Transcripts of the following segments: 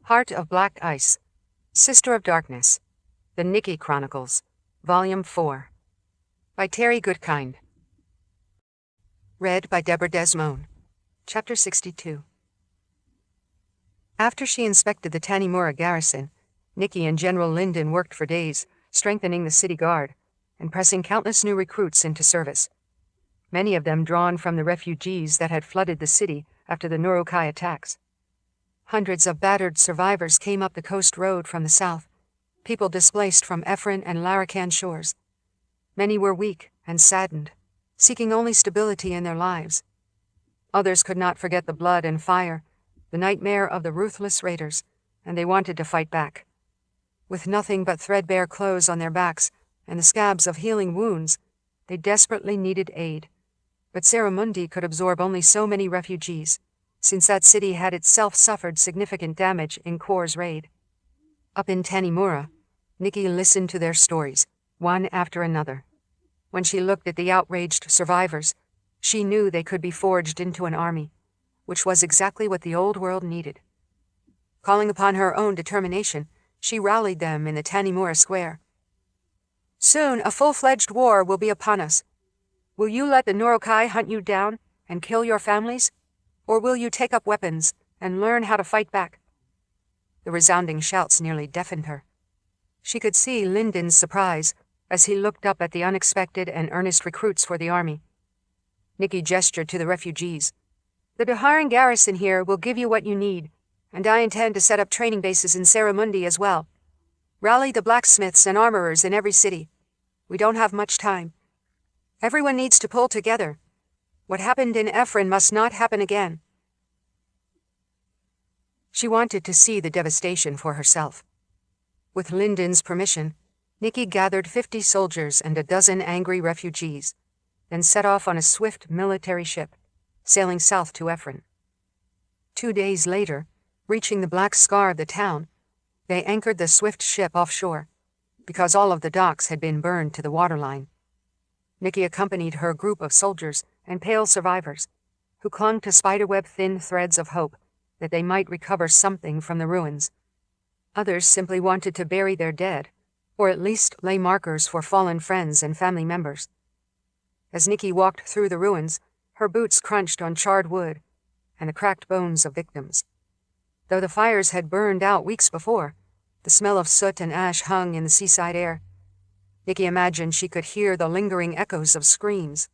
Heart of Black Ice, Sister of Darkness, The Nicci Chronicles, Volume 4. By Terry Goodkind. Read by Deborah Desmond. Chapter 62. After she inspected the Tanimura garrison, Nicci and General Linden worked for days, strengthening the city guard and pressing countless new recruits into service. Many of them drawn from the refugees that had flooded the city after the Nurukai attacks. Hundreds of battered survivors came up the coast road from the south, people displaced from Efren and Larakan shores. Many were weak and saddened, seeking only stability in their lives. Others could not forget the blood and fire, the nightmare of the ruthless raiders, and they wanted to fight back. With nothing but threadbare clothes on their backs and the scabs of healing wounds, they desperately needed aid. But Saramundi could absorb only so many refugees, since that city had itself suffered significant damage in Kor's raid. Up in Tanimura, Nicci listened to their stories, one after another. When she looked at the outraged survivors, she knew they could be forged into an army, which was exactly what the old world needed. Calling upon her own determination, she rallied them in the Tanimura square. "Soon a full-fledged war will be upon us. Will you let the Nurukai hunt you down and kill your families? Or will you take up weapons and learn how to fight back?" The resounding shouts nearly deafened her. She could see Linden's surprise as he looked up at the unexpected and earnest recruits for the army. Nicci gestured to the refugees. "The Daharan garrison here will give you what you need, and I intend to set up training bases in Saramundi as well. Rally the blacksmiths and armorers in every city. We don't have much time. Everyone needs to pull together. What happened in Efren must not happen again." She wanted to see the devastation for herself. With Linden's permission, Nicci gathered 50 soldiers and a dozen angry refugees, then set off on a swift military ship, sailing south to Efren. 2 days later, reaching the black scar of the town, they anchored the swift ship offshore, because all of the docks had been burned to the waterline. Nicci accompanied her group of soldiers and pale survivors, who clung to spiderweb-thin threads of hope that they might recover something from the ruins. Others simply wanted to bury their dead, or at least lay markers for fallen friends and family members. As Nicci walked through the ruins, her boots crunched on charred wood and the cracked bones of victims. Though the fires had burned out weeks before, the smell of soot and ash hung in the seaside air. Nicci imagined she could hear the lingering echoes of screams.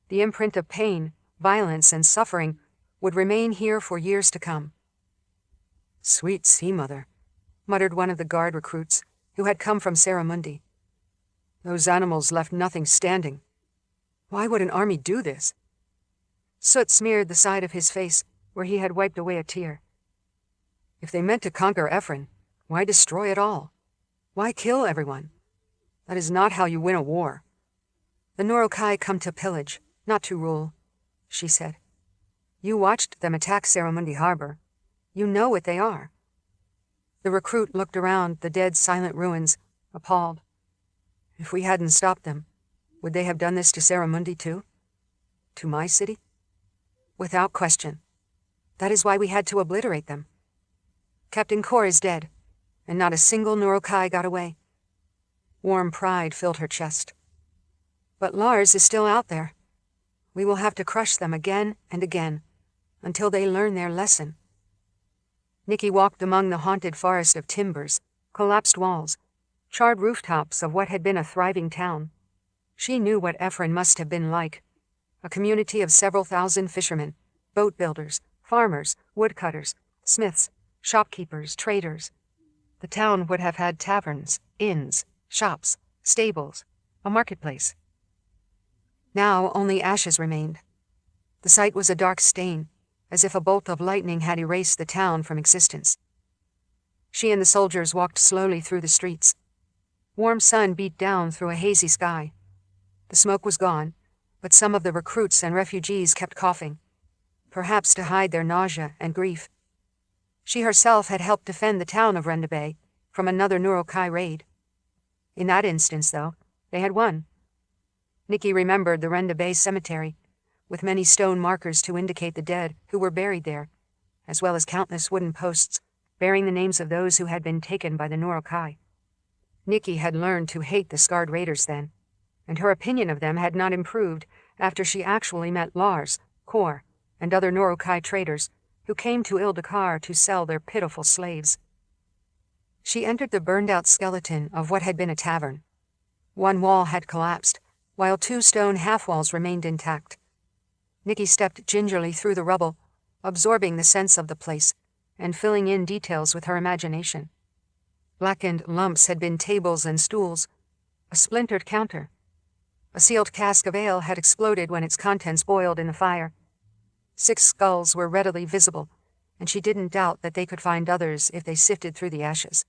The imprint of pain, violence, and suffering would remain here for years to come. "Sweet sea mother," muttered one of the guard recruits, who had come from Saramundi. "Those animals left nothing standing. Why would an army do this?" Soot smeared the side of his face, where he had wiped away a tear. "If they meant to conquer Efren, why destroy it all? Why kill everyone? That is not how you win a war. The Nurukai come to pillage, not to rule," she said. "You watched them attack Saramundi Harbor. You know what they are." The recruit looked around the dead, silent ruins, appalled. "If we hadn't stopped them, would they have done this to Saramundi too? To my city?" "Without question. That is why we had to obliterate them. Captain Kor is dead, and not a single Nurukai got away." Warm pride filled her chest. "But Lars is still out there. We will have to crush them again and again, until they learn their lesson." Nicci walked among the haunted forest of timbers, collapsed walls, charred rooftops of what had been a thriving town. She knew what Efren must have been like, a community of several thousand fishermen, boat builders, farmers, woodcutters, smiths, shopkeepers, traders. The town would have had taverns, inns, shops, stables, a marketplace. Now only ashes remained. The site was a dark stain, as if a bolt of lightning had erased the town from existence. She and the soldiers walked slowly through the streets. Warm sun beat down through a hazy sky. The smoke was gone, but some of the recruits and refugees kept coughing, perhaps to hide their nausea and grief. She herself had helped defend the town of Rendabe from another Nurukai raid. In that instance, though, they had won. Nicci remembered the Rendabe cemetery, with many stone markers to indicate the dead who were buried there, as well as countless wooden posts bearing the names of those who had been taken by the Norokai. Nicci had learned to hate the scarred raiders then, and her opinion of them had not improved after she actually met Lars, Kor, and other Norokai traders who came to Ildakar to sell their pitiful slaves. She entered the burned-out skeleton of what had been a tavern. One wall had collapsed, while 2 stone half-walls remained intact. Nicci stepped gingerly through the rubble, absorbing the sense of the place and filling in details with her imagination. Blackened lumps had been tables and stools, a splintered counter. A sealed cask of ale had exploded when its contents boiled in the fire. 6 skulls were readily visible, and she didn't doubt that they could find others if they sifted through the ashes.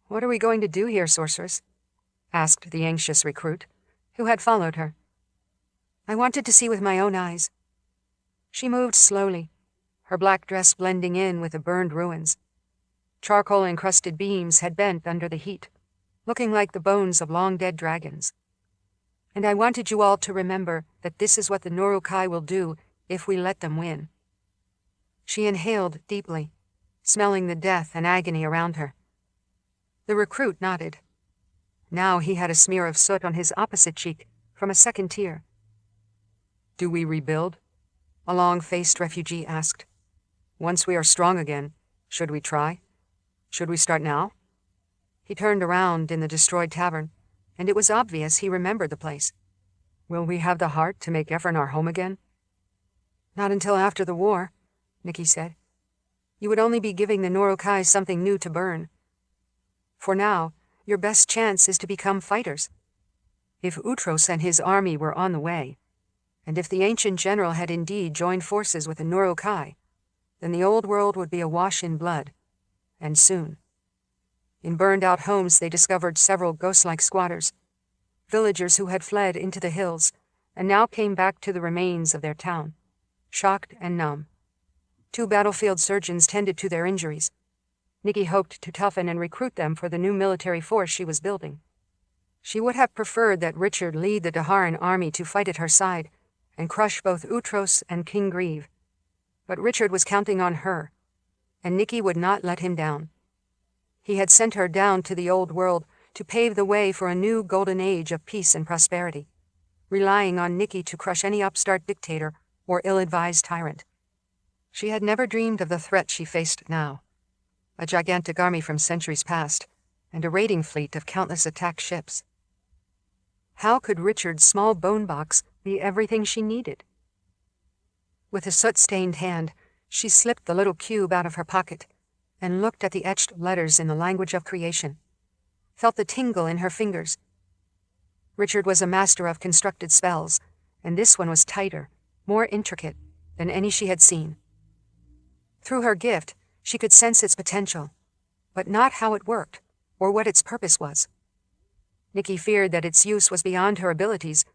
"What are we going to do here, sorceress?" asked the anxious recruit, who had followed her. "I wanted to see with my own eyes." She moved slowly, her black dress blending in with the burned ruins. Charcoal-encrusted beams had bent under the heat, looking like the bones of long-dead dragons. "And I wanted you all to remember that this is what the Norokai will do if we let them win." She inhaled deeply, smelling the death and agony around her. The recruit nodded. Now he had a smear of soot on his opposite cheek from a second tear. "Do we rebuild?" a long-faced refugee asked. "Once we are strong again, should we try? Should we start now?" He turned around in the destroyed tavern, and it was obvious he remembered the place. "Will we have the heart to make Ephron our home again?" "Not until after the war," Nicci said. "You would only be giving the Norokai something new to burn. For now, your best chance is to become fighters. If Utros and his army were on the way, and if the ancient general had indeed joined forces with the Norokai, then the old world would be awash in blood, and soon." In burned-out homes they discovered several ghost-like squatters, villagers who had fled into the hills and now came back to the remains of their town, shocked and numb. 2 battlefield surgeons tended to their injuries. Nicci hoped to toughen and recruit them for the new military force she was building. She would have preferred that Richard lead the Daharan army to fight at her side and crush both Utros and King Grieve. But Richard was counting on her, and Nicci would not let him down. He had sent her down to the old world to pave the way for a new golden age of peace and prosperity, relying on Nicci to crush any upstart dictator or ill-advised tyrant. She had never dreamed of the threat she faced now. A gigantic army from centuries past, and a raiding fleet of countless attack ships. How could Richard's small bone box be everything she needed? With a soot-stained hand, she slipped the little cube out of her pocket and looked at the etched letters in the language of creation, felt the tingle in her fingers. Richard was a master of constructed spells, and this one was tighter, more intricate than any she had seen. Through her gift, she could sense its potential, but not how it worked, or what its purpose was. Nicci feared that its use was beyond her abilities,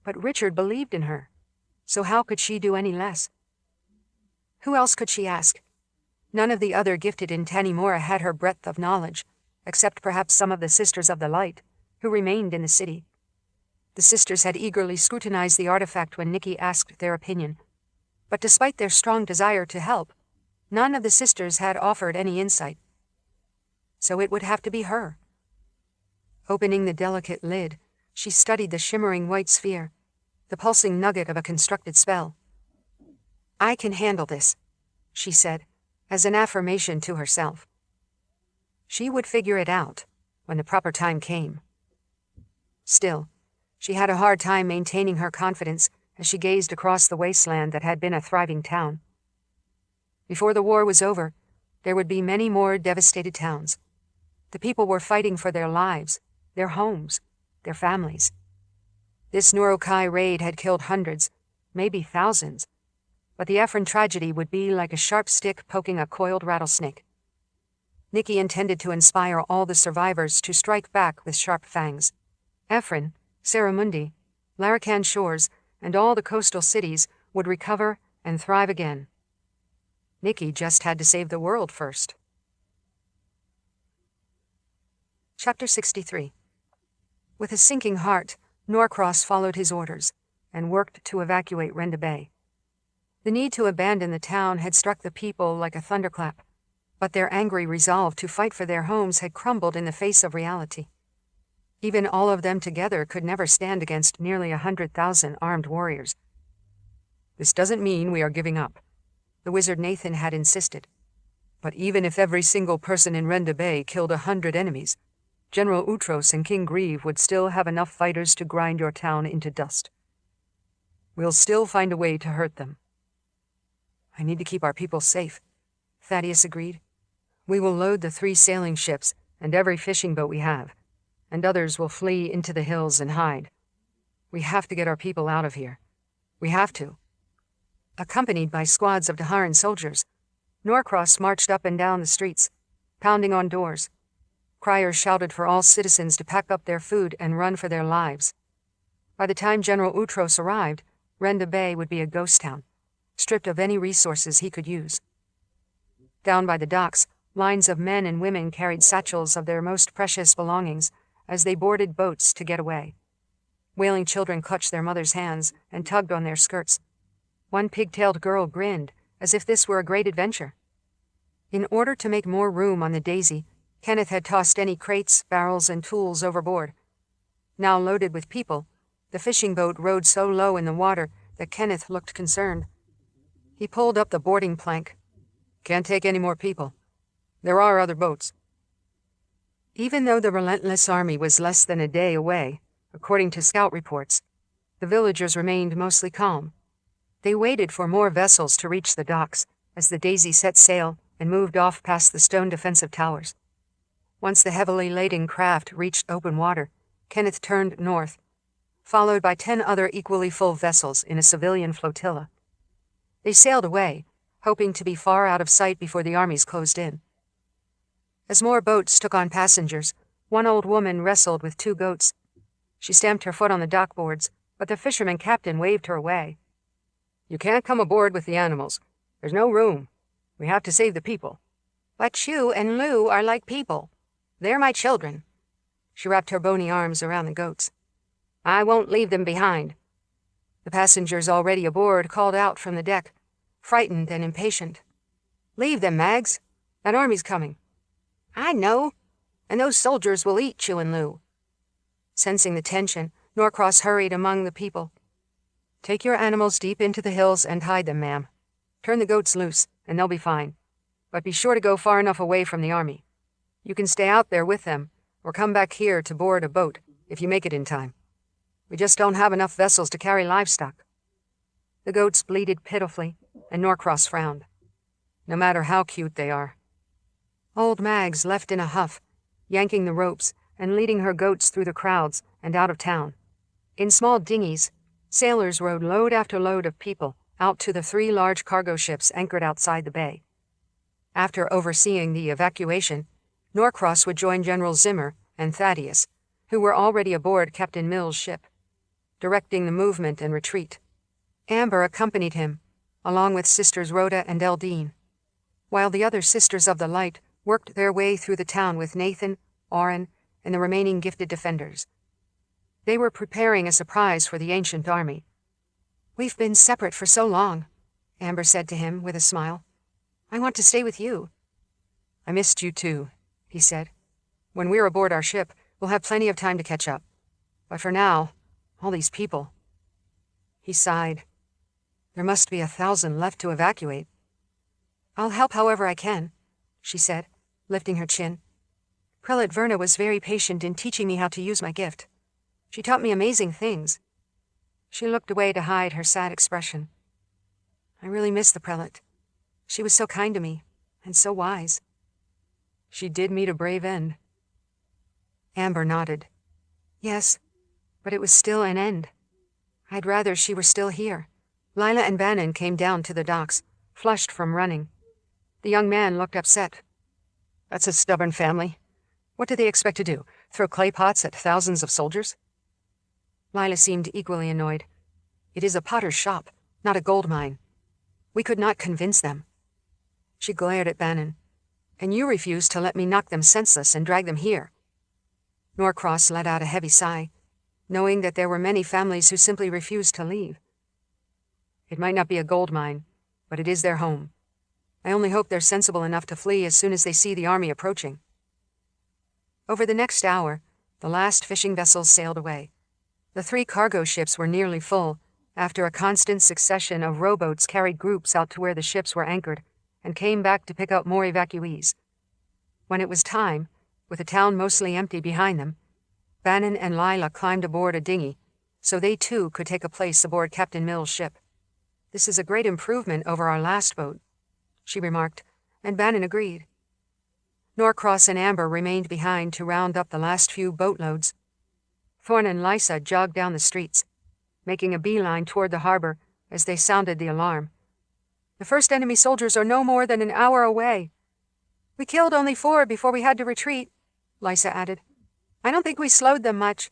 but Richard believed in her, so how could she do any less? Who else could she ask? None of the other gifted in Tanimura had her breadth of knowledge, except perhaps some of the Sisters of the Light, who remained in the city. The sisters had eagerly scrutinized the artifact when Nicci asked their opinion, but despite their strong desire to help, none of the sisters had offered any insight. So it would have to be her. Opening the delicate lid, she studied the shimmering white sphere, the pulsing nugget of a constructed spell. "I can handle this," she said, as an affirmation to herself. She would figure it out when the proper time came. Still, she had a hard time maintaining her confidence as she gazed across the wasteland that had been a thriving town. Before the war was over, there would be many more devastated towns. The people were fighting for their lives, their homes, their families. This Norokai raid had killed hundreds, maybe thousands, but the Ephron tragedy would be like a sharp stick poking a coiled rattlesnake. Nicci intended to inspire all the survivors to strike back with sharp fangs. Ephron, Saramundi, Larakan Shores, and all the coastal cities would recover and thrive again. Nicci just had to save the world first. Chapter 63. With a sinking heart, Norcross followed his orders and worked to evacuate Renda Bay. The need to abandon the town had struck the people like a thunderclap, But their angry resolve to fight for their homes had crumbled in the face of reality. Even all of them together could never stand against nearly 100,000 armed warriors. "This doesn't mean we are giving up," the wizard Nathan had insisted. "But even if every single person in Renda Bay killed 100 enemies, General Utros and King Grieve would still have enough fighters to grind your town into dust. We'll still find a way to hurt them." "I need to keep our people safe," Thaddeus agreed. "We will load the 3 sailing ships and every fishing boat we have, and others will flee into the hills and hide. We have to get our people out of here. We have to." Accompanied by squads of Daharan soldiers, Norcross marched up and down the streets, pounding on doors. Criers shouted for all citizens to pack up their food and run for their lives. By the time General Utros arrived, Renda Bay would be a ghost town, stripped of any resources he could use. Down by the docks, lines of men and women carried satchels of their most precious belongings as they boarded boats to get away. Wailing children clutched their mothers' hands and tugged on their skirts. One pigtailed girl grinned, as if this were a great adventure. In order to make more room on the Daisy, Kenneth had tossed any crates, barrels, and tools overboard. Now loaded with people, the fishing boat rode so low in the water that Kenneth looked concerned. He pulled up the boarding plank. "Can't take any more people. There are other boats." Even though the relentless army was less than a day away, according to scout reports, the villagers remained mostly calm. They waited for more vessels to reach the docks as the Daisy set sail and moved off past the stone defensive towers. Once the heavily laden craft reached open water, Kenneth turned north, followed by 10 other equally full vessels in a civilian flotilla. They sailed away, hoping to be far out of sight before the armies closed in. As more boats took on passengers, one old woman wrestled with 2 goats. She stamped her foot on the dock boards, but the fisherman captain waved her away. "You can't come aboard with the animals. There's no room. We have to save the people." "But Chu and Lou are like people. They're my children." She wrapped her bony arms around the goats. "I won't leave them behind." The passengers already aboard called out from the deck, frightened and impatient. "Leave them, Mags. That army's coming." "I know. And those soldiers will eat Chu and Lou." Sensing the tension, Norcross hurried among the people. "Take your animals deep into the hills and hide them, ma'am. Turn the goats loose, and they'll be fine. But be sure to go far enough away from the army. You can stay out there with them, or come back here to board a boat if you make it in time. We just don't have enough vessels to carry livestock." The goats bleated pitifully, and Norcross frowned. "No matter how cute they are." Old Mags left in a huff, yanking the ropes and leading her goats through the crowds and out of town. In small dinghies, sailors rowed load after load of people out to the 3 large cargo ships anchored outside the bay. After overseeing the evacuation, Norcross would join General Zimmer and Thaddeus, who were already aboard Captain Mill's ship, directing the movement and retreat. Amber accompanied him, along with Sisters Rhoda and Eldine, while the other Sisters of the Light worked their way through the town with Nathan, Oren, and the remaining gifted defenders. They were preparing a surprise for the ancient army. "We've been separate for so long," Amber said to him with a smile. "I want to stay with you." "I missed you too," he said. "When we're aboard our ship, we'll have plenty of time to catch up. But for now, all these people." He sighed. "There must be 1,000 left to evacuate." "I'll help however I can," she said, lifting her chin. "Prelate Verna was very patient in teaching me how to use my gift. She taught me amazing things." She looked away to hide her sad expression. "I really miss the prelate. She was so kind to me, and so wise." "She did meet a brave end." Amber nodded. "Yes, but it was still an end. I'd rather she were still here." Lila and Bannon came down to the docks, flushed from running. The young man looked upset. "That's a stubborn family. What do they expect to do, throw clay pots at thousands of soldiers?" Lila seemed equally annoyed. "It is a potter's shop, not a gold mine. We could not convince them." She glared at Bannon. "And you refused to let me knock them senseless and drag them here." Norcross let out a heavy sigh, knowing that there were many families who simply refused to leave. "It might not be a gold mine, but it is their home. I only hope they're sensible enough to flee as soon as they see the army approaching." Over the next hour, the last fishing vessels sailed away. The 3 cargo ships were nearly full, after a constant succession of rowboats carried groups out to where the ships were anchored and came back to pick up more evacuees. When it was time, with the town mostly empty behind them, Bannon and Lila climbed aboard a dinghy, so they too could take a place aboard Captain Mill's ship. "This is a great improvement over our last boat," she remarked, and Bannon agreed. Norcross and Amber remained behind to round up the last few boatloads. Thorne and Lysa jogged down the streets, making a beeline toward the harbor as they sounded the alarm. "The first enemy soldiers are no more than an hour away." "We killed only 4 before we had to retreat," Lysa added. "I don't think we slowed them much.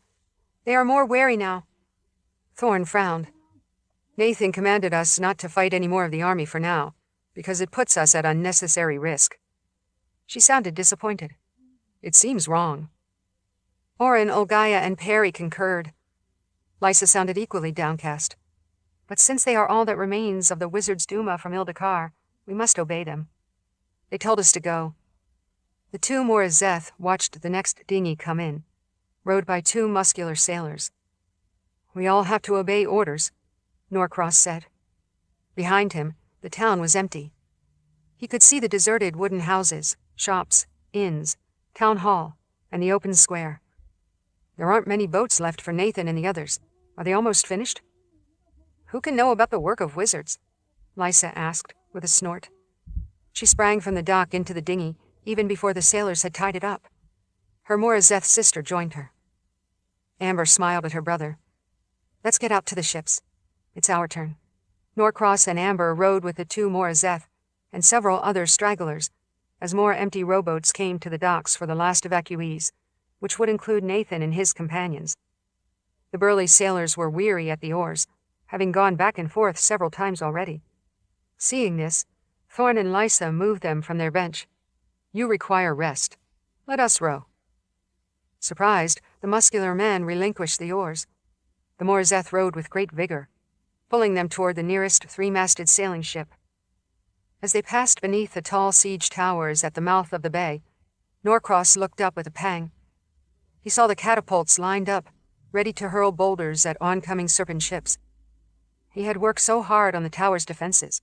They are more wary now." Thorne frowned. "Nathan commanded us not to fight any more of the army for now, because it puts us at unnecessary risk." She sounded disappointed. "It seems wrong." Oren, Olgaya, and Perry concurred. Lysa sounded equally downcast. "But since they are all that remains of the Wizard's Duma from Ildakar, we must obey them. They told us to go." The 2 Morazeth watched the next dinghy come in, rowed by 2 muscular sailors. "We all have to obey orders," Norcross said. Behind him, the town was empty. He could see the deserted wooden houses, shops, inns, town hall, and the open square. "There aren't many boats left for Nathan and the others. Are they almost finished?" "Who can know about the work of wizards?" Lysa asked, with a snort. She sprang from the dock into the dinghy, even before the sailors had tied it up. Her Morazeth sister joined her. Amber smiled at her brother. "Let's get out to the ships. It's our turn." Norcross and Amber rowed with the 2 Morazeth and several other stragglers, as more empty rowboats came to the docks for the last evacuees, which would include Nathan and his companions. The burly sailors were weary at the oars, having gone back and forth several times already. Seeing this, Thorne and Lysa moved them from their bench. "You require rest. Let us row." Surprised, the muscular man relinquished the oars. The Morazeth rowed with great vigor, pulling them toward the nearest 3-masted sailing ship. As they passed beneath the tall siege towers at the mouth of the bay, Norcross looked up with a pang. He saw the catapults lined up, ready to hurl boulders at oncoming serpent ships. He had worked so hard on the tower's defenses.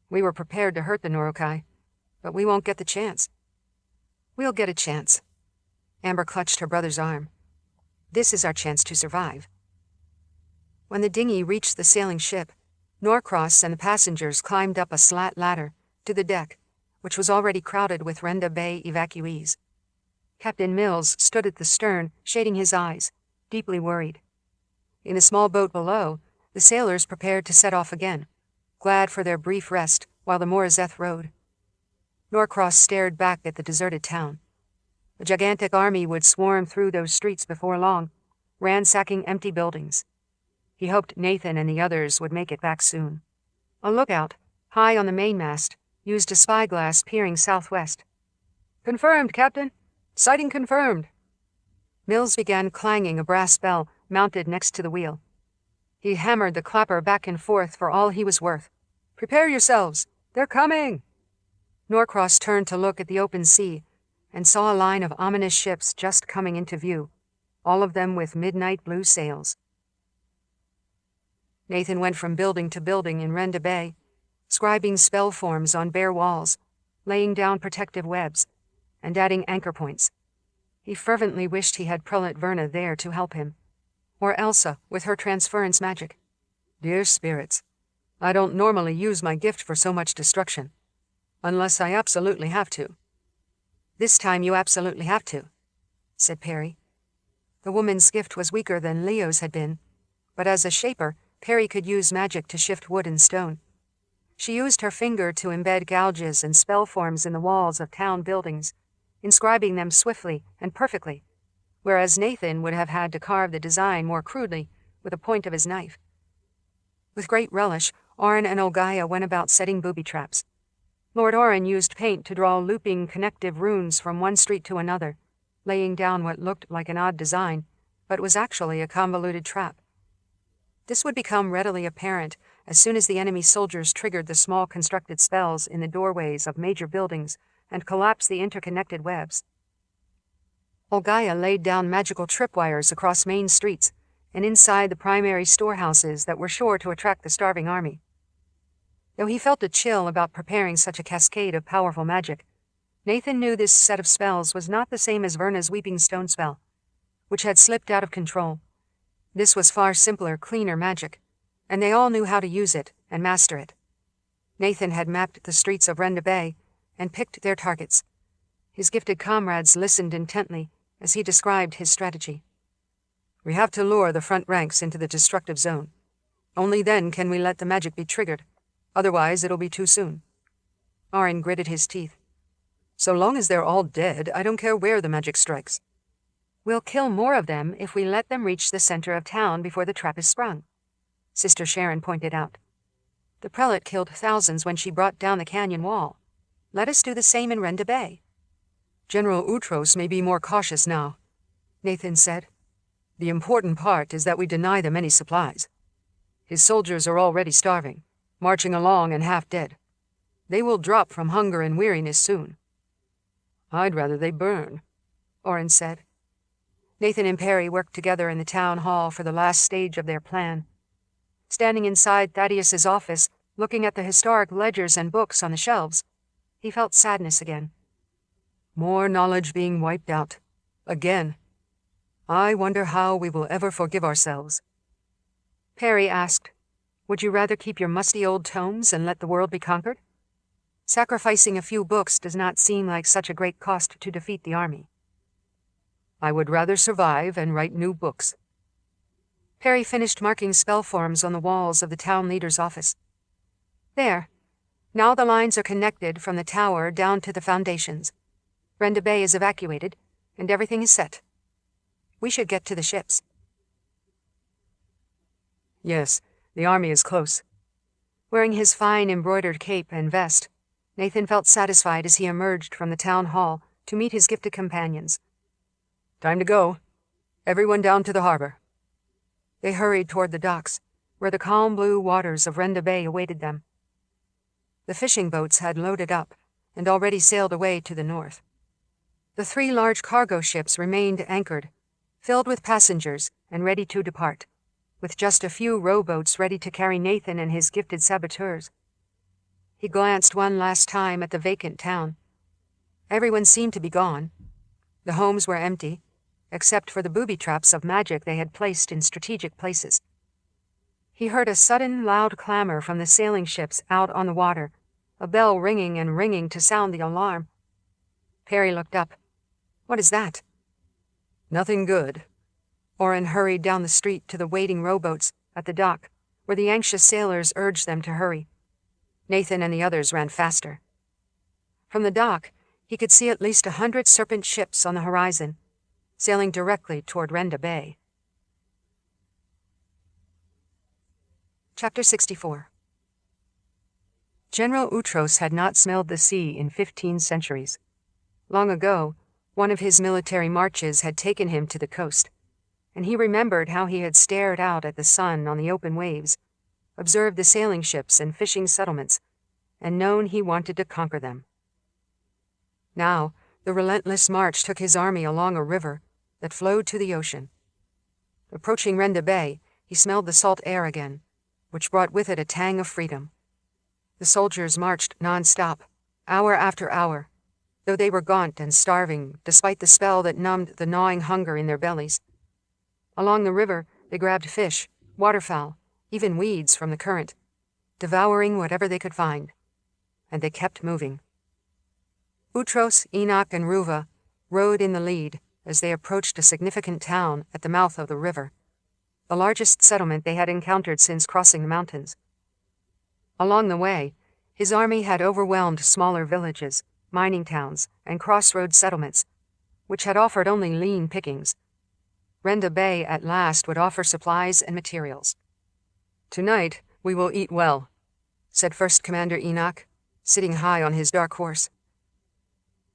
"We were prepared to hurt the Norokai, but we won't get the chance." "We'll get a chance." Amber clutched her brother's arm. "This is our chance to survive." When the dinghy reached the sailing ship, Norcross and the passengers climbed up a slat ladder to the deck, which was already crowded with Renda Bay evacuees. Captain Mills stood at the stern, shading his eyes, deeply worried. In the small boat below, the sailors prepared to set off again, glad for their brief rest while the Morazeth rowed. Norcross stared back at the deserted town. A gigantic army would swarm through those streets before long, ransacking empty buildings. He hoped Nathan and the others would make it back soon. A lookout, high on the mainmast, used a spyglass peering southwest. "Confirmed, Captain. Sighting confirmed." Mills began clanging a brass bell mounted next to the wheel. He hammered the clapper back and forth for all he was worth. "Prepare yourselves. They're coming." Norcross turned to look at the open sea and saw a line of ominous ships just coming into view, all of them with midnight blue sails. Nathan went from building to building in Renda Bay, scribing spell forms on bare walls, laying down protective webs, and adding anchor points. He fervently wished he had Prelate Verna there to help him, or Elsa with her transference magic. "Dear spirits, I don't normally use my gift for so much destruction, unless I absolutely have to." "This time you absolutely have to," said Perry. The woman's gift was weaker than Leo's had been, but as a shaper, Perry could use magic to shift wood and stone. She used her finger to embed gouges and spell forms in the walls of town buildings, inscribing them swiftly and perfectly, whereas Nathan would have had to carve the design more crudely with the point of his knife. With great relish, Oren and Olgaya went about setting booby traps. Lord Oren used paint to draw looping connective runes from one street to another, laying down what looked like an odd design, but was actually a convoluted trap. This would become readily apparent as soon as the enemy soldiers triggered the small constructed spells in the doorways of major buildings and collapsed the interconnected webs. Olgaya laid down magical tripwires across main streets and inside the primary storehouses that were sure to attract the starving army. Though he felt a chill about preparing such a cascade of powerful magic, Nathan knew this set of spells was not the same as Verna's Weeping Stone spell, which had slipped out of control. This was far simpler, cleaner magic, and they all knew how to use it and master it. Nathan had mapped the streets of Renda Bay and picked their targets. His gifted comrades listened intently as he described his strategy. We have to lure the front ranks into the destructive zone. Only then can we let the magic be triggered. Otherwise, it'll be too soon. Arin gritted his teeth. So long as they're all dead, I don't care where the magic strikes. We'll kill more of them if we let them reach the center of town before the trap is sprung, Sister Sharon pointed out. The prelate killed thousands when she brought down the canyon wall. Let us do the same in Renda Bay. General Utros may be more cautious now, Nathan said. The important part is that we deny them any supplies. His soldiers are already starving, marching along and half dead. They will drop from hunger and weariness soon. I'd rather they burn, Orin said. Nathan and Perry worked together in the town hall for the last stage of their plan. Standing inside Thaddeus's office, looking at the historic ledgers and books on the shelves, he felt sadness again. More knowledge being wiped out. Again. I wonder how we will ever forgive ourselves. Perry asked, Would you rather keep your musty old tomes and let the world be conquered? Sacrificing a few books does not seem like such a great cost to defeat the army. I would rather survive and write new books. Perry finished marking spell forms on the walls of the town leader's office. There. Now the lines are connected from the tower down to the foundations. Renda Bay is evacuated, and everything is set. We should get to the ships. Yes, the army is close. Wearing his fine embroidered cape and vest, Nathan felt satisfied as he emerged from the town hall to meet his gifted companions. Time to go. Everyone down to the harbor. They hurried toward the docks, where the calm blue waters of Renda Bay awaited them. The fishing boats had loaded up and already sailed away to the north. The 3 large cargo ships remained anchored, filled with passengers and ready to depart, with just a few rowboats ready to carry Nathan and his gifted saboteurs. He glanced one last time at the vacant town. Everyone seemed to be gone. The homes were empty, except for the booby traps of magic they had placed in strategic places. He heard a sudden, loud clamor from the sailing ships out on the water, a bell ringing and ringing to sound the alarm. Perry looked up. What is that? Nothing good. Orin hurried down the street to the waiting rowboats at the dock, where the anxious sailors urged them to hurry. Nathan and the others ran faster. From the dock, he could see at least 100 serpent ships on the horizon, sailing directly toward Renda Bay. Chapter 64. General Utros had not smelled the sea in 15 centuries. Long ago, one of his military marches had taken him to the coast, and he remembered how he had stared out at the sun on the open waves, observed the sailing ships and fishing settlements, and known he wanted to conquer them. Now, the relentless march took his army along a river that flowed to the ocean. Approaching Renda Bay, he smelled the salt air again, which brought with it a tang of freedom. The soldiers marched non-stop, hour after hour, though they were gaunt and starving despite the spell that numbed the gnawing hunger in their bellies. Along the river, they grabbed fish, waterfowl, even weeds from the current, devouring whatever they could find. And they kept moving. Utros, Enoch, and Ruva rode in the lead as they approached a significant town at the mouth of the river, the largest settlement they had encountered since crossing the mountains. Along the way, his army had overwhelmed smaller villages, mining towns, and crossroads settlements, which had offered only lean pickings. Renda Bay at last would offer supplies and materials. Tonight, we will eat well, said First Commander Enoch, sitting high on his dark horse.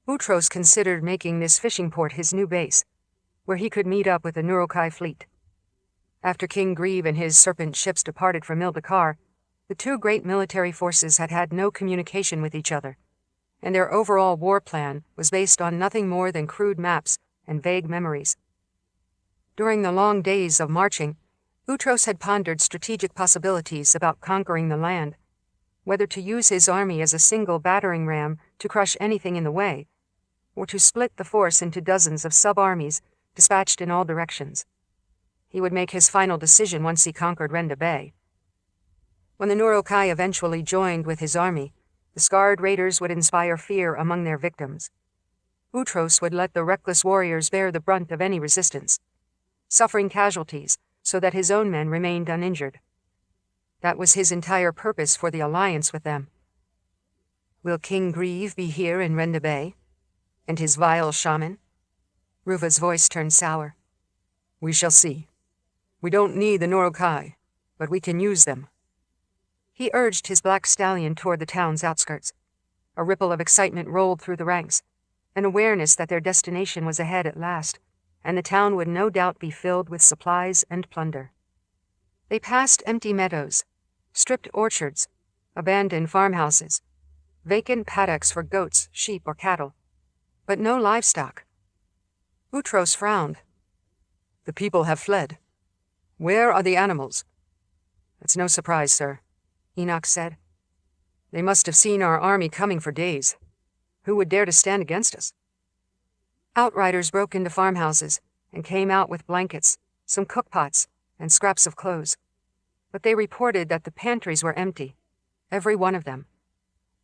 Utros considered making this fishing port his new base, where he could meet up with the Nurokai fleet. After King Grieve and his serpent ships departed from Ildakar, The two great military forces had had no communication with each other, and their overall war plan was based on nothing more than crude maps and vague memories. During the long days of marching, Boutros had pondered strategic possibilities about conquering the land, whether to use his army as a single battering ram to crush anything in the way, or to split the force into dozens of sub-armies dispatched in all directions. He would make his final decision once he conquered Renda Bay. When the Nurokai eventually joined with his army, the scarred raiders would inspire fear among their victims. Boutros would let the reckless warriors bear the brunt of any resistance, suffering casualties so that his own men remained uninjured. That was his entire purpose for the alliance with them. Will King Grieve be here in Renda Bay? And his vile shaman? Ruva's voice turned sour. We shall see. We don't need the Nurokai, but we can use them. He urged his black stallion toward the town's outskirts. A ripple of excitement rolled through the ranks, an awareness that their destination was ahead at last, and the town would no doubt be filled with supplies and plunder. They passed empty meadows, stripped orchards, abandoned farmhouses, vacant paddocks for goats, sheep, or cattle, but no livestock. Boutros frowned. The people have fled. Where are the animals? It's no surprise, sir, Enoch said. They must have seen our army coming for days. Who would dare to stand against us? Outriders broke into farmhouses and came out with blankets, some cookpots, and scraps of clothes. But they reported that the pantries were empty, every one of them.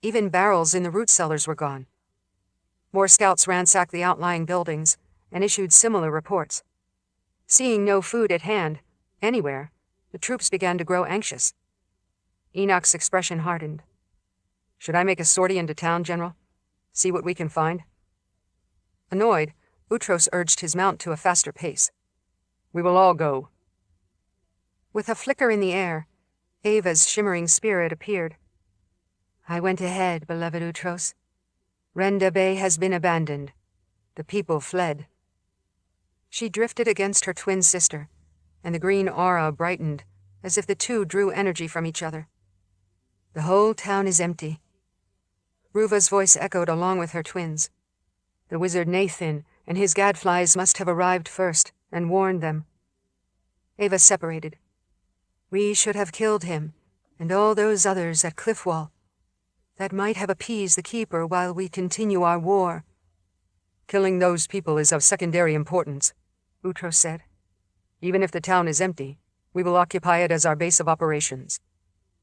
Even barrels in the root cellars were gone. More scouts ransacked the outlying buildings and issued similar reports. Seeing no food at hand, anywhere, the troops began to grow anxious. Enoch's expression hardened. Should I make a sortie into town, General? See what we can find? Annoyed, Boutros urged his mount to a faster pace. We will all go. With a flicker in the air, Ava's shimmering spirit appeared. I went ahead, beloved Boutros. Renda Bay has been abandoned. The people fled. She drifted against her twin sister, and the green aura brightened, as if the two drew energy from each other. The whole town is empty. Ruva's voice echoed along with her twins. The wizard Nathan and his gadflies must have arrived first and warned them. Ava separated. We should have killed him, and all those others at Cliffwall. That might have appeased the Keeper while we continue our war. Killing those people is of secondary importance, Boutros said. Even if the town is empty, we will occupy it as our base of operations.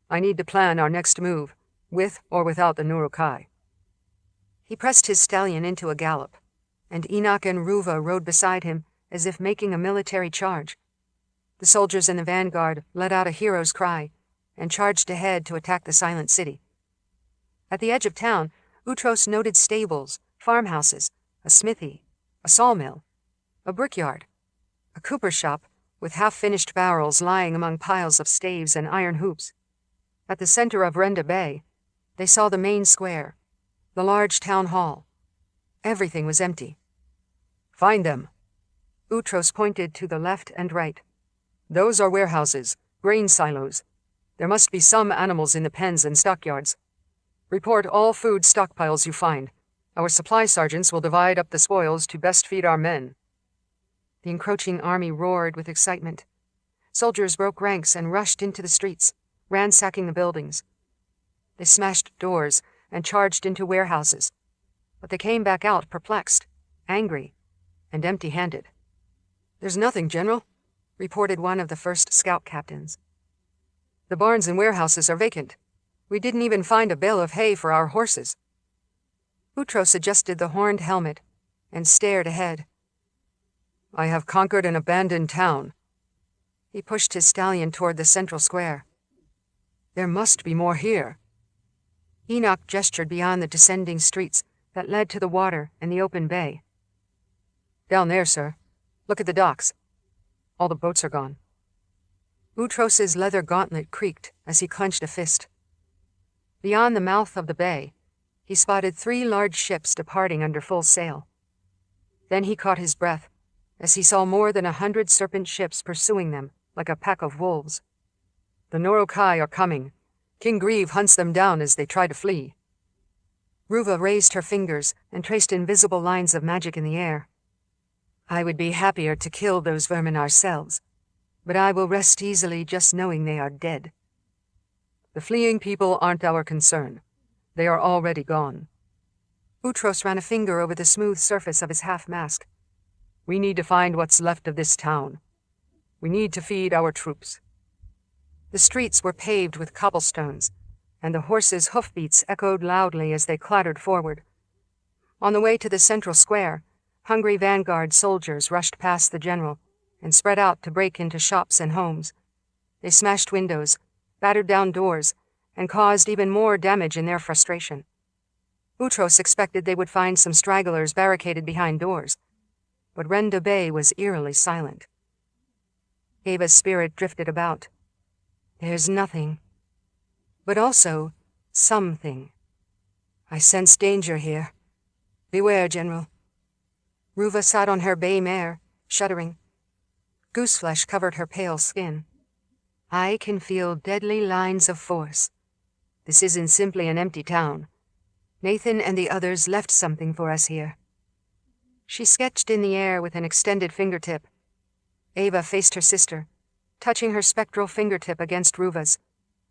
I need to plan our next move, with or without the Nurokai. He pressed his stallion into a gallop, and Enoch and Ruva rode beside him as if making a military charge. The soldiers in the vanguard let out a hero's cry and charged ahead to attack the silent city. At the edge of town, Boutros noted stables, farmhouses, a smithy, a sawmill, a brickyard, a cooper's shop with half-finished barrels lying among piles of staves and iron hoops. At the center of Renda Bay, they saw the main square, the large town hall. Everything was empty. Find them. Boutros pointed to the left and right. Those are warehouses, grain silos. There must be some animals in the pens and stockyards. Report all food stockpiles you find. Our supply sergeants will divide up the spoils to best feed our men. The encroaching army roared with excitement. Soldiers broke ranks and rushed into the streets, ransacking the buildings. They smashed doors and charged into warehouses, but they came back out perplexed, angry, and empty-handed. There's nothing, General, reported one of the first scout captains. The barns and warehouses are vacant. We didn't even find a bale of hay for our horses. Boutros adjusted the horned helmet and stared ahead. I have conquered an abandoned town. He pushed his stallion toward the central square. There must be more here. Enoch gestured beyond the descending streets that led to the water and the open bay. Down there, sir. Look at the docks. All the boats are gone. Boutros's leather gauntlet creaked as he clenched a fist. Beyond the mouth of the bay, he spotted 3 large ships departing under full sail. Then he caught his breath as he saw more than 100 serpent ships pursuing them like a pack of wolves. The Nurokai are coming. King Grieve hunts them down as they try to flee. Ruva raised her fingers and traced invisible lines of magic in the air. I would be happier to kill those vermin ourselves, but I will rest easily just knowing they are dead. The fleeing people aren't our concern. They are already gone. Utros ran a finger over the smooth surface of his half-mask. We need to find what's left of this town. We need to feed our troops. The streets were paved with cobblestones, and the horses' hoofbeats echoed loudly as they clattered forward. On the way to the central square, hungry vanguard soldiers rushed past the general and spread out to break into shops and homes. They smashed windows, battered down doors, and caused even more damage in their frustration. Utros expected they would find some stragglers barricaded behind doors, but Renda Bay was eerily silent. Ava's spirit drifted about. There's nothing, but also something. I sense danger here. Beware, General. Ruva sat on her bay mare, shuddering. Gooseflesh covered her pale skin. I can feel deadly lines of force. This isn't simply an empty town. Nathan and the others left something for us here. She sketched in the air with an extended fingertip. Ava faced her sister, touching her spectral fingertip against Ruva's,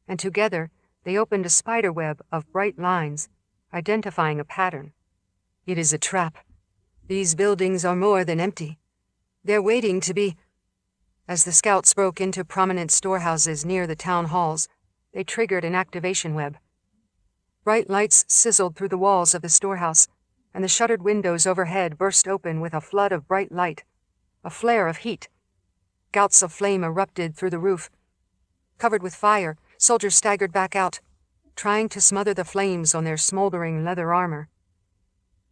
and together they opened a spiderweb of bright lines, identifying a pattern. It is a trap. These buildings are more than empty. They're waiting to be... As the scouts broke into prominent storehouses near the town halls, they triggered an activation web. Bright lights sizzled through the walls of the storehouse, and the shuttered windows overhead burst open with a flood of bright light, a flare of heat. Gouts of flame erupted through the roof. Covered with fire, soldiers staggered back out, trying to smother the flames on their smoldering leather armor.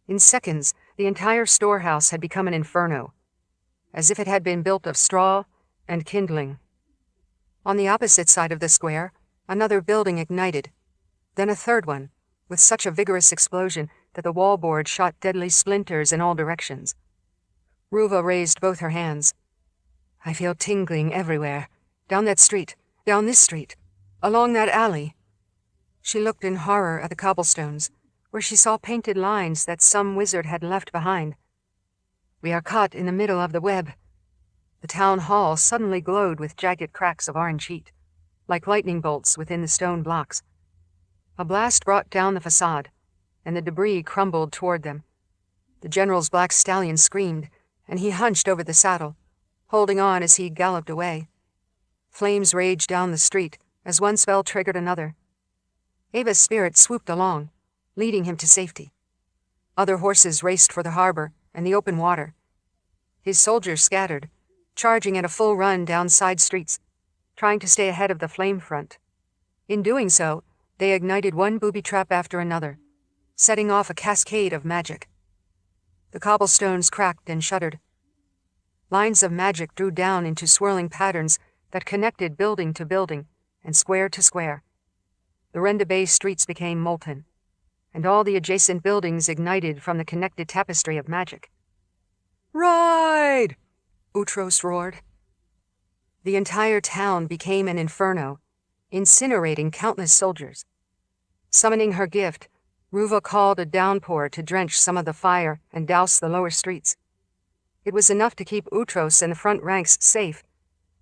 In seconds, the entire storehouse had become an inferno, as if it had been built of straw and kindling. On the opposite side of the square, another building ignited, then a third one, with such a vigorous explosion that the wallboard shot deadly splinters in all directions. Ruva raised both her hands. I feel tingling everywhere. Down that street, down this street, along that alley. She looked in horror at the cobblestones, where she saw painted lines that some wizard had left behind. We are caught in the middle of the web. The town hall suddenly glowed with jagged cracks of orange heat, like lightning bolts within the stone blocks. A blast brought down the facade, and the debris crumbled toward them. The general's black stallion screamed, and he hunched over the saddle, holding on as he galloped away. Flames raged down the street as one spell triggered another. Ava's spirit swooped along, leading him to safety. Other horses raced for the harbor and the open water. His soldiers scattered, charging at a full run down side streets, trying to stay ahead of the flame front. In doing so, they ignited one booby trap after another, setting off a cascade of magic. The cobblestones cracked and shuddered. Lines of magic drew down into swirling patterns that connected building to building and square to square. The Renda Bay streets became molten, and all the adjacent buildings ignited from the connected tapestry of magic. Ride! Utros roared. The entire town became an inferno, incinerating countless soldiers. Summoning her gift, Ruva called a downpour to drench some of the fire and douse the lower streets. It was enough to keep Utros and the front ranks safe,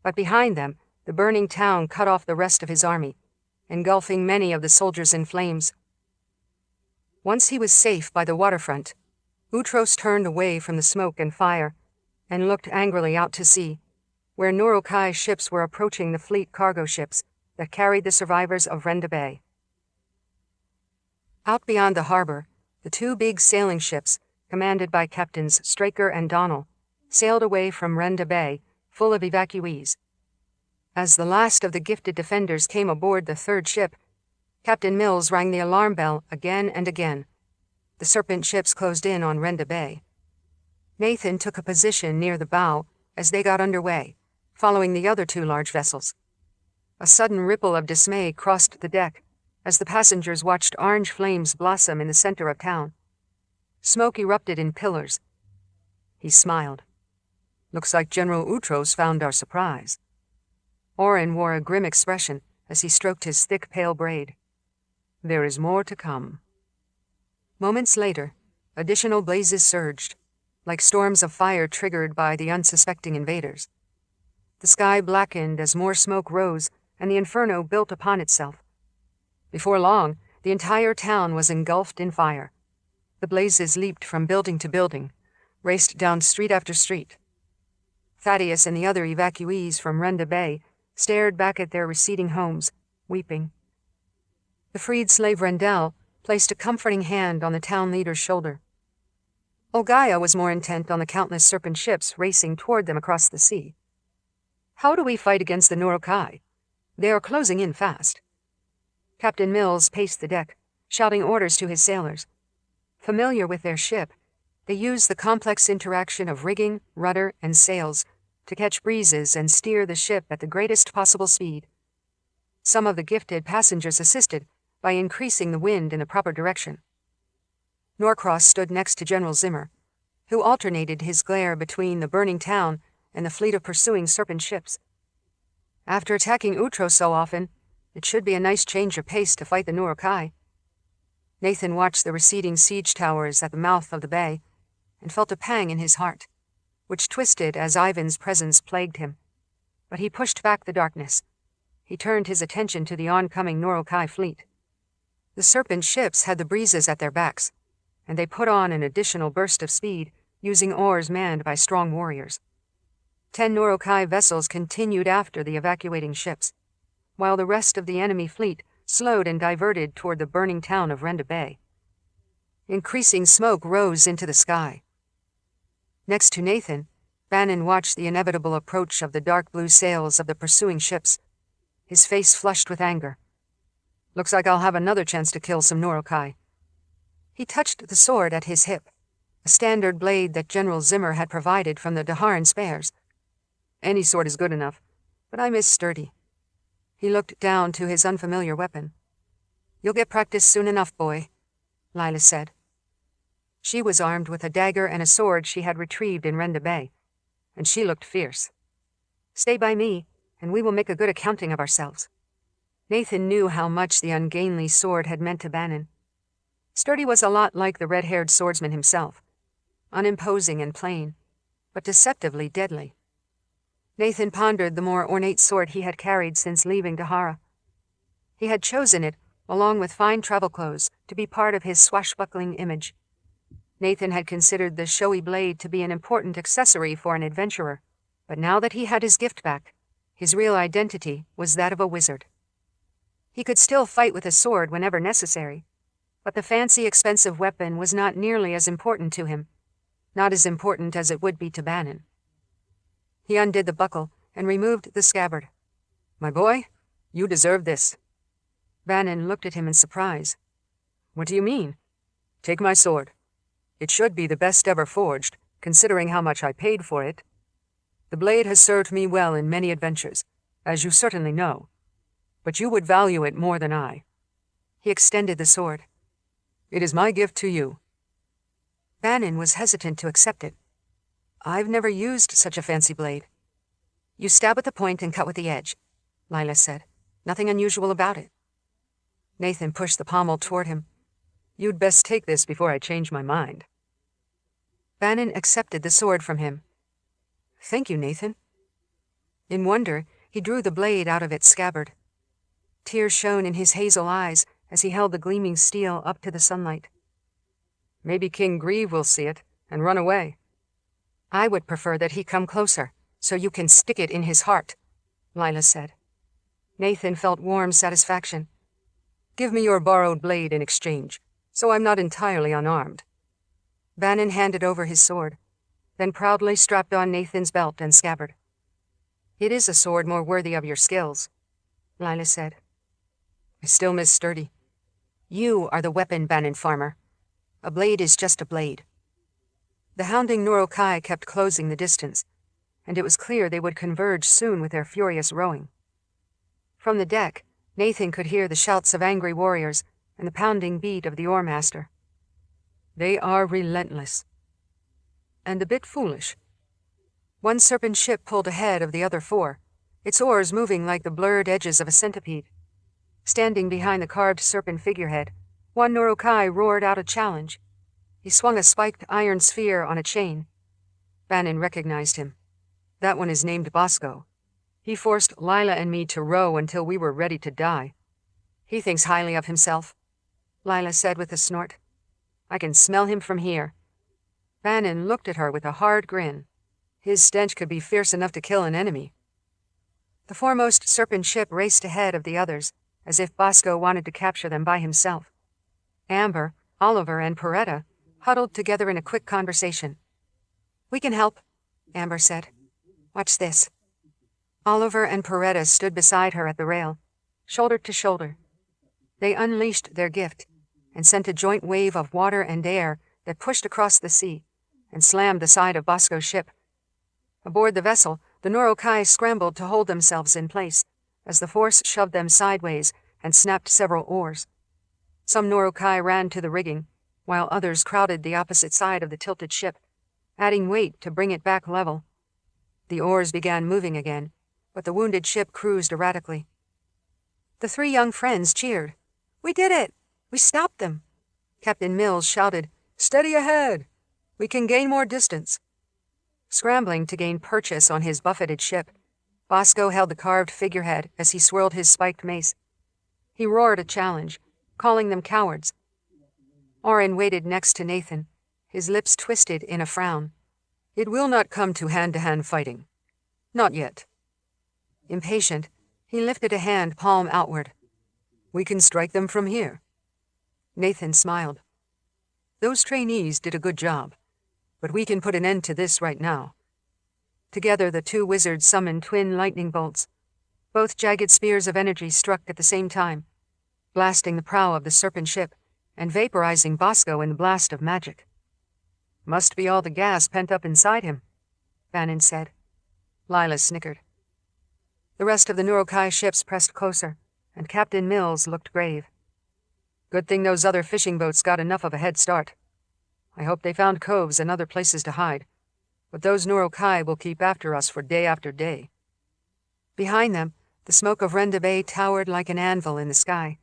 but behind them, the burning town cut off the rest of his army, engulfing many of the soldiers in flames. Once he was safe by the waterfront, Utros turned away from the smoke and fire and looked angrily out to sea, where Nurukai ships were approaching the fleet cargo ships that carried the survivors of Renda Bay. Out beyond the harbor, the two big sailing ships, commanded by Captains Straker and Donnell, sailed away from Renda Bay, full of evacuees. As the last of the gifted defenders came aboard the third ship, Captain Mills rang the alarm bell again and again. The Serpent ships closed in on Renda Bay. Nathan took a position near the bow as they got underway, following the other two large vessels. A sudden ripple of dismay crossed the deck as the passengers watched orange flames blossom in the center of town. Smoke erupted in pillars. He smiled. Looks like General Utros found our surprise. Oren wore a grim expression as he stroked his thick, pale braid. "There is more to come." Moments later, additional blazes surged, like storms of fire triggered by the unsuspecting invaders. The sky blackened as more smoke rose, and the inferno built upon itself. Before long, the entire town was engulfed in fire. The blazes leaped from building to building, raced down street after street. Thaddeus and the other evacuees from Renda Bay stared back at their receding homes, weeping. The freed slave Rendell placed a comforting hand on the town leader's shoulder. Olgaia was more intent on the countless serpent ships racing toward them across the sea. "How do we fight against the Nurokai? They are closing in fast." Captain Mills paced the deck, shouting orders to his sailors. Familiar with their ship, they used the complex interaction of rigging, rudder, and sails to catch breezes and steer the ship at the greatest possible speed. Some of the gifted passengers assisted by increasing the wind in the proper direction. Norcross stood next to General Zimmer, who alternated his glare between the burning town and the fleet of pursuing serpent ships. After attacking Utro so often, it should be a nice change of pace to fight the Nurokai. Nathan watched the receding siege towers at the mouth of the bay and felt a pang in his heart, which twisted as Ivan's presence plagued him. But he pushed back the darkness. He turned his attention to the oncoming Nurokai fleet. The serpent ships had the breezes at their backs, and they put on an additional burst of speed, using oars manned by strong warriors. 10 Nurokai vessels continued after the evacuating ships, while the rest of the enemy fleet slowed and diverted toward the burning town of Renda Bay. Increasing smoke rose into the sky. Next to Nathan, Bannon watched the inevitable approach of the dark blue sails of the pursuing ships, his face flushed with anger. "Looks like I'll have another chance to kill some Nurokai." He touched the sword at his hip, a standard blade that General Zimmer had provided from the Daharan spares. "Any sword is good enough, but I miss sturdy." He looked down to his unfamiliar weapon. "You'll get practice soon enough, boy," Lila said. She was armed with a dagger and a sword she had retrieved in Renda Bay, and she looked fierce. "Stay by me, and we will make a good accounting of ourselves." Nathan knew how much the ungainly sword had meant to Bannon. Sturdy was a lot like the red-haired swordsman himself, unimposing and plain, but deceptively deadly. Nathan pondered the more ornate sword he had carried since leaving Dahara. He had chosen it, along with fine travel clothes, to be part of his swashbuckling image. Nathan had considered the showy blade to be an important accessory for an adventurer, but now that he had his gift back, his real identity was that of a wizard. He could still fight with a sword whenever necessary, but the fancy, expensive weapon was not nearly as important to him, not as important as it would be to Bannon. He undid the buckle and removed the scabbard. "My boy, you deserve this." Bannon looked at him in surprise. "What do you mean?" "Take my sword. It should be the best ever forged, considering how much I paid for it. The blade has served me well in many adventures, as you certainly know, but you would value it more than I." He extended the sword. "It is my gift to you." Bannon was hesitant to accept it. "I've never used such a fancy blade." "You stab with the point and cut with the edge," Lila said. "Nothing unusual about it." Nathan pushed the pommel toward him. "You'd best take this before I change my mind." Bannon accepted the sword from him. "Thank you, Nathan." In wonder, he drew the blade out of its scabbard. Tears shone in his hazel eyes as he held the gleaming steel up to the sunlight. "Maybe King Grieve will see it and run away." "I would prefer that he come closer, so you can stick it in his heart," Lila said. Nathan felt warm satisfaction. "Give me your borrowed blade in exchange, so I'm not entirely unarmed." Bannon handed over his sword, then proudly strapped on Nathan's belt and scabbard. "It is a sword more worthy of your skills," Lila said. "I still miss sturdy." "You are the weapon, Bannon Farmer. A blade is just a blade." The hounding Nurokai kept closing the distance, and it was clear they would converge soon with their furious rowing. From the deck, Nathan could hear the shouts of angry warriors and the pounding beat of the oarmaster. "They are relentless. And a bit foolish." One serpent ship pulled ahead of the other 4, its oars moving like the blurred edges of a centipede. Standing behind the carved serpent figurehead, one Urukai roared out a challenge. He swung a spiked iron sphere on a chain. Bannon recognized him. That one is named Bosco. He forced Lila and me to row until we were ready to die. He thinks highly of himself, Lila said with a snort. I can smell him from here. Bannon looked at her with a hard grin. His stench could be fierce enough to kill an enemy. The foremost serpent ship raced ahead of the others, as if Bosco wanted to capture them by himself. Amber, Oliver, and Peretta huddled together in a quick conversation. We can help, Amber said. Watch this. Oliver and Peretta stood beside her at the rail, shoulder to shoulder. They unleashed their gift and sent a joint wave of water and air that pushed across the sea and slammed the side of Bosco's ship. Aboard the vessel, the Norokai scrambled to hold themselves in place as the force shoved them sideways and snapped several oars. Some Norokai ran to the rigging, while others crowded the opposite side of the tilted ship, adding weight to bring it back level. The oars began moving again, but the wounded ship cruised erratically. The three young friends cheered. We did it! We stopped them! Captain Mills shouted, Steady ahead! We can gain more distance. Scrambling to gain purchase on his buffeted ship, Bosco held the carved figurehead as he swirled his spiked mace. He roared a challenge, calling them cowards. Orin waited next to Nathan, his lips twisted in a frown. It will not come to hand-to-hand fighting. Not yet. Impatient, he lifted a hand palm outward. We can strike them from here. Nathan smiled. Those trainees did a good job, but we can put an end to this right now. Together, the two wizards summoned twin lightning bolts. Both jagged spears of energy struck at the same time, blasting the prow of the serpent ship and vaporizing Bosco in the blast of magic. Must be all the gas pent up inside him, Bannon said. Lila snickered. The rest of the Norokai ships pressed closer, and Captain Mills looked grave. Good thing those other fishing boats got enough of a head start. I hope they found coves and other places to hide, but those Norokai will keep after us for day after day. Behind them, the smoke of Renda Bay towered like an anvil in the sky.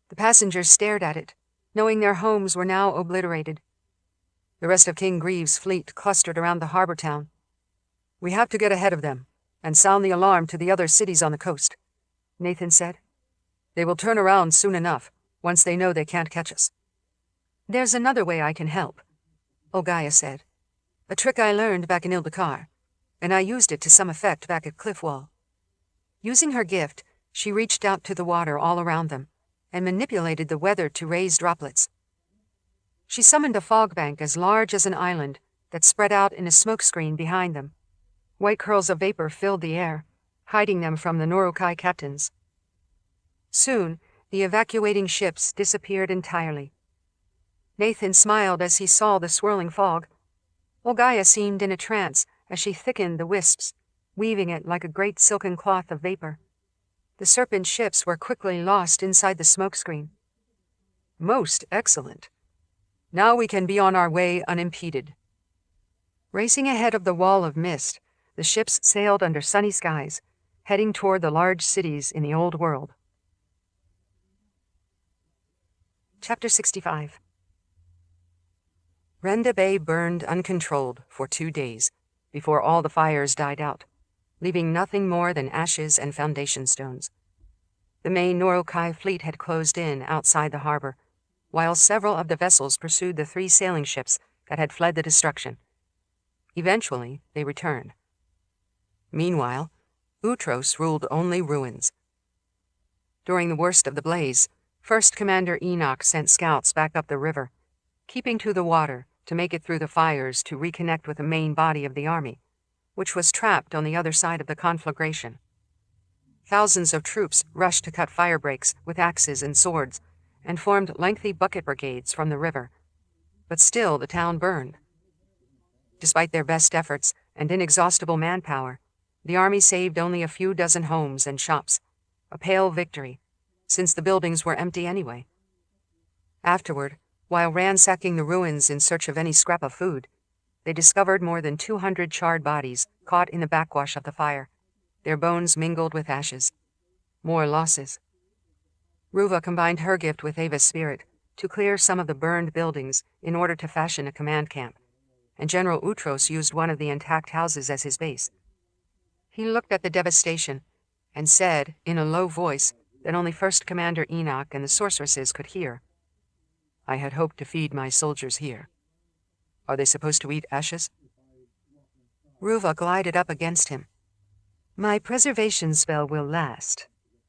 The passengers stared at it, knowing their homes were now obliterated. The rest of King Grieve's fleet clustered around the harbor town. We have to get ahead of them and sound the alarm to the other cities on the coast, Nathan said. They will turn around soon enough, once they know they can't catch us. There's another way I can help, Ogaya said. A trick I learned back in Ildakar, and I used it to some effect back at Cliffwall. Using her gift, she reached out to the water all around them and manipulated the weather to raise droplets. She summoned a fog bank as large as an island that spread out in a smokescreen behind them. White curls of vapor filled the air, hiding them from the Norokai captains. Soon, the evacuating ships disappeared entirely. Nathan smiled as he saw the swirling fog. Ogaya seemed in a trance as she thickened the wisps, weaving it like a great silken cloth of vapor. The serpent ships were quickly lost inside the smokescreen. Most excellent. Now we can be on our way unimpeded. Racing ahead of the wall of mist, the ships sailed under sunny skies, heading toward the large cities in the Old World. Chapter 65. Renda Bay burned uncontrolled for 2 days before all the fires died out, leaving nothing more than ashes and foundation stones. The main Norokai fleet had closed in outside the harbor, while several of the vessels pursued the 3 sailing ships that had fled the destruction. Eventually, they returned. Meanwhile, Utros ruled only ruins. During the worst of the blaze, First Commander Enoch sent scouts back up the river, keeping to the water to make it through the fires to reconnect with the main body of the army, which was trapped on the other side of the conflagration. Thousands of troops rushed to cut fire breaks with axes and swords and formed lengthy bucket brigades from the river. But still the town burned. Despite their best efforts and inexhaustible manpower, the army saved only a few dozen homes and shops, a pale victory, since the buildings were empty anyway. Afterward, while ransacking the ruins in search of any scrap of food, they discovered more than 200 charred bodies caught in the backwash of the fire, their bones mingled with ashes. More losses. Ruva combined her gift with Ava's spirit to clear some of the burned buildings in order to fashion a command camp, and General Utros used one of the intact houses as his base. He looked at the devastation and said, in a low voice that only First Commander Enoch and the sorceresses could hear, "I had hoped to feed my soldiers here. Are they supposed to eat ashes?" Ruva glided up against him. "My preservation spell will last.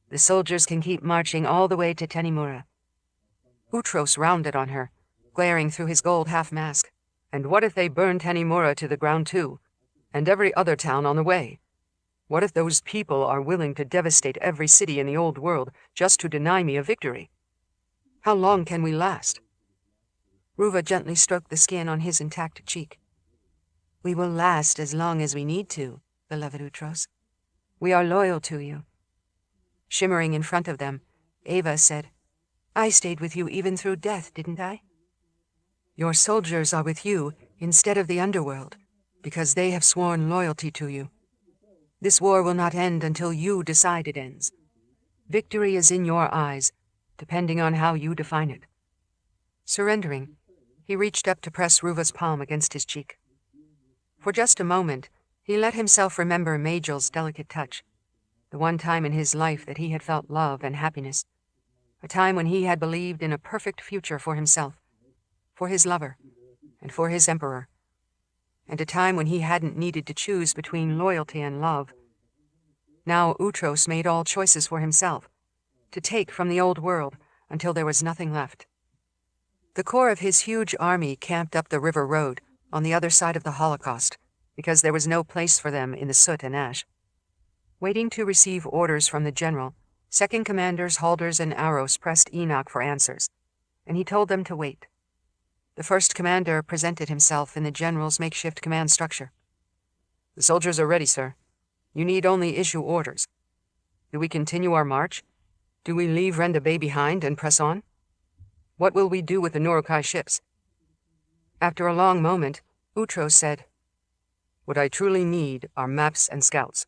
The soldiers can keep marching all the way to Tanimura." Utros rounded on her, glaring through his gold half-mask. "And what if they burn Tanimura to the ground too, and every other town on the way? What if those people are willing to devastate every city in the old world just to deny me a victory? How long can we last?" Ruva gently stroked the skin on his intact cheek. "We will last as long as we need to, beloved Utros. We are loyal to you." Shimmering in front of them, Ava said, "I stayed with you even through death, didn't I?" "Your soldiers are with you instead of the underworld, because they have sworn loyalty to you. This war will not end until you decide it ends. Victory is in your eyes, depending on how you define it." Surrendering, he reached up to press Ruva's palm against his cheek. For just a moment, he let himself remember Majel's delicate touch, the one time in his life that he had felt love and happiness, a time when he had believed in a perfect future for himself, for his lover, and for his emperor, and a time when he hadn't needed to choose between loyalty and love. Now Utros made all choices for himself, to take from the old world until there was nothing left. The core of his huge army camped up the river road on the other side of the Holocaust, because there was no place for them in the soot and ash. Waiting to receive orders from the general, second commanders Halders and Aros pressed Enoch for answers, and he told them to wait. The first commander presented himself in the general's makeshift command structure. "The soldiers are ready, sir. You need only issue orders. Do we continue our march? Do we leave Renda Bay behind and press on? What will we do with the Norokai ships?" After a long moment, Utros said, "What I truly need are maps and scouts,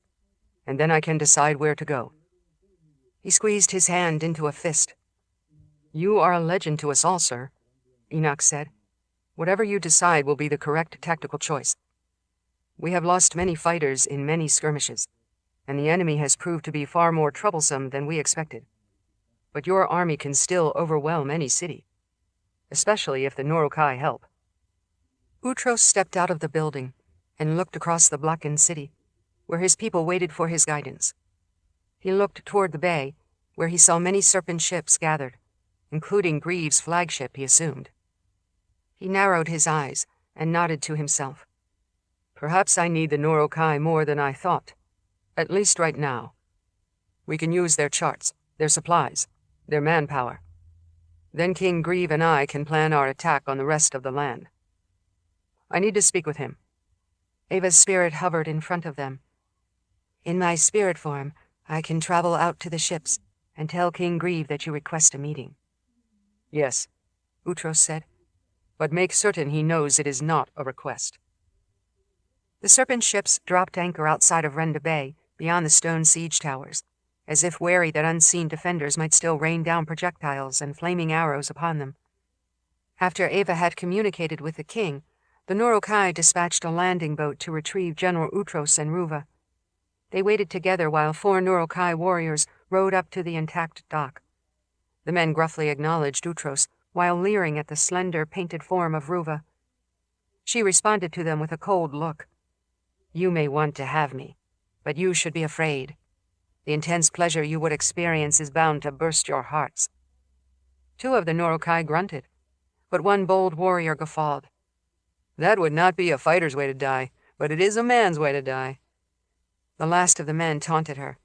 and then I can decide where to go." He squeezed his hand into a fist. "You are a legend to us all, sir," Enoch said. "Whatever you decide will be the correct tactical choice. We have lost many fighters in many skirmishes, and the enemy has proved to be far more troublesome than we expected. But your army can still overwhelm any city, especially if the Norokai help." Utros stepped out of the building and looked across the blackened city, where his people waited for his guidance. He looked toward the bay, where he saw many serpent ships gathered, including Greaves' flagship, he assumed. He narrowed his eyes and nodded to himself. "Perhaps I need the Norokai more than I thought, at least right now. We can use their charts, their supplies, their manpower. Then King Grieve and I can plan our attack on the rest of the land. I need to speak with him." Ava's spirit hovered in front of them. "In my spirit form, I can travel out to the ships and tell King Grieve that you request a meeting." "Yes," Utros said, "but make certain he knows it is not a request." The serpent ships dropped anchor outside of Renda Bay, beyond the stone siege towers, as if wary that unseen defenders might still rain down projectiles and flaming arrows upon them. After Ava had communicated with the king, the Norokai dispatched a landing boat to retrieve General Utros and Ruva. They waited together while 4 Norokai warriors rowed up to the intact dock. The men gruffly acknowledged Utros, while leering at the slender, painted form of Ruva. She responded to them with a cold look. "You may want to have me, but you should be afraid. The intense pleasure you would experience is bound to burst your hearts." 2 of the Norokai grunted, but one bold warrior guffawed. "That would not be a fighter's way to die, but it is a man's way to die." The last of the men taunted her.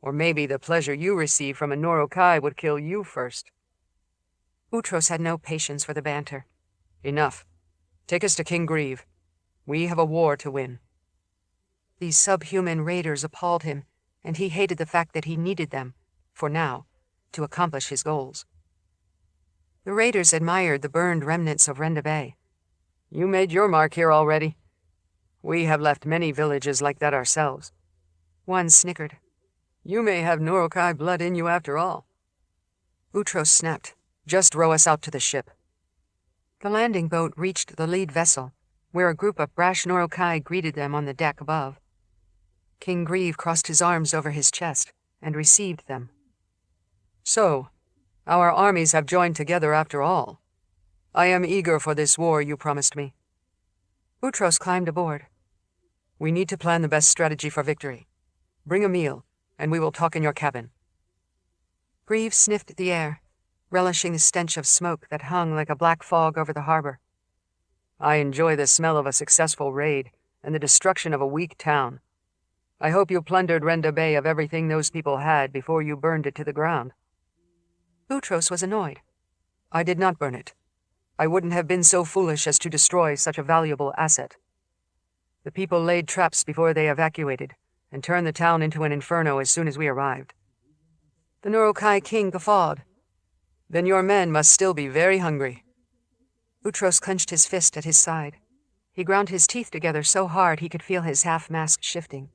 "Or maybe the pleasure you receive from a Norokai would kill you first." Utros had no patience for the banter. "Enough. Take us to King Grieve. We have a war to win." These subhuman raiders appalled him, and he hated the fact that he needed them, for now, to accomplish his goals. The raiders admired the burned remnants of Renda Bay. "You made your mark here already. We have left many villages like that ourselves." One snickered. "You may have Norokai blood in you after all." Utros snapped. "Just row us out to the ship." The landing boat reached the lead vessel, where a group of brash Norokai greeted them on the deck above. King Grieve crossed his arms over his chest and received them. "So, our armies have joined together after all. I am eager for this war you promised me." Utros climbed aboard. "We need to plan the best strategy for victory. Bring a meal, and we will talk in your cabin." Grieve sniffed the air, relishing the stench of smoke that hung like a black fog over the harbor. "I enjoy the smell of a successful raid and the destruction of a weak town. I hope you plundered Renda Bay of everything those people had before you burned it to the ground." Utros was annoyed. "I did not burn it. I wouldn't have been so foolish as to destroy such a valuable asset. The people laid traps before they evacuated and turned the town into an inferno as soon as we arrived." The Norokai king guffawed. "Then your men must still be very hungry." Utros clenched his fist at his side. He ground his teeth together so hard he could feel his half-mask shifting.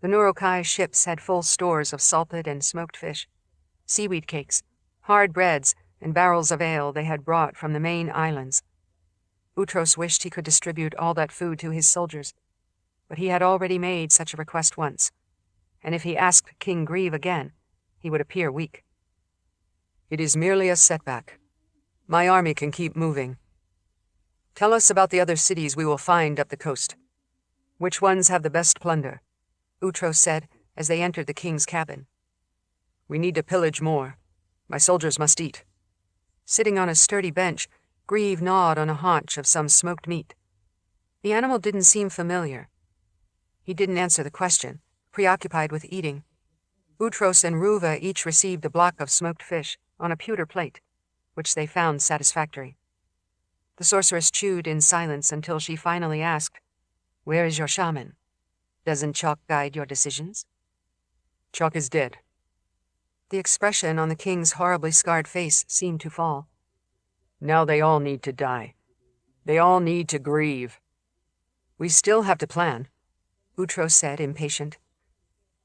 The Norokai ships had full stores of salted and smoked fish, seaweed cakes, hard breads, and barrels of ale they had brought from the main islands. Utros wished he could distribute all that food to his soldiers, but he had already made such a request once, and if he asked King Grieve again, he would appear weak. "It is merely a setback. My army can keep moving. Tell us about the other cities we will find up the coast. Which ones have the best plunder?" Utros said as they entered the king's cabin. "We need to pillage more. My soldiers must eat." Sitting on a sturdy bench, Grieve gnawed on a haunch of some smoked meat. The animal didn't seem familiar. He didn't answer the question, preoccupied with eating. Utros and Ruva each received a block of smoked fish on a pewter plate, which they found satisfactory. The sorceress chewed in silence until she finally asked, "Where is your shaman? Doesn't Chalk guide your decisions?" "Chalk is dead." The expression on the king's horribly scarred face seemed to fall. "Now they all need to die. They all need to grieve." "We still have to plan," Utros said, impatient.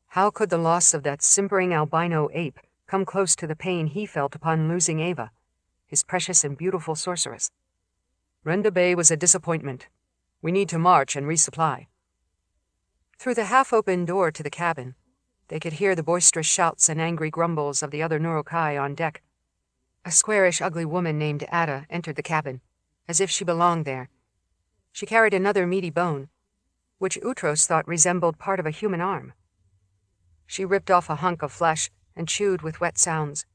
How could the loss of that simpering albino ape come close to the pain he felt upon losing Ava, his precious and beautiful sorceress? "Renda Bay was a disappointment. We need to march and resupply." Through the half-open door to the cabin, they could hear the boisterous shouts and angry grumbles of the other Norokai on deck. A squarish, ugly woman named Ada entered the cabin, as if she belonged there. She carried another meaty bone, which Utros thought resembled part of a human arm. She ripped off a hunk of flesh and chewed with wet sounds.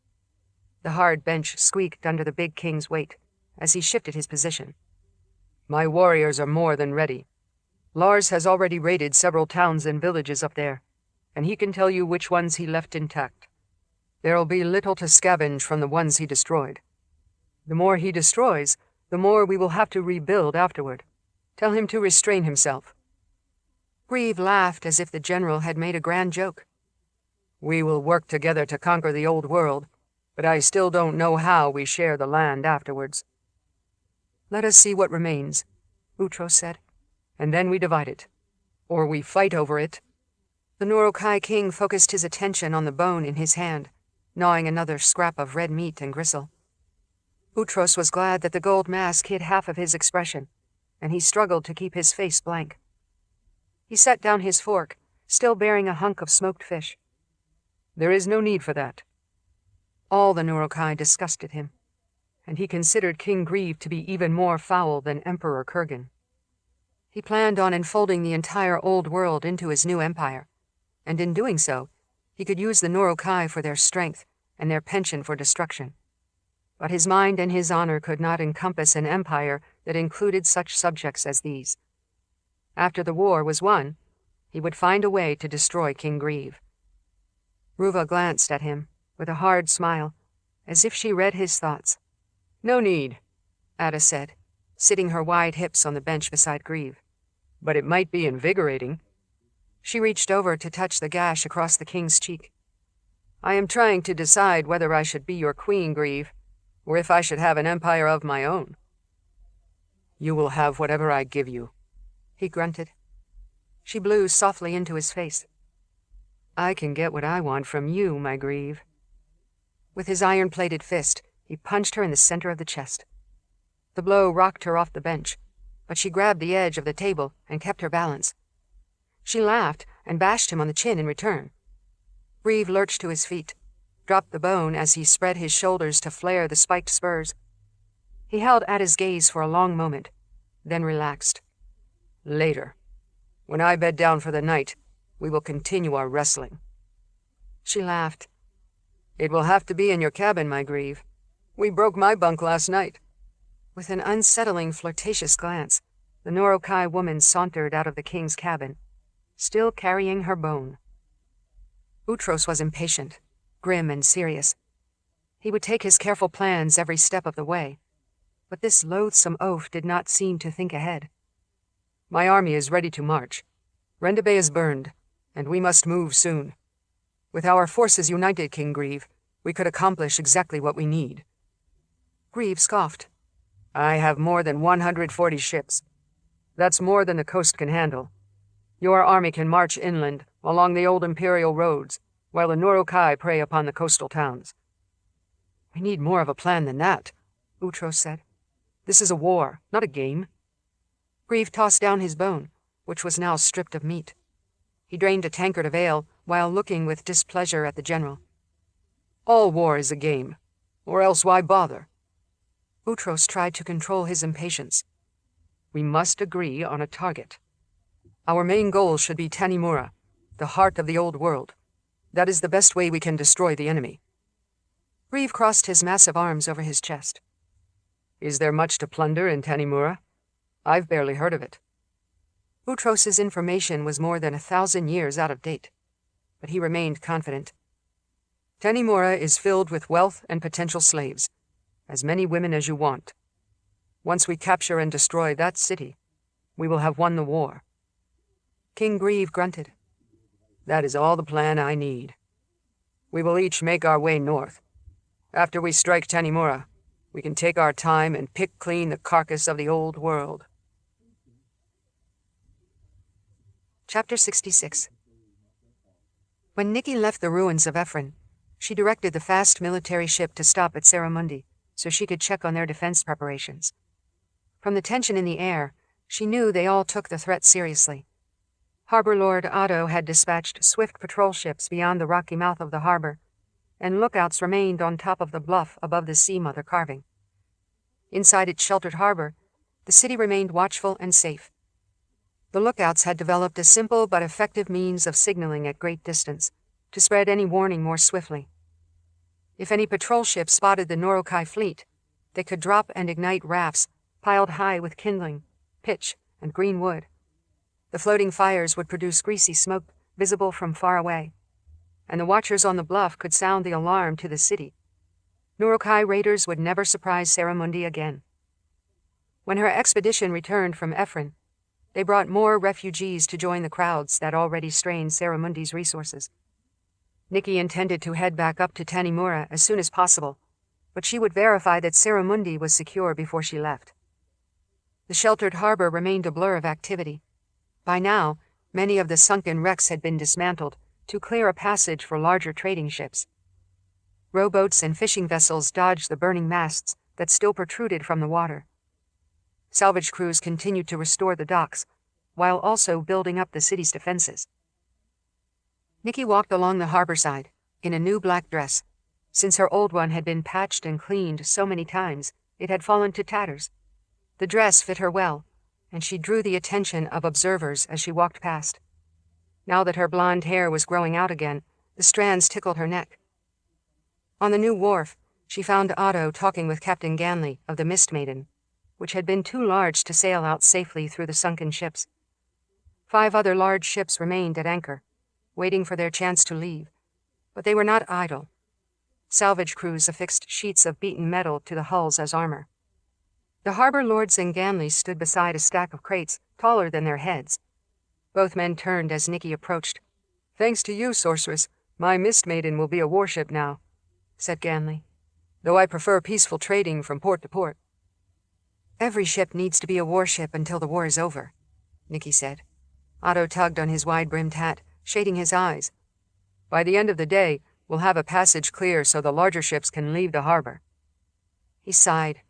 The hard bench squeaked under the big king's weight as he shifted his position. "My warriors are more than ready. Lars has already raided several towns and villages up there, and he can tell you which ones he left intact. There'll be little to scavenge from the ones he destroyed. The more he destroys, the more we will have to rebuild afterward. Tell him to restrain himself." Grieve laughed as if the general had made a grand joke. "We will work together to conquer the old world, but I still don't know how we share the land afterwards." "Let us see what remains," Utros said, "and then we divide it. Or we fight over it." The Norokai king focused his attention on the bone in his hand, gnawing another scrap of red meat and gristle. Utros was glad that the gold mask hid half of his expression, and he struggled to keep his face blank. He set down his fork, still bearing a hunk of smoked fish. "There is no need for that." All the Norokai disgusted him, and he considered King Grieve to be even more foul than Emperor Kurgan. He planned on enfolding the entire old world into his new empire, and in doing so, he could use the Norokai for their strength and their penchant for destruction. But his mind and his honor could not encompass an empire that included such subjects as these. After the war was won, he would find a way to destroy King Grieve. Ruva glanced at him with a hard smile, as if she read his thoughts. "No need," Ada said, sitting her wide hips on the bench beside Grieve. "But it might be invigorating." She reached over to touch the gash across the king's cheek. "I am trying to decide whether I should be your queen, Grieve, or if I should have an empire of my own." "You will have whatever I give you," he grunted. She blew softly into his face. "I can get what I want from you, my Grieve." With his iron-plated fist, he punched her in the center of the chest. The blow rocked her off the bench, but she grabbed the edge of the table and kept her balance. She laughed and bashed him on the chin in return. Grieve lurched to his feet, dropped the bone as he spread his shoulders to flare the spiked spurs. He held Ada's gaze for a long moment, then relaxed. Later, when I bed down for the night, we will continue our wrestling. She laughed. It will have to be in your cabin, my Grieve. We broke my bunk last night. With an unsettling, flirtatious glance, the Norokai woman sauntered out of the king's cabin, still carrying her bone. Utros was impatient, grim and serious. He would take his careful plans every step of the way, but this loathsome oaf did not seem to think ahead. My army is ready to march. Rendabay is burned, and we must move soon. With our forces united, King Grieve, we could accomplish exactly what we need. Grieve scoffed. I have more than 140 ships. That's more than the coast can handle. Your army can march inland along the old imperial roads, while the Norokai prey upon the coastal towns. We need more of a plan than that, Utros said. This is a war, not a game. Grieve tossed down his bone, which was now stripped of meat. He drained a tankard of ale while looking with displeasure at the general. All war is a game, or else why bother? Utros tried to control his impatience. We must agree on a target. Our main goal should be Tanimura, the heart of the old world. That is the best way we can destroy the enemy. Grieve crossed his massive arms over his chest. Is there much to plunder in Tanimura? I've barely heard of it. Utros's information was more than 1,000 years out of date, but he remained confident. Tanimura is filled with wealth and potential slaves, as many women as you want. Once we capture and destroy that city, we will have won the war. King Grieve grunted. That is all the plan I need. We will each make our way north. After we strike Tanimura, we can take our time and pick clean the carcass of the old world. Chapter 66. When Nicci left the ruins of Ephron, she directed the fast military ship to stop at Saramundi so she could check on their defense preparations. From the tension in the air, she knew they all took the threat seriously. Harbor Lord Otto had dispatched swift patrol ships beyond the rocky mouth of the harbor, and lookouts remained on top of the bluff above the Sea Mother carving. Inside its sheltered harbor, the city remained watchful and safe. The lookouts had developed a simple but effective means of signaling at great distance, to spread any warning more swiftly. If any patrol ship spotted the Norokai fleet, they could drop and ignite rafts piled high with kindling, pitch, and green wood. The floating fires would produce greasy smoke visible from far away, and the watchers on the bluff could sound the alarm to the city. Norokai raiders would never surprise Saramundi again. When her expedition returned from Ephron, they brought more refugees to join the crowds that already strained Saramundi's resources. Nicci intended to head back up to Tanimura as soon as possible, but she would verify that Saramundi was secure before she left. The sheltered harbor remained a blur of activity. By now, many of the sunken wrecks had been dismantled to clear a passage for larger trading ships. Rowboats and fishing vessels dodged the burning masts that still protruded from the water. Salvage crews continued to restore the docks, while also building up the city's defenses. Nicci walked along the harbor side, in a new black dress. Since her old one had been patched and cleaned so many times, it had fallen to tatters. The dress fit her well, and she drew the attention of observers as she walked past. Now that her blonde hair was growing out again, the strands tickled her neck. On the new wharf, she found Otto talking with Captain Ganley of the Mist Maiden, which had been too large to sail out safely through the sunken ships. 5 other large ships remained at anchor, waiting for their chance to leave, but they were not idle. Salvage crews affixed sheets of beaten metal to the hulls as armor. The harbor lords and Ganley stood beside a stack of crates taller than their heads. Both men turned as Nicci approached. "Thanks to you, sorceress, my Mist Maiden will be a warship now," said Ganley, "though I prefer peaceful trading from port to port." "Every ship needs to be a warship until the war is over," Nicci said. Otto tugged on his wide-brimmed hat, shading his eyes. "By the end of the day, We'll have a passage clear so the larger ships can leave the harbor." He sighed.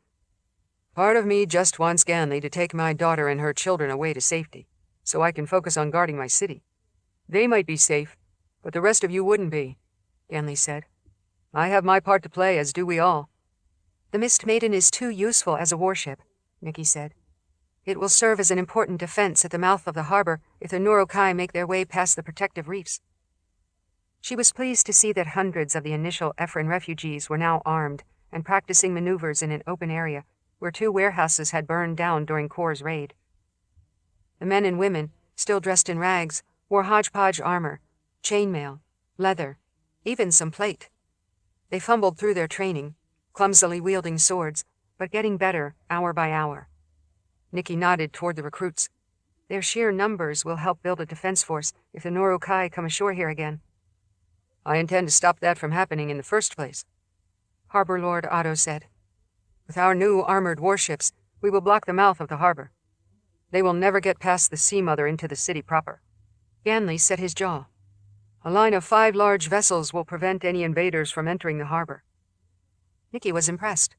"Part of me just wants Ganley to take my daughter and her children away to safety, so I can focus on guarding my city. They might be safe, but the rest of you wouldn't be," Ganley said. "I have my part to play, as do we all." "The Mist Maiden is too useful as a warship," Nicci said. "It will serve as an important defense at the mouth of the harbor if the Norokai make their way past the protective reefs." She was pleased to see that hundreds of the initial Ephraim refugees were now armed and practicing maneuvers in an open area where 2 warehouses had burned down during Corps' raid. The men and women, still dressed in rags, wore hodgepodge armor, chainmail, leather, even some plate. They fumbled through their training, clumsily wielding swords, but getting better hour by hour. Nicci nodded toward the recruits. "Their sheer numbers will help build a defense force if the Norokai come ashore here again." "I intend to stop that from happening in the first place," Harbor Lord Otto said. "With our new armored warships, we will block the mouth of the harbor. They will never get past the Sea Mother into the city proper." Ganley set his jaw. "A line of 5 large vessels will prevent any invaders from entering the harbor." Nicci was impressed.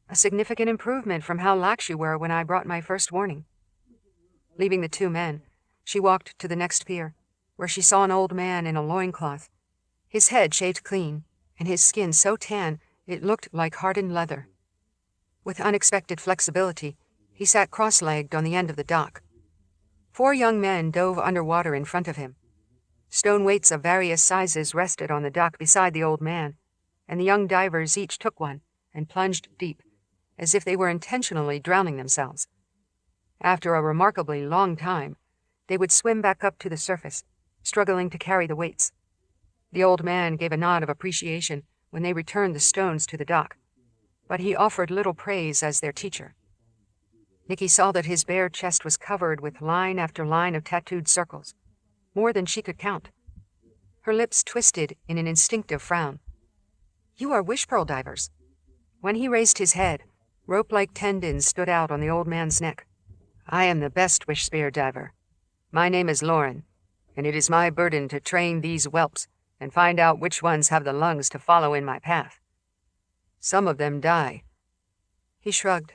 "A significant improvement from how lax you were when I brought my first warning." Leaving the 2 men, she walked to the next pier, where she saw an old man in a loincloth, his head shaved clean, and his skin so tan it looked like hardened leather. With unexpected flexibility, he sat cross-legged on the end of the dock. 4 young men dove underwater in front of him. Stone weights of various sizes rested on the dock beside the old man, and the young divers each took one and plunged deep, as if they were intentionally drowning themselves. After a remarkably long time, they would swim back up to the surface, struggling to carry the weights. The old man gave a nod of appreciation when they returned the stones to the dock, but he offered little praise as their teacher. Nicci saw that his bare chest was covered with line after line of tattooed circles, more than she could count. Her lips twisted in an instinctive frown. "You are wish-pearl divers." When he raised his head, rope-like tendons stood out on the old man's neck. "I am the best wish-spear diver. My name is Lauren, and it is my burden to train these whelps and find out which ones have the lungs to follow in my path. Some of them die." He shrugged.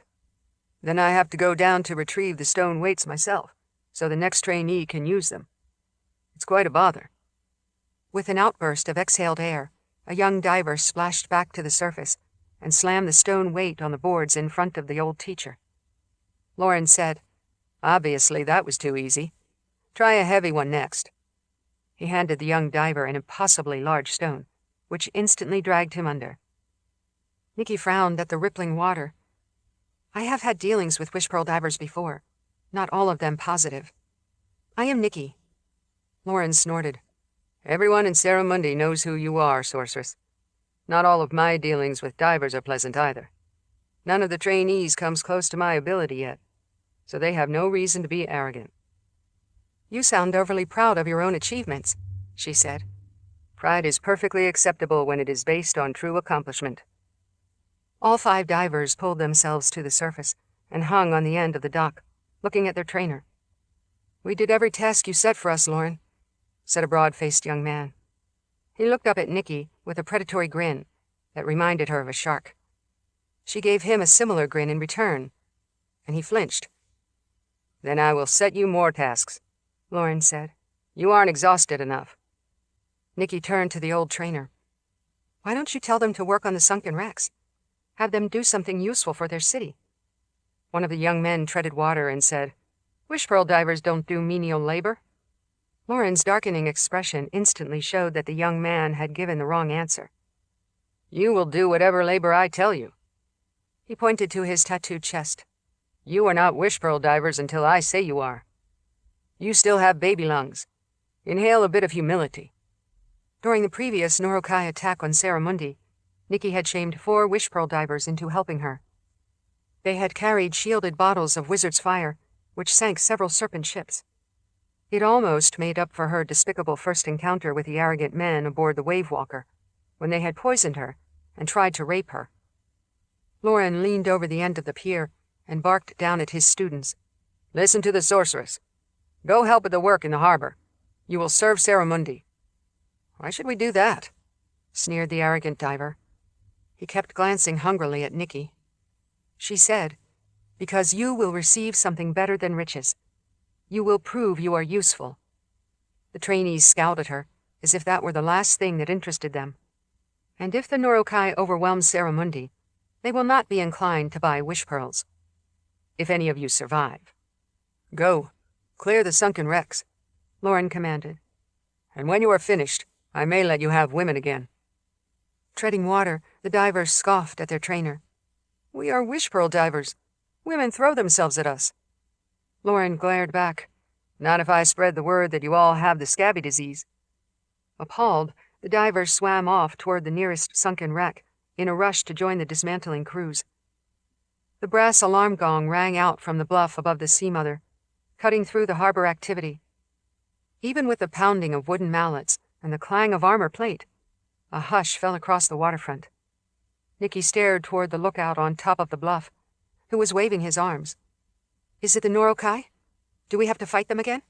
"Then I have to go down to retrieve the stone weights myself, so the next trainee can use them. It's quite a bother." With an outburst of exhaled air, a young diver splashed back to the surface and slammed the stone weight on the boards in front of the old teacher. Lauren said, "Obviously that was too easy. Try a heavy one next." He handed the young diver an impossibly large stone, which instantly dragged him under. Nicci frowned at the rippling water. "I have had dealings with wish-pearl divers before, not all of them positive. I am Nicci." Lauren snorted. "Everyone in Saramundi knows who you are, sorceress. Not all of my dealings with divers are pleasant either. None of the trainees comes close to my ability yet, so they have no reason to be arrogant." "You sound overly proud of your own achievements," she said. "Pride is perfectly acceptable when it is based on true accomplishment." All 5 divers pulled themselves to the surface and hung on the end of the dock, looking at their trainer. "We did every task you set for us, Lauren," said a broad-faced young man. He looked up at Nicci with a predatory grin that reminded her of a shark. She gave him a similar grin in return, and he flinched. "Then I will set you more tasks," Lauren said. "You aren't exhausted enough." Nicci turned to the old trainer. "Why don't you tell them to work on the sunken wrecks? Have them do something useful for their city." One of the young men treaded water and said, "Wish-pearl divers don't do menial labor." Lauren's darkening expression instantly showed that the young man had given the wrong answer. "You will do whatever labor I tell you." He pointed to his tattooed chest. "You are not wish-pearl divers until I say you are. You still have baby lungs. Inhale a bit of humility." During the previous Norokai attack on Saramundi, Nicci had shamed 4 wish-pearl divers into helping her. They had carried shielded bottles of wizard's fire, which sank several serpent ships. It almost made up for her despicable first encounter with the arrogant men aboard the Wave Walker, when they had poisoned her and tried to rape her. Lauren leaned over the end of the pier and barked down at his students. "Listen to the sorceress. Go help at the work in the harbor. You will serve Saramundi." "Why should we do that?" sneered the arrogant diver. He kept glancing hungrily at Nicci. She said, "Because you will receive something better than riches. You will prove you are useful." The trainees scowled at her, as if that were the last thing that interested them. And if the Norokai overwhelm Saramundi, they will not be inclined to buy wish pearls. If any of you survive. "Go, clear the sunken wrecks," Lauren commanded. "And when you are finished, I may let you have women again." Treading water, the divers scoffed at their trainer. "We are wish pearl divers. Women throw themselves at us." Lauren glared back. "Not if I spread the word that you all have the scabby disease." Appalled, the divers swam off toward the nearest sunken wreck, in a rush to join the dismantling crews. The brass alarm gong rang out from the bluff above the Sea Mother, cutting through the harbor activity. Even with the pounding of wooden mallets and the clang of armor plate, a hush fell across the waterfront. Nicci stared toward the lookout on top of the bluff, who was waving his arms. "Is it the Norokai? Do we have to fight them again?"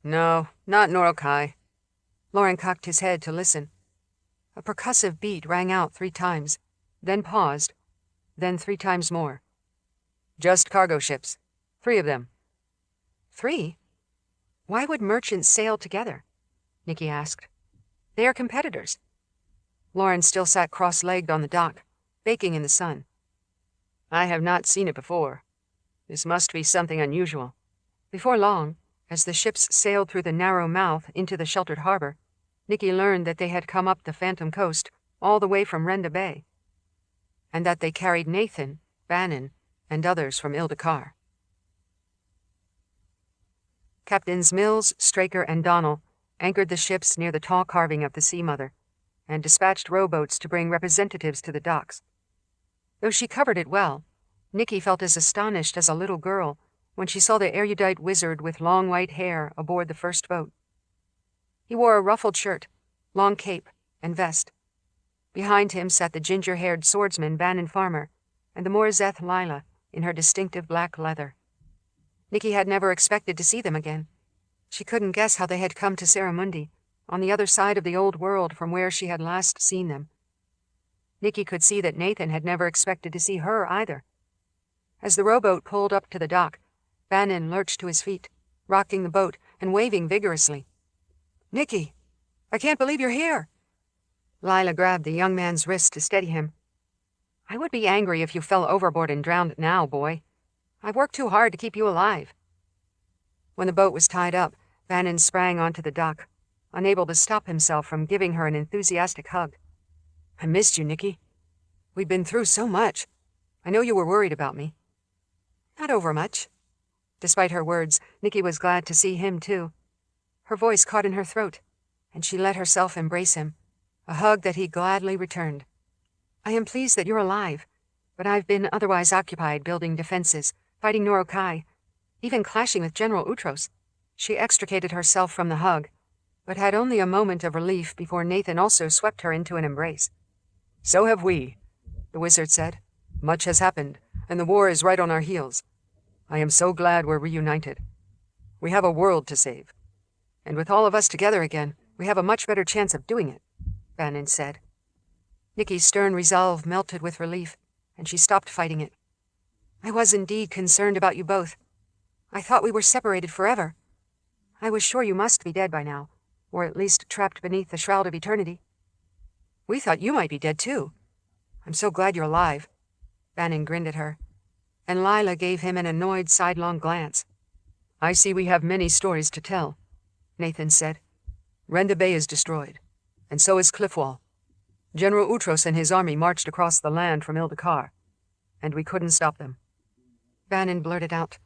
"No, not Norokai." Lauren cocked his head to listen. A percussive beat rang out 3 times, then paused, then 3 times more. "Just cargo ships. 3 of them." 3? Why would merchants sail together? Nicci asked. They are competitors. Lauren still sat cross-legged on the dock, baking in the sun. "I have not seen it before. This must be something unusual." Before long, as the ships sailed through the narrow mouth into the sheltered harbor, Nicci learned that they had come up the Phantom Coast all the way from Renda Bay, and that they carried Nathan, Bannon, and others from Ildakar. Captains Mills, Straker, and Donnell anchored the ships near the tall carving of the Sea Mother, and dispatched rowboats to bring representatives to the docks. Though she covered it well, Nicci felt as astonished as a little girl when she saw the erudite wizard with long white hair aboard the first boat. He wore a ruffled shirt, long cape, and vest. Behind him sat the ginger-haired swordsman Bannon Farmer, and the Morzeth Lila in her distinctive black leather. Nicci had never expected to see them again. She couldn't guess how they had come to Saramundi, on the other side of the old world from where she had last seen them. Nicci could see that Nathan had never expected to see her either. As the rowboat pulled up to the dock, Bannon lurched to his feet, rocking the boat and waving vigorously. "Nicci, I can't believe you're here." Lila grabbed the young man's wrist to steady him. "I would be angry if you fell overboard and drowned now, boy. I've worked too hard to keep you alive." When the boat was tied up, Bannon sprang onto the dock, unable to stop himself from giving her an enthusiastic hug. "I missed you, Nicci. We'd been through so much. I know you were worried about me." "Not overmuch." Despite her words, Nicci was glad to see him, too. Her voice caught in her throat, and she let herself embrace him, a hug that he gladly returned. "I am pleased that you're alive, but I've been otherwise occupied building defenses, fighting Norokai, even clashing with General Utros." She extricated herself from the hug, but had only a moment of relief before Nathan also swept her into an embrace. "So have we," the wizard said. "Much has happened, and the war is right on our heels. I am so glad we're reunited. We have a world to save. And with all of us together again, we have a much better chance of doing it," Bannon said. Nicci's stern resolve melted with relief, and she stopped fighting it. "I was indeed concerned about you both. I thought we were separated forever. I was sure you must be dead by now, or at least trapped beneath the shroud of eternity." "We thought you might be dead, too. I'm so glad you're alive." Bannon grinned at her, and Lila gave him an annoyed sidelong glance. "I see we have many stories to tell," Nathan said. "Renda Bay is destroyed, and so is Cliffwall. General Utros and his army marched across the land from Ildakar, and we couldn't stop them." Bannon blurted out.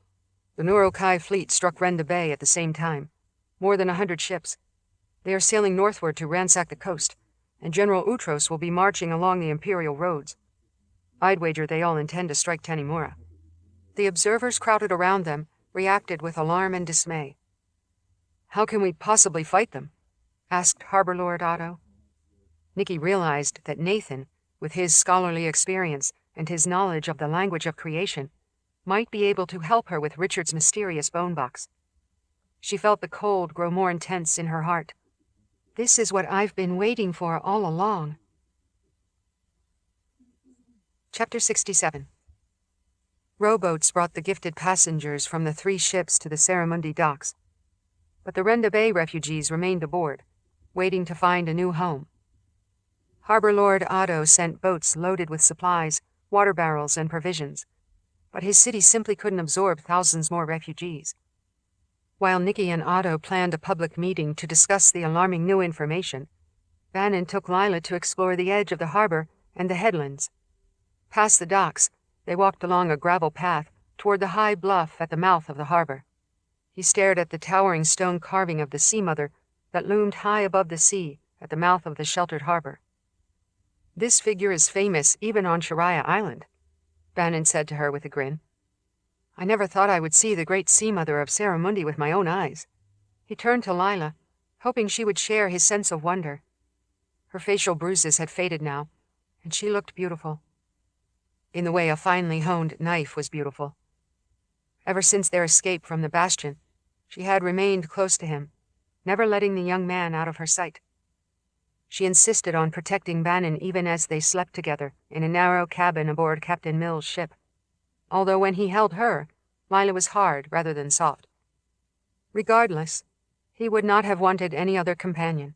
"The Norokai fleet struck Renda Bay at the same time. More than 100 ships. They are sailing northward to ransack the coast, and General Utros will be marching along the imperial roads. I'd wager they all intend to strike Tanimura." The observers crowded around them reacted with alarm and dismay. "How can we possibly fight them?" asked Harbor Lord Otto. Nicci realized that Nathan, with his scholarly experience and his knowledge of the language of creation, might be able to help her with Richard's mysterious bone box. She felt the cold grow more intense in her heart. This is what I've been waiting for all along. Chapter 67. Rowboats brought the gifted passengers from the 3 ships to the Saramundi docks, but the Renda Bay refugees remained aboard, waiting to find a new home. Harbor Lord Otto sent boats loaded with supplies, water barrels, and provisions, but his city simply couldn't absorb thousands more refugees. While Nicci and Otto planned a public meeting to discuss the alarming new information, Bannon took Lila to explore the edge of the harbor and the headlands. Past the docks, they walked along a gravel path toward the high bluff at the mouth of the harbor. He stared at the towering stone carving of the Sea Mother that loomed high above the sea at the mouth of the sheltered harbor. "This figure is famous even on Sharia Island," Bannon said to her with a grin. "I never thought I would see the great Sea Mother of Saramundi with my own eyes." He turned to Lila, hoping she would share his sense of wonder. Her facial bruises had faded now, and she looked beautiful. In the way a finely honed knife was beautiful. Ever since their escape from the bastion, she had remained close to him, never letting the young man out of her sight. She insisted on protecting Bannon even as they slept together in a narrow cabin aboard Captain Mill's ship, although when he held her, Lila was hard rather than soft. Regardless, he would not have wanted any other companion.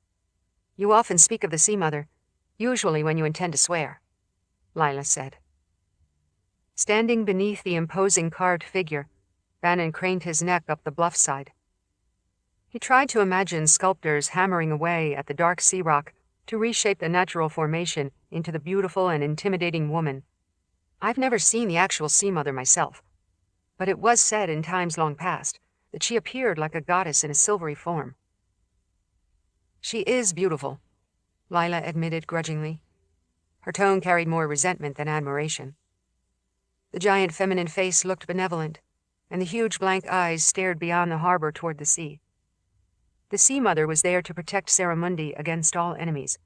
"You often speak of the Sea Mother, usually when you intend to swear," Lila said. Standing beneath the imposing carved figure, Bannon craned his neck up the bluff side. He tried to imagine sculptors hammering away at the dark sea rock to reshape the natural formation into the beautiful and intimidating woman. "I've never seen the actual Sea Mother myself, but it was said in times long past that she appeared like a goddess in a silvery form." "She is beautiful," Lila admitted grudgingly. Her tone carried more resentment than admiration. The giant feminine face looked benevolent, and the huge blank eyes stared beyond the harbor toward the sea. The Sea Mother was there to protect Saramundi against all enemies,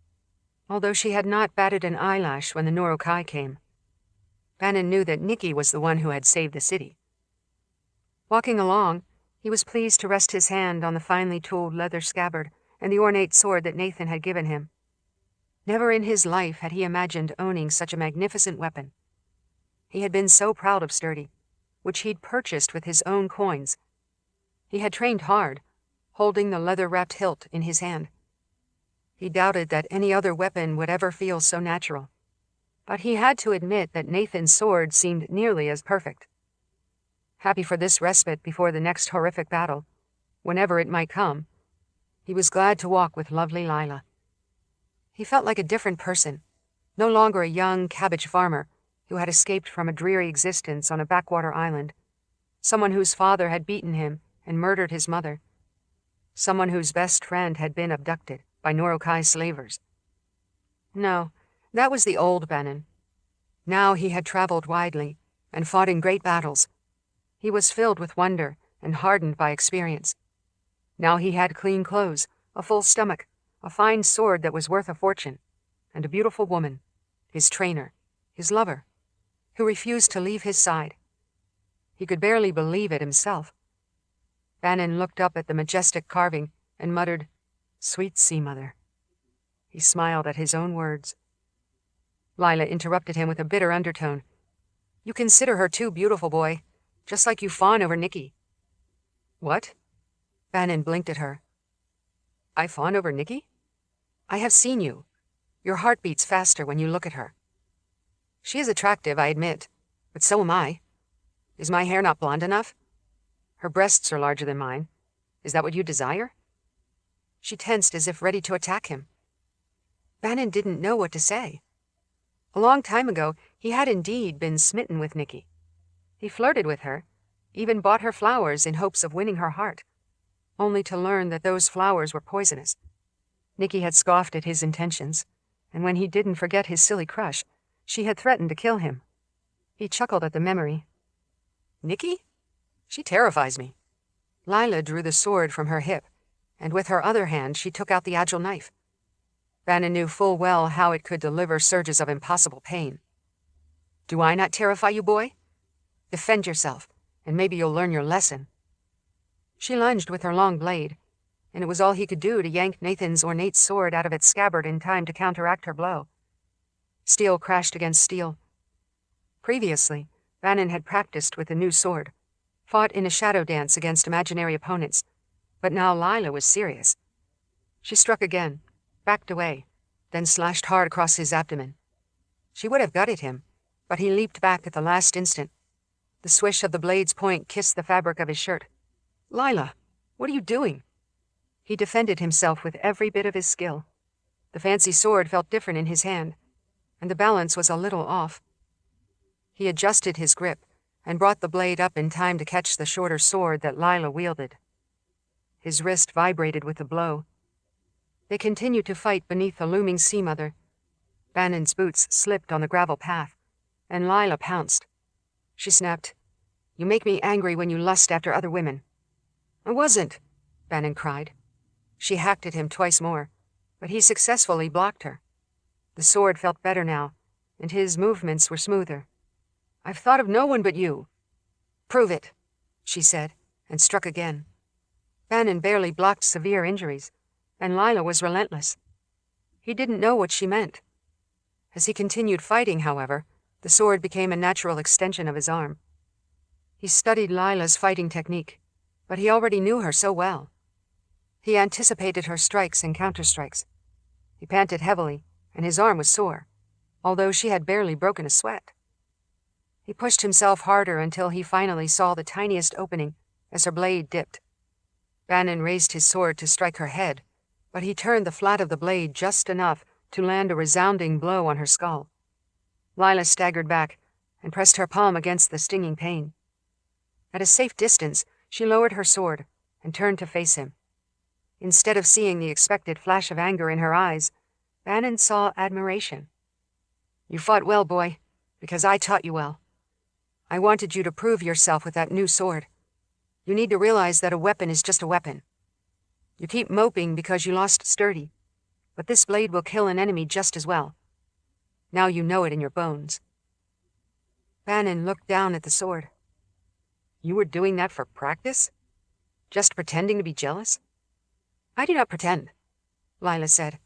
although she had not batted an eyelash when the Norokai came. Bannon knew that Nicci was the one who had saved the city. Walking along, he was pleased to rest his hand on the finely tooled leather scabbard and the ornate sword that Nathan had given him. Never in his life had he imagined owning such a magnificent weapon. He had been so proud of Sturdy, which he'd purchased with his own coins. He had trained hard, holding the leather-wrapped hilt in his hand. He doubted that any other weapon would ever feel so natural, but he had to admit that Nathan's sword seemed nearly as perfect. Happy for this respite before the next horrific battle, whenever it might come, he was glad to walk with lovely Lila. He felt like a different person, no longer a young cabbage farmer who had escaped from a dreary existence on a backwater island, someone whose father had beaten him and murdered his mother, someone whose best friend had been abducted by Norokai slavers. No, that was the old Bannon. Now he had traveled widely and fought in great battles. He was filled with wonder and hardened by experience. Now he had clean clothes, a full stomach, a fine sword that was worth a fortune, and a beautiful woman, his trainer, his lover, who refused to leave his side. He could barely believe it himself. Bannon looked up at the majestic carving and muttered, "Sweet Sea Mother." He smiled at his own words. Lila interrupted him with a bitter undertone. "You consider her too beautiful, boy, just like you fawn over Nicci." "What?" Bannon blinked at her. "I fawn over Nicci? I have seen you. Your heart beats faster when you look at her. She is attractive, I admit, but so am I. Is my hair not blonde enough? Her breasts are larger than mine. Is that what you desire?" She tensed as if ready to attack him. Bannon didn't know what to say. A long time ago, he had indeed been smitten with Nicci. He flirted with her, even bought her flowers in hopes of winning her heart, only to learn that those flowers were poisonous. Nicci had scoffed at his intentions, and when he didn't forget his silly crush, she had threatened to kill him. He chuckled at the memory. "Nicci? She terrifies me." Lila drew the sword from her hip, and with her other hand she took out the agile knife. Bannon knew full well how it could deliver surges of impossible pain. "Do I not terrify you, boy? Defend yourself, and maybe you'll learn your lesson." She lunged with her long blade, and it was all he could do to yank Nathan's ornate sword out of its scabbard in time to counteract her blow. Steel crashed against steel. Previously, Bannon had practiced with the new sword, fought in a shadow dance against imaginary opponents, but now Lila was serious. She struck again, backed away, then slashed hard across his abdomen. She would have gutted him, but he leaped back at the last instant. The swish of the blade's point kissed the fabric of his shirt. "Lila, what are you doing?" He defended himself with every bit of his skill. The fancy sword felt different in his hand, and the balance was a little off. He adjusted his grip and brought the blade up in time to catch the shorter sword that Lila wielded. His wrist vibrated with the blow. They continued to fight beneath the looming sea mother. Bannon's boots slipped on the gravel path, and Lila pounced. She snapped, "You make me angry when you lust after other women." "I wasn't," Bannon cried. She hacked at him twice more, but he successfully blocked her. The sword felt better now, and his movements were smoother. "I've thought of no one but you." "Prove it," she said, and struck again. Bannon barely blocked severe injuries, and Lila was relentless. He didn't know what she meant. As he continued fighting, however, the sword became a natural extension of his arm. He studied Lila's fighting technique, but he already knew her so well. He anticipated her strikes and counterstrikes. He panted heavily, and his arm was sore, although she had barely broken a sweat. He pushed himself harder until he finally saw the tiniest opening as her blade dipped. Bannon raised his sword to strike her head, but he turned the flat of the blade just enough to land a resounding blow on her skull. Lila staggered back and pressed her palm against the stinging pain. At a safe distance, she lowered her sword and turned to face him. Instead of seeing the expected flash of anger in her eyes, Bannon saw admiration. "You fought well, boy, because I taught you well. I wanted you to prove yourself with that new sword. You need to realize that a weapon is just a weapon. You keep moping because you lost Sturdy, but this blade will kill an enemy just as well. Now you know it in your bones." Bannon looked down at the sword. "You were doing that for practice? Just pretending to be jealous?" "I do not pretend," Lila said.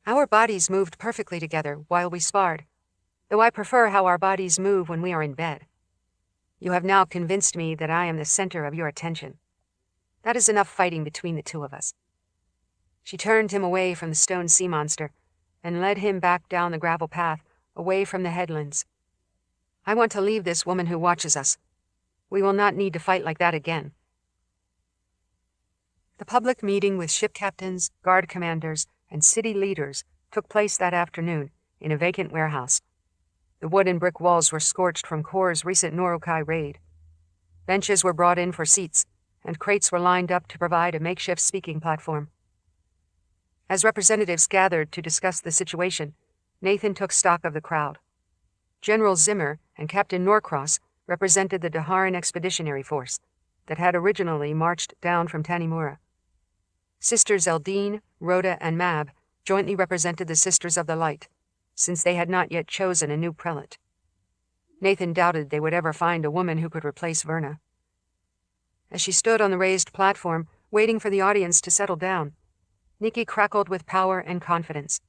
"Our bodies moved perfectly together while we sparred, though I prefer how our bodies move when we are in bed. You have now convinced me that I am the center of your attention. That is enough fighting between the two of us." She turned him away from the stone sea monster and led him back down the gravel path, away from the headlands. "I want to leave this woman who watches us. We will not need to fight like that again." The public meeting with ship captains, guard commanders, and city leaders took place that afternoon in a vacant warehouse. The wood and brick walls were scorched from Kor's recent Norokai raid. Benches were brought in for seats, and crates were lined up to provide a makeshift speaking platform. As representatives gathered to discuss the situation, Nathan took stock of the crowd. General Zimmer and Captain Norcross represented the Daharan Expeditionary Force that had originally marched down from Tanimura. Sisters Eldine, Rhoda, and Mab jointly represented the Sisters of the Light, since they had not yet chosen a new prelate. Nathan doubted they would ever find a woman who could replace Verna. As she stood on the raised platform, waiting for the audience to settle down, Nicci crackled with power and confidence.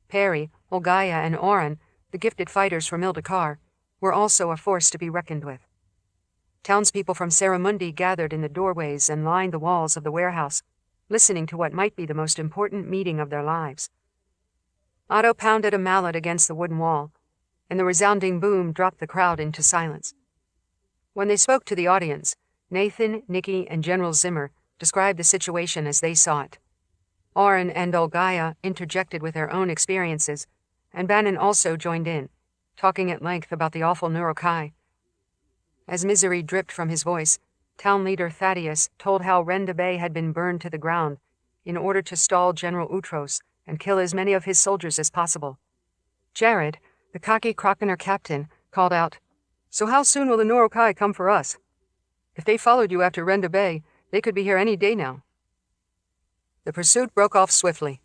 Perry, Olgaya, and Oren, the gifted fighters from Ildakar, were also a force to be reckoned with. Townspeople from Saramundi gathered in the doorways and lined the walls of the warehouse, listening to what might be the most important meeting of their lives. Otto pounded a mallet against the wooden wall, and the resounding boom dropped the crowd into silence. When they spoke to the audience, Nathan, Nicci, and General Zimmer described the situation as they saw it. Oren and Olgaya interjected with their own experiences, and Bannon also joined in, talking at length about the awful Norokai. As misery dripped from his voice, town leader Thaddeus told how Renda Bay had been burned to the ground in order to stall General Utros and kill as many of his soldiers as possible. Jared, the cocky Krokener captain, called out, "So how soon will the Norokai come for us? If they followed you after Renda Bay, they could be here any day now." "The pursuit broke off swiftly,"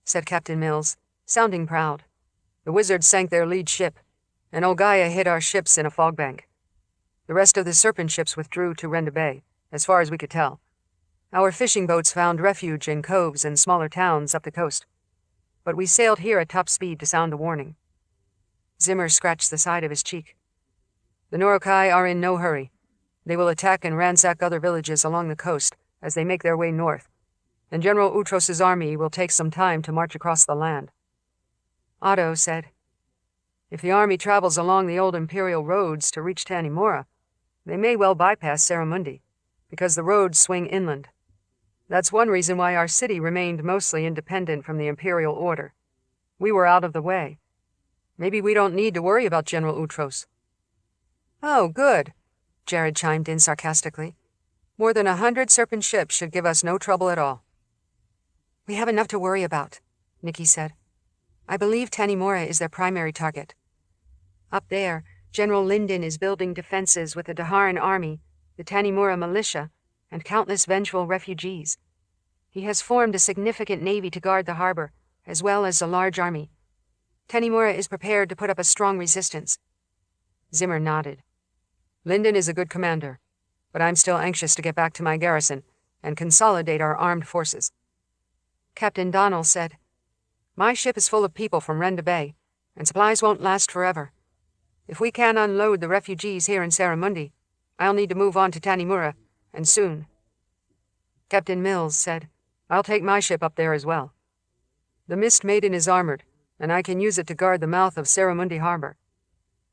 said Captain Mills, sounding proud. "The Wizards sank their lead ship, and Olgaya hid our ships in a fogbank. The rest of the Serpent ships withdrew to Renda Bay, as far as we could tell. Our fishing boats found refuge in coves and smaller towns up the coast, but we sailed here at top speed to sound a warning. Zimmer scratched the side of his cheek. The Norokai are in no hurry. They will attack and ransack other villages along the coast as they make their way north, and General Utros's army will take some time to march across the land. Otto said, "If the army travels along the old imperial roads to reach Tanimura, they may well bypass Saramundi, because the roads swing inland. That's one reason why our city remained mostly independent from the imperial order. We were out of the way. Maybe we don't need to worry about General Utros." "Oh, good," Jared chimed in sarcastically. "More than 100 Serpent ships should give us no trouble at all." "We have enough to worry about," Nicci said. "I believe Tanimura is their primary target. Up there, General Linden is building defenses with the Daharan army, the Tanimura militia, and countless vengeful refugees. He has formed a significant navy to guard the harbor, as well as a large army. Tanimura is prepared to put up a strong resistance." Zimmer nodded. "Linden is a good commander, but I'm still anxious to get back to my garrison and consolidate our armed forces." Captain Donnell said, "My ship is full of people from Renda Bay, and supplies won't last forever. If we can unload the refugees here in Saramundi, I'll need to move on to Tanimura, and soon." Captain Mills said, "I'll take my ship up there as well. The Mist Maiden is armored, and I can use it to guard the mouth of Saramundi Harbor,"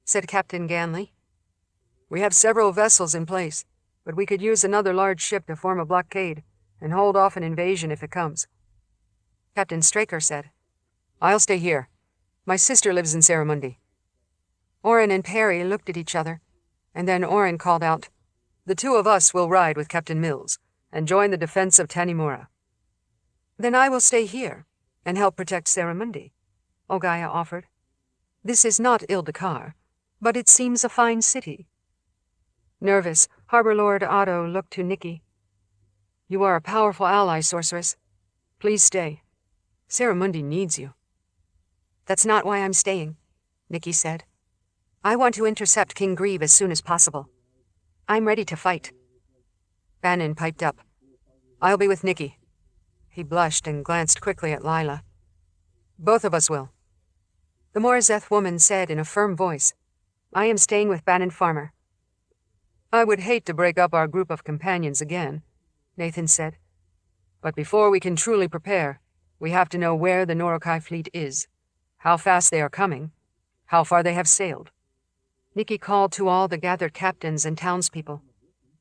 said Captain Ganley. "We have several vessels in place, but we could use another large ship to form a blockade and hold off an invasion if it comes." Captain Straker said, "I'll stay here. My sister lives in Saramundi." Oren and Perry looked at each other, and then Oren called out, "The two of us will ride with Captain Mills and join the defense of Tanimura." "Then I will stay here and help protect Saramundi," Ogaya offered. "This is not Ildakar, but it seems a fine city." Nervous, Harbor Lord Otto looked to Nicci. "You are a powerful ally, sorceress. Please stay. Saramundi needs you." "That's not why I'm staying," Nicci said. "I want to intercept King Grieve as soon as possible. I'm ready to fight." Bannon piped up, "I'll be with Nicci." He blushed and glanced quickly at Lila. "Both of us will." The Morazeth woman said in a firm voice, "I am staying with Bannon Farmer." "I would hate to break up our group of companions again," Nathan said. "But before we can truly prepare, we have to know where the Norokai fleet is, how fast they are coming, how far they have sailed." Nicci called to all the gathered captains and townspeople.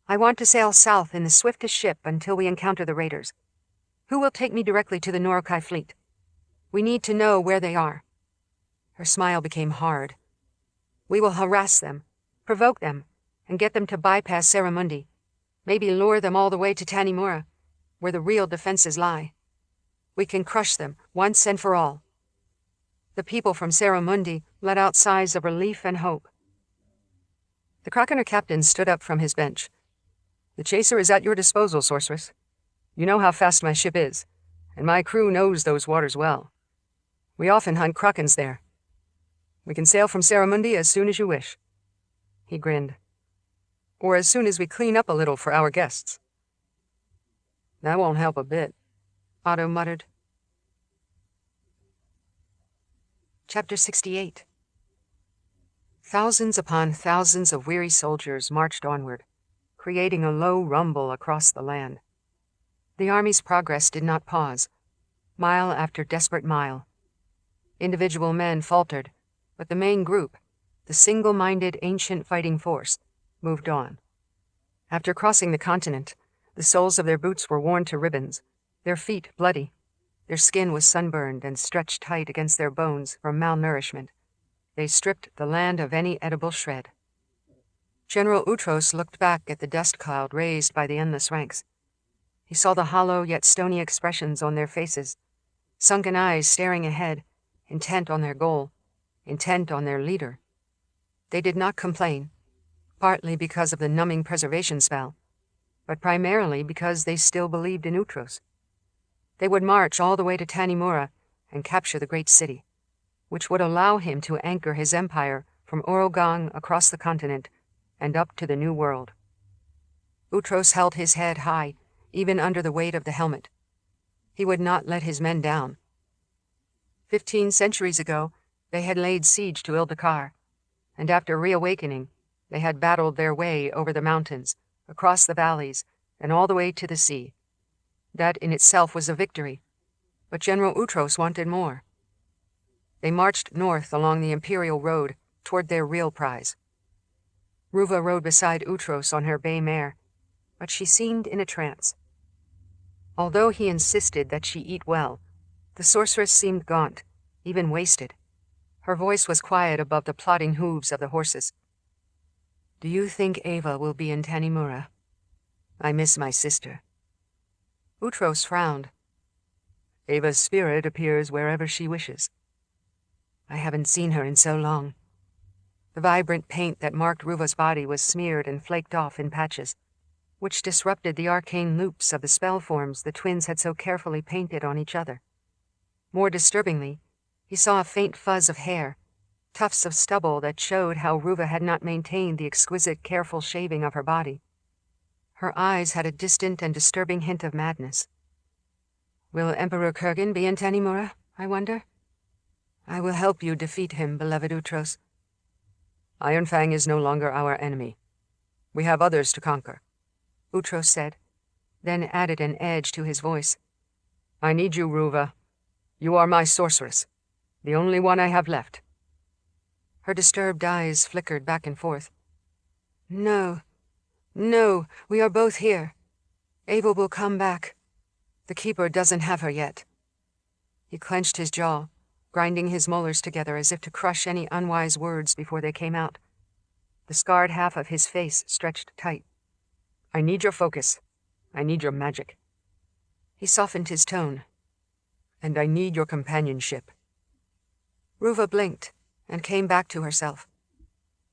"I want to sail south in the swiftest ship until we encounter the raiders. Who will take me directly to the Norokai fleet? We need to know where they are." Her smile became hard. "We will harass them, provoke them, and get them to bypass Saramundi. Maybe lure them all the way to Tanimura, where the real defenses lie. We can crush them once and for all." The people from Saramundi let out sighs of relief and hope. The Krakener captain stood up from his bench. "The chaser is at your disposal, sorceress. You know how fast my ship is, and my crew knows those waters well. We often hunt krakens there. We can sail from Saramundi as soon as you wish." He grinned. "Or as soon as we clean up a little for our guests." "That won't help a bit," Otto muttered. Chapter 68. Thousands upon thousands of weary soldiers marched onward, creating a low rumble across the land. The army's progress did not pause, mile after desperate mile. Individual men faltered, but the main group, the single-minded ancient fighting force, moved on. After crossing the continent, the soles of their boots were worn to ribbons, their feet bloody. Their skin was sunburned and stretched tight against their bones from malnourishment. They stripped the land of any edible shred. General Utros looked back at the dust cloud raised by the endless ranks. He saw the hollow yet stony expressions on their faces, sunken eyes staring ahead, intent on their goal, intent on their leader. They did not complain, partly because of the numbing preservation spell, but primarily because they still believed in Utros. They would march all the way to Tanimura and capture the great city, which would allow him to anchor his empire from Orogang across the continent and up to the New World. Utros held his head high, even under the weight of the helmet. He would not let his men down. 15 centuries ago, they had laid siege to Ildikar, and after reawakening, they had battled their way over the mountains, across the valleys, and all the way to the sea. That in itself was a victory, but General Utros wanted more. They marched north along the Imperial Road toward their real prize. Ruva rode beside Utros on her bay mare, but she seemed in a trance. Although he insisted that she eat well, the sorceress seemed gaunt, even wasted. Her voice was quiet above the plodding hooves of the horses. "Do you think Ava will be in Tanimura? I miss my sister." Utros frowned. "Ava's spirit appears wherever she wishes." "I haven't seen her in so long." The vibrant paint that marked Ruva's body was smeared and flaked off in patches, which disrupted the arcane loops of the spell forms the twins had so carefully painted on each other. More disturbingly, he saw a faint fuzz of hair, tufts of stubble that showed how Ruva had not maintained the exquisite, careful shaving of her body. Her eyes had a distant and disturbing hint of madness. "Will Emperor Kurgan be in Tanimura, I wonder? I will help you defeat him, beloved Utros." "Ironfang is no longer our enemy. We have others to conquer," Utros said, then added an edge to his voice. "I need you, Ruva. You are my sorceress, the only one I have left." Her disturbed eyes flickered back and forth. No, we are both here. Ava will come back. The Keeper doesn't have her yet." He clenched his jaw, grinding his molars together as if to crush any unwise words before they came out. The scarred half of his face stretched tight. "I need your focus. I need your magic." He softened his tone. "And I need your companionship." Ruva blinked and came back to herself.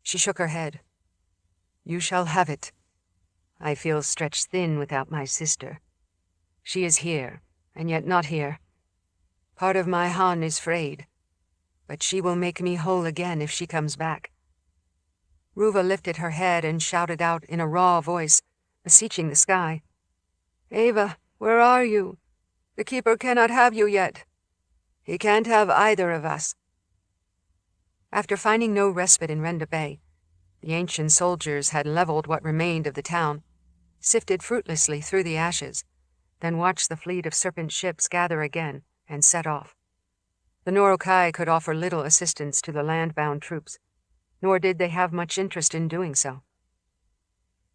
She shook her head. "You shall have it. I feel stretched thin without my sister. She is here, and yet not here. Part of my Han is frayed, but she will make me whole again if she comes back." Ruva lifted her head and shouted out in a raw voice, beseeching the sky. "Ava, where are you? The Keeper cannot have you yet. He can't have either of us." After finding no respite in Renda Bay, the ancient soldiers had leveled what remained of the town, sifted fruitlessly through the ashes, then watched the fleet of serpent ships gather again and set off. The Norokai could offer little assistance to the land-bound troops, nor did they have much interest in doing so.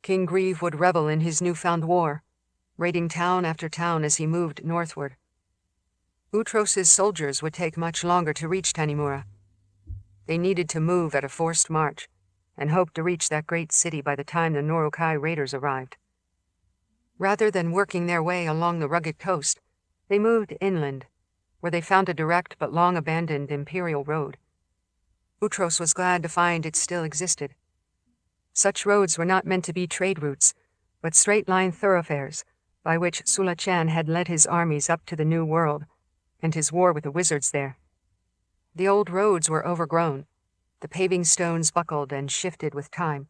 King Grieve would revel in his newfound war, raiding town after town as he moved northward. Utros's soldiers would take much longer to reach Tanimura. They needed to move at a forced march, and hoped to reach that great city by the time the Norokai raiders arrived. Rather than working their way along the rugged coast, they moved inland, where they found a direct but long-abandoned imperial road. Utros was glad to find it still existed. Such roads were not meant to be trade routes, but straight-line thoroughfares by which Sulachan had led his armies up to the New World, and his war with the wizards there. The old roads were overgrown, the paving stones buckled and shifted with time,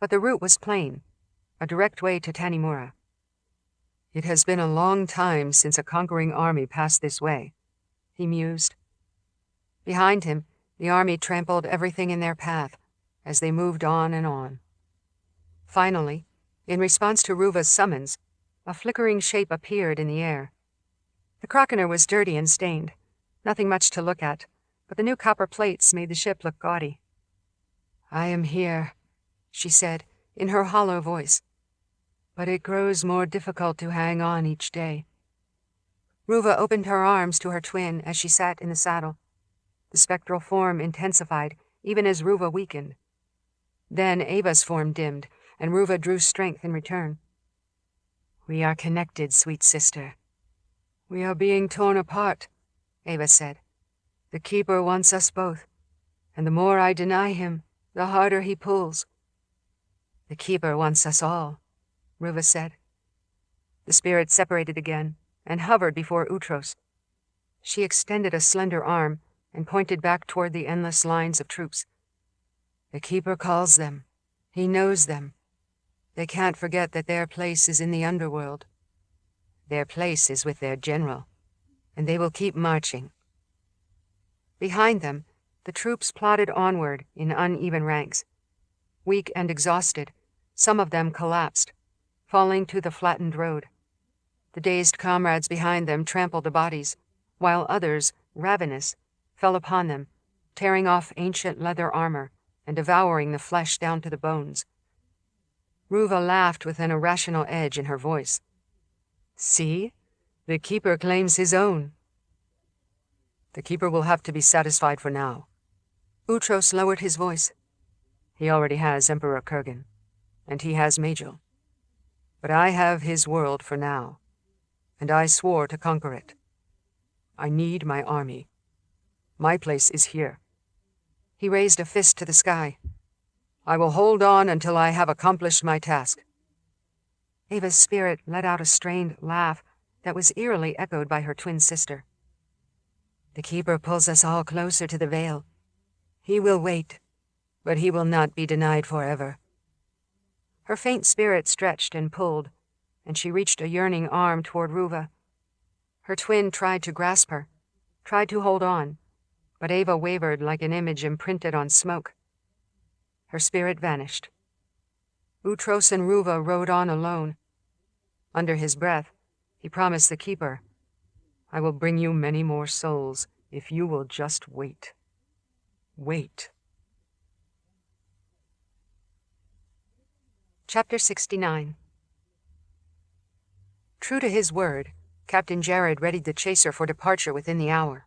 but the route was plain, a direct way to Tanimura. "It has been a long time since a conquering army passed this way," he mused. Behind him, the army trampled everything in their path as they moved on and on. Finally, in response to Ruva's summons, a flickering shape appeared in the air. The Crockener was dirty and stained, nothing much to look at, but the new copper plates made the ship look gaudy. "I am here," she said, in her hollow voice. "But it grows more difficult to hang on each day." Ruva opened her arms to her twin as she sat in the saddle. The spectral form intensified, even as Ruva weakened. Then Ava's form dimmed, and Ruva drew strength in return. "We are connected, sweet sister." "We are being torn apart," Ava said. "The Keeper wants us both, and the more I deny him, the harder he pulls." "The Keeper wants us all," Ruva said. The spirit separated again and hovered before Utros. She extended a slender arm and pointed back toward the endless lines of troops. "The Keeper calls them. He knows them. They can't forget that their place is in the underworld." Their place is with their general, and they will keep marching." Behind them, the troops plodded onward in uneven ranks. Weak and exhausted, some of them collapsed, falling to the flattened road. The dazed comrades behind them trampled the bodies, while others, ravenous, fell upon them, tearing off ancient leather armor and devouring the flesh down to the bones. Ruva laughed with an irrational edge in her voice. "See? The Keeper claims his own." "The Keeper will have to be satisfied for now." Utros lowered his voice. "He already has Emperor Kurgan, and he has Majel. But I have his world for now, and I swore to conquer it. I need my army. My place is here." He raised a fist to the sky. "I will hold on until I have accomplished my task." Ava's spirit let out a strained laugh that was eerily echoed by her twin sister. "The Keeper pulls us all closer to the veil. He will wait, but he will not be denied forever." Her faint spirit stretched and pulled, and she reached a yearning arm toward Ruva. Her twin tried to grasp her, tried to hold on, but Ava wavered like an image imprinted on smoke. Her spirit vanished. Utros and Ruva rode on alone. Under his breath, he promised the Keeper, "I will bring you many more souls if you will just wait. Wait." Chapter 69. True to his word, Captain Jared readied the chaser for departure within the hour.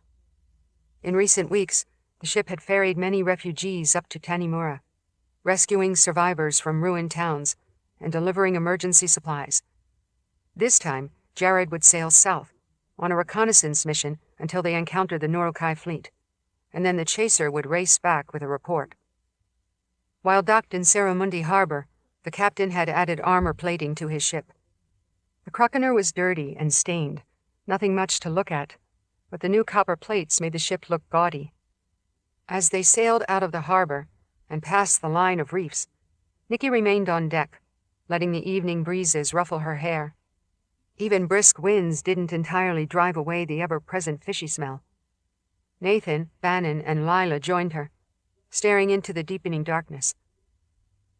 In recent weeks, the ship had ferried many refugees up to Tanimura, rescuing survivors from ruined towns and delivering emergency supplies. This time, Jared would sail south, on a reconnaissance mission until they encountered the Nurokai fleet, and then the chaser would race back with a report. While docked in Saramundi Harbor, the captain had added armor plating to his ship. The Crockener was dirty and stained, nothing much to look at, but the new copper plates made the ship look gaudy. As they sailed out of the harbor and past the line of reefs, Nicci remained on deck, letting the evening breezes ruffle her hair. Even brisk winds didn't entirely drive away the ever-present fishy smell. Nathan, Bannon, and Lila joined her, staring into the deepening darkness.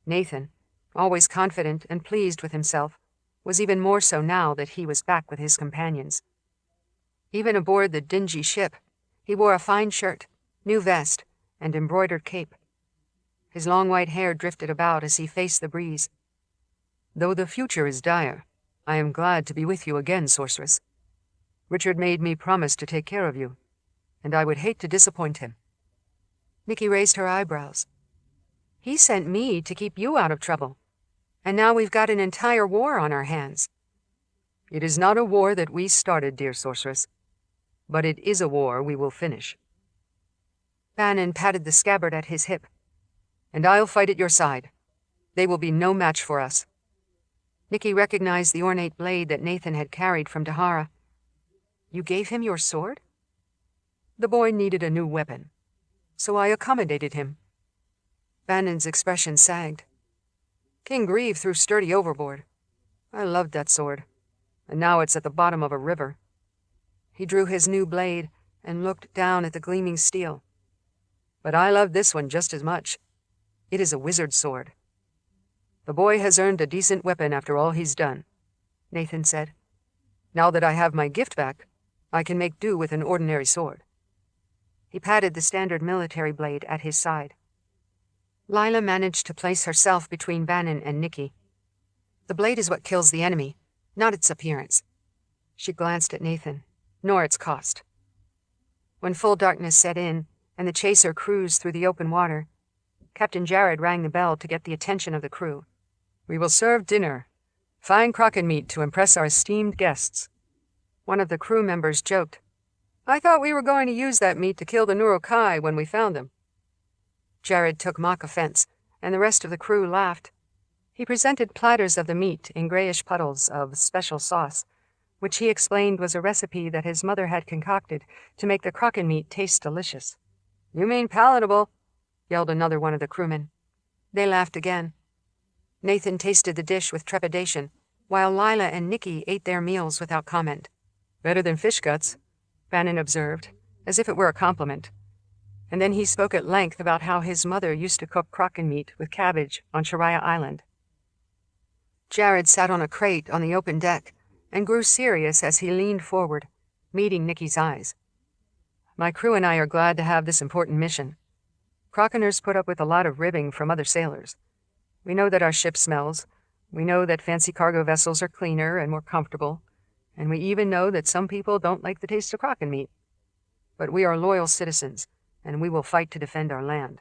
Nathan, always confident and pleased with himself, was even more so now that he was back with his companions. Even aboard the dingy ship, he wore a fine shirt, new vest, and embroidered cape. His long white hair drifted about as he faced the breeze. "Though the future is dire, I am glad to be with you again, sorceress. Richard made me promise to take care of you, and I would hate to disappoint him." Nicci raised her eyebrows. "He sent me to keep you out of trouble, and now we've got an entire war on our hands." "It is not a war that we started, dear sorceress, but it is a war we will finish." Bannon patted the scabbard at his hip. "And I'll fight at your side. They will be no match for us." Nicci recognized the ornate blade that Nathan had carried from Dahara. "You gave him your sword?" "The boy needed a new weapon, so I accommodated him." Bannon's expression sagged. "King Grieve threw sturdy overboard. I loved that sword, and now it's at the bottom of a river." He drew his new blade and looked down at the gleaming steel. "But I love this one just as much. It is a wizard's sword." "The boy has earned a decent weapon after all he's done," Nathan said. "Now that I have my gift back, I can make do with an ordinary sword." He patted the standard military blade at his side. Lila managed to place herself between Bannon and Nicci. "The blade is what kills the enemy, not its appearance." She glanced at Nathan, "nor its cost." When full darkness set in, and the chaser cruised through the open water, Captain Jared rang the bell to get the attention of the crew. "We will serve dinner. Fine Kraken meat to impress our esteemed guests." One of the crew members joked, "I thought we were going to use that meat to kill the Nurokai when we found them." Jared took mock offense, and the rest of the crew laughed. He presented platters of the meat in grayish puddles of special sauce, which he explained was a recipe that his mother had concocted to make the Kraken meat taste delicious. "You mean palatable," yelled another one of the crewmen. They laughed again. Nathan tasted the dish with trepidation, while Lila and Nicci ate their meals without comment. "Better than fish guts," Bannon observed, as if it were a compliment. And then he spoke at length about how his mother used to cook kraken meat with cabbage on Sharia Island. Jared sat on a crate on the open deck and grew serious as he leaned forward, meeting Nicci's eyes. "My crew and I are glad to have this important mission. Crockeners put up with a lot of ribbing from other sailors. We know that our ship smells. We know that fancy cargo vessels are cleaner and more comfortable. And we even know that some people don't like the taste of kraken meat. But we are loyal citizens, and we will fight to defend our land."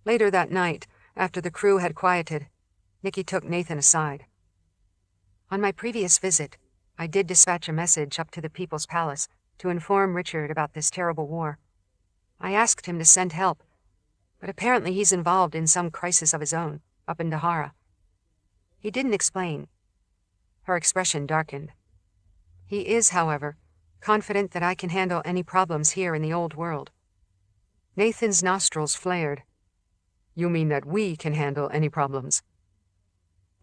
Later that night, after the crew had quieted, Nicci took Nathan aside. "On my previous visit, I did dispatch a message up to the People's Palace to inform Richard about this terrible war. I asked him to send help, but apparently he's involved in some crisis of his own, up in Dahara. He didn't explain." Her expression darkened. "He is, however, confident that I can handle any problems here in the old world." Nathan's nostrils flared. "You mean that we can handle any problems?"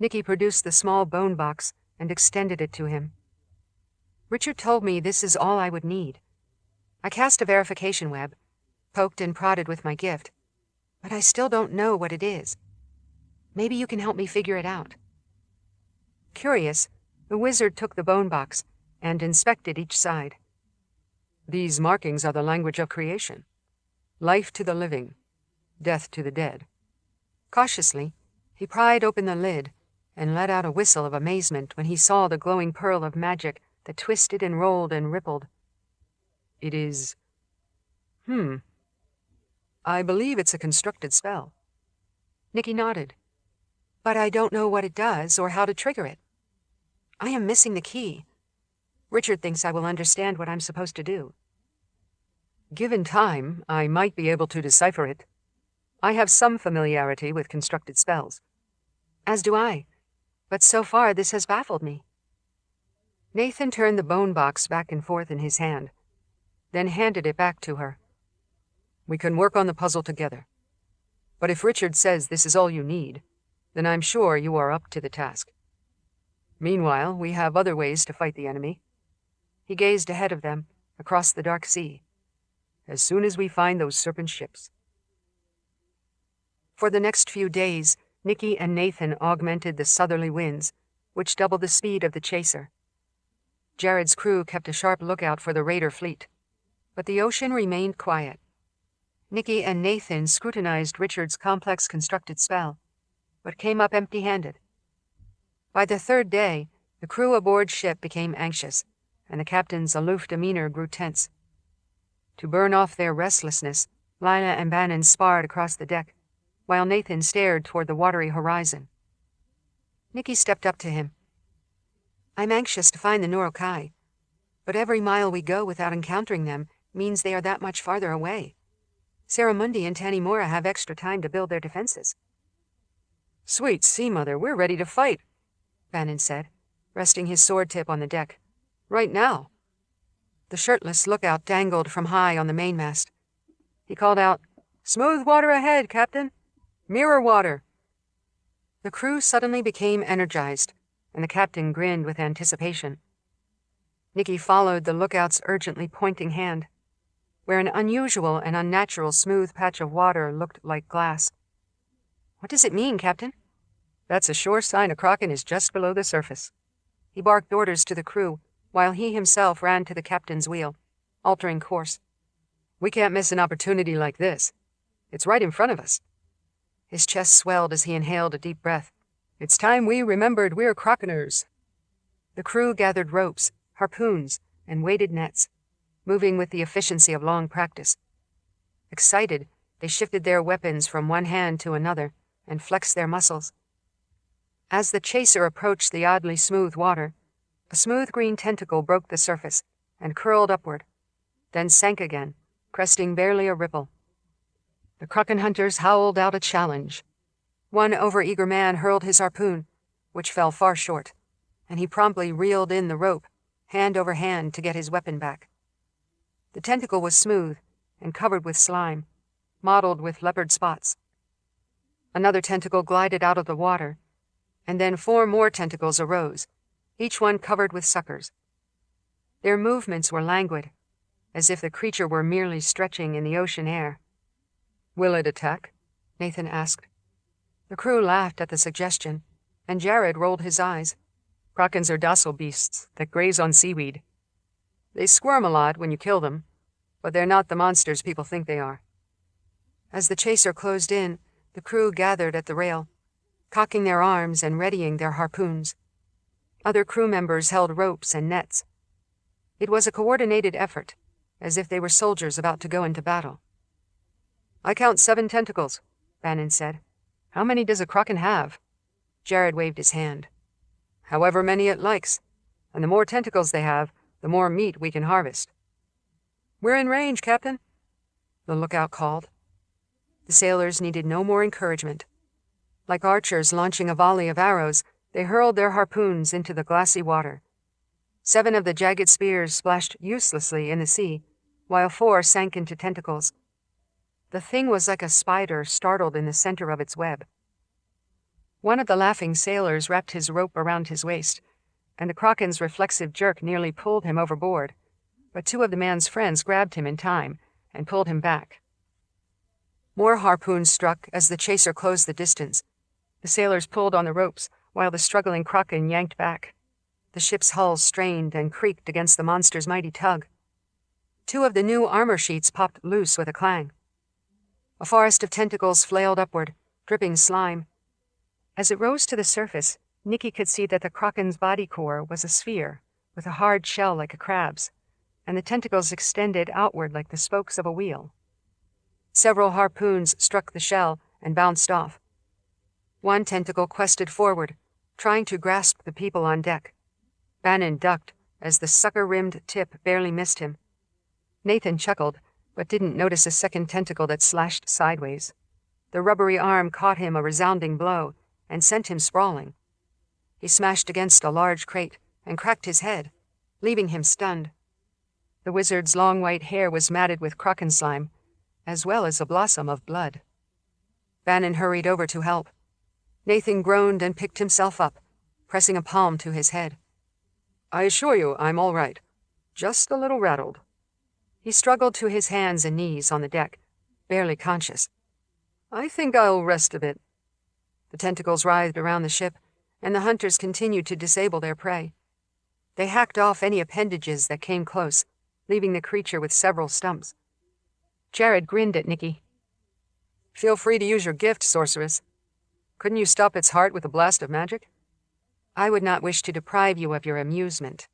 Nicci produced the small bone box and extended it to him. "Richard told me this is all I would need. I cast a verification web, poked and prodded with my gift, but I still don't know what it is. Maybe you can help me figure it out." Curious, the wizard took the bone box and inspected each side. "These markings are the language of creation. Life to the living, death to the dead." Cautiously, he pried open the lid and let out a whistle of amazement when he saw the glowing pearl of magic that twisted and rolled and rippled. "It is... I believe it's a constructed spell." Nicci nodded. "But I don't know what it does or how to trigger it. I am missing the key. Richard thinks I will understand what I'm supposed to do." "Given time, I might be able to decipher it. I have some familiarity with constructed spells." "As do I, but so far this has baffled me." Nathan turned the bone box back and forth in his hand, then handed it back to her. "We can work on the puzzle together. But if Richard says this is all you need, then I'm sure you are up to the task. Meanwhile, we have other ways to fight the enemy." He gazed ahead of them, across the dark sea. "As soon as we find those serpent ships." For the next few days, Nicci and Nathan augmented the southerly winds, which doubled the speed of the chaser. Jared's crew kept a sharp lookout for the raider fleet, but the ocean remained quiet. Nicci and Nathan scrutinized Richard's complex constructed spell, but came up empty-handed. By the third day, the crew aboard ship became anxious, and the captain's aloof demeanor grew tense. To burn off their restlessness, Lila and Bannon sparred across the deck, while Nathan stared toward the watery horizon. Nicci stepped up to him. "I'm anxious to find the Norokai, but every mile we go without encountering them means they are that much farther away. Saramundi and Tanimura have extra time to build their defenses." "Sweet Sea Mother, we're ready to fight," Bannon said, resting his sword tip on the deck. "Right now." The shirtless lookout dangled from high on the mainmast. He called out, "Smooth water ahead, Captain! Mirror water!" The crew suddenly became energized, and the captain grinned with anticipation. Nicci followed the lookout's urgently pointing hand, where an unusual and unnatural smooth patch of water looked like glass. "What does it mean, Captain?" "That's a sure sign a kraken is just below the surface." He barked orders to the crew, while he himself ran to the captain's wheel, altering course. "We can't miss an opportunity like this. It's right in front of us." His chest swelled as he inhaled a deep breath. "It's time we remembered we're krakeners." The crew gathered ropes, harpoons, and weighted nets, moving with the efficiency of long practice. Excited, they shifted their weapons from one hand to another and flexed their muscles. As the chaser approached the oddly smooth water, a smooth green tentacle broke the surface and curled upward, then sank again, cresting barely a ripple. The kraken hunters howled out a challenge. One overeager man hurled his harpoon, which fell far short, and he promptly reeled in the rope, hand over hand, to get his weapon back. The tentacle was smooth and covered with slime, mottled with leopard spots. Another tentacle glided out of the water, and then 4 more tentacles arose, each one covered with suckers. Their movements were languid, as if the creature were merely stretching in the ocean air. "Will it attack?" Nathan asked. The crew laughed at the suggestion, and Jared rolled his eyes. Krakens are docile beasts that graze on seaweed. They squirm a lot when you kill them, but they're not the monsters people think they are. As the chaser closed in, the crew gathered at the rail, cocking their arms and readying their harpoons. Other crew members held ropes and nets. It was a coordinated effort, as if they were soldiers about to go into battle. "I count 7 tentacles," Bannon said. "How many does a kraken have?" Jared waved his hand. "However many it likes, and the more tentacles they have, the more meat we can harvest." "We're in range, Captain," the lookout called. The sailors needed no more encouragement. Like archers launching a volley of arrows, they hurled their harpoons into the glassy water. 7 of the jagged spears splashed uselessly in the sea, while 4 sank into tentacles. The thing was like a spider startled in the center of its web. One of the laughing sailors wrapped his rope around his waist, and the kraken's reflexive jerk nearly pulled him overboard, but 2 of the man's friends grabbed him in time and pulled him back. More harpoons struck as the chaser closed the distance. The sailors pulled on the ropes while the struggling kraken yanked back. The ship's hull strained and creaked against the monster's mighty tug. 2 of the new armor sheets popped loose with a clang. A forest of tentacles flailed upward, dripping slime. As it rose to the surface, Nicci could see that the kraken's body core was a sphere, with a hard shell like a crab's, and the tentacles extended outward like the spokes of a wheel. Several harpoons struck the shell and bounced off. One tentacle quested forward, trying to grasp the people on deck. Bannon ducked as the sucker-rimmed tip barely missed him. Nathan chuckled, but didn't notice a second tentacle that slashed sideways. The rubbery arm caught him a resounding blow and sent him sprawling. He smashed against a large crate and cracked his head, leaving him stunned. The wizard's long white hair was matted with kraken slime, as well as a blossom of blood. Bannon hurried over to help. Nathan groaned and picked himself up, pressing a palm to his head. "I assure you I'm all right. Just a little rattled." He struggled to his hands and knees on the deck, barely conscious. "I think I'll rest a bit." The tentacles writhed around the ship, and the hunters continued to disable their prey. They hacked off any appendages that came close, leaving the creature with several stumps. Jared grinned at Nicci. "Feel free to use your gift, sorceress. Couldn't you stop its heart with a blast of magic?" "I would not wish to deprive you of your amusement.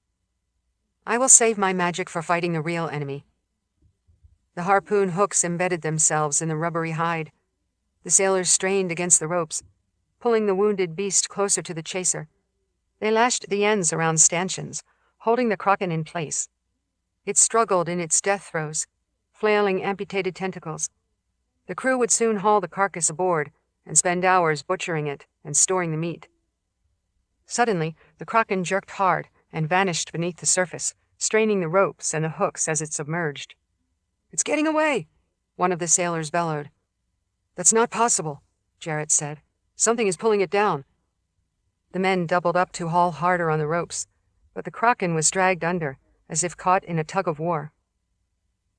I will save my magic for fighting the real enemy." The harpoon hooks embedded themselves in the rubbery hide. The sailors strained against the ropes, pulling the wounded beast closer to the chaser. They lashed the ends around stanchions, holding the kraken in place. It struggled in its death throes, flailing amputated tentacles. The crew would soon haul the carcass aboard and spend hours butchering it and storing the meat. Suddenly, the kraken jerked hard and vanished beneath the surface, straining the ropes and the hooks as it submerged. "It's getting away," one of the sailors bellowed. "That's not possible," Jarrett said. "Something is pulling it down." The men doubled up to haul harder on the ropes, but the kraken was dragged under, as if caught in a tug-of-war.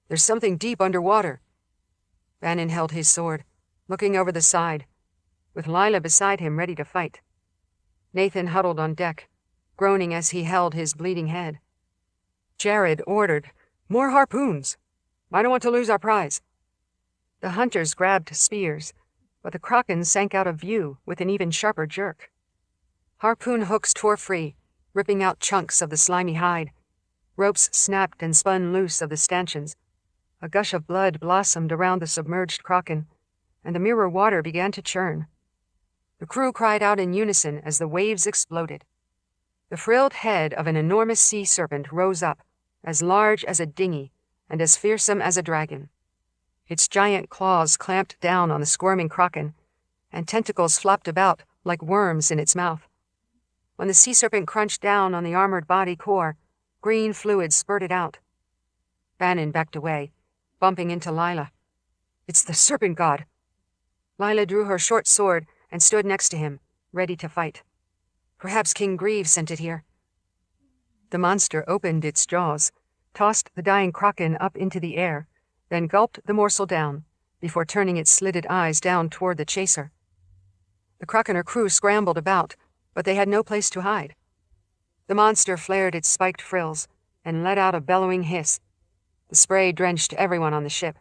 "There's something deep underwater." Bannon held his sword, looking over the side, with Lila beside him ready to fight. Nathan huddled on deck, groaning as he held his bleeding head. Jared ordered, "More harpoons. I don't want to lose our prize." The hunters grabbed spears, but the kraken sank out of view with an even sharper jerk. Harpoon hooks tore free, ripping out chunks of the slimy hide. Ropes snapped and spun loose of the stanchions. A gush of blood blossomed around the submerged kraken, and the mirror water began to churn. The crew cried out in unison as the waves exploded. The frilled head of an enormous sea serpent rose up, as large as a dinghy and as fearsome as a dragon. Its giant claws clamped down on the squirming kraken, and tentacles flopped about like worms in its mouth. When the sea serpent crunched down on the armored body core, green fluid spurted out. Bannon backed away, bumping into Lila. "It's the serpent god." Lila drew her short sword and stood next to him, ready to fight. Perhaps King Grieve sent it here. The monster opened its jaws, tossed the dying kraken up into the air, then gulped the morsel down, before turning its slitted eyes down toward the chaser. The krakener crew scrambled about, but they had no place to hide. The monster flared its spiked frills and let out a bellowing hiss. The spray drenched everyone on the ship,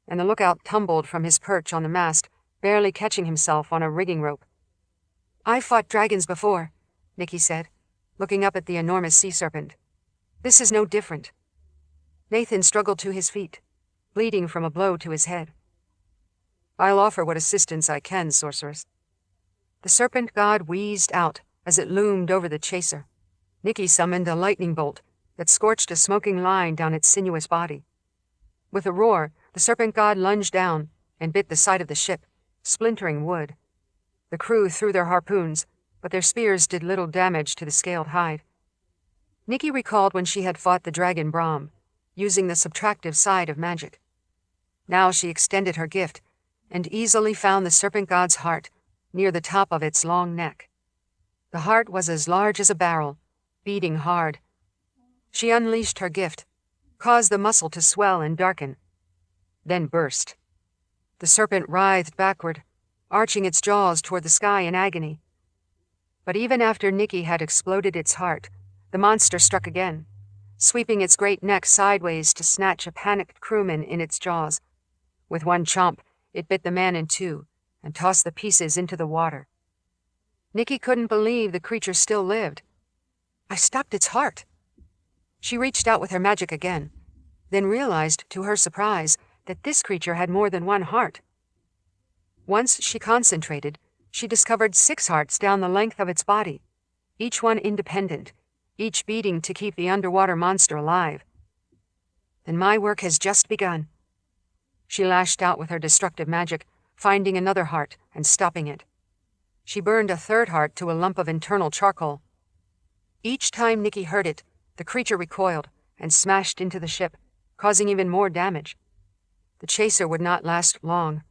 and the lookout tumbled from his perch on the mast, barely catching himself on a rigging rope. "I've fought dragons before," Nicci said, looking up at the enormous sea serpent. "This is no different." Nathan struggled to his feet, bleeding from a blow to his head. "I'll offer what assistance I can, sorceress." The serpent god wheezed out as it loomed over the chaser. Nicci summoned a lightning bolt that scorched a smoking line down its sinuous body. With a roar, the serpent god lunged down and bit the side of the ship, splintering wood. The crew threw their harpoons, but their spears did little damage to the scaled hide. Nicci recalled when she had fought the dragon Brahm, using the subtractive side of magic. Now she extended her gift and easily found the serpent god's heart near the top of its long neck. The heart was as large as a barrel, beating hard. She unleashed her gift, caused the muscle to swell and darken, then burst. The serpent writhed backward, arching its jaws toward the sky in agony. But even after Nicci had exploded its heart, the monster struck again, sweeping its great neck sideways to snatch a panicked crewman in its jaws. With one chomp, it bit the man in two and tossed the pieces into the water. Nicci couldn't believe the creature still lived. "I stopped its heart." She reached out with her magic again, then realized, to her surprise, that this creature had more than one heart. Once she concentrated, she discovered 6 hearts down the length of its body, each one independent, each beating to keep the underwater monster alive. "Then my work has just begun." She lashed out with her destructive magic, finding another heart and stopping it. She burned a 3rd heart to a lump of internal charcoal. Each time Nicci heard it, the creature recoiled and smashed into the ship, causing even more damage. The chaser would not last long.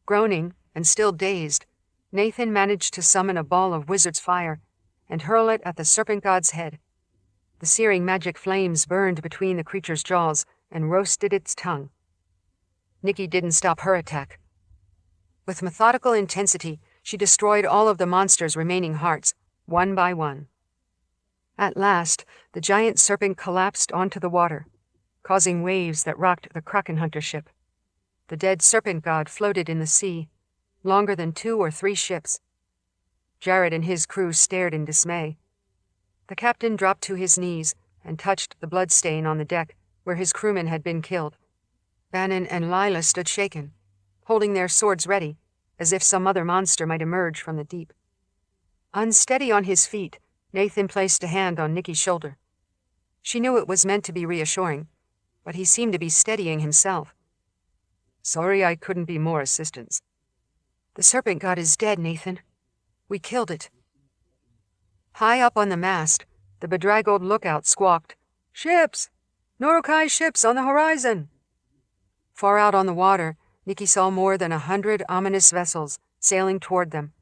Groaning and still dazed, Nathan managed to summon a ball of wizard's fire and hurl it at the serpent god's head. The searing magic flames burned between the creature's jaws and roasted its tongue. Nicci didn't stop her attack. With methodical intensity, she destroyed all of the monster's remaining hearts, one by one. At last, the giant serpent collapsed onto the water, causing waves that rocked the kraken hunter ship. The dead serpent god floated in the sea, longer than 2 or 3 ships. Jared and his crew stared in dismay. The captain dropped to his knees and touched the bloodstain on the deck where his crewmen had been killed. Bannon and Lila stood shaken, holding their swords ready, as if some other monster might emerge from the deep. Unsteady on his feet, Nathan placed a hand on Nicci's shoulder. She knew it was meant to be reassuring, but he seemed to be steadying himself. "Sorry I couldn't be more assistance." "The serpent god is dead, Nathan. We killed it." High up on the mast, the bedraggled lookout squawked, "Ships! Norokai ships on the horizon!" Far out on the water, Nicci saw more than 100 ominous vessels sailing toward them.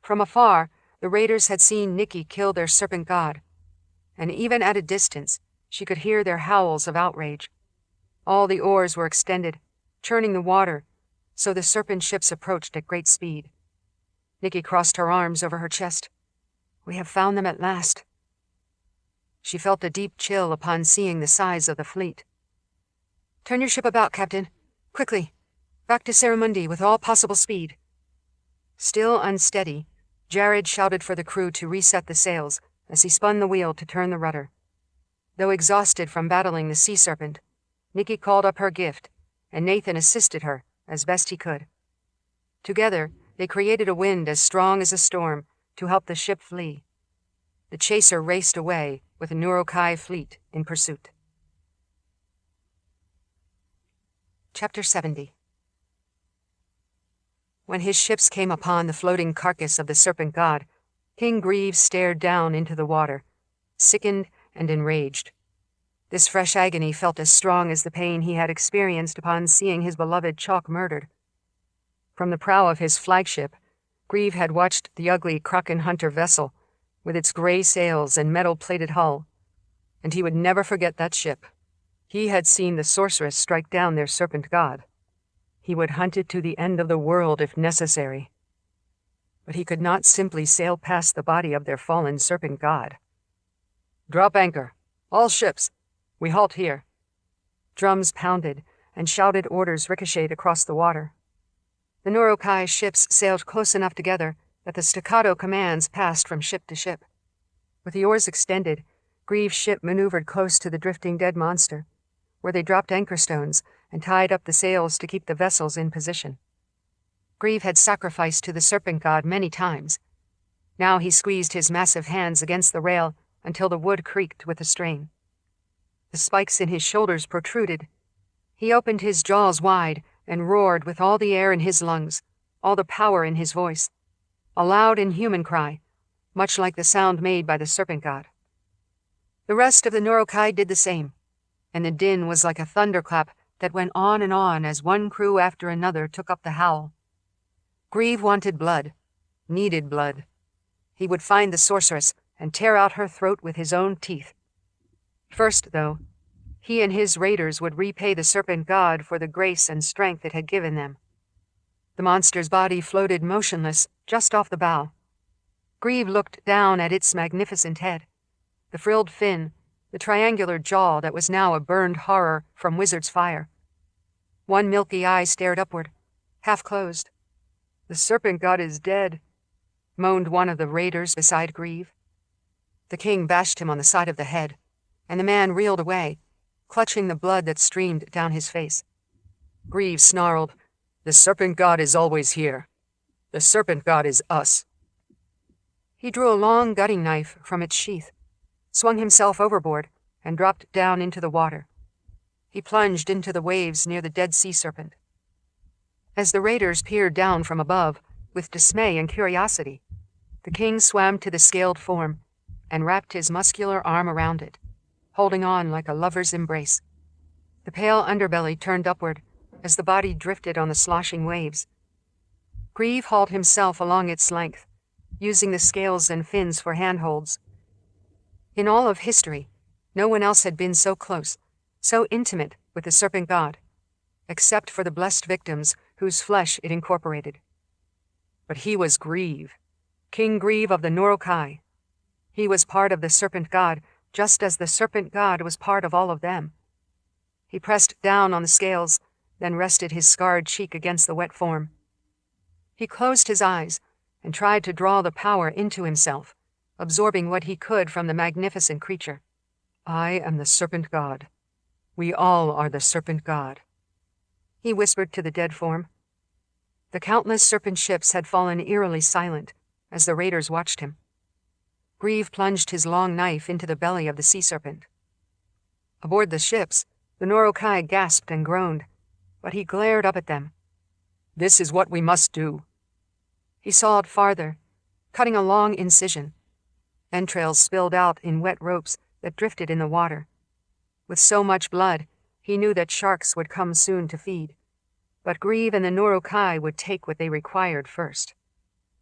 From afar, the raiders had seen Nicci kill their serpent god, and even at a distance, she could hear their howls of outrage. All the oars were extended, churning the water, so the serpent ships approached at great speed. Nicci crossed her arms over her chest. "We have found them at last." She felt a deep chill upon seeing the size of the fleet. "Turn your ship about, Captain. Quickly. Back to Saramundi with all possible speed." Still unsteady, Jared shouted for the crew to reset the sails as he spun the wheel to turn the rudder. Though exhausted from battling the sea serpent, Nicci called up her gift, and Nathan assisted her as best he could. Together, they created a wind as strong as a storm to help the ship flee. The chaser raced away with the Norokai fleet in pursuit. Chapter 70. When his ships came upon the floating carcass of the serpent god, King Grieve stared down into the water, sickened and enraged. This fresh agony felt as strong as the pain he had experienced upon seeing his beloved Chalk murdered. From the prow of his flagship, Grieve had watched the ugly kraken hunter vessel with its gray sails and metal-plated hull, and he would never forget that ship. He had seen the sorceress strike down their serpent god. He would hunt it to the end of the world if necessary. But he could not simply sail past the body of their fallen serpent god. "Drop anchor. All ships. We halt here." Drums pounded, and shouted orders ricocheted across the water. The Norokai ships sailed close enough together that the staccato commands passed from ship to ship. With the oars extended, Grieve's ship maneuvered close to the drifting dead monster, where they dropped anchor stones and tied up the sails to keep the vessels in position. Grieve had sacrificed to the serpent god many times. Now he squeezed his massive hands against the rail until the wood creaked with the strain. The spikes in his shoulders protruded. He opened his jaws wide and roared with all the air in his lungs, all the power in his voice. A loud, inhuman cry, much like the sound made by the serpent god. The rest of the Norokai did the same, and the din was like a thunderclap that went on and on as one crew after another took up the howl. Grieve wanted blood, needed blood. He would find the sorceress and tear out her throat with his own teeth. First, though, he and his raiders would repay the serpent god for the grace and strength it had given them. The monster's body floated motionless just off the bow. Grieve looked down at its magnificent head, the frilled fin, the triangular jaw that was now a burned horror from wizard's fire. One milky eye stared upward, half closed. "The serpent god is dead," moaned one of the raiders beside Grieve. The king bashed him on the side of the head, and the man reeled away, clutching the blood that streamed down his face. Grieve snarled, "The serpent god is always here. The serpent god is us." He drew a long gutting knife from its sheath, swung himself overboard, and dropped down into the water. He plunged into the waves near the dead sea serpent. As the raiders peered down from above, with dismay and curiosity, the king swam to the scaled form and wrapped his muscular arm around it, holding on like a lover's embrace. The pale underbelly turned upward as the body drifted on the sloshing waves. Grieve hauled himself along its length, using the scales and fins for handholds. In all of history, no one else had been so close, so intimate with the serpent god, except for the blessed victims whose flesh it incorporated. But he was Grieve, King Grieve of the Norokai. He was part of the serpent god, just as the serpent god was part of all of them. He pressed down on the scales, then rested his scarred cheek against the wet form. He closed his eyes and tried to draw the power into himself, absorbing what he could from the magnificent creature. "I am the serpent god. We all are the serpent god," he whispered to the dead form. The countless serpent ships had fallen eerily silent as the raiders watched him. Grieve plunged his long knife into the belly of the sea serpent. Aboard the ships, the Norokai gasped and groaned, but he glared up at them. "This is what we must do." He sawed farther, cutting a long incision. Entrails spilled out in wet ropes that drifted in the water. With so much blood, he knew that sharks would come soon to feed, but Grieve and the Norokai would take what they required first.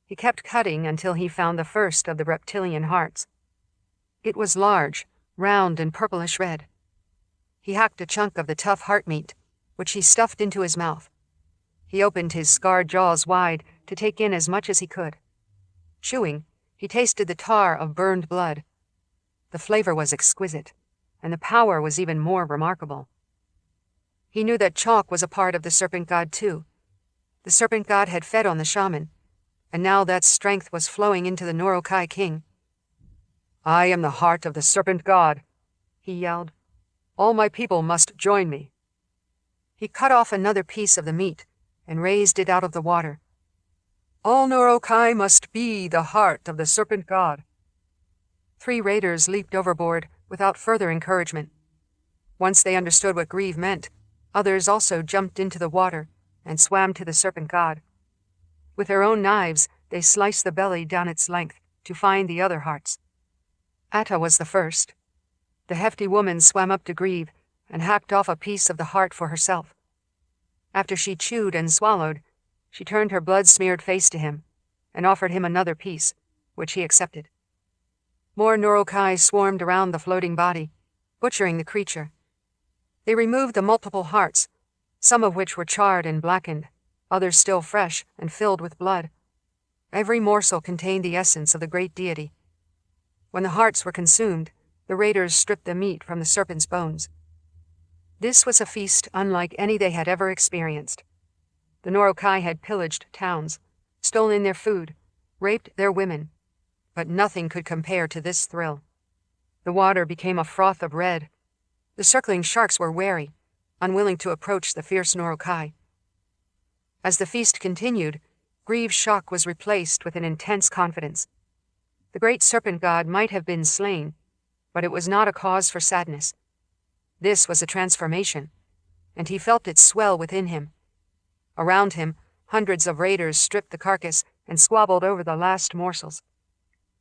He kept cutting until he found the first of the reptilian hearts. It was large, round, and purplish red. He hacked a chunk of the tough heart meat, which he stuffed into his mouth. He opened his scarred jaws wide to take in as much as he could. Chewing, he tasted the tar of burned blood. The flavor was exquisite, and the power was even more remarkable. He knew that chalk was a part of the serpent god too. The serpent god had fed on the shaman, and now that strength was flowing into the Norokai king. "I am the heart of the serpent god," he yelled. "All my people must join me." He cut off another piece of the meat and raised it out of the water. "All Norokai must be the heart of the serpent god." 3 raiders leaped overboard without further encouragement. Once they understood what Grieve meant, others also jumped into the water and swam to the serpent god. With their own knives, they sliced the belly down its length to find the other hearts. Atta was the first. The hefty woman swam up to Grieve and hacked off a piece of the heart for herself. After she chewed and swallowed, she turned her blood-smeared face to him and offered him another piece, which he accepted. More Norokai swarmed around the floating body, butchering the creature. They removed the multiple hearts, some of which were charred and blackened, others still fresh and filled with blood. Every morsel contained the essence of the great deity. When the hearts were consumed, the raiders stripped the meat from the serpent's bones. This was a feast unlike any they had ever experienced. The Norokai had pillaged towns, stolen their food, raped their women, but nothing could compare to this thrill. The water became a froth of red. The circling sharks were wary, unwilling to approach the fierce Norokai. As the feast continued, Grieve's shock was replaced with an intense confidence. The great serpent god might have been slain, but it was not a cause for sadness. This was a transformation, and he felt it swell within him. Around him, hundreds of raiders stripped the carcass and squabbled over the last morsels.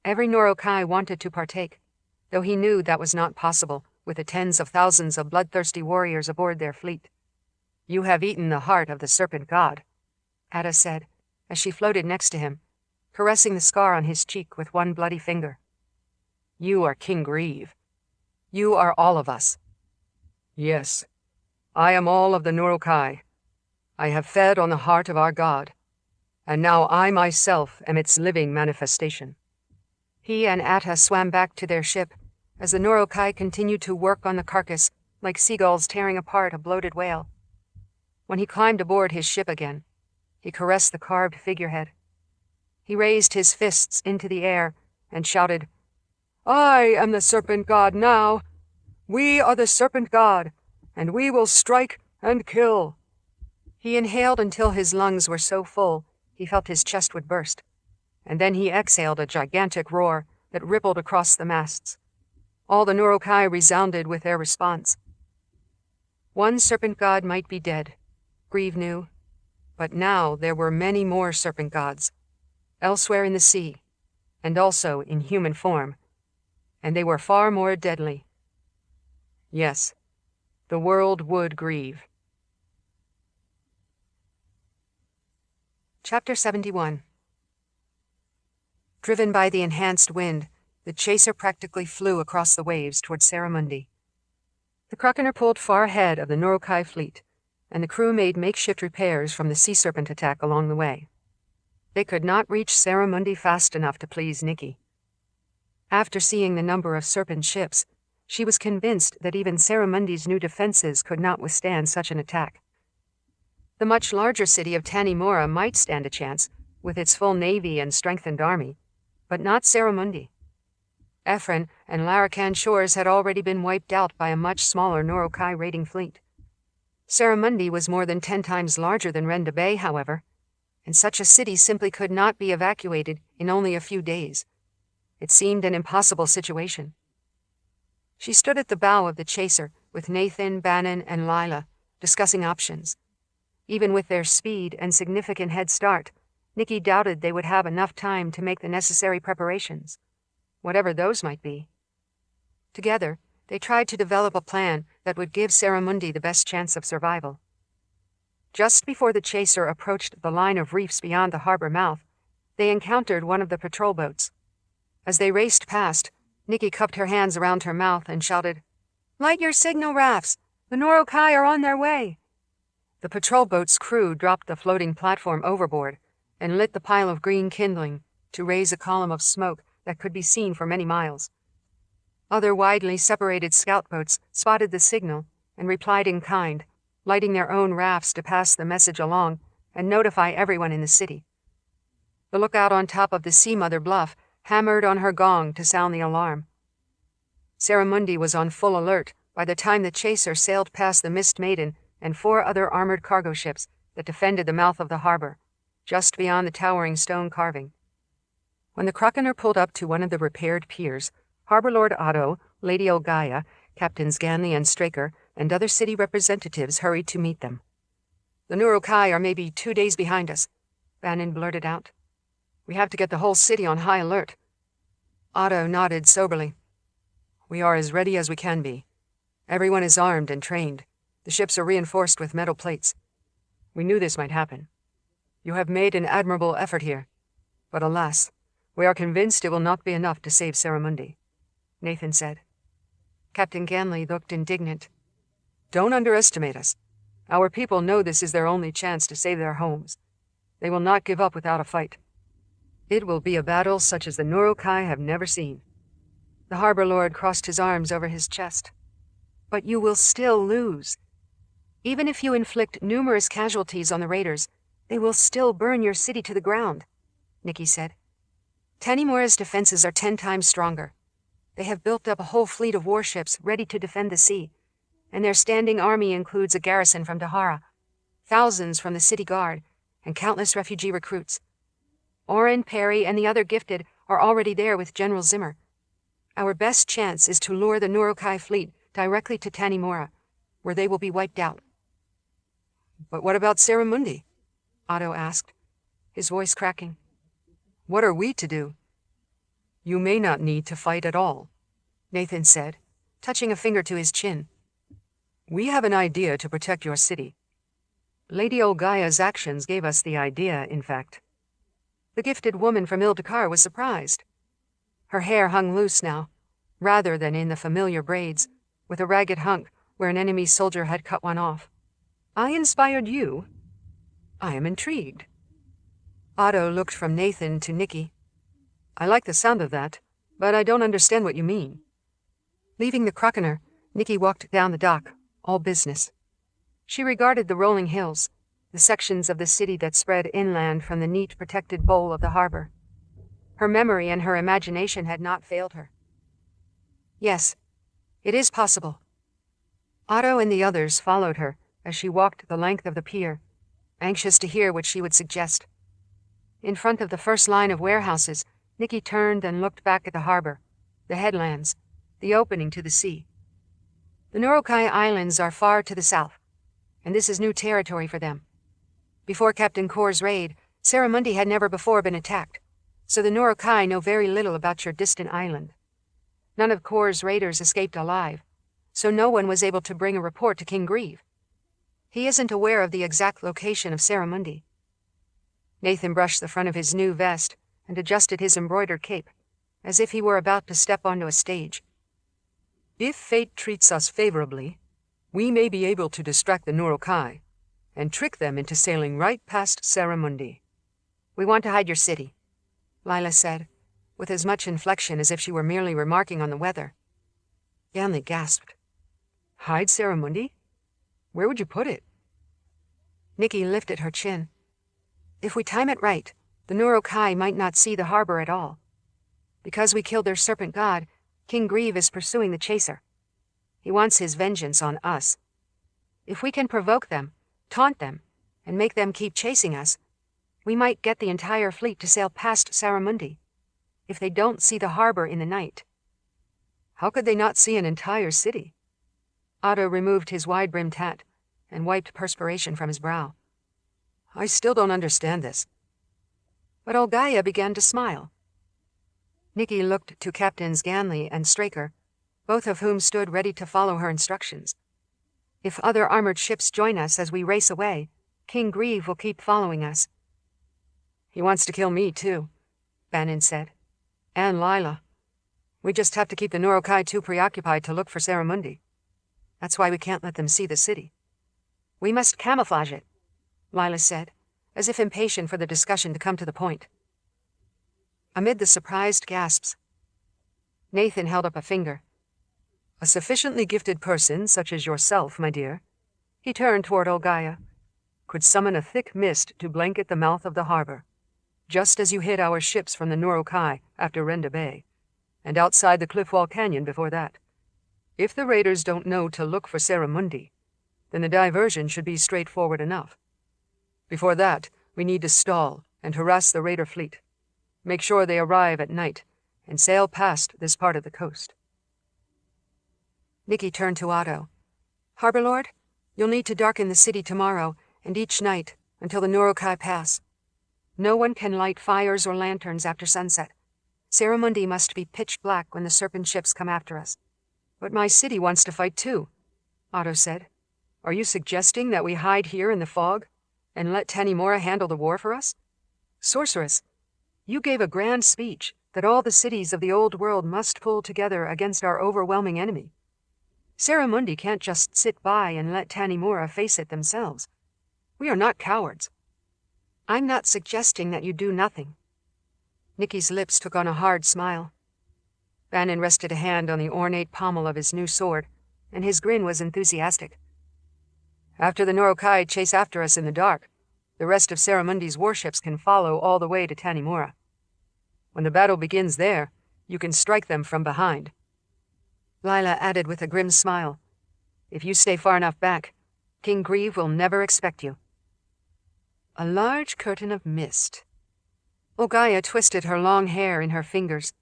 Every Norokai wanted to partake, though he knew that was not possible with the tens of thousands of bloodthirsty warriors aboard their fleet. "You have eaten the heart of the serpent god," Ada said, as she floated next to him, caressing the scar on his cheek with one bloody finger. "You are King Grieve. You are all of us." "Yes, I am all of the Norokai. I have fed on the heart of our god, and now I myself am its living manifestation." He and Atta swam back to their ship, as the Norokai continued to work on the carcass like seagulls tearing apart a bloated whale. When he climbed aboard his ship again, he caressed the carved figurehead. He raised his fists into the air and shouted, "I am the serpent god now. We are the serpent god, and we will strike and kill." He inhaled until his lungs were so full he felt his chest would burst, and then he exhaled a gigantic roar that rippled across the masts. All the Norokai resounded with their response. One serpent god might be dead, Grieve knew, but now there were many more serpent gods, elsewhere in the sea, and also in human form, and they were far more deadly. Yes, the world would grieve. Chapter 71. Driven by the enhanced wind, the chaser practically flew across the waves toward Saramundi. The Krakener pulled far ahead of the Norokai fleet, and the crew made makeshift repairs from the sea serpent attack along the way. They could not reach Saramundi fast enough to please Nicci. After seeing the number of serpent ships, she was convinced that even Saramundi's new defenses could not withstand such an attack. The much larger city of Tanimura might stand a chance, with its full navy and strengthened army, but not Saramundi. Ephron and Larakan shores had already been wiped out by a much smaller Norokai raiding fleet. Saramundi was more than 10 times larger than Renda Bay, however, and such a city simply could not be evacuated in only a few days. It seemed an impossible situation. She stood at the bow of the chaser with Nathan, Bannon, and Lila, discussing options. Even with their speed and significant head start, Nicci doubted they would have enough time to make the necessary preparations, whatever those might be. Together, they tried to develop a plan that would give Saramundi the best chance of survival. Just before the chaser approached the line of reefs beyond the harbor mouth, they encountered one of the patrol boats. As they raced past, Nicci cupped her hands around her mouth and shouted, "Light your signal rafts! The Norokai are on their way!" The patrol boat's crew dropped the floating platform overboard and lit the pile of green kindling to raise a column of smoke that could be seen for many miles. Other widely separated scout boats spotted the signal and replied in kind, lighting their own rafts to pass the message along and notify everyone in the city. The lookout on top of the Sea Mother bluff hammered on her gong to sound the alarm. Saramundi was on full alert by the time the chaser sailed past the Mist Maiden and 4 other armored cargo ships that defended the mouth of the harbor, just beyond the towering stone carving. When the Krakener pulled up to one of the repaired piers, Harbor Lord Otto, Lady Olgaia, Captains Ganley and Straker, and other city representatives hurried to meet them. "The Norokai are maybe 2 days behind us," Bannon blurted out. "We have to get the whole city on high alert." Otto nodded soberly. "We are as ready as we can be. Everyone is armed and trained. The ships are reinforced with metal plates. We knew this might happen. You have made an admirable effort here, but alas, we are convinced it will not be enough to save Saramundi." Nathan said. Captain Ganley looked indignant. Don't underestimate us. Our people know this is their only chance to save their homes. They will not give up without a fight. It will be a battle such as the Nurokai have never seen. The harbor lord crossed his arms over his chest. But you will still lose. Even if you inflict numerous casualties on the raiders, they will still burn your city to the ground, Nicci said. Tanimura's defenses are 10 times stronger. They have built up a whole fleet of warships ready to defend the sea, and their standing army includes a garrison from Dahara, thousands from the city guard, and countless refugee recruits. Oren, Perry, and the other gifted are already there with General Zimmer. Our best chance is to lure the Nurokai fleet directly to Tanimura, where they will be wiped out. But what about Saramundi? Otto asked, his voice cracking. What are we to do? You may not need to fight at all, Nathan said, touching a finger to his chin. We have an idea to protect your city. Lady Olgaya's actions gave us the idea, in fact. The gifted woman from Ildikar was surprised. Her hair hung loose now, rather than in the familiar braids, with a ragged hunk where an enemy soldier had cut one off. I inspired you? I am intrigued. Otto looked from Nathan to Nicci. I like the sound of that, but I don't understand what you mean. Leaving the Croconer, Nicci walked down the dock, all business. She regarded the rolling hills, the sections of the city that spread inland from the neat, protected bowl of the harbor. Her memory and her imagination had not failed her. Yes, it is possible. Otto and the others followed her as she walked the length of the pier, anxious to hear what she would suggest. In front of the first line of warehouses, Nicci turned and looked back at the harbor, the headlands, the opening to the sea. The Nurokai Islands are far to the south, and this is new territory for them. Before Captain Kor's raid, Saramundi had never before been attacked, so the Nurokai know very little about your distant island. None of Kor's raiders escaped alive, so no one was able to bring a report to King Grieve. He isn't aware of the exact location of Saramundi. Nathan brushed the front of his new vest and adjusted his embroidered cape, as if he were about to step onto a stage. If fate treats us favorably, we may be able to distract the Nurokai and trick them into sailing right past Saramundi. We want to hide your city, Lila said, with as much inflection as if she were merely remarking on the weather. Ganley gasped. Hide Saramundi? Where would you put it? Nicci lifted her chin. If we time it right, the Nurokai might not see the harbor at all. Because we killed their serpent god, King Grieve is pursuing the chaser. He wants his vengeance on us. If we can provoke them, taunt them, and make them keep chasing us, we might get the entire fleet to sail past Saramundi, if they don't see the harbor in the night. How could they not see an entire city? Otto removed his wide-brimmed hat and wiped perspiration from his brow. I still don't understand this. But Olgaya began to smile. Nicci looked to Captains Ganley and Straker, both of whom stood ready to follow her instructions. If other armored ships join us as we race away, King Grieve will keep following us. He wants to kill me, too, Bannon said. And Lila. We just have to keep the Nurokai too preoccupied to look for Saramundi. That's why we can't let them see the city. We must camouflage it, Lila said, as if impatient for the discussion to come to the point. Amid the surprised gasps, Nathan held up a finger. A sufficiently gifted person, such as yourself, my dear, he turned toward Olgaya, could summon a thick mist to blanket the mouth of the harbor, just as you hid our ships from the Nurokai after Renda Bay, and outside the Cliffwall Canyon before that. If the raiders don't know to look for Saramundi, then the diversion should be straightforward enough. Before that, we need to stall and harass the raider fleet. Make sure they arrive at night and sail past this part of the coast. Nicci turned to Otto. Harbor Lord, you'll need to darken the city tomorrow and each night until the Nurokai pass. No one can light fires or lanterns after sunset. Saramundi must be pitch black when the serpent ships come after us. But my city wants to fight too, Otto said. Are you suggesting that we hide here in the fog and let Tanimura handle the war for us? Sorceress, you gave a grand speech that all the cities of the old world must pull together against our overwhelming enemy. Saramundi can't just sit by and let Tanimura face it themselves. We are not cowards. I'm not suggesting that you do nothing. Nicci's lips took on a hard smile. Bannon rested a hand on the ornate pommel of his new sword, and his grin was enthusiastic. After the Norokai chase after us in the dark, the rest of Saramundi's warships can follow all the way to Tanimura. When the battle begins there, you can strike them from behind. Lila added with a grim smile, "If you stay far enough back, King Grieve will never expect you." A large curtain of mist. Ogaya twisted her long hair in her fingers.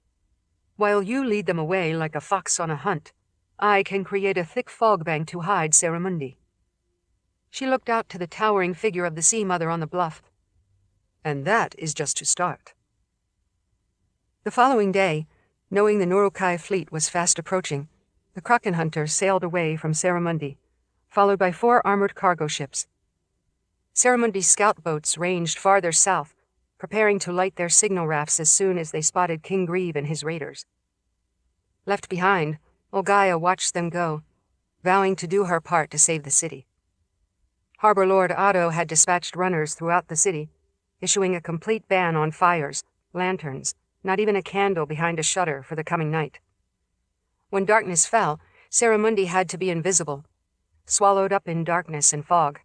"While you lead them away like a fox on a hunt, I can create a thick fog bank to hide Saramundi." She looked out to the towering figure of the Sea Mother on the bluff. "And that is just to start." The following day, knowing the Norokai fleet was fast approaching, the Kraken hunters sailed away from Saramundi, followed by 4 armored cargo ships. Saramundi's scout boats ranged farther south, preparing to light their signal rafts as soon as they spotted King Grieve and his raiders. Left behind, Ogaya watched them go, vowing to do her part to save the city. Harbor Lord Otto had dispatched runners throughout the city, issuing a complete ban on fires, lanterns, not even a candle behind a shutter for the coming night. When darkness fell, Saramundi had to be invisible, swallowed up in darkness and fog.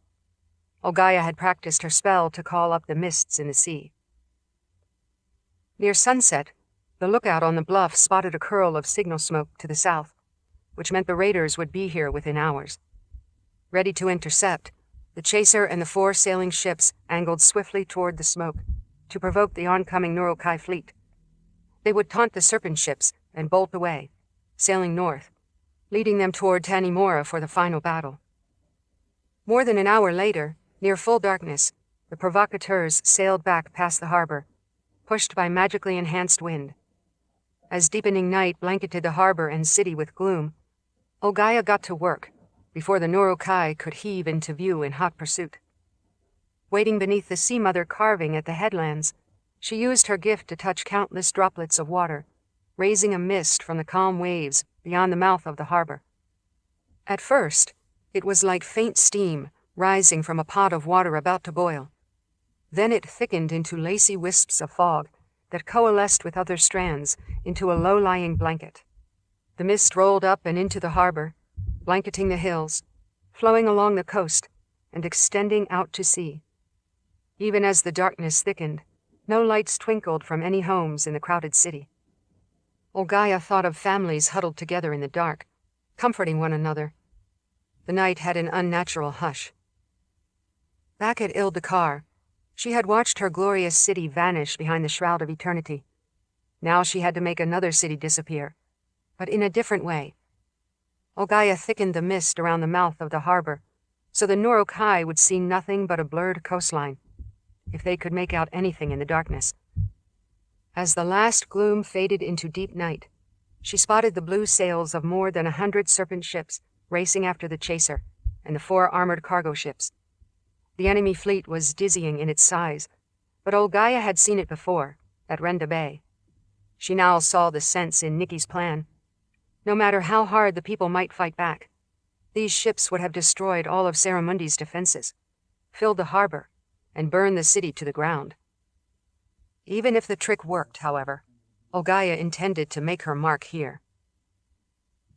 Ogaya had practiced her spell to call up the mists in the sea. Near sunset, the lookout on the bluff spotted a curl of signal smoke to the south, which meant the raiders would be here within hours. Ready to intercept, the chaser and the 4 sailing ships angled swiftly toward the smoke to provoke the oncoming Norokai fleet. They would taunt the serpent ships and bolt away, sailing north, leading them toward Tanimura for the final battle. More than an hour later, near full darkness, the provocateurs sailed back past the harbor, pushed by magically enhanced wind. As deepening night blanketed the harbor and city with gloom, Ogaya got to work before the Norokai could heave into view in hot pursuit. Waiting beneath the Sea Mother carving at the headlands, she used her gift to touch countless droplets of water, raising a mist from the calm waves beyond the mouth of the harbor. At first, it was like faint steam rising from a pot of water about to boil. Then it thickened into lacy wisps of fog that coalesced with other strands into a low-lying blanket. The mist rolled up and into the harbor, blanketing the hills, flowing along the coast, and extending out to sea. Even as the darkness thickened, no lights twinkled from any homes in the crowded city. Ogaya thought of families huddled together in the dark, comforting one another. The night had an unnatural hush. Back at Ildakar, she had watched her glorious city vanish behind the shroud of eternity. Now she had to make another city disappear, but in a different way. Ogaya thickened the mist around the mouth of the harbor, so the Norokai would see nothing but a blurred coastline, if they could make out anything in the darkness. As the last gloom faded into deep night, she spotted the blue sails of more than 100 serpent ships racing after the chaser and the 4 armored cargo ships. The enemy fleet was dizzying in its size, but Ogaya had seen it before, at Renda Bay. She now saw the sense in Nicci's plan. No matter how hard the people might fight back, these ships would have destroyed all of Saramundi's defenses, filled the harbor, and burned the city to the ground. Even if the trick worked, however, Ogaya intended to make her mark here.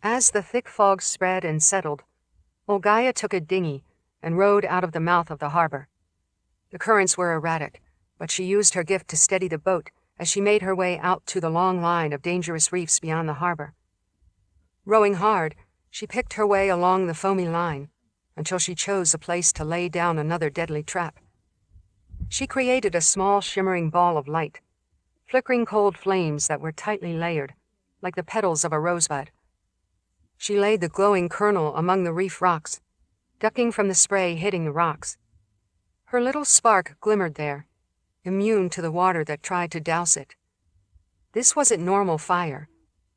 As the thick fog spread and settled, Ogaya took a dinghy and rowed out of the mouth of the harbor. The currents were erratic, but she used her gift to steady the boat as she made her way out to the long line of dangerous reefs beyond the harbor. Rowing hard, she picked her way along the foamy line until she chose a place to lay down another deadly trap. She created a small shimmering ball of light, flickering cold flames that were tightly layered, like the petals of a rosebud. She laid the glowing kernel among the reef rocks, ducking from the spray hitting the rocks. Her little spark glimmered there, immune to the water that tried to douse it. This wasn't normal fire,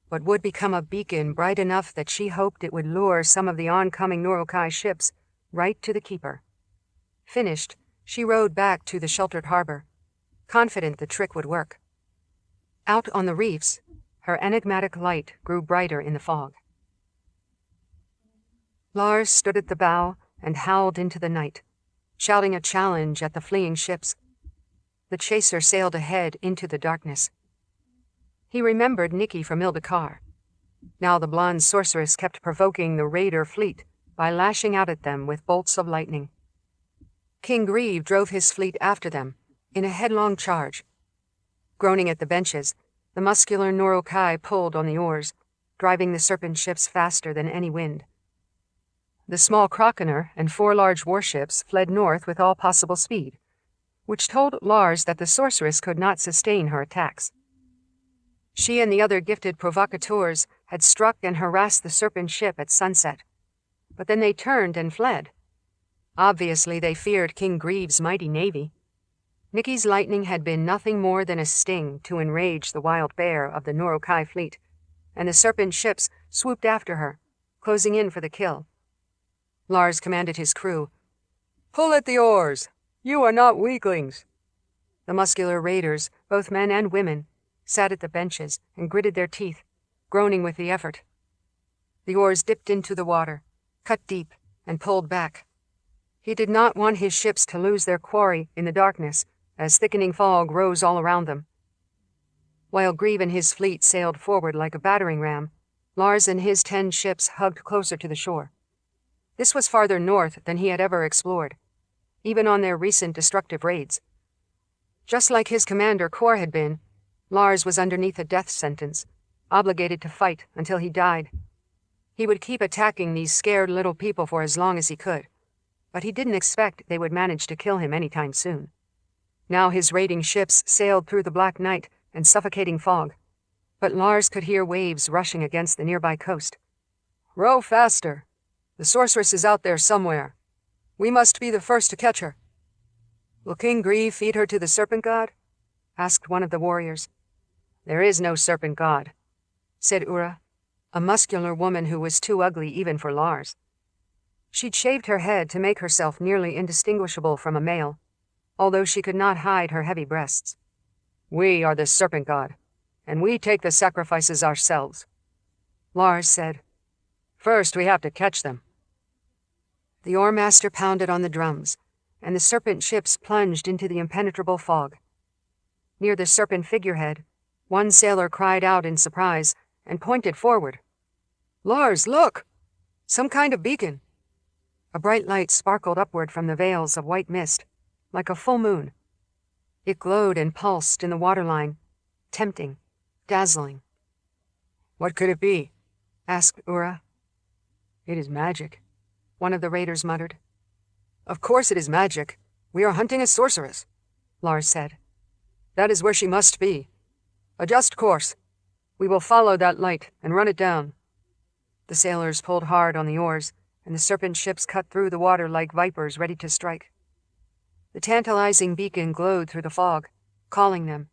but would become a beacon bright enough that she hoped it would lure some of the oncoming Norokai ships right to the keeper. Finished, she rowed back to the sheltered harbor, confident the trick would work. Out on the reefs, her enigmatic light grew brighter in the fog. Lars stood at the bow and howled into the night, shouting a challenge at the fleeing ships. The chaser sailed ahead into the darkness. He remembered Nicci from Ildikar. Now the blonde sorceress kept provoking the raider fleet by lashing out at them with bolts of lightning. King Grieve drove his fleet after them in a headlong charge. Groaning at the benches, the muscular Norokai pulled on the oars, driving the serpent ships faster than any wind. The small Croconer and 4 large warships fled north with all possible speed, which told Lars that the sorceress could not sustain her attacks. She and the other gifted provocateurs had struck and harassed the serpent ship at sunset, but then they turned and fled. Obviously, they feared King Grieve's mighty navy. Nicci's lightning had been nothing more than a sting to enrage the wild bear of the Norokai fleet, and the serpent ships swooped after her, closing in for the kill. Lars commanded his crew, "Pull at the oars! You are not weaklings!" The muscular raiders, both men and women, sat at the benches and gritted their teeth, groaning with the effort. The oars dipped into the water, cut deep, and pulled back. He did not want his ships to lose their quarry in the darkness as thickening fog rose all around them. While Grieve and his fleet sailed forward like a battering ram, Lars and his 10 ships hugged closer to the shore. This was farther north than he had ever explored, even on their recent destructive raids. Just like his commander Kor had been, Lars was underneath a death sentence, obligated to fight until he died. He would keep attacking these scared little people for as long as he could, but he didn't expect they would manage to kill him anytime soon. Now his raiding ships sailed through the black night and suffocating fog, but Lars could hear waves rushing against the nearby coast. "Row faster! The sorceress is out there somewhere. We must be the first to catch her." "Will King Grieve feed her to the serpent god?" asked one of the warriors. "There is no serpent god," said Ura, a muscular woman who was too ugly even for Lars. She'd shaved her head to make herself nearly indistinguishable from a male, although she could not hide her heavy breasts. "We are the serpent god, and we take the sacrifices ourselves," Lars said. "First, we have to catch them." The oarmaster pounded on the drums, and the serpent ships plunged into the impenetrable fog. Near the serpent figurehead, one sailor cried out in surprise and pointed forward. "Lars, look! Some kind of beacon." A bright light sparkled upward from the veils of white mist, like a full moon. It glowed and pulsed in the waterline, tempting, dazzling. "What could it be?" asked Ura. "It is magic," one of the raiders muttered. "Of course it is magic. We are hunting a sorceress," Lars said. "That is where she must be. Adjust course. We will follow that light and run it down." The sailors pulled hard on the oars, and the serpent ships cut through the water like vipers ready to strike. The tantalizing beacon glowed through the fog, calling them.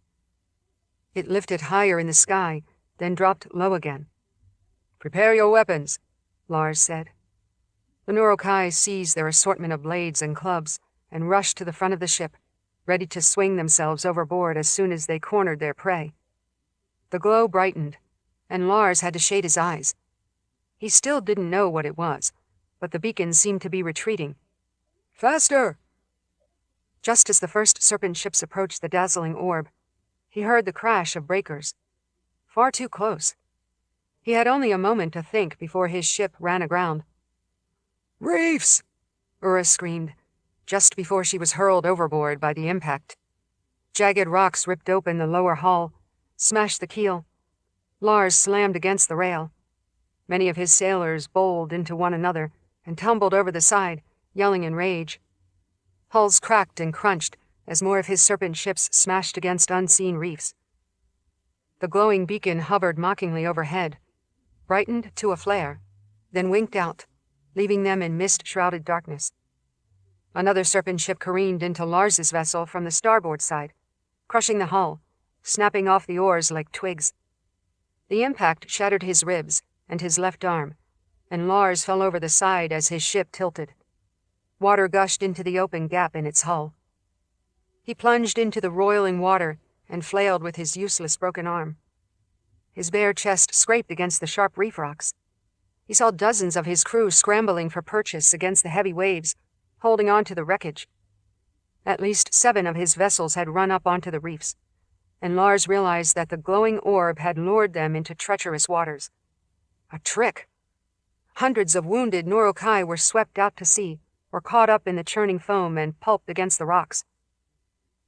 It lifted higher in the sky, then dropped low again. "Prepare your weapons," Lars said. The Norokai seized their assortment of blades and clubs and rushed to the front of the ship, ready to swing themselves overboard as soon as they cornered their prey. The glow brightened, and Lars had to shade his eyes. He still didn't know what it was, but the beacon seemed to be retreating. "Faster!" Just as the first serpent ships approached the dazzling orb, he heard the crash of breakers. Far too close. He had only a moment to think before his ship ran aground. "Reefs!" Ura screamed, just before she was hurled overboard by the impact. Jagged rocks ripped open the lower hull, smashed the keel. Lars slammed against the rail. Many of his sailors bowled into one another and tumbled over the side, yelling in rage. Hulls cracked and crunched as more of his serpent ships smashed against unseen reefs. The glowing beacon hovered mockingly overhead, brightened to a flare, then winked out, leaving them in mist-shrouded darkness. Another serpent ship careened into Lars's vessel from the starboard side, crushing the hull, snapping off the oars like twigs. The impact shattered his ribs and his left arm, and Lars fell over the side as his ship tilted. Water gushed into the open gap in its hull. He plunged into the roiling water and flailed with his useless broken arm. His bare chest scraped against the sharp reef rocks. He saw dozens of his crew scrambling for purchase against the heavy waves, holding on to the wreckage. At least 7 of his vessels had run up onto the reefs, and Lars realized that the glowing orb had lured them into treacherous waters. A trick! Hundreds of wounded Norokai were swept out to sea, or caught up in the churning foam and pulped against the rocks.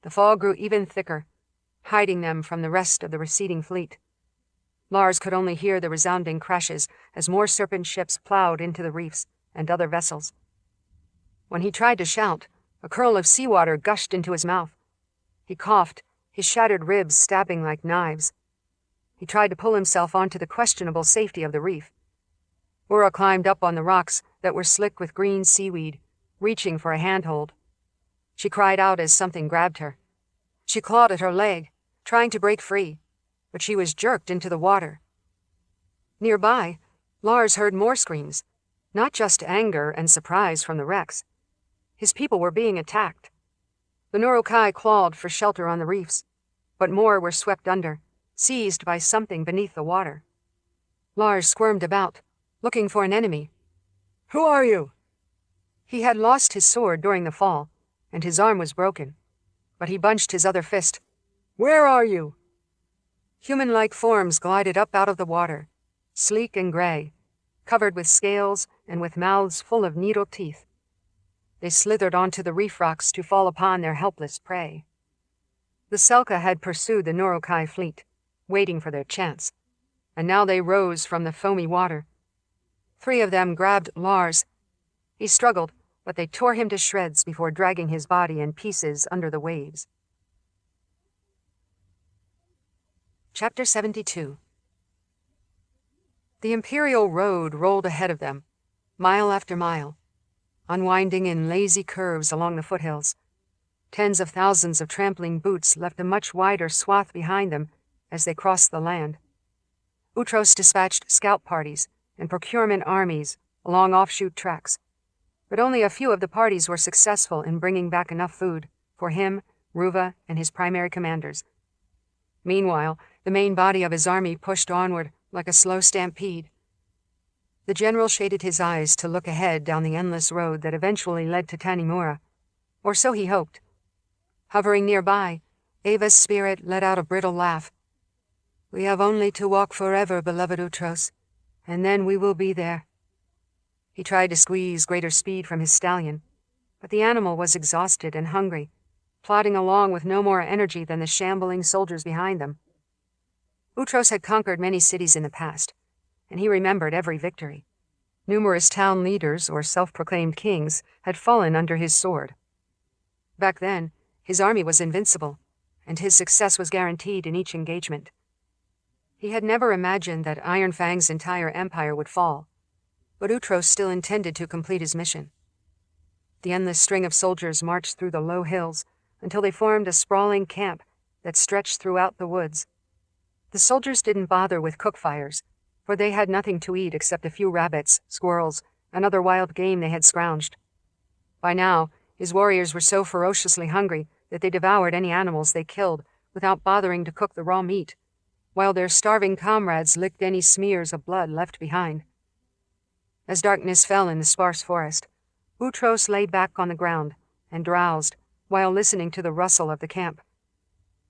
The fog grew even thicker, hiding them from the rest of the receding fleet. Lars could only hear the resounding crashes as more serpent ships plowed into the reefs and other vessels. When he tried to shout, a curl of seawater gushed into his mouth. He coughed, his shattered ribs stabbing like knives. He tried to pull himself onto the questionable safety of the reef. Ura climbed up on the rocks that were slick with green seaweed, reaching for a handhold. She cried out as something grabbed her. She clawed at her leg, trying to break free, but she was jerked into the water. Nearby, Lars heard more screams, not just anger and surprise from the wrecks. His people were being attacked. The Norokai clawed for shelter on the reefs, but more were swept under, seized by something beneath the water. Lars squirmed about, looking for an enemy. "Who are you?" He had lost his sword during the fall, and his arm was broken, but he bunched his other fist. "Where are you?" Human-like forms glided up out of the water, sleek and gray, covered with scales and with mouths full of needle teeth. They slithered onto the reef rocks to fall upon their helpless prey. The Selka had pursued the Norokai fleet, waiting for their chance, and now they rose from the foamy water. 3 of them grabbed Lars. He struggled, but they tore him to shreds before dragging his body in pieces under the waves. Chapter 72. The Imperial Road rolled ahead of them, mile after mile, unwinding in lazy curves along the foothills. Tens of thousands of trampling boots left a much wider swath behind them as they crossed the land. Utros dispatched scout parties and procurement armies along offshoot tracks, but only a few of the parties were successful in bringing back enough food for him, Ruva, and his primary commanders. Meanwhile, the main body of his army pushed onward like a slow stampede. The general shaded his eyes to look ahead down the endless road that eventually led to Tanimura, or so he hoped. Hovering nearby, Ava's spirit let out a brittle laugh. "We have only to walk forever, beloved Utros, and then we will be there." He tried to squeeze greater speed from his stallion, but the animal was exhausted and hungry, plodding along with no more energy than the shambling soldiers behind them. Utros had conquered many cities in the past, and he remembered every victory. Numerous town leaders or self-proclaimed kings had fallen under his sword. Back then, his army was invincible, and his success was guaranteed in each engagement. He had never imagined that Iron Fang's entire empire would fall, but Utros still intended to complete his mission. The endless string of soldiers marched through the low hills until they formed a sprawling camp that stretched throughout the woods. The soldiers didn't bother with cook fires, for they had nothing to eat except a few rabbits, squirrels, and other wild game they had scrounged. By now, his warriors were so ferociously hungry that they devoured any animals they killed without bothering to cook the raw meat, while their starving comrades licked any smears of blood left behind. As darkness fell in the sparse forest, Utros lay back on the ground and drowsed while listening to the rustle of the camp.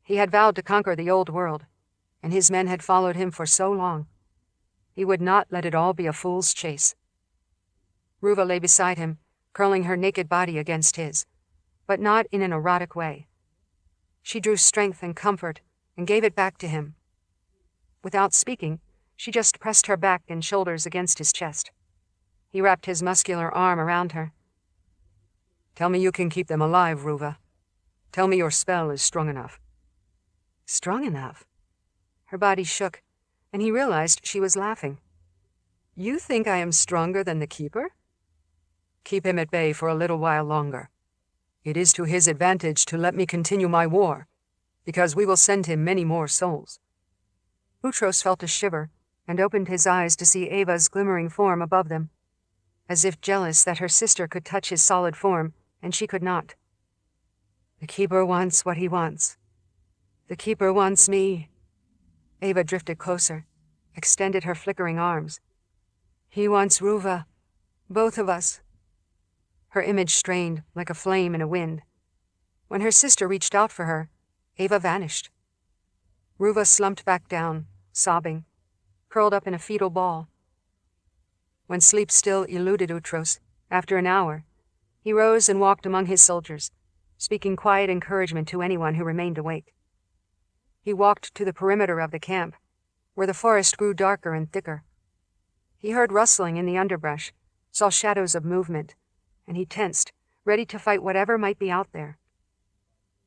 He had vowed to conquer the old world, and his men had followed him for so long. He would not let it all be a fool's chase. Ruva lay beside him, curling her naked body against his, but not in an erotic way. She drew strength and comfort and gave it back to him. Without speaking, she just pressed her back and shoulders against his chest. He wrapped his muscular arm around her. "Tell me you can keep them alive, Ruva. Tell me your spell is strong enough." Strong enough? Her body shook, and he realized she was laughing. "You think I am stronger than the Keeper?" "Keep him at bay for a little while longer. It is to his advantage to let me continue my war, because we will send him many more souls." Utros felt a shiver and opened his eyes to see Ava's glimmering form above them, as if jealous that her sister could touch his solid form and she could not. "The Keeper wants what he wants. The Keeper wants me. Ava drifted closer, extended her flickering arms. He wants Ruva. Both of us. Her image strained like a flame in a wind. When her sister reached out for her, Ava vanished. Ruva slumped back down, sobbing, curled up in a fetal ball. When sleep still eluded Utros, after an hour, he rose and walked among his soldiers, speaking quiet encouragement to anyone who remained awake. He walked to the perimeter of the camp, where the forest grew darker and thicker. He heard rustling in the underbrush, saw shadows of movement, and he tensed, ready to fight whatever might be out there.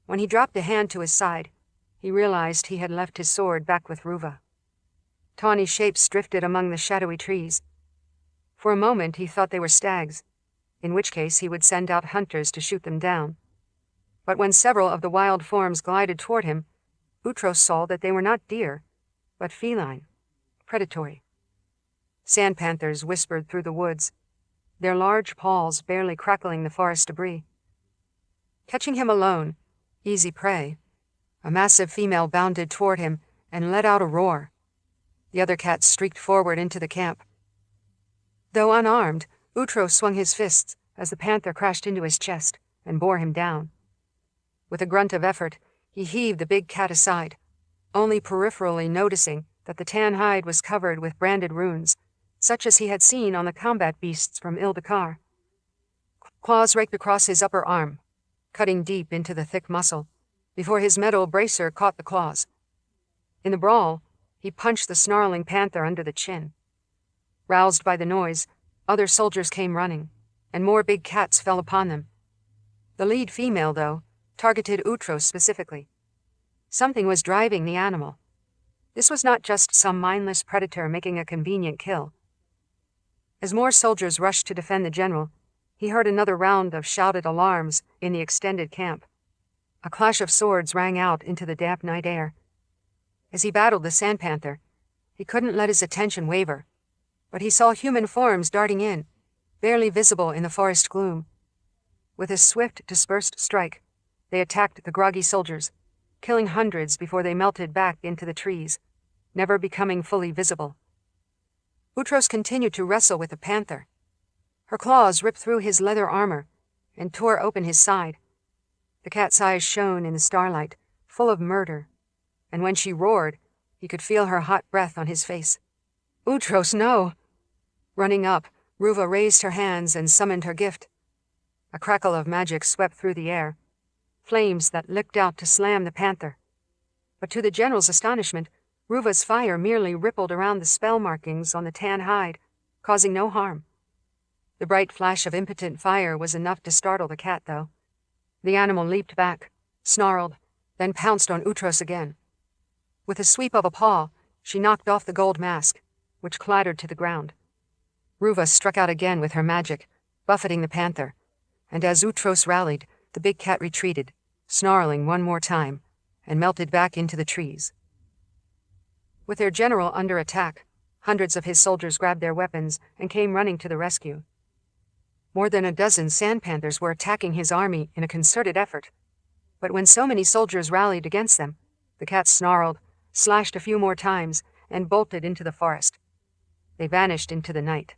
When he dropped a hand to his side, he realized he had left his sword back with Ruva. Tawny shapes drifted among the shadowy trees. For a moment he thought they were stags, in which case he would send out hunters to shoot them down. But when several of the wild forms glided toward him, Utros saw that they were not deer, but feline, predatory. Sand panthers whispered through the woods, their large paws barely crackling the forest debris. Catching him alone, easy prey, a massive female bounded toward him and let out a roar. The other cats streaked forward into the camp. Though unarmed, Utros swung his fists as the panther crashed into his chest and bore him down. With a grunt of effort, he heaved the big cat aside, only peripherally noticing that the tan hide was covered with branded runes, such as he had seen on the combat beasts from Ildakar. Claws raked across his upper arm, cutting deep into the thick muscle, before his metal bracer caught the claws. In the brawl, he punched the snarling panther under the chin. Roused by the noise, other soldiers came running, and more big cats fell upon them. The lead female, though, targeted Utros specifically. Something was driving the animal. This was not just some mindless predator making a convenient kill. As more soldiers rushed to defend the general, he heard another round of shouted alarms in the extended camp. A clash of swords rang out into the damp night air. As he battled the sand panther, he couldn't let his attention waver, but he saw human forms darting in, barely visible in the forest gloom. With a swift, dispersed strike, they attacked the groggy soldiers, killing hundreds before they melted back into the trees, never becoming fully visible. Utros continued to wrestle with the panther. Her claws ripped through his leather armor and tore open his side. The cat's eyes shone in the starlight, full of murder, and when she roared, he could feel her hot breath on his face. "Utros, no!" Running up, Ruva raised her hands and summoned her gift. A crackle of magic swept through the air, flames that licked out to slam the panther. But to the general's astonishment, Ruva's fire merely rippled around the spell markings on the tan hide, causing no harm. The bright flash of impotent fire was enough to startle the cat, though. The animal leaped back, snarled, then pounced on Utros again. With a sweep of a paw, she knocked off the gold mask, which clattered to the ground. Ruva struck out again with her magic, buffeting the panther, and as Utros rallied, the big cat retreated, snarling one more time, and melted back into the trees. With their general under attack, hundreds of his soldiers grabbed their weapons and came running to the rescue. More than a dozen sand panthers were attacking his army in a concerted effort, but when so many soldiers rallied against them, the cat snarled, slashed a few more times, and bolted into the forest. They vanished into the night.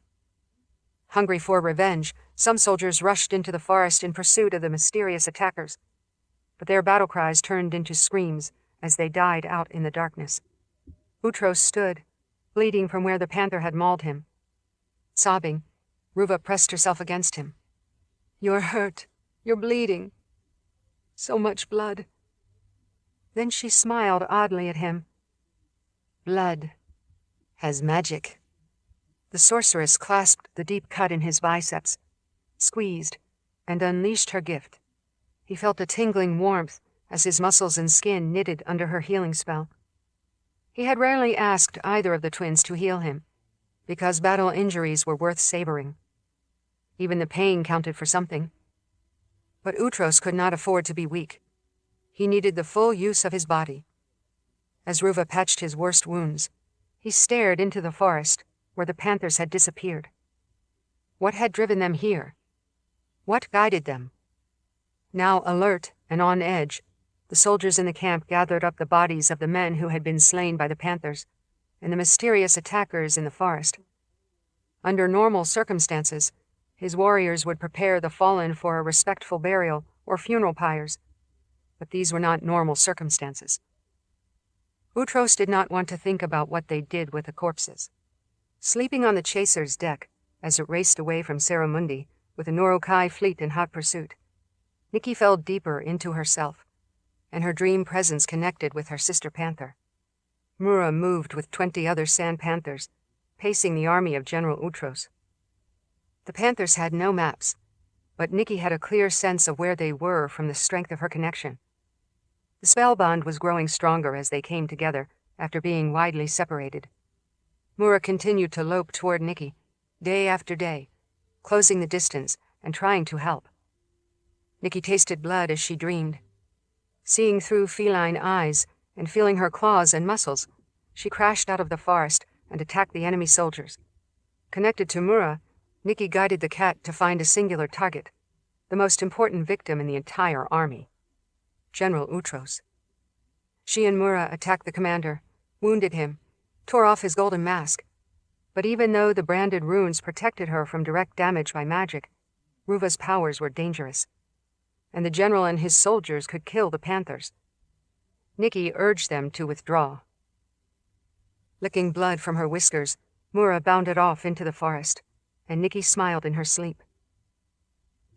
Hungry for revenge, some soldiers rushed into the forest in pursuit of the mysterious attackers, but their battle cries turned into screams as they died out in the darkness. Utros stood, bleeding from where the panther had mauled him. Sobbing, Ruva pressed herself against him. "You're hurt. You're bleeding. So much blood." Then she smiled oddly at him. "Blood has magic." The sorceress clasped the deep cut in his biceps, squeezed, and unleashed her gift. He felt a tingling warmth as his muscles and skin knitted under her healing spell. He had rarely asked either of the twins to heal him, because battle injuries were worth savoring. Even the pain counted for something. But Utros could not afford to be weak. He needed the full use of his body. As Ruva patched his worst wounds, he stared into the forest where the panthers had disappeared. What had driven them here? What guided them? Now alert and on edge, the The soldiers in the camp gathered up the bodies of the men who had been slain by the panthers and the mysterious attackers in the forest. Under normal circumstances, his warriors would prepare the fallen for a respectful burial or funeral pyres, but these were not normal circumstances. Utros did not want to think about what they did with the corpses. Sleeping on the chaser's deck, as it raced away from Saramundi with the Norokai fleet in hot pursuit, Nicci fell deeper into herself, and her dream presence connected with her sister panther. Mura moved with 20 other sand panthers, pacing the army of General Utros. The panthers had no maps, but Nicci had a clear sense of where they were from the strength of her connection. The spell bond was growing stronger as they came together after being widely separated. Mura continued to lope toward Nicci, day after day, closing the distance and trying to help. Nicci tasted blood as she dreamed. Seeing through feline eyes and feeling her claws and muscles, she crashed out of the forest and attacked the enemy soldiers. Connected to Mura, Nicci guided the cat to find a singular target, the most important victim in the entire army, General Utros. She and Mura attacked the commander, wounded him, tore off his golden mask. But even though the branded runes protected her from direct damage by magic, Ruva's powers were dangerous, and the general and his soldiers could kill the panthers. Nicci urged them to withdraw. Licking blood from her whiskers, Mura bounded off into the forest, and Nicci smiled in her sleep.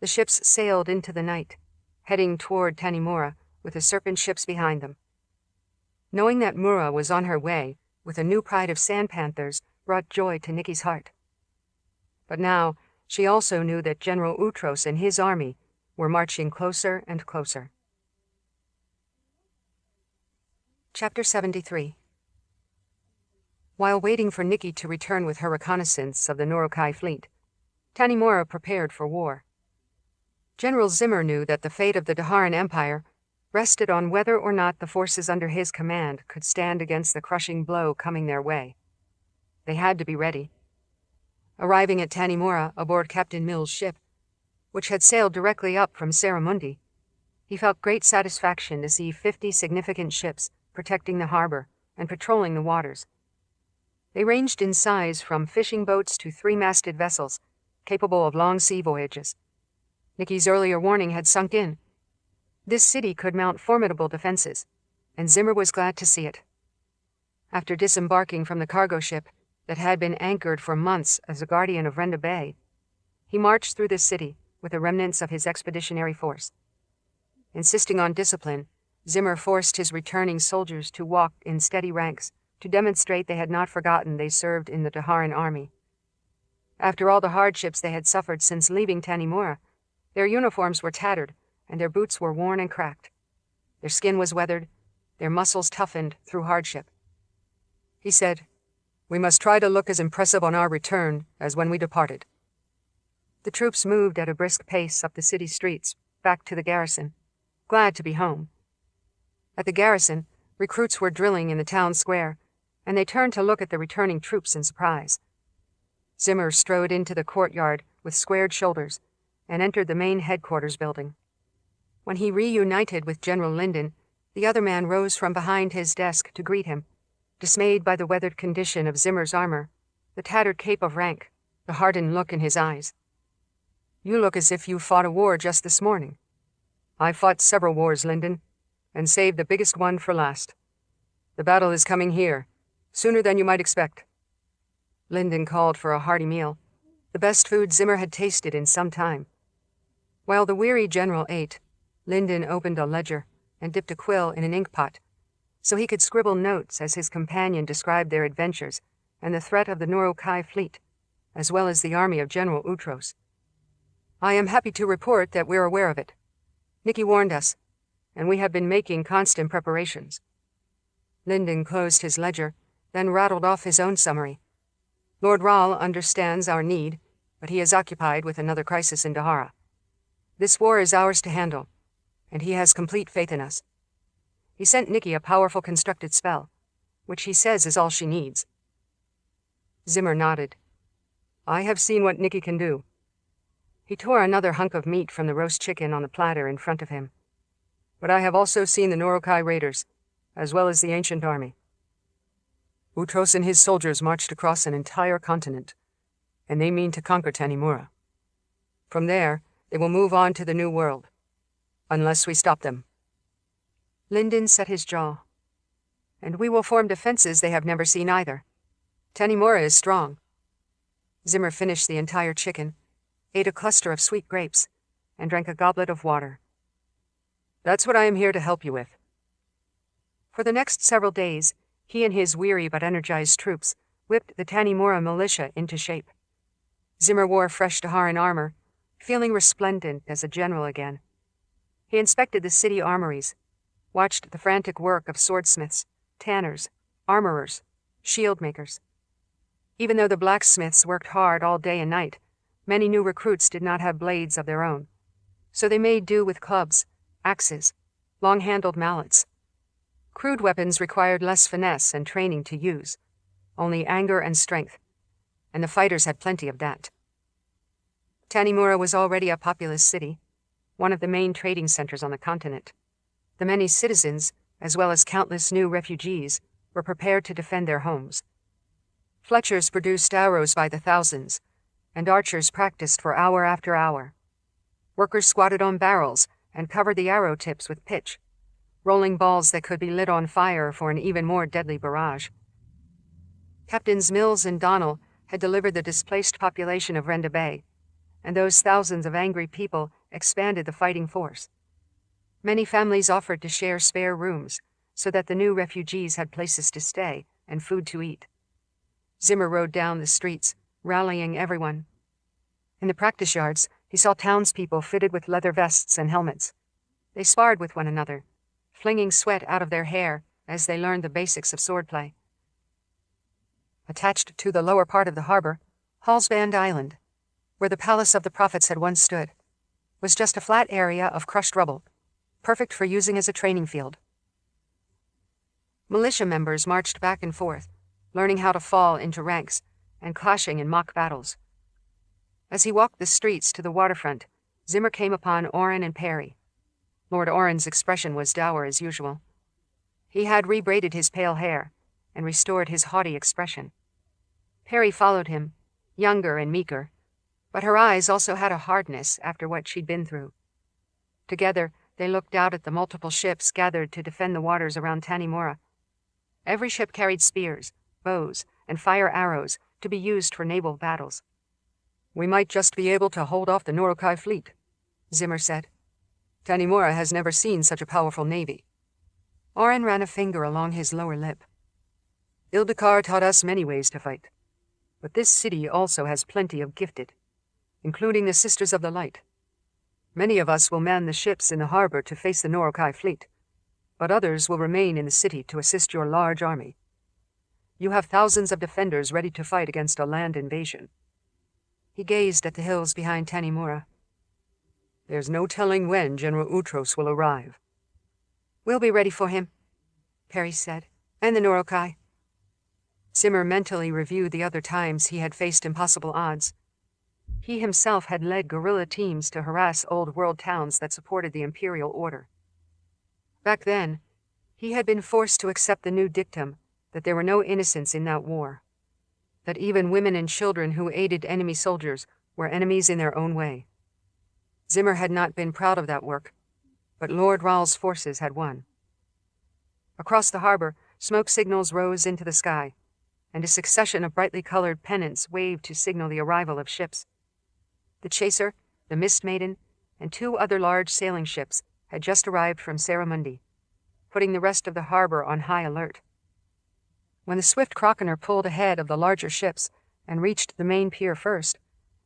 The ships sailed into the night, heading toward Tanimura with the serpent ships behind them. Knowing that Mura was on her way with a new pride of sand panthers brought joy to Nicci's heart. But now she also knew that General Utros and his army were marching closer and closer. Chapter 73. While waiting for Nicci to return with her reconnaissance of the Norokai fleet, Tanimura prepared for war. General Zimmer knew that the fate of the Daharan Empire rested on whether or not the forces under his command could stand against the crushing blow coming their way. They had to be ready. Arriving at Tanimura aboard Captain Mill's ship, which had sailed directly up from Saramundi, he felt great satisfaction to see 50 significant ships protecting the harbor and patrolling the waters. They ranged in size from fishing boats to 3-masted vessels, capable of long sea voyages. Nicci's earlier warning had sunk in. This city could mount formidable defenses, and Zimmer was glad to see it. After disembarking from the cargo ship that had been anchored for months as a guardian of Renda Bay, he marched through the city with the remnants of his expeditionary force. Insisting on discipline, Zimmer forced his returning soldiers to walk in steady ranks to demonstrate they had not forgotten they served in the Daharan army. After all the hardships they had suffered since leaving Tanimura, their uniforms were tattered and their boots were worn and cracked. Their skin was weathered, their muscles toughened through hardship. He said, "We must try to look as impressive on our return as when we departed." The troops moved at a brisk pace up the city streets, back to the garrison, glad to be home. At the garrison, recruits were drilling in the town square, and they turned to look at the returning troops in surprise. Zimmer strode into the courtyard with squared shoulders and entered the main headquarters building. When he reunited with General Linden, the other man rose from behind his desk to greet him, dismayed by the weathered condition of Zimmer's armor, the tattered cape of rank, the hardened look in his eyes. "You look as if you fought a war just this morning." "I fought several wars, Linden, and saved the biggest one for last. The battle is coming here, sooner than you might expect." Linden called for a hearty meal, the best food Zimmer had tasted in some time. While the weary general ate, Linden opened a ledger and dipped a quill in an inkpot, so he could scribble notes as his companion described their adventures and the threat of the Norokai fleet, as well as the army of General Utros. "I am happy to report that we're aware of it. Nicci warned us, and we have been making constant preparations." Linden closed his ledger, then rattled off his own summary. "Lord Rahl understands our need, but he is occupied with another crisis in Dahara. This war is ours to handle, and he has complete faith in us. He sent Nicci a powerful constructed spell, which he says is all she needs." Zimmer nodded. "I have seen what Nicci can do." He tore another hunk of meat from the roast chicken on the platter in front of him. But I have also seen the Norokai raiders, as well as the ancient army. Utros and his soldiers marched across an entire continent, and they mean to conquer Tanimura. From there, they will move on to the New World, unless we stop them. Lyndon set his jaw. And we will form defenses they have never seen either. Tanimura is strong. Zimmer finished the entire chicken, ate a cluster of sweet grapes, and drank a goblet of water. That's what I am here to help you with. For the next several days, he and his weary but energized troops whipped the Tanimura militia into shape. Zimmer wore fresh Daharan armor, feeling resplendent as a general again. He inspected the city armories, watched the frantic work of swordsmiths, tanners, armorers, shield makers. Even though the blacksmiths worked hard all day and night, many new recruits did not have blades of their own, so they made do with clubs, axes, long-handled mallets. Crude weapons required less finesse and training to use, only anger and strength, and the fighters had plenty of that. Tanimura was already a populous city, one of the main trading centers on the continent. The many citizens, as well as countless new refugees, were prepared to defend their homes. Fletchers produced arrows by the thousands, and archers practiced for hour after hour. Workers squatted on barrels and covered the arrow tips with pitch, rolling balls that could be lit on fire for an even more deadly barrage. Captains Mills and Donnell had delivered the displaced population of Renda Bay, and those thousands of angry people expanded the fighting force. Many families offered to share spare rooms so that the new refugees had places to stay and food to eat. Zimmer rode down the streets, rallying everyone. In the practice yards, he saw townspeople fitted with leather vests and helmets. They sparred with one another, flinging sweat out of their hair as they learned the basics of swordplay. Attached to the lower part of the harbor, Hallsband Island, where the Palace of the Prophets had once stood, was just a flat area of crushed rubble, perfect for using as a training field. Militia members marched back and forth, learning how to fall into ranks and clashing in mock battles. As he walked the streets to the waterfront, Zimmer came upon Oren and Perry. Lord Oren's expression was dour as usual. He had rebraided his pale hair and restored his haughty expression. Perry followed him, younger and meeker, but her eyes also had a hardness after what she'd been through. Together, they looked out at the multiple ships gathered to defend the waters around Tanimura. Every ship carried spears, bows, and fire arrows to be used for naval battles. We might just be able to hold off the Norokai fleet, Zimmer said. Tanimura has never seen such a powerful navy. Oren ran a finger along his lower lip. Ildikar taught us many ways to fight, but this city also has plenty of gifted, including the Sisters of the Light. Many of us will man the ships in the harbor to face the Norokai fleet, but others will remain in the city to assist your large army. You have thousands of defenders ready to fight against a land invasion. He gazed at the hills behind Tanimura. There's no telling when General Utros will arrive. We'll be ready for him, Perry said, and the Norokai. Zimmer mentally reviewed the other times he had faced impossible odds. He himself had led guerrilla teams to harass old world towns that supported the Imperial Order. Back then, he had been forced to accept the new dictum that there were no innocents in that war, that even women and children who aided enemy soldiers were enemies in their own way. Zimmer had not been proud of that work, but Lord Ral's forces had won. Across the harbor, smoke signals rose into the sky, and a succession of brightly colored pennants waved to signal the arrival of ships. The Chaser, the Mist Maiden, and 2 other large sailing ships had just arrived from Saramundi, putting the rest of the harbor on high alert. When the swift Crockener pulled ahead of the larger ships and reached the main pier first,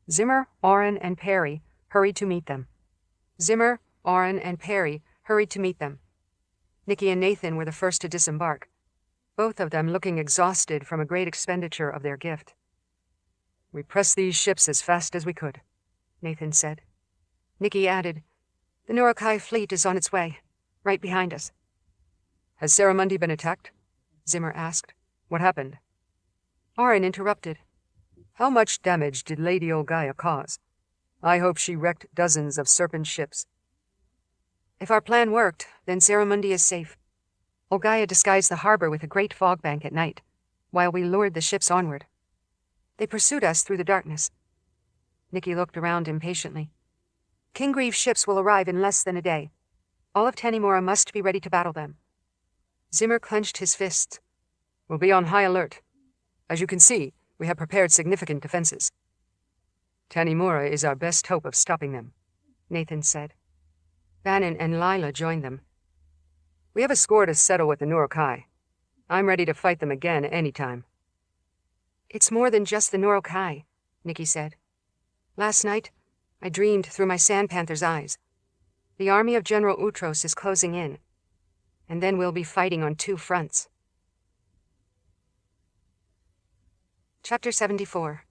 Zimmer, Oren, and Perry hurried to meet them. Nicci and Nathan were the first to disembark, both of them looking exhausted from a great expenditure of their gift. We pressed these ships as fast as we could, Nathan said. Nicci added, The Norokai fleet is on its way, right behind us. Has Saramundi been attacked? Zimmer asked. What happened? Oren interrupted. How much damage did Lady Olgaia cause? I hope she wrecked dozens of serpent ships. If our plan worked, then Saramundi is safe. Olgaia disguised the harbor with a great fog bank at night, while we lured the ships onward. They pursued us through the darkness. Nicci looked around impatiently. King Grieve's ships will arrive in less than a day. All of Tanimura must be ready to battle them. Zimmer clenched his fists. We'll be on high alert. As you can see, we have prepared significant defenses. Tanimura is our best hope of stopping them, Nathan said. Bannon and Lila joined them. We have a score to settle with the Nurokai. I'm ready to fight them again any time. It's more than just the Nurokai, Nicci said. Last night, I dreamed through my Sand Panther's eyes. The army of General Utros is closing in, and then we'll be fighting on 2 fronts. Chapter 74.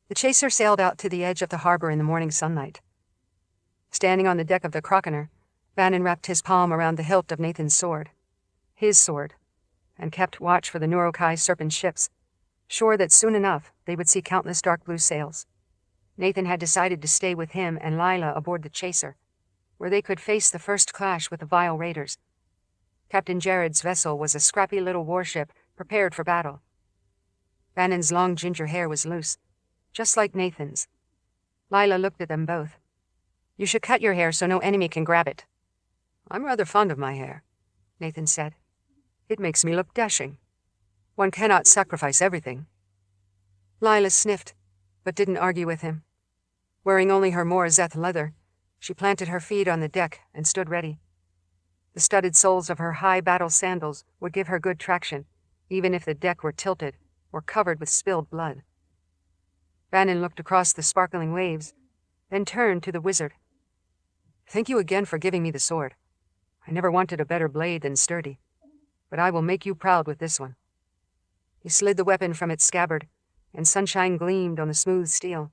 The chaser sailed out to the edge of the harbor in the morning sunlight. Standing on the deck of the Croconer, Bannon wrapped his palm around the hilt of Nathan's sword, his sword, and kept watch for the Nurokai serpent ships, sure that soon enough they would see countless dark blue sails. Nathan had decided to stay with him and Lila aboard the chaser, where they could face the first clash with the vile raiders. Captain Jared's vessel was a scrappy little warship prepared for battle. Bannon's long ginger hair was loose, just like Nathan's. Lila looked at them both. You should cut your hair so no enemy can grab it. I'm rather fond of my hair, Nathan said. It makes me look dashing. One cannot sacrifice everything. Lila sniffed, but didn't argue with him. Wearing only her Morazeth leather, she planted her feet on the deck and stood ready. The studded soles of her high battle sandals would give her good traction, even if the deck were tilted or covered with spilled blood. Bannon looked across the sparkling waves, then turned to the wizard. Thank you again for giving me the sword. I never wanted a better blade than sturdy, but I will make you proud with this one. He slid the weapon from its scabbard, and sunshine gleamed on the smooth steel.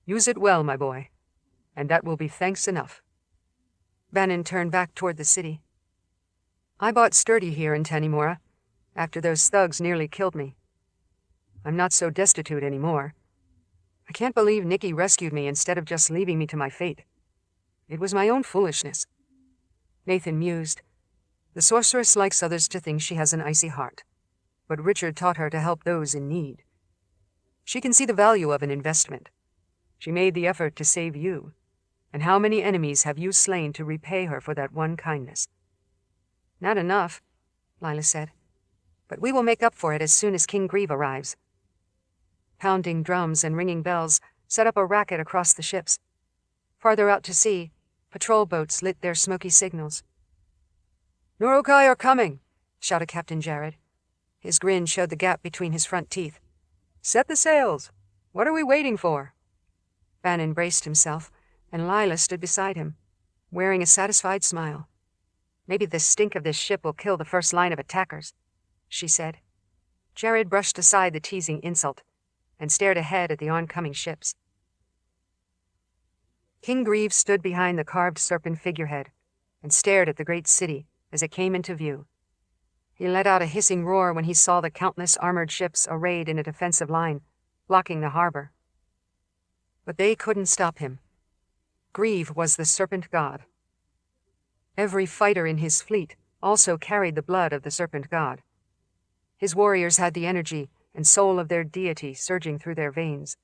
Use it well, my boy, and that will be thanks enough. Bannon turned back toward the city. I bought sturdy here in Tanimura, after those thugs nearly killed me. I'm not so destitute anymore. I can't believe Nicci rescued me instead of just leaving me to my fate. It was my own foolishness. Nathan mused. The sorceress likes others to think she has an icy heart, but Richard taught her to help those in need. She can see the value of an investment. She made the effort to save you, and how many enemies have you slain to repay her for that one kindness? Not enough, Lila said, but we will make up for it as soon as King Grieve arrives. Pounding drums and ringing bells set up a racket across the ships. Farther out to sea, patrol boats lit their smoky signals. Nurokai are coming, shouted Captain Jared. His grin showed the gap between his front teeth. Set the sails. What are we waiting for? Bannon braced himself, and Lila stood beside him, wearing a satisfied smile. Maybe the stink of this ship will kill the first line of attackers, she said. Jared brushed aside the teasing insult and stared ahead at the oncoming ships. King Grieve stood behind the carved serpent figurehead and stared at the great city as it came into view. He let out a hissing roar when he saw the countless armored ships arrayed in a defensive line, blocking the harbor. But they couldn't stop him. Grieve was the serpent god. Every fighter in his fleet also carried the blood of the serpent god. His warriors had the energy and soul of their deity surging through their veins.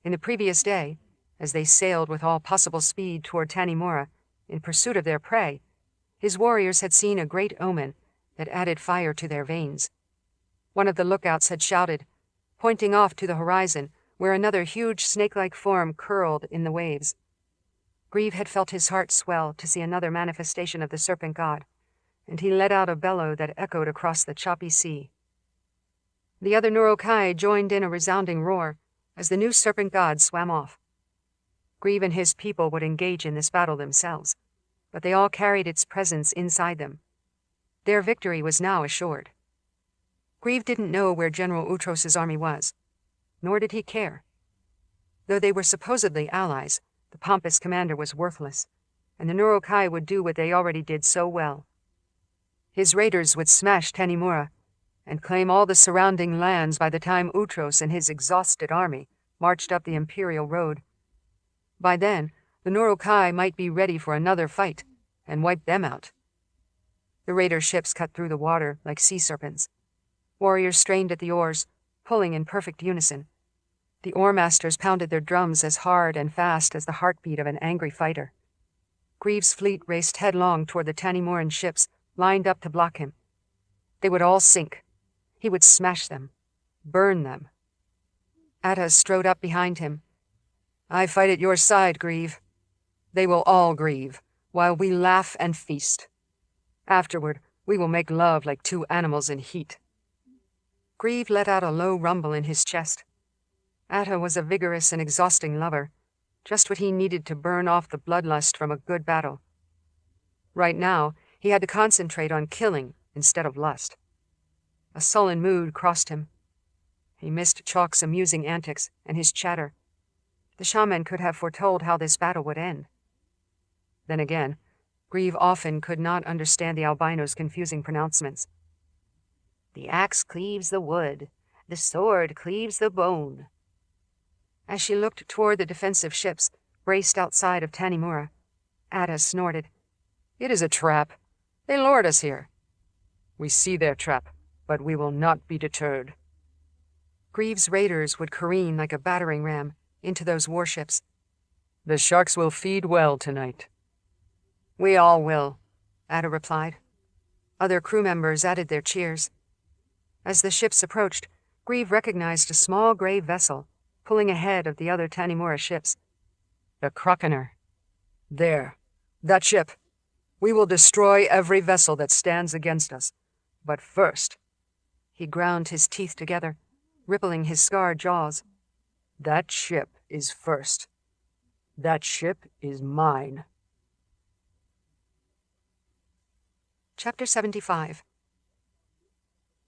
In the previous day, as they sailed with all possible speed toward Tanimura in pursuit of their prey, his warriors had seen a great omen that added fire to their veins. One of the lookouts had shouted, pointing off to the horizon where another huge snake-like form curled in the waves. Grieve had felt his heart swell to see another manifestation of the serpent god, and he let out a bellow that echoed across the choppy sea. The other Nurokai joined in a resounding roar as the new serpent god swam off. Grieve and his people would engage in this battle themselves, but they all carried its presence inside them. Their victory was now assured. Grieve didn't know where General Utros's army was, nor did he care. Though they were supposedly allies, the pompous commander was worthless, and the Nurokai would do what they already did so well. His raiders would smash Tanimura and claim all the surrounding lands by the time Utros and his exhausted army marched up the Imperial Road. By then, The Norokai might be ready for another fight, and wipe them out. The raider ships cut through the water like sea serpents. Warriors strained at the oars, pulling in perfect unison. The oarmasters pounded their drums as hard and fast as the heartbeat of an angry fighter. Greaves' fleet raced headlong toward the Tanimoran ships, lined up to block him. They would all sink. He would smash them, burn them. Atta strode up behind him. "I fight at your side, Grieve. They will all grieve, while we laugh and feast. Afterward, we will make love like two animals in heat." Grieve let out a low rumble in his chest. Atta was a vigorous and exhausting lover, just what he needed to burn off the bloodlust from a good battle. Right now, he had to concentrate on killing instead of lust. A sullen mood crossed him. He missed Chalk's amusing antics and his chatter. The shaman could have foretold how this battle would end. Then again, Grieve often could not understand the albino's confusing pronouncements. "The axe cleaves the wood, the sword cleaves the bone." As she looked toward the defensive ships, braced outside of Tanimura, Atta snorted. "It is a trap. They lured us here." "We see their trap, but we will not be deterred." Grieve's raiders would careen like a battering ram into those warships. "The sharks will feed well tonight." "We all will," Atta replied. Other crew members added their cheers. As the ships approached, Grieve recognized a small gray vessel pulling ahead of the other Tanimura ships. "The Croconer. There. That ship. We will destroy every vessel that stands against us. But first," he ground his teeth together, rippling his scarred jaws, "that ship is first. That ship is mine." Chapter 75.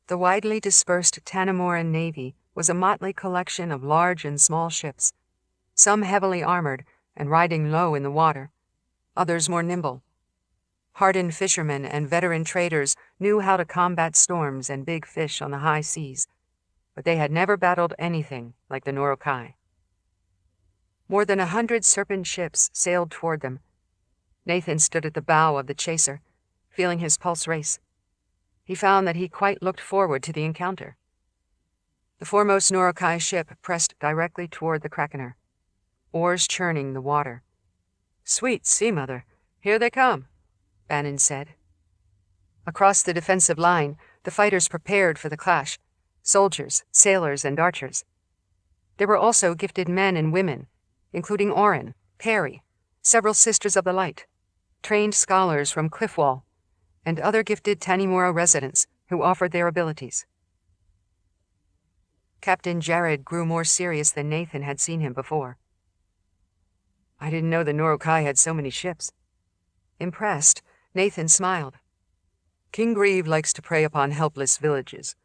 The widely dispersed Tanimoran navy was a motley collection of large and small ships, some heavily armored and riding low in the water, others more nimble. Hardened fishermen and veteran traders knew how to combat storms and big fish on the high seas, but they had never battled anything like the Norokai. More than 100 serpent ships sailed toward them. Nathan stood at the bow of the chaser, feeling his pulse race. He found that he quite looked forward to the encounter. The foremost Norokai ship pressed directly toward the Krakener, oars churning the water. "Sweet Sea Mother, here they come," Bannon said. Across the defensive line, the fighters prepared for the clash, soldiers, sailors, and archers. There were also gifted men and women, including Orin, Perry, several Sisters of the Light, trained scholars from Cliffwall, and other gifted Tanimura residents who offered their abilities. Captain Jared grew more serious than Nathan had seen him before. "I didn't know the Norokai had so many ships." Impressed, Nathan smiled. "King Grieve likes to prey upon helpless villages.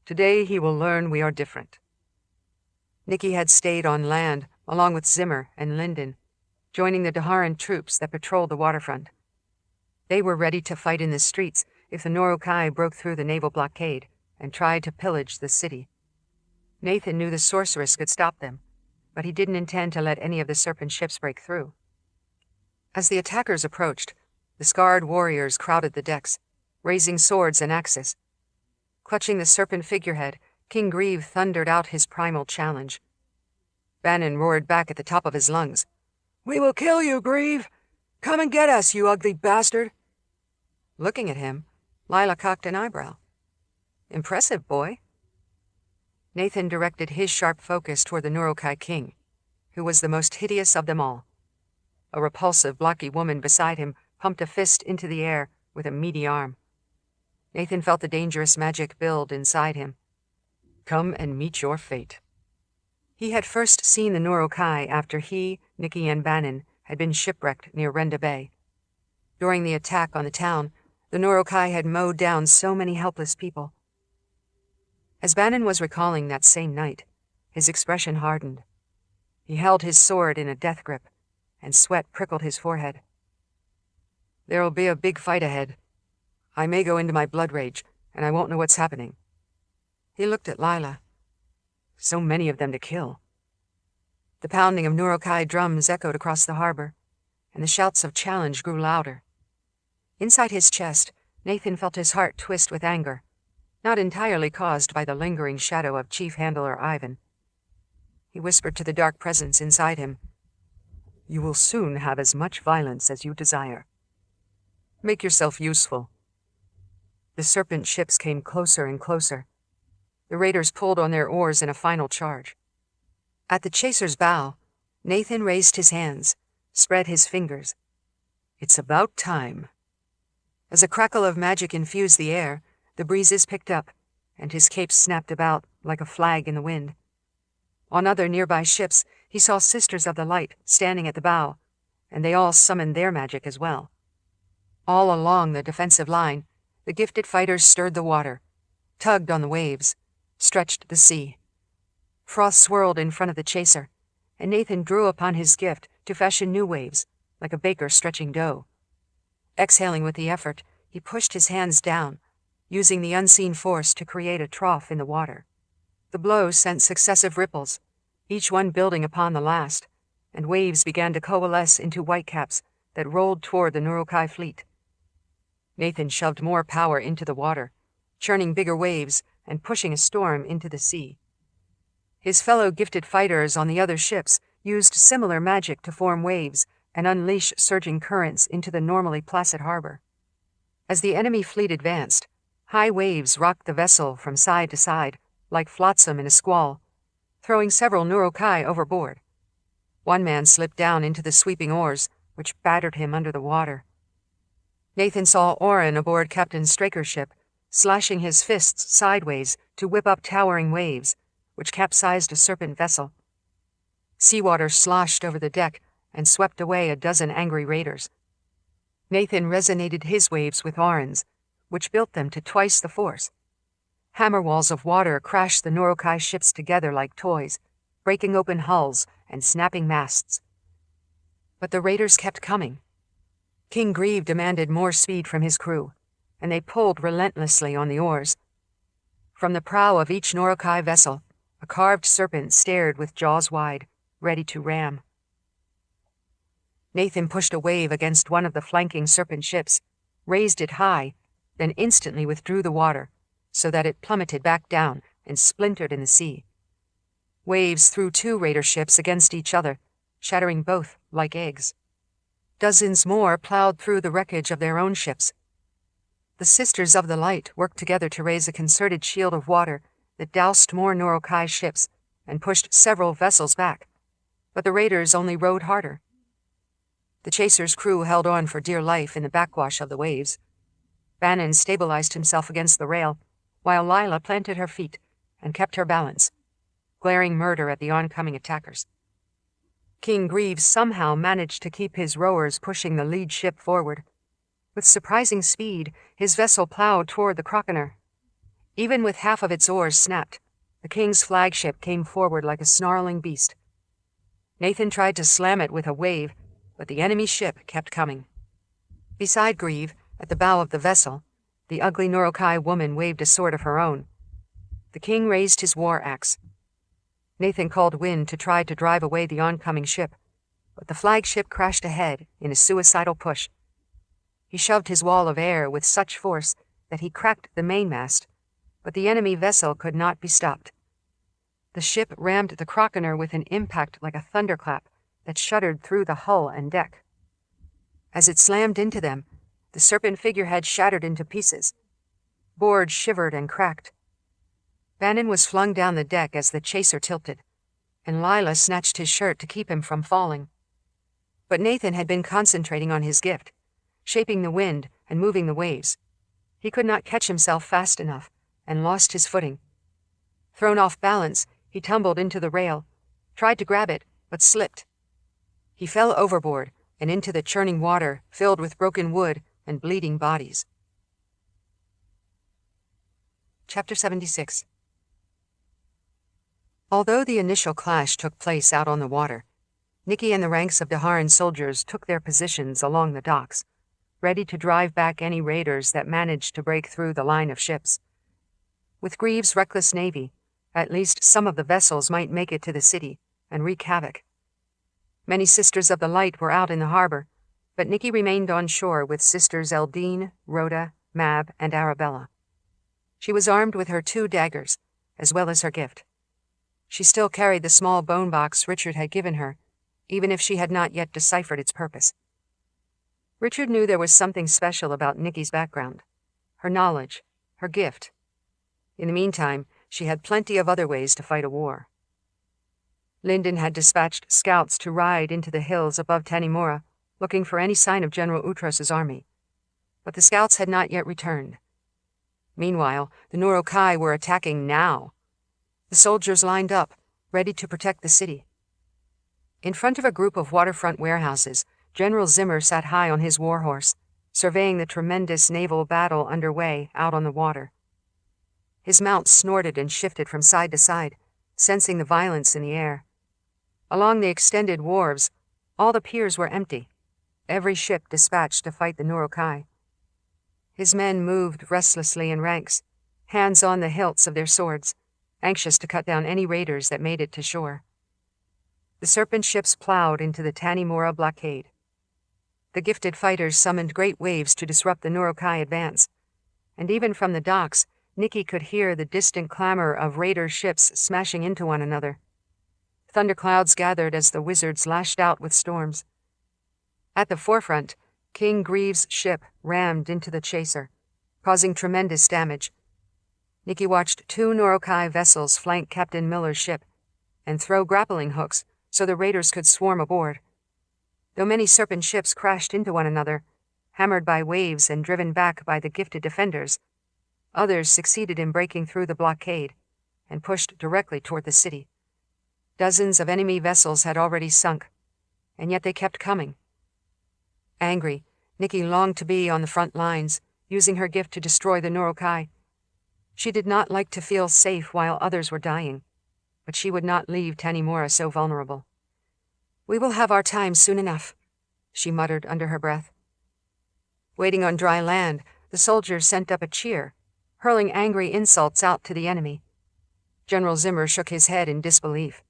Today he will learn we are different." Nicci had stayed on land, along with Zimmer and Linden, joining the Daharan troops that patrolled the waterfront. They were ready to fight in the streets if the Norokai broke through the naval blockade and tried to pillage the city. Nathan knew the sorceress could stop them, but he didn't intend to let any of the serpent ships break through. As the attackers approached, the scarred warriors crowded the decks, raising swords and axes. Clutching the serpent figurehead, King Grieve thundered out his primal challenge. Bannon roared back at the top of his lungs. "We will kill you, Grieve! Come and get us, you ugly bastard!" Looking at him, Lila cocked an eyebrow. "Impressive, boy." Nathan directed his sharp focus toward the Norokai king, who was the most hideous of them all. A repulsive, blocky woman beside him pumped a fist into the air with a meaty arm. Nathan felt the dangerous magic build inside him. "Come and meet your fate." He had first seen the Norokai after he, Nicci, and Bannon had been shipwrecked near Renda Bay. During the attack on the town, the Norokai had mowed down so many helpless people. As Bannon was recalling that same night, his expression hardened. He held his sword in a death grip, and sweat prickled his forehead. "There'll be a big fight ahead. I may go into my blood rage, and I won't know what's happening." He looked at Lila. So many of them to kill. The pounding of Norokai drums echoed across the harbor, and the shouts of challenge grew louder. Inside his chest, Nathan felt his heart twist with anger, not entirely caused by the lingering shadow of Chief Handler Ivan. He whispered to the dark presence inside him, "You will soon have as much violence as you desire. Make yourself useful." The serpent ships came closer and closer. The raiders pulled on their oars in a final charge. At the chaser's bow, Nathan raised his hands, spread his fingers. "It's about time." As a crackle of magic infused the air, the breezes picked up, and his cape snapped about like a flag in the wind. On other nearby ships, he saw Sisters of the Light standing at the bow, and they all summoned their magic as well. All along the defensive line, the gifted fighters stirred the water, tugged on the waves, stretched the sea. Froth swirled in front of the chaser, and Nathan drew upon his gift to fashion new waves, like a baker stretching dough. Exhaling with the effort, he pushed his hands down, using the unseen force to create a trough in the water. The blows sent successive ripples, each one building upon the last, and waves began to coalesce into whitecaps that rolled toward the Nurokai fleet. Nathan shoved more power into the water, churning bigger waves and pushing a storm into the sea. His fellow gifted fighters on the other ships used similar magic to form waves and unleash surging currents into the normally placid harbor. As the enemy fleet advanced, high waves rocked the vessel from side to side, like flotsam in a squall, throwing several Nurokai overboard. One man slipped down into the sweeping oars, which battered him under the water. Nathan saw Oren aboard Captain Straker's ship, slashing his fists sideways to whip up towering waves, which capsized a serpent vessel. Seawater sloshed over the deck and swept away a dozen angry raiders. Nathan resonated his waves with Oren's, which built them to twice the force. Hammer walls of water crashed the Nurokai ships together like toys, breaking open hulls and snapping masts. But the raiders kept coming. King Grieve demanded more speed from his crew, and they pulled relentlessly on the oars. From the prow of each Nurokai vessel, a carved serpent stared with jaws wide, ready to ram. Nathan pushed a wave against one of the flanking serpent ships, raised it high, then instantly withdrew the water, so that it plummeted back down and splintered in the sea. Waves threw two raider ships against each other, shattering both like eggs. Dozens more plowed through the wreckage of their own ships. The Sisters of the Light worked together to raise a concerted shield of water that doused more Nurokai ships and pushed several vessels back, but the raiders only rowed harder. The chaser's crew held on for dear life in the backwash of the waves. Bannon stabilized himself against the rail, while Lila planted her feet and kept her balance, glaring murder at the oncoming attackers. King Grieve somehow managed to keep his rowers pushing the lead ship forward. With surprising speed, his vessel plowed toward the Croconer. Even with half of its oars snapped, the king's flagship came forward like a snarling beast. Nathan tried to slam it with a wave, but the enemy ship kept coming. Beside Grieve, at the bow of the vessel, the ugly Nurokai woman waved a sword of her own. The king raised his war axe. Nathan called wind to try to drive away the oncoming ship, but the flagship crashed ahead in a suicidal push. He shoved his wall of air with such force that he cracked the mainmast, but the enemy vessel could not be stopped. The ship rammed the Croconer with an impact like a thunderclap that shuddered through the hull and deck. As it slammed into them, the serpent figurehead shattered into pieces. Boards shivered and cracked. Bannon was flung down the deck as the chaser tilted, and Lila snatched his shirt to keep him from falling. But Nathan had been concentrating on his gift, shaping the wind and moving the waves. He could not catch himself fast enough, and lost his footing. Thrown off balance, he tumbled into the rail, tried to grab it, but slipped. He fell overboard and into the churning water filled with broken wood and bleeding bodies. Chapter 76. Although the initial clash took place out on the water, Nicci and the ranks of Daharan soldiers took their positions along the docks, ready to drive back any raiders that managed to break through the line of ships. With Grieve's reckless navy, at least some of the vessels might make it to the city and wreak havoc. Many Sisters of the Light were out in the harbor, But Nicci remained on shore with sisters Eldine, Rhoda, Mab, and Arabella. She was armed with her 2 daggers, as well as her gift. She still carried the small bone box Richard had given her, even if she had not yet deciphered its purpose. Richard knew there was something special about Nicci's background, her knowledge, her gift. In the meantime, she had plenty of other ways to fight a war. Lyndon had dispatched scouts to ride into the hills above Tanimura, looking for any sign of General Utros's army. But the scouts had not yet returned. Meanwhile, the Nurokai were attacking now. The soldiers lined up, ready to protect the city. In front of a group of waterfront warehouses, General Zimmer sat high on his warhorse, surveying the tremendous naval battle underway out on the water. His mount snorted and shifted from side to side, sensing the violence in the air. Along the extended wharves, all the piers were empty, every ship dispatched to fight the Nurokai. His men moved restlessly in ranks, hands on the hilts of their swords, anxious to cut down any raiders that made it to shore. The serpent ships plowed into the Tanimura blockade. The gifted fighters summoned great waves to disrupt the Nurokai advance, and even from the docks, Nicci could hear the distant clamor of raider ships smashing into one another. Thunderclouds gathered as the wizards lashed out with storms. At the forefront, King Grieve's ship rammed into the chaser, causing tremendous damage. Nicci watched 2 Nurokai vessels flank Captain Miller's ship and throw grappling hooks so the raiders could swarm aboard. Though many serpent ships crashed into one another, hammered by waves and driven back by the gifted defenders, others succeeded in breaking through the blockade and pushed directly toward the city. Dozens of enemy vessels had already sunk, and yet they kept coming. Angry, Nicci longed to be on the front lines, using her gift to destroy the Nurokai. She did not like to feel safe while others were dying, but she would not leave Tanimura so vulnerable. "We will have our time soon enough," she muttered under her breath. Waiting on dry land, the soldiers sent up a cheer, hurling angry insults out to the enemy. General Zimmer shook his head in disbelief.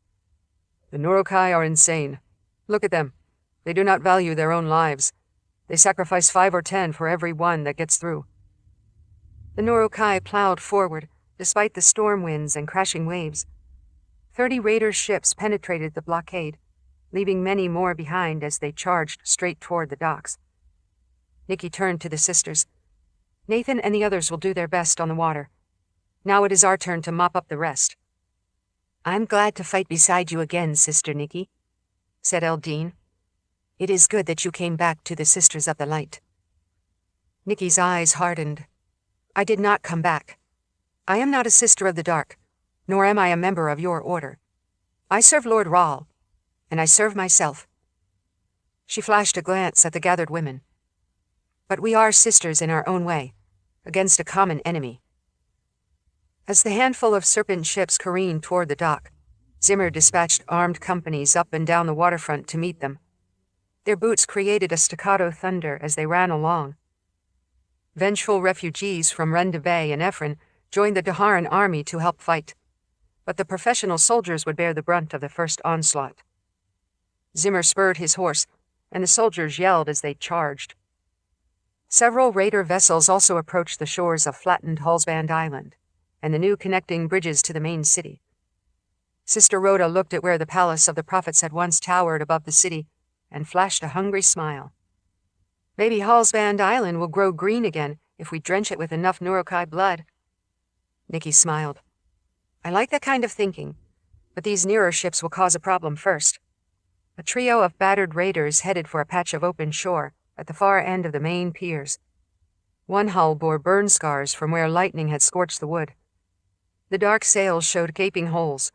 "The Nurokai are insane. Look at them. They do not value their own lives. They sacrifice 5 or 10 for every one that gets through." The Nurokai plowed forward, despite the storm winds and crashing waves. 30 raider ships penetrated the blockade, leaving many more behind as they charged straight toward the docks. Nicci turned to the sisters. "Nathan and the others will do their best on the water. Now it is our turn to mop up the rest." "I'm glad to fight beside you again, Sister Nicci," said Eldine. "It is good that you came back to the Sisters of the Light." Nicci's eyes hardened. "I did not come back. I am not a Sister of the Dark, nor am I a member of your order. I serve Lord Rahl, and I serve myself." She flashed a glance at the gathered women. "But we are sisters in our own way, against a common enemy." As the handful of serpent ships careened toward the dock, Zimmer dispatched armed companies up and down the waterfront to meet them. Their boots created a staccato thunder as they ran along. Vengeful refugees from Renda Bay and Ephron joined the Daharan army to help fight, but the professional soldiers would bear the brunt of the first onslaught. Zimmer spurred his horse, and the soldiers yelled as they charged. Several raider vessels also approached the shores of flattened Halsband Island and the new connecting bridges to the main city. Sister Rhoda looked at where the palace of the prophets had once towered above the city and flashed a hungry smile. "Maybe Halsband Island will grow green again if we drench it with enough Nurokai blood." Nicci smiled. "I like that kind of thinking, but these nearer ships will cause a problem first." A trio of battered raiders headed for a patch of open shore at the far end of the main piers. One hull bore burn scars from where lightning had scorched the wood. The dark sails showed gaping holes,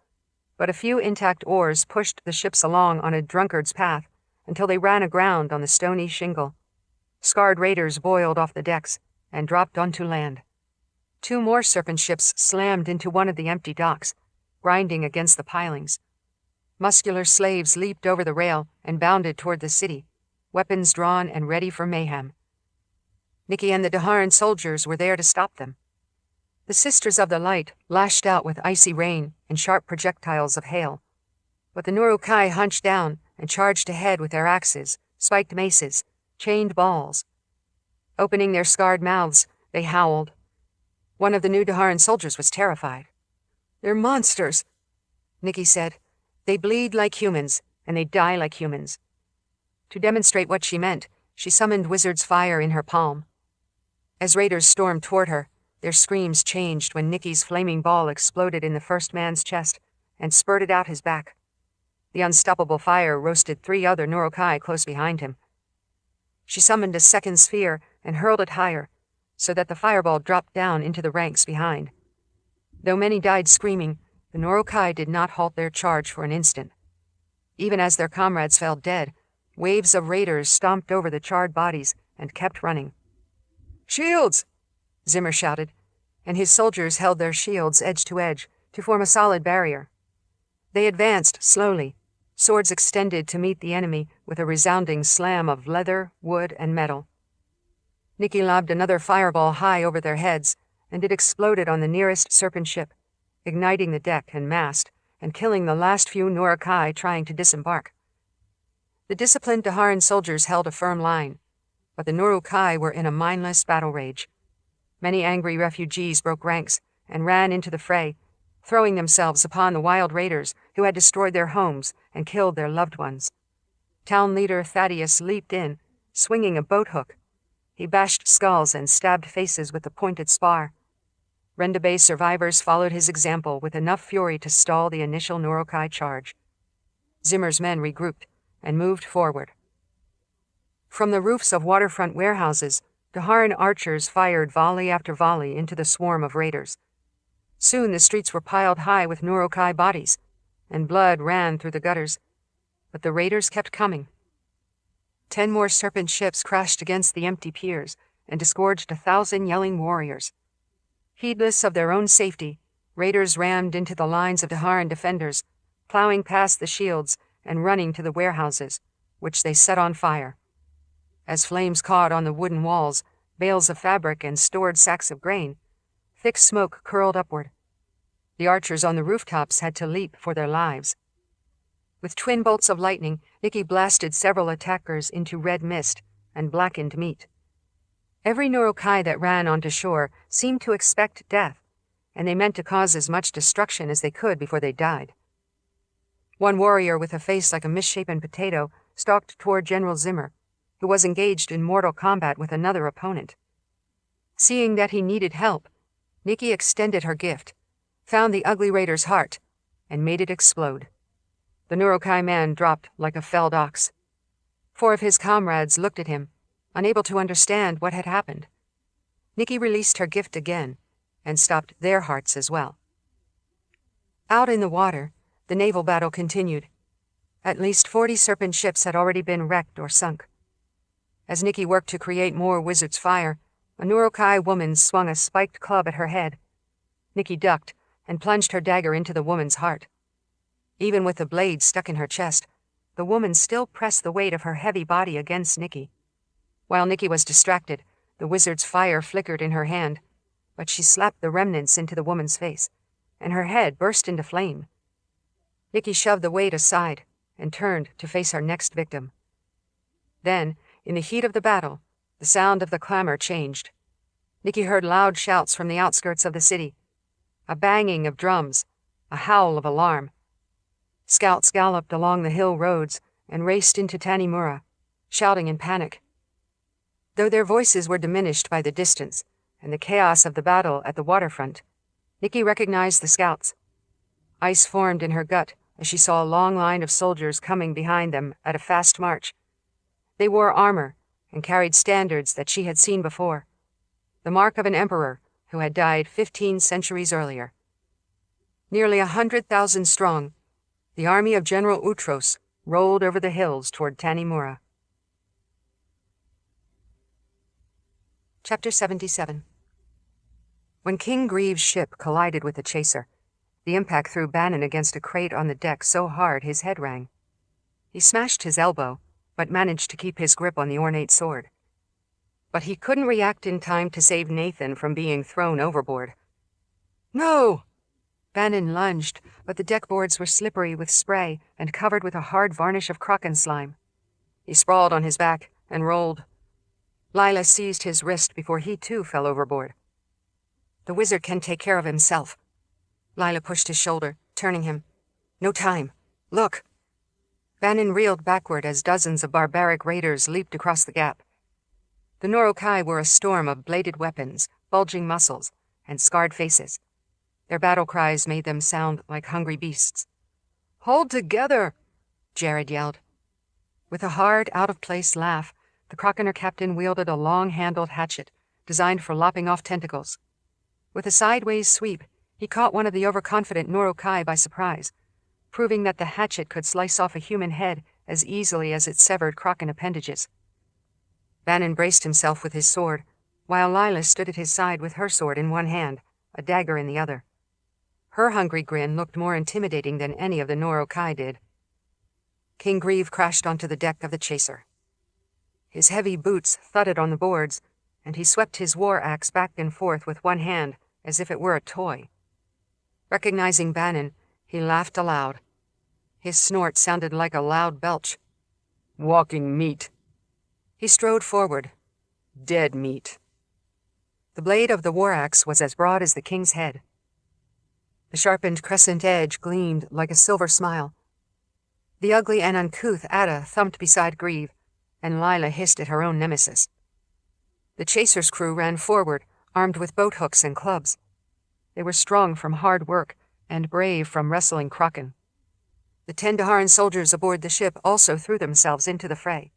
but a few intact oars pushed the ships along on a drunkard's path until they ran aground on the stony shingle. Scarred raiders boiled off the decks and dropped onto land. 2 more serpent ships slammed into one of the empty docks, grinding against the pilings. Muscular slaves leaped over the rail and bounded toward the city, weapons drawn and ready for mayhem. Nicci and the Daharan soldiers were there to stop them. The Sisters of the Light lashed out with icy rain and sharp projectiles of hail, but the Nurokai hunched down and charged ahead with their axes, spiked maces, chained balls. Opening their scarred mouths, they howled. One of the new Daharan soldiers was terrified. "They're monsters," Nicci said. "They bleed like humans, and they die like humans." To demonstrate what she meant, she summoned Wizard's fire in her palm. As raiders stormed toward her, their screams changed when Nicci's flaming ball exploded in the first man's chest and spurted out his back. The unstoppable fire roasted 3 other Nurokai close behind him. She summoned a second sphere and hurled it higher, so that the fireball dropped down into the ranks behind. Though many died screaming, the Nurokai did not halt their charge for an instant. Even as their comrades fell dead, waves of raiders stomped over the charred bodies and kept running. "Shields!" Zimmer shouted, and his soldiers held their shields edge to form a solid barrier. They advanced slowly, swords extended to meet the enemy with a resounding slam of leather, wood, and metal. Nicci lobbed another fireball high over their heads, and it exploded on the nearest serpent ship, igniting the deck and mast and killing the last few Nurokai trying to disembark. The disciplined Daharan soldiers held a firm line, but the Nurokai were in a mindless battle rage. Many angry refugees broke ranks and ran into the fray, throwing themselves upon the wild raiders who had destroyed their homes and killed their loved ones. Town leader Thaddeus leaped in, swinging a boat hook. He bashed skulls and stabbed faces with the pointed spar. Renda Bay survivors followed his example with enough fury to stall the initial Nurokai charge. Zimmer's men regrouped and moved forward. From the roofs of waterfront warehouses, Daharan archers fired volley after volley into the swarm of raiders. Soon the streets were piled high with Nurokai bodies, and blood ran through the gutters, but the raiders kept coming. 10 more serpent ships crashed against the empty piers and disgorged 1,000 yelling warriors. Heedless of their own safety, raiders rammed into the lines of Daharan defenders, plowing past the shields and running to the warehouses, which they set on fire. As flames caught on the wooden walls, bales of fabric, and stored sacks of grain, thick smoke curled upward. The archers on the rooftops had to leap for their lives. With twin bolts of lightning, Nicci blasted several attackers into red mist and blackened meat. Every Nurokai that ran onto shore seemed to expect death, and they meant to cause as much destruction as they could before they died. One warrior with a face like a misshapen potato stalked toward General Zimmer, who was engaged in mortal combat with another opponent. Seeing that he needed help, Nicci extended her gift, found the ugly raider's heart, and made it explode. The Nurokai man dropped like a felled ox. 4 of his comrades looked at him, unable to understand what had happened. Nicci released her gift again, and stopped their hearts as well. Out in the water, the naval battle continued. At least 40 serpent ships had already been wrecked or sunk. As Nicci worked to create more Wizard's fire, a Nurokai woman swung a spiked club at her head. Nicci ducked and plunged her dagger into the woman's heart. Even with the blade stuck in her chest, the woman still pressed the weight of her heavy body against Nicci. While Nicci was distracted, the Wizard's fire flickered in her hand, but she slapped the remnants into the woman's face, and her head burst into flame. Nicci shoved the weight aside and turned to face her next victim. Then, in the heat of the battle, the sound of the clamor changed. Nicci heard loud shouts from the outskirts of the city, a banging of drums, a howl of alarm. Scouts galloped along the hill roads and raced into Tanimura, shouting in panic. Though their voices were diminished by the distance and the chaos of the battle at the waterfront, Nicci recognized the scouts. Ice formed in her gut as she saw a long line of soldiers coming behind them at a fast march. They wore armor and carried standards that she had seen before, the mark of an emperor who had died 15 centuries earlier. Nearly 100,000 strong, the army of General Utros rolled over the hills toward Tanimura. Chapter 77. When King Grieve's ship collided with the chaser, the impact threw Bannon against a crate on the deck so hard his head rang. He smashed his elbow, but managed to keep his grip on the ornate sword. But he couldn't react in time to save Nathan from being thrown overboard. "No!" Bannon lunged, but the deckboards were slippery with spray and covered with a hard varnish of Kraken slime. He sprawled on his back and rolled, Lila seized his wrist before he too fell overboard. The wizard can take care of himself. Lila pushed his shoulder, turning him. No time. Look. Bannon reeled backward as dozens of barbaric raiders leaped across the gap. The Norokai were a storm of bladed weapons, bulging muscles, and scarred faces. Their battle cries made them sound like hungry beasts. Hold together, Jared yelled. With a hard, out-of-place laugh, the Croconer captain wielded a long-handled hatchet, designed for lopping off tentacles. With a sideways sweep, he caught one of the overconfident Norokai by surprise, proving that the hatchet could slice off a human head as easily as it severed Crocan appendages. Bannon braced himself with his sword, while Lila stood at his side with her sword in one hand, a dagger in the other. Her hungry grin looked more intimidating than any of the Norokai did. King Grieve crashed onto the deck of the chaser. His heavy boots thudded on the boards, and he swept his war axe back and forth with one hand as if it were a toy. Recognizing Bannon, he laughed aloud. His snort sounded like a loud belch. Walking meat. He strode forward. Dead meat. The blade of the war axe was as broad as the king's head. The sharpened crescent edge gleamed like a silver smile. The ugly and uncouth Ada thumped beside Grieve, and Lila hissed at her own nemesis. The chaser's crew ran forward, armed with boat hooks and clubs. They were strong from hard work and brave from wrestling Kraken. The Tendaharan soldiers aboard the ship also threw themselves into the fray.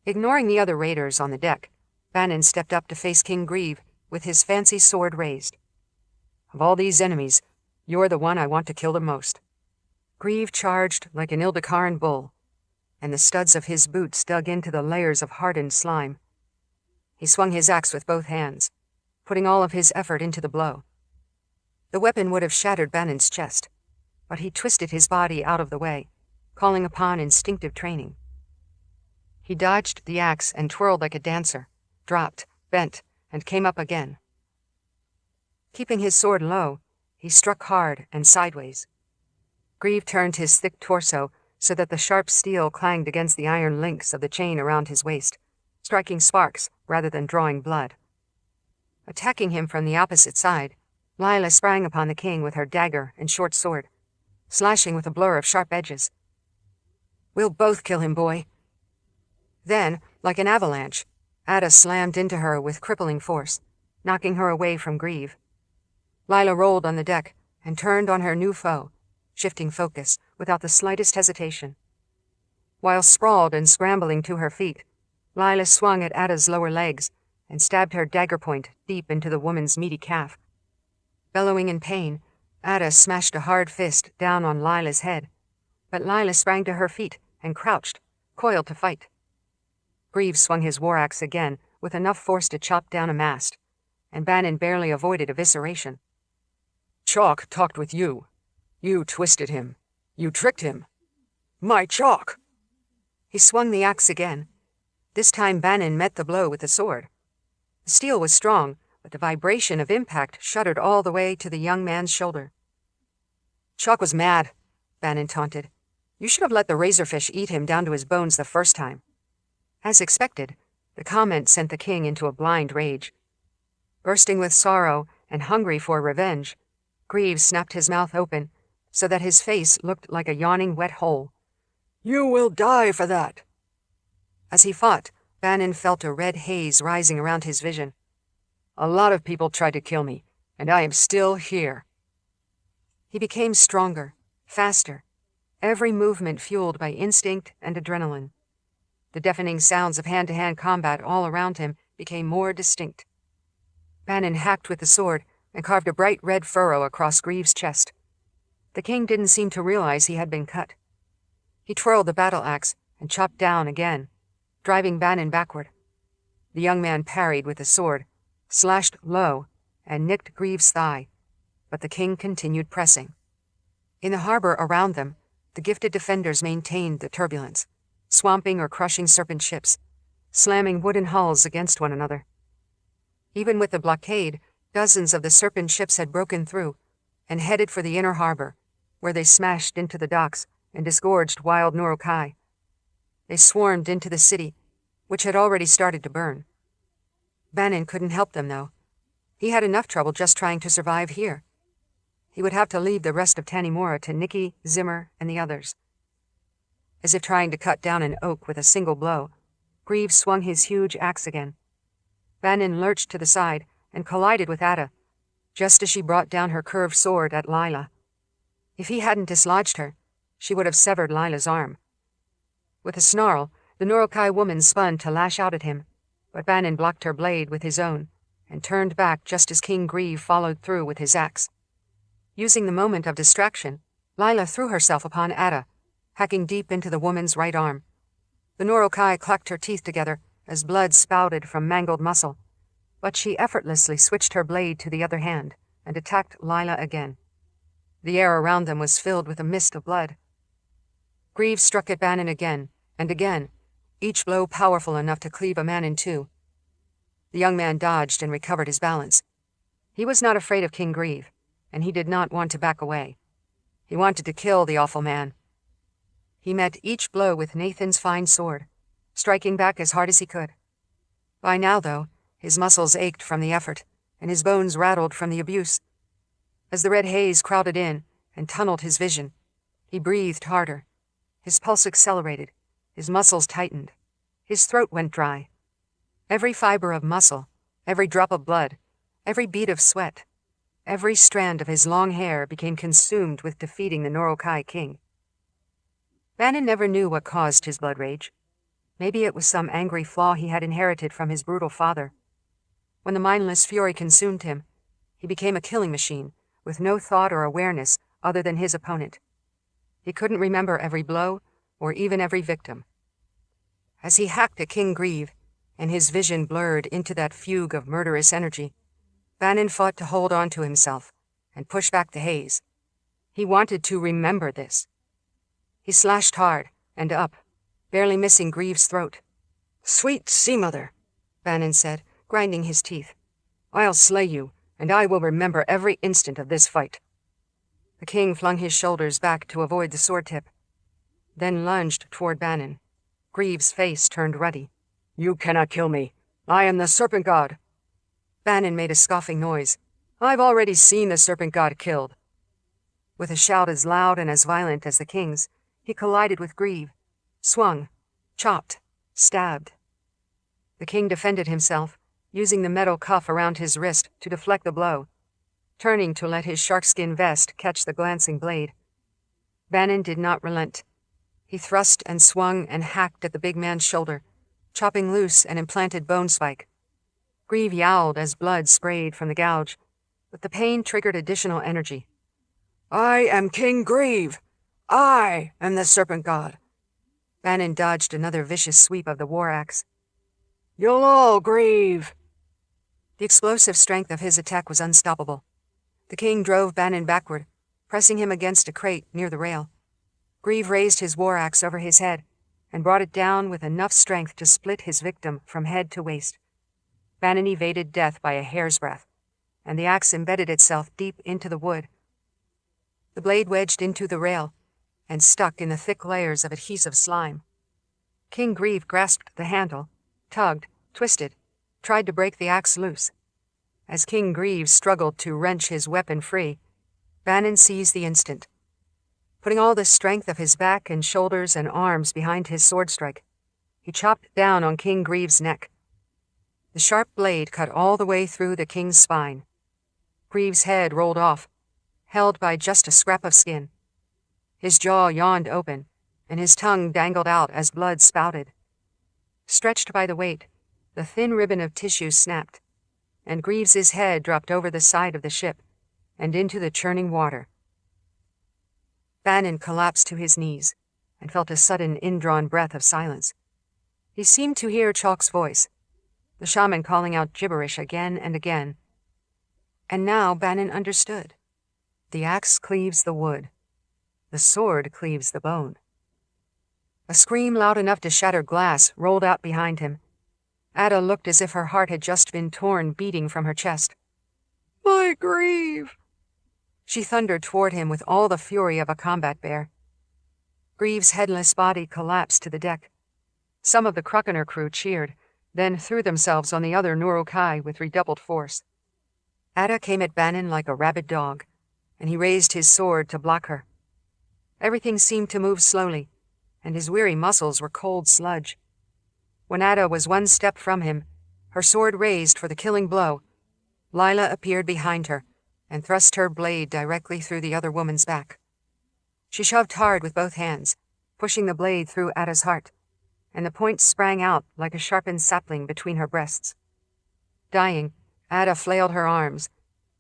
Ignoring the other raiders on the deck, Bannon stepped up to face King Grieve with his fancy sword raised. Of all these enemies, you're the one I want to kill the most. Grieve charged like an Ildakaran bull, and the studs of his boots dug into the layers of hardened slime. He swung his axe with both hands, putting all of his effort into the blow. The weapon would have shattered Bannon's chest, but he twisted his body out of the way, calling upon instinctive training. He dodged the axe and twirled like a dancer, dropped, bent, and came up again. Keeping his sword low, he struck hard and sideways. Grieve turned his thick torso so that the sharp steel clanged against the iron links of the chain around his waist, striking sparks rather than drawing blood. Attacking him from the opposite side, Lila sprang upon the king with her dagger and short sword, slashing with a blur of sharp edges. We'll both kill him, boy. Then, like an avalanche, Ada slammed into her with crippling force, knocking her away from Grieve. Lila rolled on the deck and turned on her new foe, shifting focus without the slightest hesitation. While sprawled and scrambling to her feet, Lila swung at Ada's lower legs and stabbed her dagger point deep into the woman's meaty calf. Bellowing in pain, Ada smashed a hard fist down on Lila's head, but Lila sprang to her feet and crouched, coiled to fight. Grieve swung his war axe again with enough force to chop down a mast, and Bannon barely avoided evisceration. Chalk talked with you. You twisted him. You tricked him. My Chalk! He swung the axe again. This time Bannon met the blow with the sword. The steel was strong, but the vibration of impact shuddered all the way to the young man's shoulder. Chalk was mad, Bannon taunted. You should have let the razorfish eat him down to his bones the first time. As expected, the comment sent the king into a blind rage. Bursting with sorrow and hungry for revenge, Grieve snapped his mouth open so that his face looked like a yawning wet hole. You will die for that! As he fought, Bannon felt a red haze rising around his vision. A lot of people tried to kill me, and I am still here. He became stronger, faster, every movement fueled by instinct and adrenaline. The deafening sounds of hand-to-hand combat all around him became more distinct. Bannon hacked with the sword and carved a bright red furrow across Grieve's chest. The king didn't seem to realize he had been cut. He twirled the battle axe and chopped down again, driving Bannon backward. The young man parried with the sword, slashed low, and nicked Grieve's thigh, but the king continued pressing. In the harbor around them, the gifted defenders maintained the turbulence, swamping or crushing serpent ships, slamming wooden hulls against one another. Even with the blockade, dozens of the serpent ships had broken through and headed for the inner harbor, where they smashed into the docks and disgorged wild Norokai. They swarmed into the city, which had already started to burn. Bannon couldn't help them, though. He had enough trouble just trying to survive here. He would have to leave the rest of Tanimura to Nicci, Zimmer, and the others. As if trying to cut down an oak with a single blow, Greaves swung his huge axe again. Bannon lurched to the side and collided with Ada, just as she brought down her curved sword at Lila. If he hadn't dislodged her, she would have severed Lila's arm. With a snarl, the Norokai woman spun to lash out at him, but Bannon blocked her blade with his own and turned back just as King Grieve followed through with his axe. Using the moment of distraction, Lila threw herself upon Ada, hacking deep into the woman's right arm. The Norokai clacked her teeth together as blood spouted from mangled muscle, but she effortlessly switched her blade to the other hand and attacked Lila again. The air around them was filled with a mist of blood. Greaves struck at Bannon again and again, each blow powerful enough to cleave a man in two. The young man dodged and recovered his balance. He was not afraid of King Grieve, and he did not want to back away. He wanted to kill the awful man. He met each blow with Nathan's fine sword, striking back as hard as he could. By now, though, his muscles ached from the effort, and his bones rattled from the abuse. As the red haze crowded in and tunneled his vision, he breathed harder. His pulse accelerated, his muscles tightened, his throat went dry. Every fiber of muscle, every drop of blood, every bead of sweat, every strand of his long hair became consumed with defeating the Norokai king. Bannon never knew what caused his blood rage. Maybe it was some angry flaw he had inherited from his brutal father. When the mindless fury consumed him, he became a killing machine, with no thought or awareness other than his opponent. He couldn't remember every blow, or even every victim. As he hacked at King Grieve, and his vision blurred into that fugue of murderous energy, Bannon fought to hold on to himself and push back the haze. He wanted to remember this. He slashed hard and up, barely missing Grieve's throat. "Sweet Sea-Mother," Bannon said, grinding his teeth. "I'll slay you, and I will remember every instant of this fight." The king flung his shoulders back to avoid the sword tip, then lunged toward Bannon. Grieve's face turned ruddy. "You cannot kill me. I am the Serpent God." Bannon made a scoffing noise. "I've already seen the Serpent God killed." With a shout as loud and as violent as the king's, he collided with Grieve, swung, chopped, stabbed. The king defended himself, using the metal cuff around his wrist to deflect the blow, turning to let his sharkskin vest catch the glancing blade. Bannon did not relent. He thrust and swung and hacked at the big man's shoulder, chopping loose an implanted bone spike. Grieve yowled as blood sprayed from the gouge, but the pain triggered additional energy. "I am King Grieve! I am the Serpent God!" Bannon dodged another vicious sweep of the war axe. "You'll all grieve!" The explosive strength of his attack was unstoppable. The king drove Bannon backward, pressing him against a crate near the rail. Grieve raised his war axe over his head and brought it down with enough strength to split his victim from head to waist. Bannon evaded death by a hair's breadth, and the axe embedded itself deep into the wood. The blade wedged into the rail and stuck in the thick layers of adhesive slime. King Grieve grasped the handle, tugged, twisted, tried to break the axe loose. As King Grieve struggled to wrench his weapon free, Bannon seized the instant. Putting all the strength of his back and shoulders and arms behind his sword strike, he chopped down on King Grieve's neck. The sharp blade cut all the way through the king's spine. Grieve's head rolled off, held by just a scrap of skin. His jaw yawned open, and his tongue dangled out as blood spouted. Stretched by the weight, the thin ribbon of tissue snapped, and Grieves's head dropped over the side of the ship and into the churning water. Bannon collapsed to his knees and felt a sudden indrawn breath of silence. He seemed to hear Chalk's voice, the shaman calling out gibberish again and again. And now Bannon understood. The axe cleaves the wood. The sword cleaves the bone. A scream loud enough to shatter glass rolled out behind him. Ada looked as if her heart had just been torn beating from her chest. "My Grieve!" She thundered toward him with all the fury of a combat bear. Grieve's headless body collapsed to the deck. Some of the Croconer crew cheered, then threw themselves on the other Nurokai with redoubled force. Ada came at Bannon like a rabid dog, and he raised his sword to block her. Everything seemed to move slowly, and his weary muscles were cold sludge. When Ada was one step from him, her sword raised for the killing blow, Lila appeared behind her and thrust her blade directly through the other woman's back. She shoved hard with both hands, pushing the blade through Ada's heart, and the point sprang out like a sharpened sapling between her breasts. Dying, Ada flailed her arms,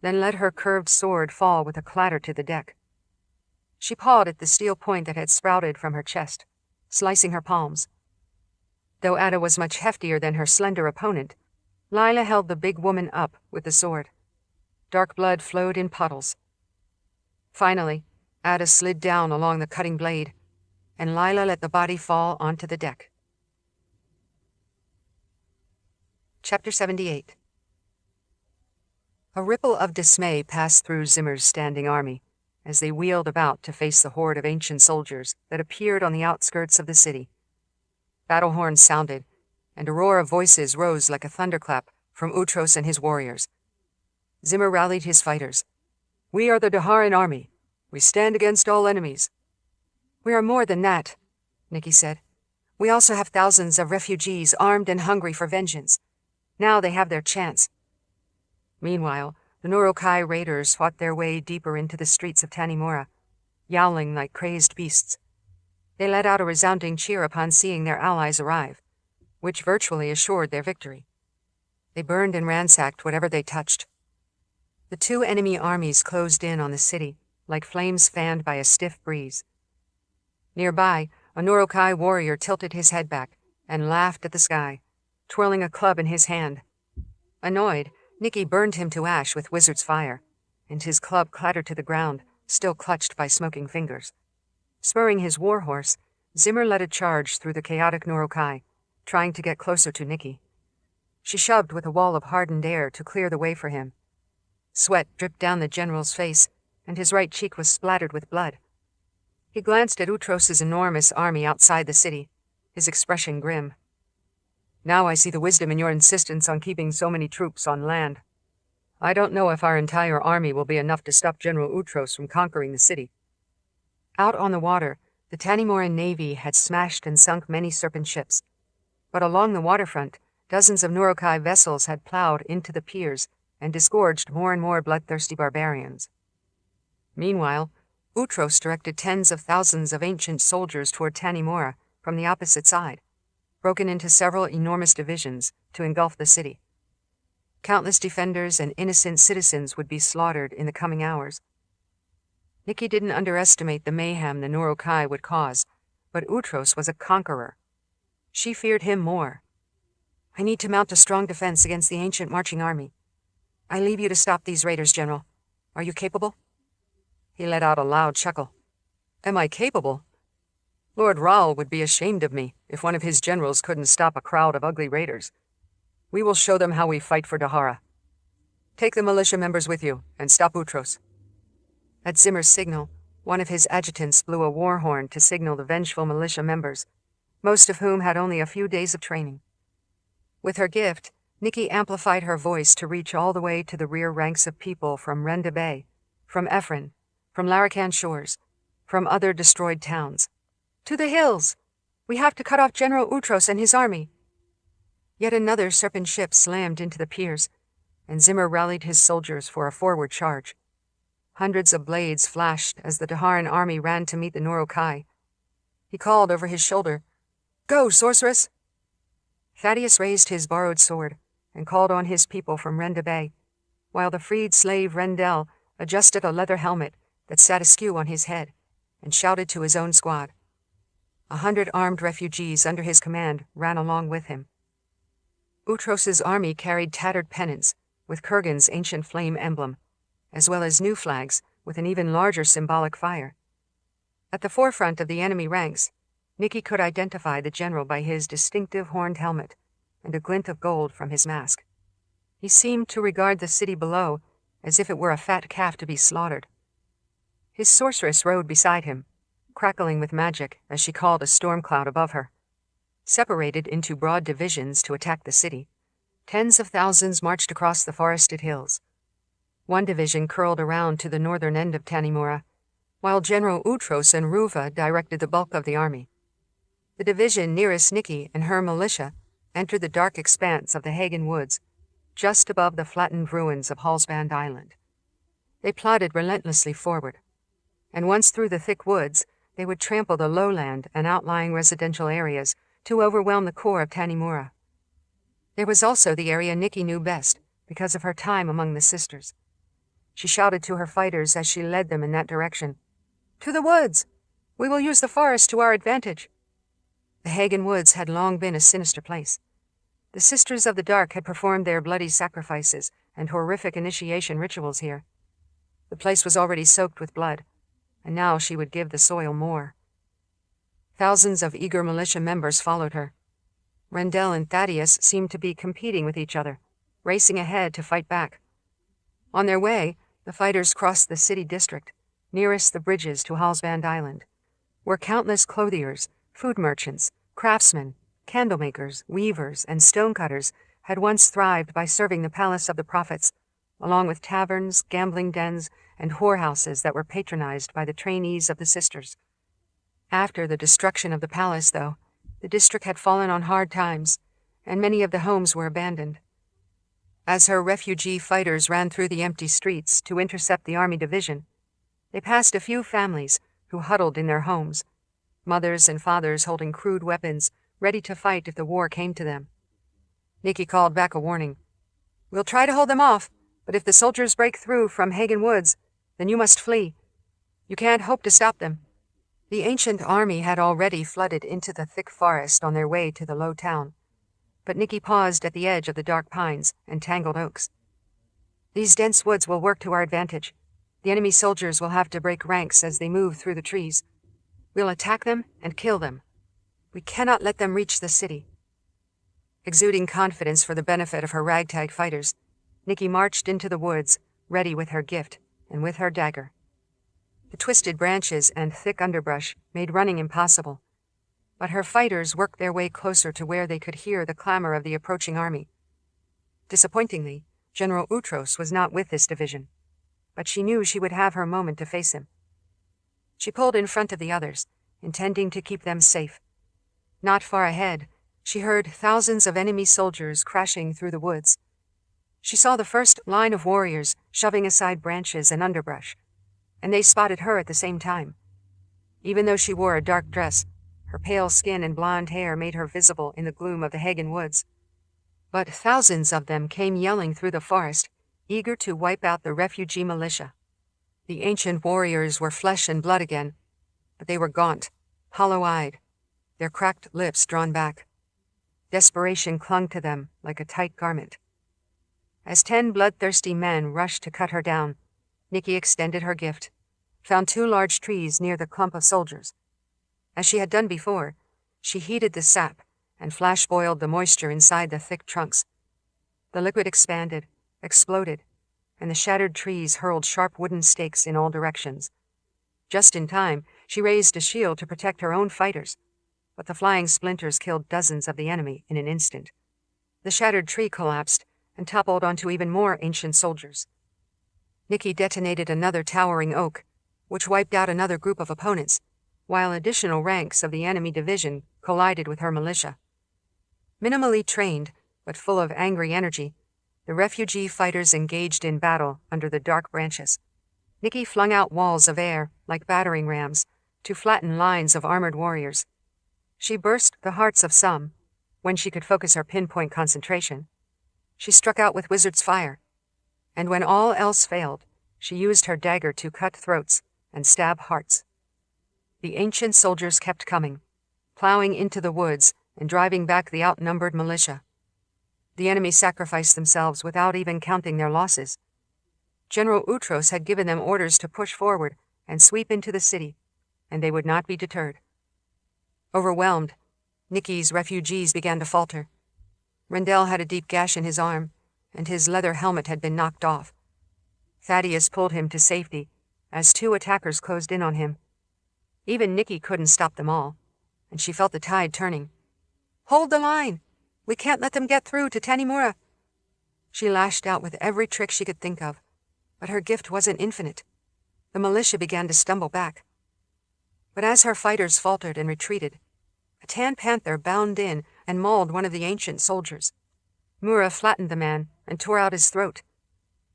then let her curved sword fall with a clatter to the deck. She pawed at the steel point that had sprouted from her chest, slicing her palms. Though Ada was much heftier than her slender opponent, Lila held the big woman up with the sword. Dark blood flowed in puddles. Finally, Ada slid down along the cutting blade, and Lila let the body fall onto the deck. Chapter 78. A ripple of dismay passed through Zimmer's standing army as they wheeled about to face the horde of ancient soldiers that appeared on the outskirts of the city. Battle horns sounded, and a roar of voices rose like a thunderclap from Utros and his warriors. Zimmer rallied his fighters. "We are the Daharan army. We stand against all enemies." "We are more than that," Nicci said. "We also have thousands of refugees armed and hungry for vengeance. Now they have their chance." Meanwhile, the Nurokai raiders fought their way deeper into the streets of Tanimura, yowling like crazed beasts. They let out a resounding cheer upon seeing their allies arrive, which virtually assured their victory. They burned and ransacked whatever they touched. The two enemy armies closed in on the city, like flames fanned by a stiff breeze. Nearby, a Nurokai warrior tilted his head back and laughed at the sky, twirling a club in his hand. Annoyed, Nicci burned him to ash with wizard's fire, and his club clattered to the ground, still clutched by smoking fingers. Spurring his warhorse, Zimmer led a charge through the chaotic Nurokai, trying to get closer to Nicci. She shoved with a wall of hardened air to clear the way for him. Sweat dripped down the general's face, and his right cheek was splattered with blood. He glanced at Utros's enormous army outside the city, his expression grim. "Now I see the wisdom in your insistence on keeping so many troops on land. I don't know if our entire army will be enough to stop General Utros from conquering the city." Out on the water, the Tanimoran navy had smashed and sunk many serpent ships, but along the waterfront, dozens of Nurokai vessels had plowed into the piers and disgorged more and more bloodthirsty barbarians. Meanwhile, Utros directed tens of thousands of ancient soldiers toward Tanimura from the opposite side, broken into several enormous divisions to engulf the city. Countless defenders and innocent citizens would be slaughtered in the coming hours. Nicci didn't underestimate the mayhem the Nurokai would cause, but Utros was a conqueror. She feared him more. "I need to mount a strong defense against the ancient marching army. I leave you to stop these raiders, General. Are you capable?" He let out a loud chuckle. "Am I capable? Lord Rahl would be ashamed of me if one of his generals couldn't stop a crowd of ugly raiders. We will show them how we fight for Dahara. Take the militia members with you and stop Utros." At Zimmer's signal, one of his adjutants blew a war horn to signal the vengeful militia members, most of whom had only a few days of training. With her gift, Nicci amplified her voice to reach all the way to the rear ranks of people from Renda Bay, from Ephron, from Larakan Shores, from other destroyed towns. "To the hills! We have to cut off General Utros and his army." Yet another serpent ship slammed into the piers, and Zimmer rallied his soldiers for a forward charge. Hundreds of blades flashed as the Daharan army ran to meet the Nurokai. He called over his shoulder, "Go, sorceress!" Thaddeus raised his borrowed sword and called on his people from Renda Bay, while the freed slave Rendell adjusted a leather helmet that sat askew on his head and shouted to his own squad. 100 armed refugees under his command ran along with him. Utros's army carried tattered pennants with Kurgan's ancient flame emblem, as well as new flags with an even larger symbolic fire. At the forefront of the enemy ranks, Nicci could identify the general by his distinctive horned helmet and a glint of gold from his mask. He seemed to regard the city below as if it were a fat calf to be slaughtered. His sorceress rode beside him, crackling with magic as she called a storm cloud above her. separated into broad divisions to attack the city. Tens of thousands marched across the forested hills. One division curled around to the northern end of Tanimura, while General Utros and Ruva directed the bulk of the army. The division nearest Nicci and her militia entered the dark expanse of the Hagen Woods, just above the flattened ruins of Hallsband Island. They plodded relentlessly forward, and once through the thick woods, they would trample the lowland and outlying residential areas to overwhelm the core of Tanimura. There was also the area Nicci knew best because of her time among the sisters. She shouted to her fighters as she led them in that direction. "To the woods! We will use the forest to our advantage." The Hagen Woods had long been a sinister place. The Sisters of the Dark had performed their bloody sacrifices and horrific initiation rituals here. The place was already soaked with blood, and now she would give the soil more. Thousands of eager militia members followed her. Rendell and Thaddeus seemed to be competing with each other, racing ahead to fight back. On their way, the fighters crossed the city district, nearest the bridges to Hallsband Island, where countless clothiers, food merchants, craftsmen, candlemakers, weavers, and stonecutters had once thrived by serving the Palace of the Prophets, along with taverns, gambling dens, and whorehouses that were patronized by the trainees of the sisters. After the destruction of the palace, though, the district had fallen on hard times, and many of the homes were abandoned. As her refugee fighters ran through the empty streets to intercept the army division, they passed a few families who huddled in their homes, mothers and fathers holding crude weapons, ready to fight if the war came to them. Nicci called back a warning. "We'll try to hold them off, but if the soldiers break through from Hagen Woods, then you must flee. You can't hope to stop them." The ancient army had already flooded into the thick forest on their way to the low town, but Nicci paused at the edge of the dark pines and tangled oaks. "These dense woods will work to our advantage. The enemy soldiers will have to break ranks as they move through the trees. We'll attack them and kill them. We cannot let them reach the city." Exuding confidence for the benefit of her ragtag fighters, Nicci marched into the woods, ready with her gift and with her dagger. The twisted branches and thick underbrush made running impossible, but her fighters worked their way closer to where they could hear the clamor of the approaching army. Disappointingly, General Utros was not with this division, but she knew she would have her moment to face him. She pulled in front of the others, intending to keep them safe. Not far ahead, she heard thousands of enemy soldiers crashing through the woods. She saw the first line of warriors shoving aside branches and underbrush, and they spotted her at the same time. Even though she wore a dark dress, her pale skin and blonde hair made her visible in the gloom of the Hagen Woods. But thousands of them came yelling through the forest, eager to wipe out the refugee militia. The ancient warriors were flesh and blood again, but they were gaunt, hollow-eyed, their cracked lips drawn back. Desperation clung to them like a tight garment. As 10 bloodthirsty men rushed to cut her down, Nicci extended her gift, found 2 large trees near the clump of soldiers. As she had done before, she heated the sap and flash-boiled the moisture inside the thick trunks. The liquid expanded, exploded, and the shattered trees hurled sharp wooden stakes in all directions. Just in time, she raised a shield to protect her own fighters, but the flying splinters killed dozens of the enemy in an instant. The shattered tree collapsed and toppled onto even more ancient soldiers. Nicci detonated another towering oak, which wiped out another group of opponents, while additional ranks of the enemy division collided with her militia. Minimally trained, but full of angry energy, the refugee fighters engaged in battle under the dark branches. Nicci flung out walls of air, like battering rams, to flatten lines of armored warriors. She burst the hearts of some, when she could focus her pinpoint concentration. She struck out with wizard's fire, and when all else failed, she used her dagger to cut throats and stab hearts. The ancient soldiers kept coming, plowing into the woods and driving back the outnumbered militia. The enemy sacrificed themselves without even counting their losses. General Utros had given them orders to push forward and sweep into the city, and they would not be deterred. Overwhelmed, Nicci's refugees began to falter. Rendell had a deep gash in his arm, and his leather helmet had been knocked off. Thaddeus pulled him to safety as 2 attackers closed in on him. Even Nicci couldn't stop them all, and she felt the tide turning. Hold the line! We can't let them get through to Tanimura." She lashed out with every trick she could think of, but her gift wasn't infinite. The militia began to stumble back. But as her fighters faltered and retreated, a tan panther bounded in and mauled one of the ancient soldiers. Mura flattened the man and tore out his throat.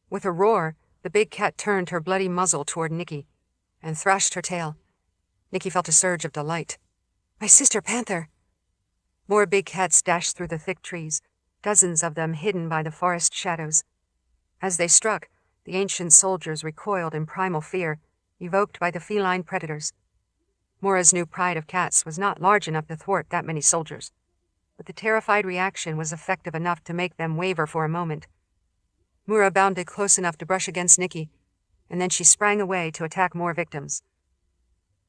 With a roar, the big cat turned her bloody muzzle toward Nicci and thrashed her tail. Nicci felt a surge of delight. "My sister panther!" More big cats dashed through the thick trees, dozens of them hidden by the forest shadows. As they struck, the ancient soldiers recoiled in primal fear, evoked by the feline predators. Mora's new pride of cats was not large enough to thwart that many soldiers, but the terrified reaction was effective enough to make them waver for a moment. Mura bounded close enough to brush against Nicci, and then she sprang away to attack more victims.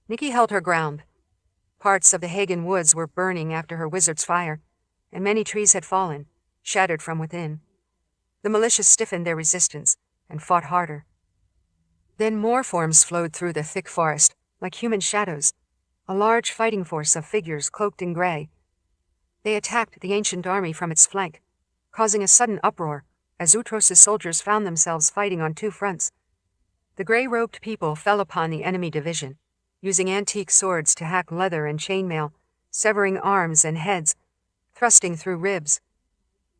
Nicci held her ground. Parts of the Hagen woods were burning after her wizard's fire, and many trees had fallen, shattered from within. The militia stiffened their resistance and fought harder. Then more forms flowed through the thick forest, like human shadows, a large fighting force of figures cloaked in gray. They attacked the ancient army from its flank, causing a sudden uproar as Utros's soldiers found themselves fighting on two fronts. The gray-robed people fell upon the enemy division, using antique swords to hack leather and chainmail, severing arms and heads, thrusting through ribs.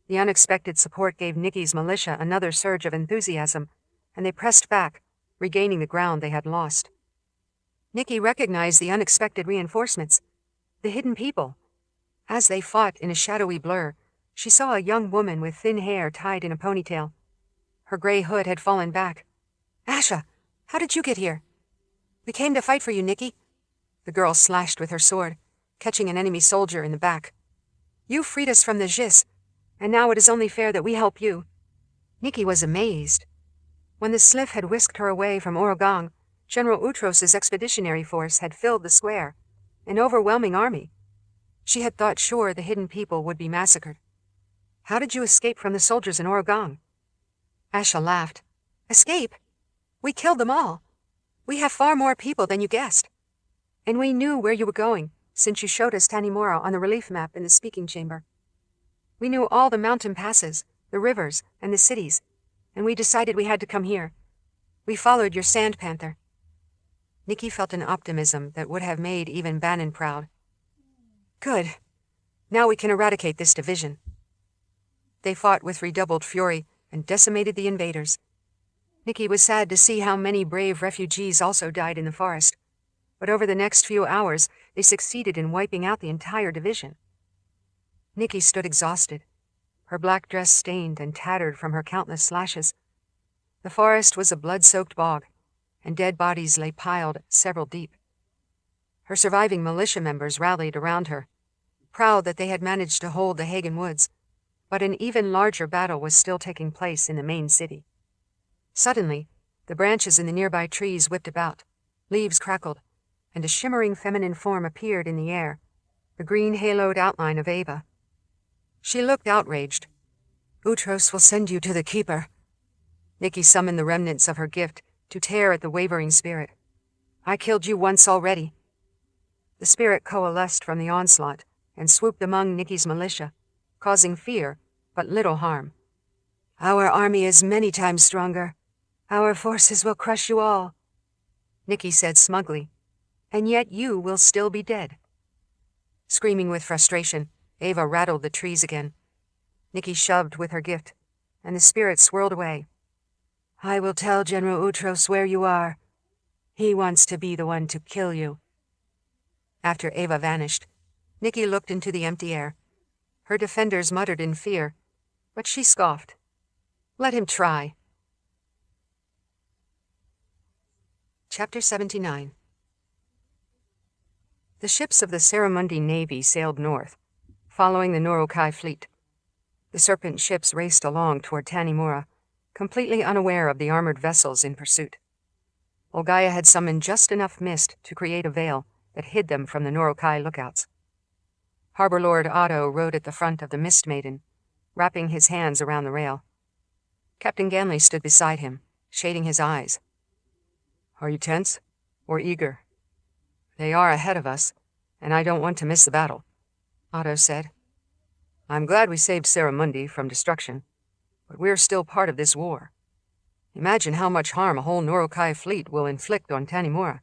The unexpected support gave Nicci's militia another surge of enthusiasm, and they pressed back, regaining the ground they had lost. Nicci recognized the unexpected reinforcements, the hidden people. As they fought in a shadowy blur, she saw a young woman with thin hair tied in a ponytail. Her gray hood had fallen back. "Asha, how did you get here?" "We came to fight for you, Nicci." The girl slashed with her sword, catching an enemy soldier in the back. "You freed us from the Jis, and now it is only fair that we help you." Nicci was amazed. When the Sliff had whisked her away from Orogang, General Utros's expeditionary force had filled the square, an overwhelming army. She had thought sure the hidden people would be massacred. "How did you escape from the soldiers in Orogang?" Asha laughed. "Escape? We killed them all. We have far more people than you guessed. And we knew where you were going, since you showed us Tanimura on the relief map in the speaking chamber. We knew all the mountain passes, the rivers, and the cities, and we decided we had to come here. We followed your sand panther." Nicci felt an optimism that would have made even Bannon proud. "Good. Now we can eradicate this division." They fought with redoubled fury and decimated the invaders. Nicci was sad to see how many brave refugees also died in the forest, but over the next few hours they succeeded in wiping out the entire division. Nicci stood exhausted, her black dress stained and tattered from her countless slashes. The forest was a blood-soaked bog, and dead bodies lay piled several deep. Her surviving militia members rallied around her, proud that they had managed to hold the Hagen woods, but an even larger battle was still taking place in the main city. Suddenly, the branches in the nearby trees whipped about, leaves crackled, and a shimmering feminine form appeared in the air, the green-haloed outline of Ava. She looked outraged. "Utros will send you to the Keeper." Nicci summoned the remnants of her gift to tear at the wavering spirit. "I killed you once already." The spirit coalesced from the onslaught and swooped among Nicci's militia, causing fear, but little harm. "Our army is many times stronger. Our forces will crush you all," Nicci said smugly, "and yet you will still be dead." Screaming with frustration, Ava rattled the trees again. Nicci shoved with her gift, and the spirit swirled away. "I will tell General Utros where you are. He wants to be the one to kill you." After Ava vanished, Nicci looked into the empty air. Her defenders muttered in fear, but she scoffed. Let him try. Chapter 79. The ships of the Saramundi Navy sailed north, following the Norokai fleet. The Serpent ships raced along toward Tanimura, completely unaware of the armored vessels in pursuit. Olgaia had summoned just enough mist to create a veil that hid them from the Norokai lookouts. Harbor Lord Otto rode at the front of the Mist Maiden, wrapping his hands around the rail. Captain Ganley stood beside him, shading his eyes. "Are you tense or eager?" "They are ahead of us, and I don't want to miss the battle," Otto said. I'm glad we saved Saramundi from destruction, but we're still part of this war. Imagine how much harm a whole Norokai fleet will inflict on Tanimura.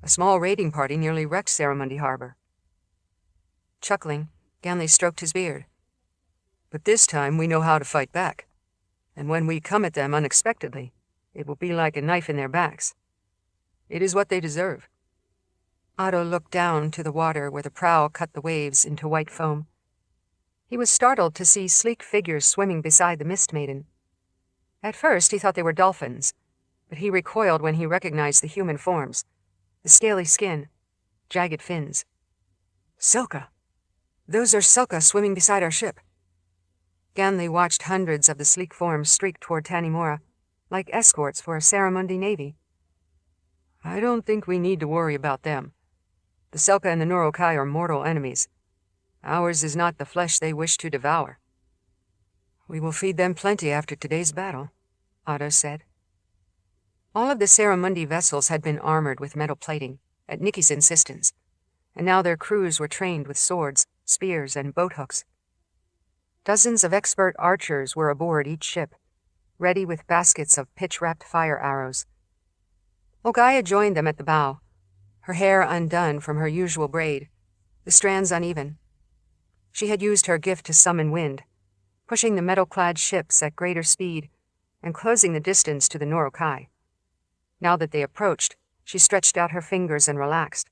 A small raiding party nearly wrecked Saramundi Harbor. Chuckling, Ganley stroked his beard. But this time we know how to fight back, and when we come at them unexpectedly, it will be like a knife in their backs. It is what they deserve. Otto looked down to the water where the prow cut the waves into white foam. He was startled to see sleek figures swimming beside the Mist Maiden. At first he thought they were dolphins, but he recoiled when he recognized the human forms, the scaly skin, jagged fins. Selka! Those are Selka swimming beside our ship. Ganley watched hundreds of the sleek forms streak toward Tanimura, like escorts for a Saramundi navy. I don't think we need to worry about them. The Selka and the Norokai are mortal enemies. Ours is not the flesh they wish to devour. We will feed them plenty after today's battle, Otto said. All of the Saramundi vessels had been armored with metal plating, at Nicci's insistence, and now their crews were trained with swords, spears, and boat hooks. Dozens of expert archers were aboard each ship, ready with baskets of pitch-wrapped fire arrows. Olgaia joined them at the bow, her hair undone from her usual braid, the strands uneven. She had used her gift to summon wind, pushing the metal-clad ships at greater speed and closing the distance to the Norokai. Now that they approached, she stretched out her fingers and relaxed,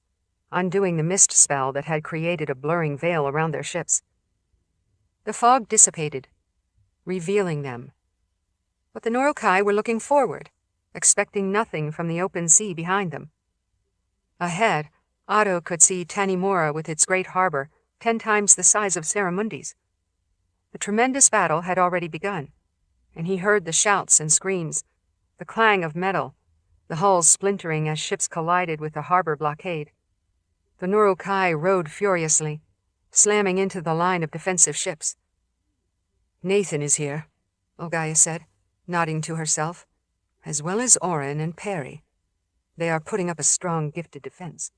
undoing the mist spell that had created a blurring veil around their ships. The fog dissipated, revealing them. But the Norokai were looking forward, expecting nothing from the open sea behind them. Ahead, Otto could see Tanimura with its great harbor 10 times the size of Saramundi's. The tremendous battle had already begun, and he heard the shouts and screams, the clang of metal, the hulls splintering as ships collided with the harbor blockade. The Norokai rode furiously, slamming into the line of defensive ships. Nathan is here, Olgaia said, nodding to herself, as well as Oren and Perry. They are putting up a strong, gifted defense.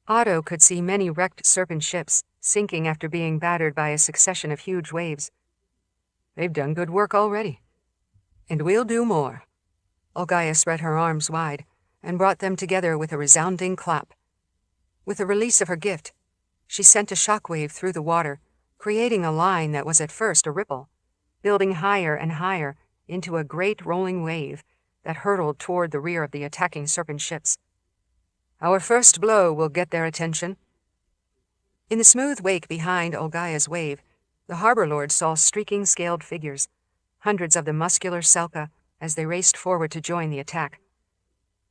Otto could see many wrecked serpent ships, sinking after being battered by a succession of huge waves. They've done good work already. And we'll do more. Olgaia spread her arms wide and brought them together with a resounding clap. With the release of her gift, she sent a shockwave through the water, creating a line that was at first a ripple, building higher and higher into a great rolling wave that hurtled toward the rear of the attacking serpent ships. Our first blow will get their attention. In the smooth wake behind Olgaia's wave, the harbor lord saw streaking scaled figures, hundreds of the muscular Selka, as they raced forward to join the attack.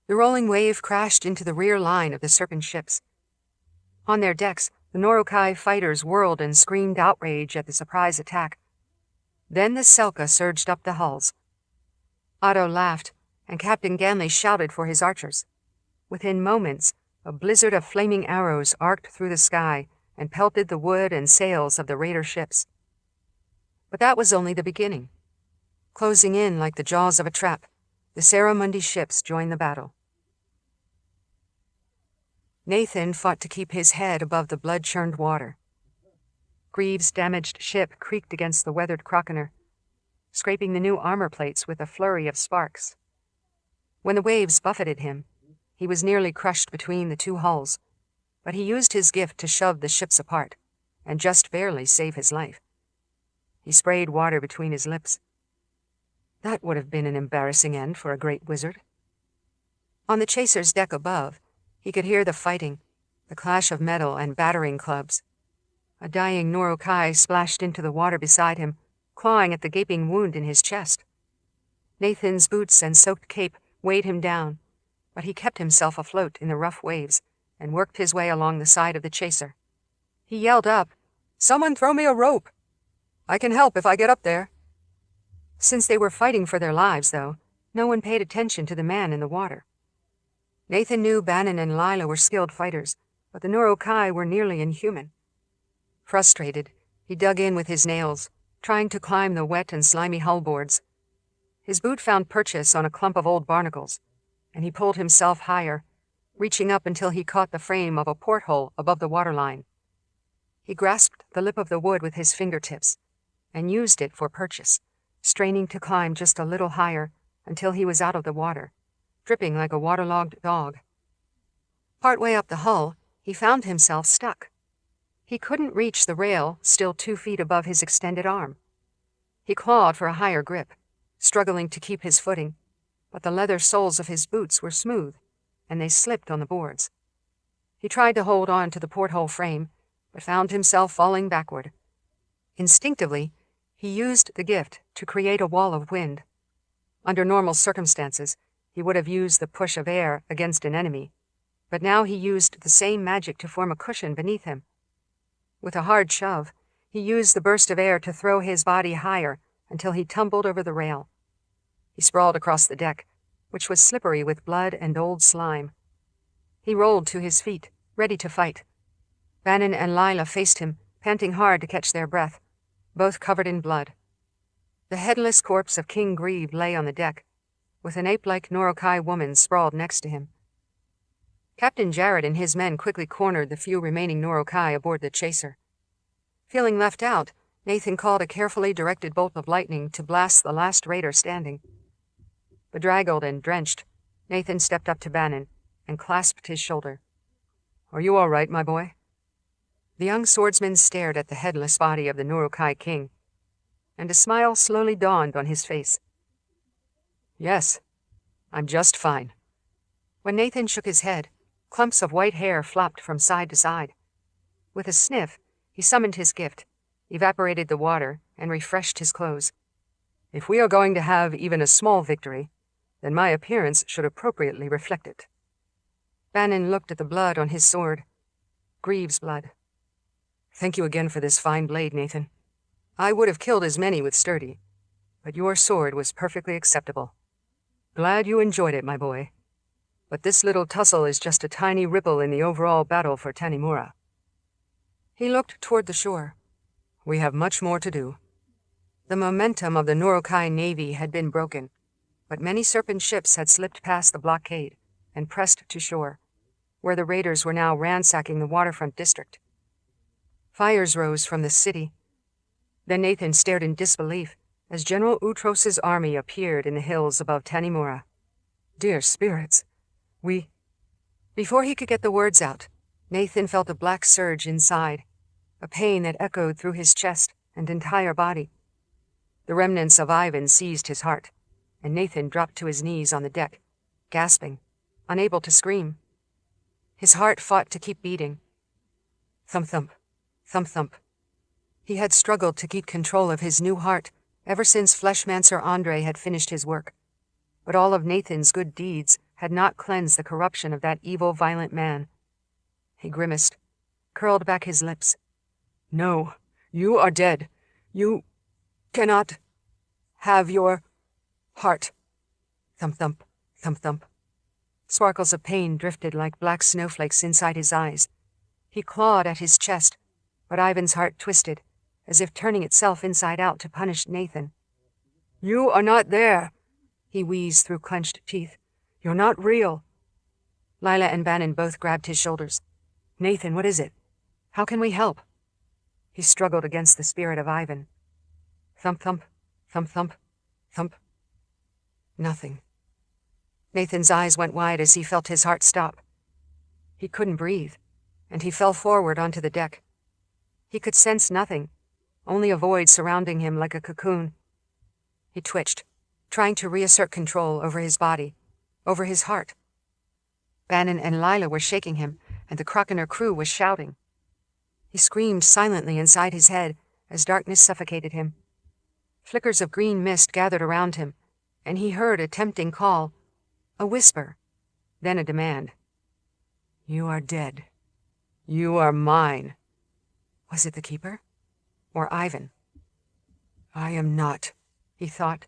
The rolling wave crashed into the rear line of the serpent ships. On their decks, the Norokai fighters whirled and screamed outrage at the surprise attack. Then the Selka surged up the hulls. Otto laughed, and Captain Ganley shouted for his archers. Within moments, a blizzard of flaming arrows arced through the sky and pelted the wood and sails of the raider ships. But that was only the beginning. Closing in like the jaws of a trap, the Saramundi ships joined the battle. Nathan fought to keep his head above the blood-churned water. Greaves' damaged ship creaked against the weathered Crockener, scraping the new armor plates with a flurry of sparks. When the waves buffeted him, he was nearly crushed between the two hulls, but he used his gift to shove the ships apart, and just barely save his life. He sprayed water between his lips. That would have been an embarrassing end for a great wizard. On the chaser's deck above, he could hear the fighting, the clash of metal and battering clubs. A dying Norokai splashed into the water beside him, clawing at the gaping wound in his chest. Nathan's boots and soaked cape weighed him down, but he kept himself afloat in the rough waves and worked his way along the side of the chaser. He yelled up, "Someone throw me a rope! I can help if I get up there." Since they were fighting for their lives, though, no one paid attention to the man in the water. Nathan knew Bannon and Lila were skilled fighters, but the Norokai were nearly inhuman. Frustrated, he dug in with his nails, trying to climb the wet and slimy hull boards. His boot found purchase on a clump of old barnacles, and he pulled himself higher, reaching up until he caught the frame of a porthole above the waterline. He grasped the lip of the wood with his fingertips and used it for purchase, straining to climb just a little higher until he was out of the water, dripping like a waterlogged dog. Partway up the hull, he found himself stuck. He couldn't reach the rail, still 2 feet above his extended arm. He clawed for a higher grip, struggling to keep his footing, but the leather soles of his boots were smooth, and they slipped on the boards. He tried to hold on to the porthole frame, but found himself falling backward. Instinctively, he used the gift to create a wall of wind. Under normal circumstances, he would have used the push of air against an enemy, but now he used the same magic to form a cushion beneath him. With a hard shove, he used the burst of air to throw his body higher until he tumbled over the rail. He sprawled across the deck, which was slippery with blood and old slime. He rolled to his feet, ready to fight. Bannon and Lila faced him, panting hard to catch their breath, both covered in blood. The headless corpse of King Grieve lay on the deck, with an ape-like Norokai woman sprawled next to him. Captain Jarrett and his men quickly cornered the few remaining Norokai aboard the chaser. Feeling left out, Nathan called a carefully directed bolt of lightning to blast the last raider standing. Bedraggled and drenched, Nathan stepped up to Bannon and clasped his shoulder. "Are you all right, my boy?" The young swordsman stared at the headless body of the Norokai king, and a smile slowly dawned on his face. "Yes, I'm just fine." When Nathan shook his head, clumps of white hair flopped from side to side. With a sniff, he summoned his gift, evaporated the water, and refreshed his clothes. "If we are going to have even a small victory, then my appearance should appropriately reflect it." Bannon looked at the blood on his sword. Grieve's blood. "Thank you again for this fine blade, Nathan. I would have killed as many with sturdy, but your sword was perfectly acceptable. Glad you enjoyed it, my boy. But this little tussle is just a tiny ripple in the overall battle for Tanimura." He looked toward the shore. "We have much more to do." The momentum of the Norokai Navy had been broken, but many serpent ships had slipped past the blockade and pressed to shore, where the raiders were now ransacking the waterfront district. Fires rose from the city. Then Nathan stared in disbelief as General Utros's army appeared in the hills above Tanimura. "Dear spirits, we—" Before he could get the words out, Nathan felt a black surge inside, a pain that echoed through his chest and entire body. The remnants of Ivan seized his heart, and Nathan dropped to his knees on the deck, gasping, unable to scream. His heart fought to keep beating. Thump-thump, thump-thump. He had struggled to keep control of his new heart ever since Fleshmancer Andre had finished his work, but all of Nathan's good deeds had not cleansed the corruption of that evil, violent man. He grimaced, curled back his lips. "No, you are dead. You cannot have your heart." Thump-thump, thump-thump. Sparkles of pain drifted like black snowflakes inside his eyes. He clawed at his chest, but Ivan's heart twisted, as if turning itself inside out to punish Nathan. "You are not there," he wheezed through clenched teeth. "You're not real." Lila and Bannon both grabbed his shoulders. "Nathan, what is it? How can we help?" He struggled against the spirit of Ivan. Thump-thump, thump-thump, thump. Nothing. Nathan's eyes went wide as he felt his heart stop. He couldn't breathe, and he fell forward onto the deck. He could sense nothing, only a void surrounding him like a cocoon. He twitched, trying to reassert control over his body, over his heart. Bannon and Lila were shaking him, and the Crockener crew was shouting. He screamed silently inside his head as darkness suffocated him. Flickers of green mist gathered around him, and he heard a tempting call, a whisper, then a demand. "You are dead. You are mine." Was it the Keeper? Or Ivan? "I am not," he thought,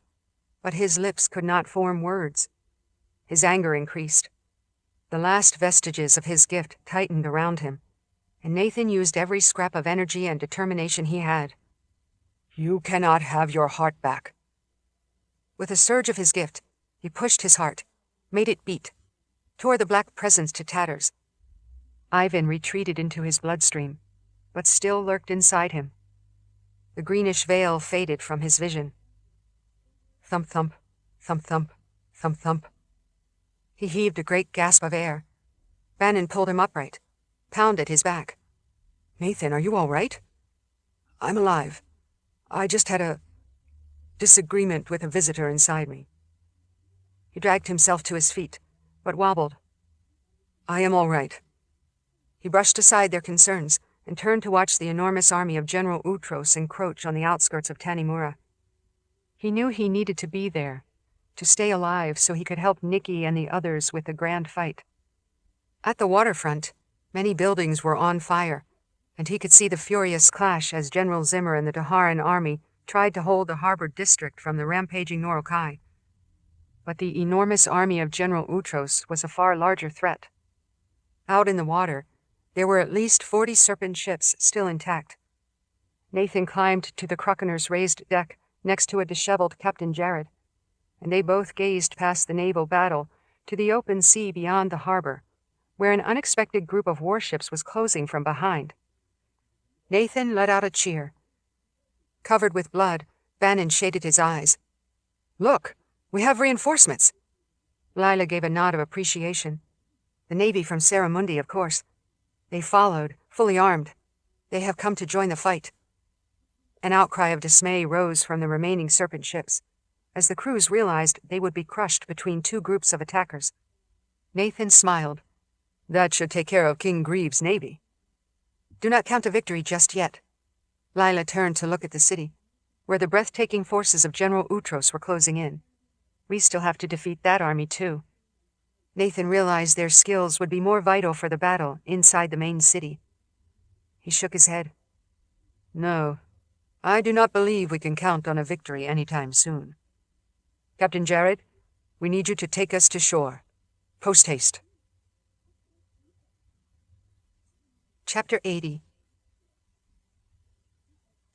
but his lips could not form words. His anger increased. The last vestiges of his gift tightened around him, and Nathan used every scrap of energy and determination he had. "You cannot have your heart back." With a surge of his gift, he pushed his heart, made it beat, tore the black presence to tatters. Ivan retreated into his bloodstream, but still lurked inside him. The greenish veil faded from his vision. Thump-thump, thump-thump, thump-thump. He heaved a great gasp of air. Bannon pulled him upright, pounded his back. "Nathan, are you all right?" "I'm alive. I just had a disagreement with a visitor inside me." He dragged himself to his feet, but wobbled. "I am all right." He brushed aside their concerns and turned to watch the enormous army of General Utros encroach on the outskirts of Tanimura. He knew he needed to be there, to stay alive so he could help Nicci and the others with the grand fight. At the waterfront, many buildings were on fire, and he could see the furious clash as General Zimmer and the Daharan army tried to hold the harbor district from the rampaging Norokai. But the enormous army of General Utros was a far larger threat. Out in the water, there were at least 40 Serpent ships still intact. Nathan climbed to the Croconer's raised deck next to a disheveled Captain Jared, and they both gazed past the naval battle to the open sea beyond the harbor, where an unexpected group of warships was closing from behind. Nathan let out a cheer. Covered with blood, Bannon shaded his eyes. "Look, we have reinforcements." Lila gave a nod of appreciation. "The Navy from Saramundi, of course. They followed, fully armed. They have come to join the fight." An outcry of dismay rose from the remaining Serpent ships, as the crews realized they would be crushed between two groups of attackers. Nathan smiled. "That should take care of King Greaves' navy." "Do not count a victory just yet." Lila turned to look at the city, where the breathtaking forces of General Utros were closing in. "We still have to defeat that army, too." Nathan realized their skills would be more vital for the battle inside the main city. He shook his head. "No, I do not believe we can count on a victory anytime soon. Captain Jared, we need you to take us to shore. Post haste." Chapter 80.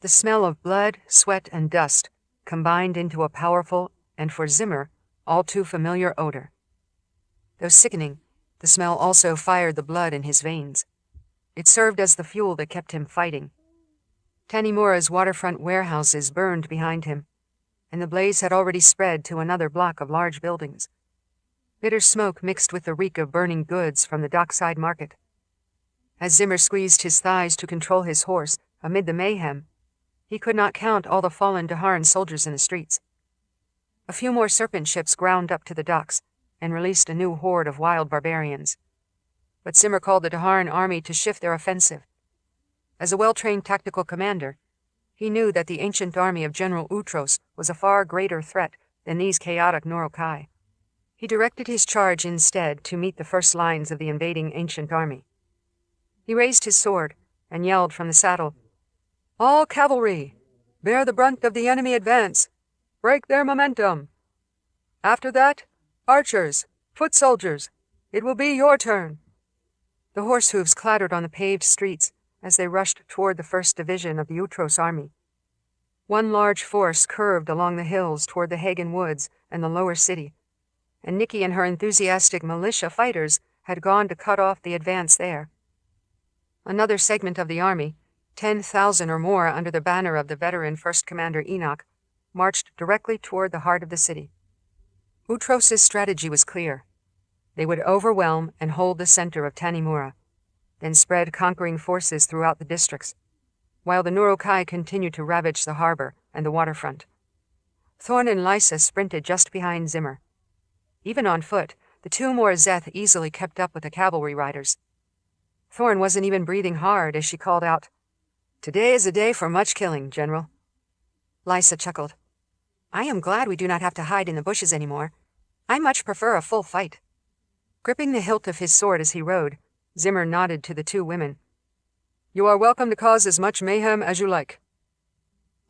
The smell of blood, sweat, and dust combined into a powerful, and for Zimmer, all too familiar odor. Though sickening, the smell also fired the blood in his veins. It served as the fuel that kept him fighting. Tanimura's waterfront warehouses burned behind him, and the blaze had already spread to another block of large buildings. Bitter smoke mixed with the reek of burning goods from the dockside market. As Zimmer squeezed his thighs to control his horse amid the mayhem, he could not count all the fallen Daharan soldiers in the streets. A few more Serpent ships ground up to the docks and released a new horde of wild barbarians. But Zimmer called the Daharan army to shift their offensive. As a well-trained tactical commander, he knew that the ancient army of General Utros was a far greater threat than these chaotic Norokai. He directed his charge instead to meet the first lines of the invading ancient army. He raised his sword and yelled from the saddle, "All cavalry! Bear the brunt of the enemy advance! Break their momentum! After that, archers, foot soldiers, it will be your turn!" The horse hooves clattered on the paved streets as they rushed toward the first division of the Utros army. One large force curved along the hills toward the Hagen Woods and the lower city, and Nicci and her enthusiastic militia fighters had gone to cut off the advance there. Another segment of the army, 10,000 or more under the banner of the veteran First Commander Enoch, marched directly toward the heart of the city. Utros's strategy was clear. They would overwhelm and hold the center of Tanimura, then spread conquering forces throughout the districts, while the Norokai continued to ravage the harbor and the waterfront. Thorn and Lysa sprinted just behind Zimmer. Even on foot, the two Morazeth easily kept up with the cavalry riders. Thorn wasn't even breathing hard as she called out, "Today is a day for much killing, General." Lysa chuckled. "I am glad we do not have to hide in the bushes anymore. I much prefer a full fight." Gripping the hilt of his sword as he rode, Zimmer nodded to the two women. "You are welcome to cause as much mayhem as you like."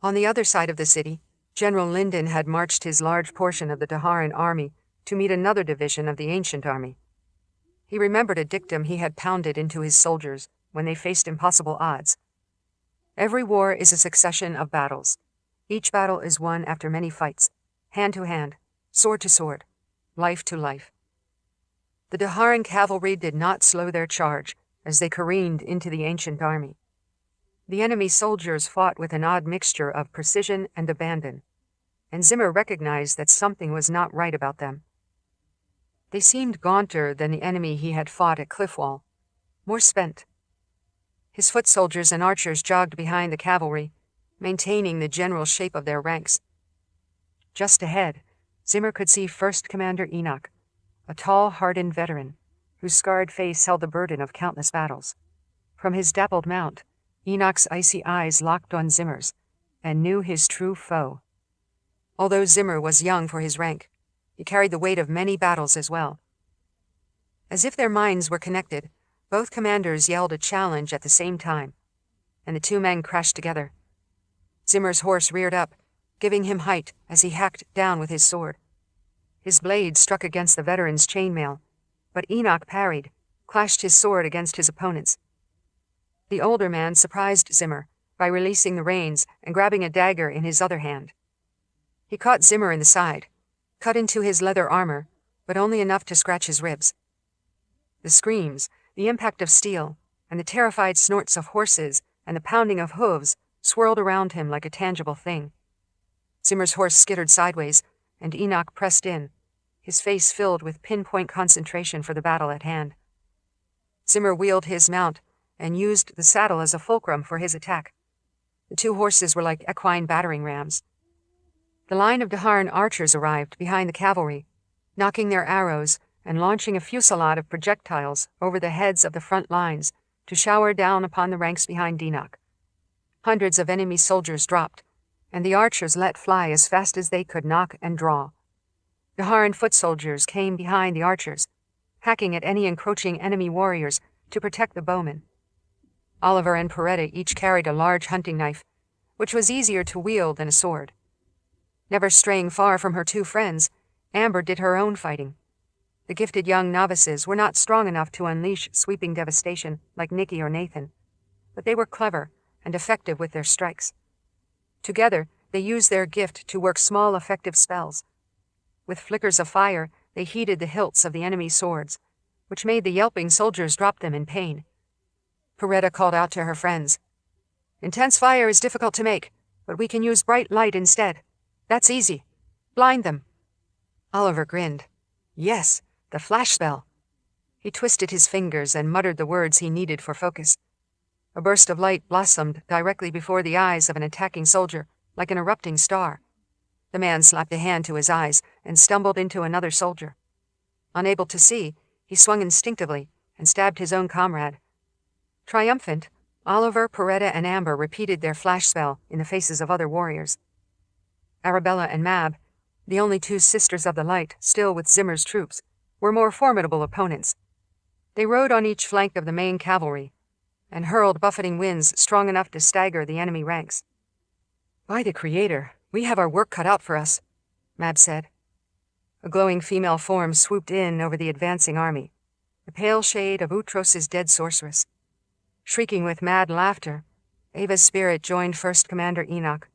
On the other side of the city, General Linden had marched his large portion of the Daharan army to meet another division of the ancient army. He remembered a dictum he had pounded into his soldiers when they faced impossible odds. Every war is a succession of battles. Each battle is won after many fights, hand to hand, sword to sword, life to life. The Daharan cavalry did not slow their charge as they careened into the ancient army. The enemy soldiers fought with an odd mixture of precision and abandon, and Zimmer recognized that something was not right about them. They seemed gaunter than the enemy he had fought at Cliffwall, more spent. His foot soldiers and archers jogged behind the cavalry, maintaining the general shape of their ranks. Just ahead, Zimmer could see First Commander Enoch, a tall, hardened veteran, whose scarred face held the burden of countless battles. From his dappled mount, Enoch's icy eyes locked on Zimmer's, and knew his true foe. Although Zimmer was young for his rank, he carried the weight of many battles as well. As if their minds were connected, both commanders yelled a challenge at the same time, and the two men crashed together. Zimmer's horse reared up, giving him height as he hacked down with his sword. His blade struck against the veteran's chainmail, but Enoch parried, clashed his sword against his opponent's. The older man surprised Zimmer by releasing the reins and grabbing a dagger in his other hand. He caught Zimmer in the side, cut into his leather armor, but only enough to scratch his ribs. The screams, the impact of steel, and the terrified snorts of horses and the pounding of hooves swirled around him like a tangible thing. Zimmer's horse skittered sideways, and Enoch pressed in, his face filled with pinpoint concentration for the battle at hand. Zimmer wheeled his mount and used the saddle as a fulcrum for his attack. The two horses were like equine battering rams. The line of Daharan archers arrived behind the cavalry, knocking their arrows and launching a fusillade of projectiles over the heads of the front lines to shower down upon the ranks behind Enoch. Hundreds of enemy soldiers dropped, and the archers let fly as fast as they could knock and draw. Daharan foot soldiers came behind the archers, hacking at any encroaching enemy warriors to protect the bowmen. Oliver and Peretta each carried a large hunting knife, which was easier to wield than a sword. Never straying far from her two friends, Amber did her own fighting. The gifted young novices were not strong enough to unleash sweeping devastation like Nicci or Nathan, but they were clever and effective with their strikes. Together, they used their gift to work small, effective spells. With flickers of fire, they heated the hilts of the enemy's swords, which made the yelping soldiers drop them in pain. Peretta called out to her friends. "Intense fire is difficult to make, but we can use bright light instead. That's easy. Blind them." Oliver grinned. "Yes, the flash spell." He twisted his fingers and muttered the words he needed for focus. A burst of light blossomed directly before the eyes of an attacking soldier, like an erupting star. The man slapped a hand to his eyes and stumbled into another soldier. Unable to see, he swung instinctively and stabbed his own comrade. Triumphant, Oliver, Peretta, and Amber repeated their flash spell in the faces of other warriors. Arabella and Mab, the only two sisters of the light still with Zimmer's troops, were more formidable opponents. They rode on each flank of the main cavalry and hurled buffeting winds strong enough to stagger the enemy ranks. "By the Creator, we have our work cut out for us," Mab said. A glowing female form swooped in over the advancing army, the pale shade of Utros's dead sorceress. Shrieking with mad laughter, Ava's spirit joined First Commander Enoch.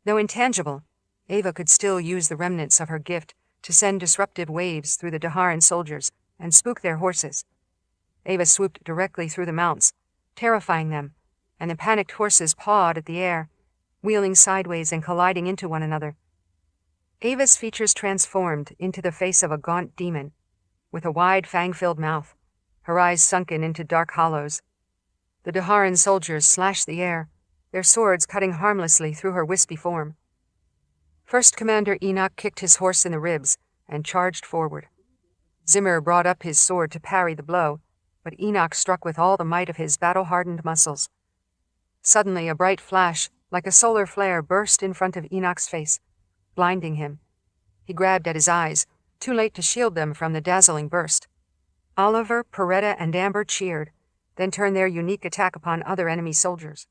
Though intangible, Ava could still use the remnants of her gift to send disruptive waves through the Daharan soldiers and spook their horses. Ava swooped directly through the mounts, terrifying them, and the panicked horses pawed at the air, wheeling sideways and colliding into one another. Ava's features transformed into the face of a gaunt demon, with a wide fang-filled mouth, her eyes sunken into dark hollows. The Daharan soldiers slashed the air, their swords cutting harmlessly through her wispy form. First Commander Enoch kicked his horse in the ribs and charged forward. Zimmer brought up his sword to parry the blow, but Enoch struck with all the might of his battle-hardened muscles. Suddenly, a bright flash, like a solar flare, burst in front of Enoch's face, blinding him. He grabbed at his eyes, too late to shield them from the dazzling burst. Oliver, Peretta, and Amber cheered, then turned their unique attack upon other enemy soldiers.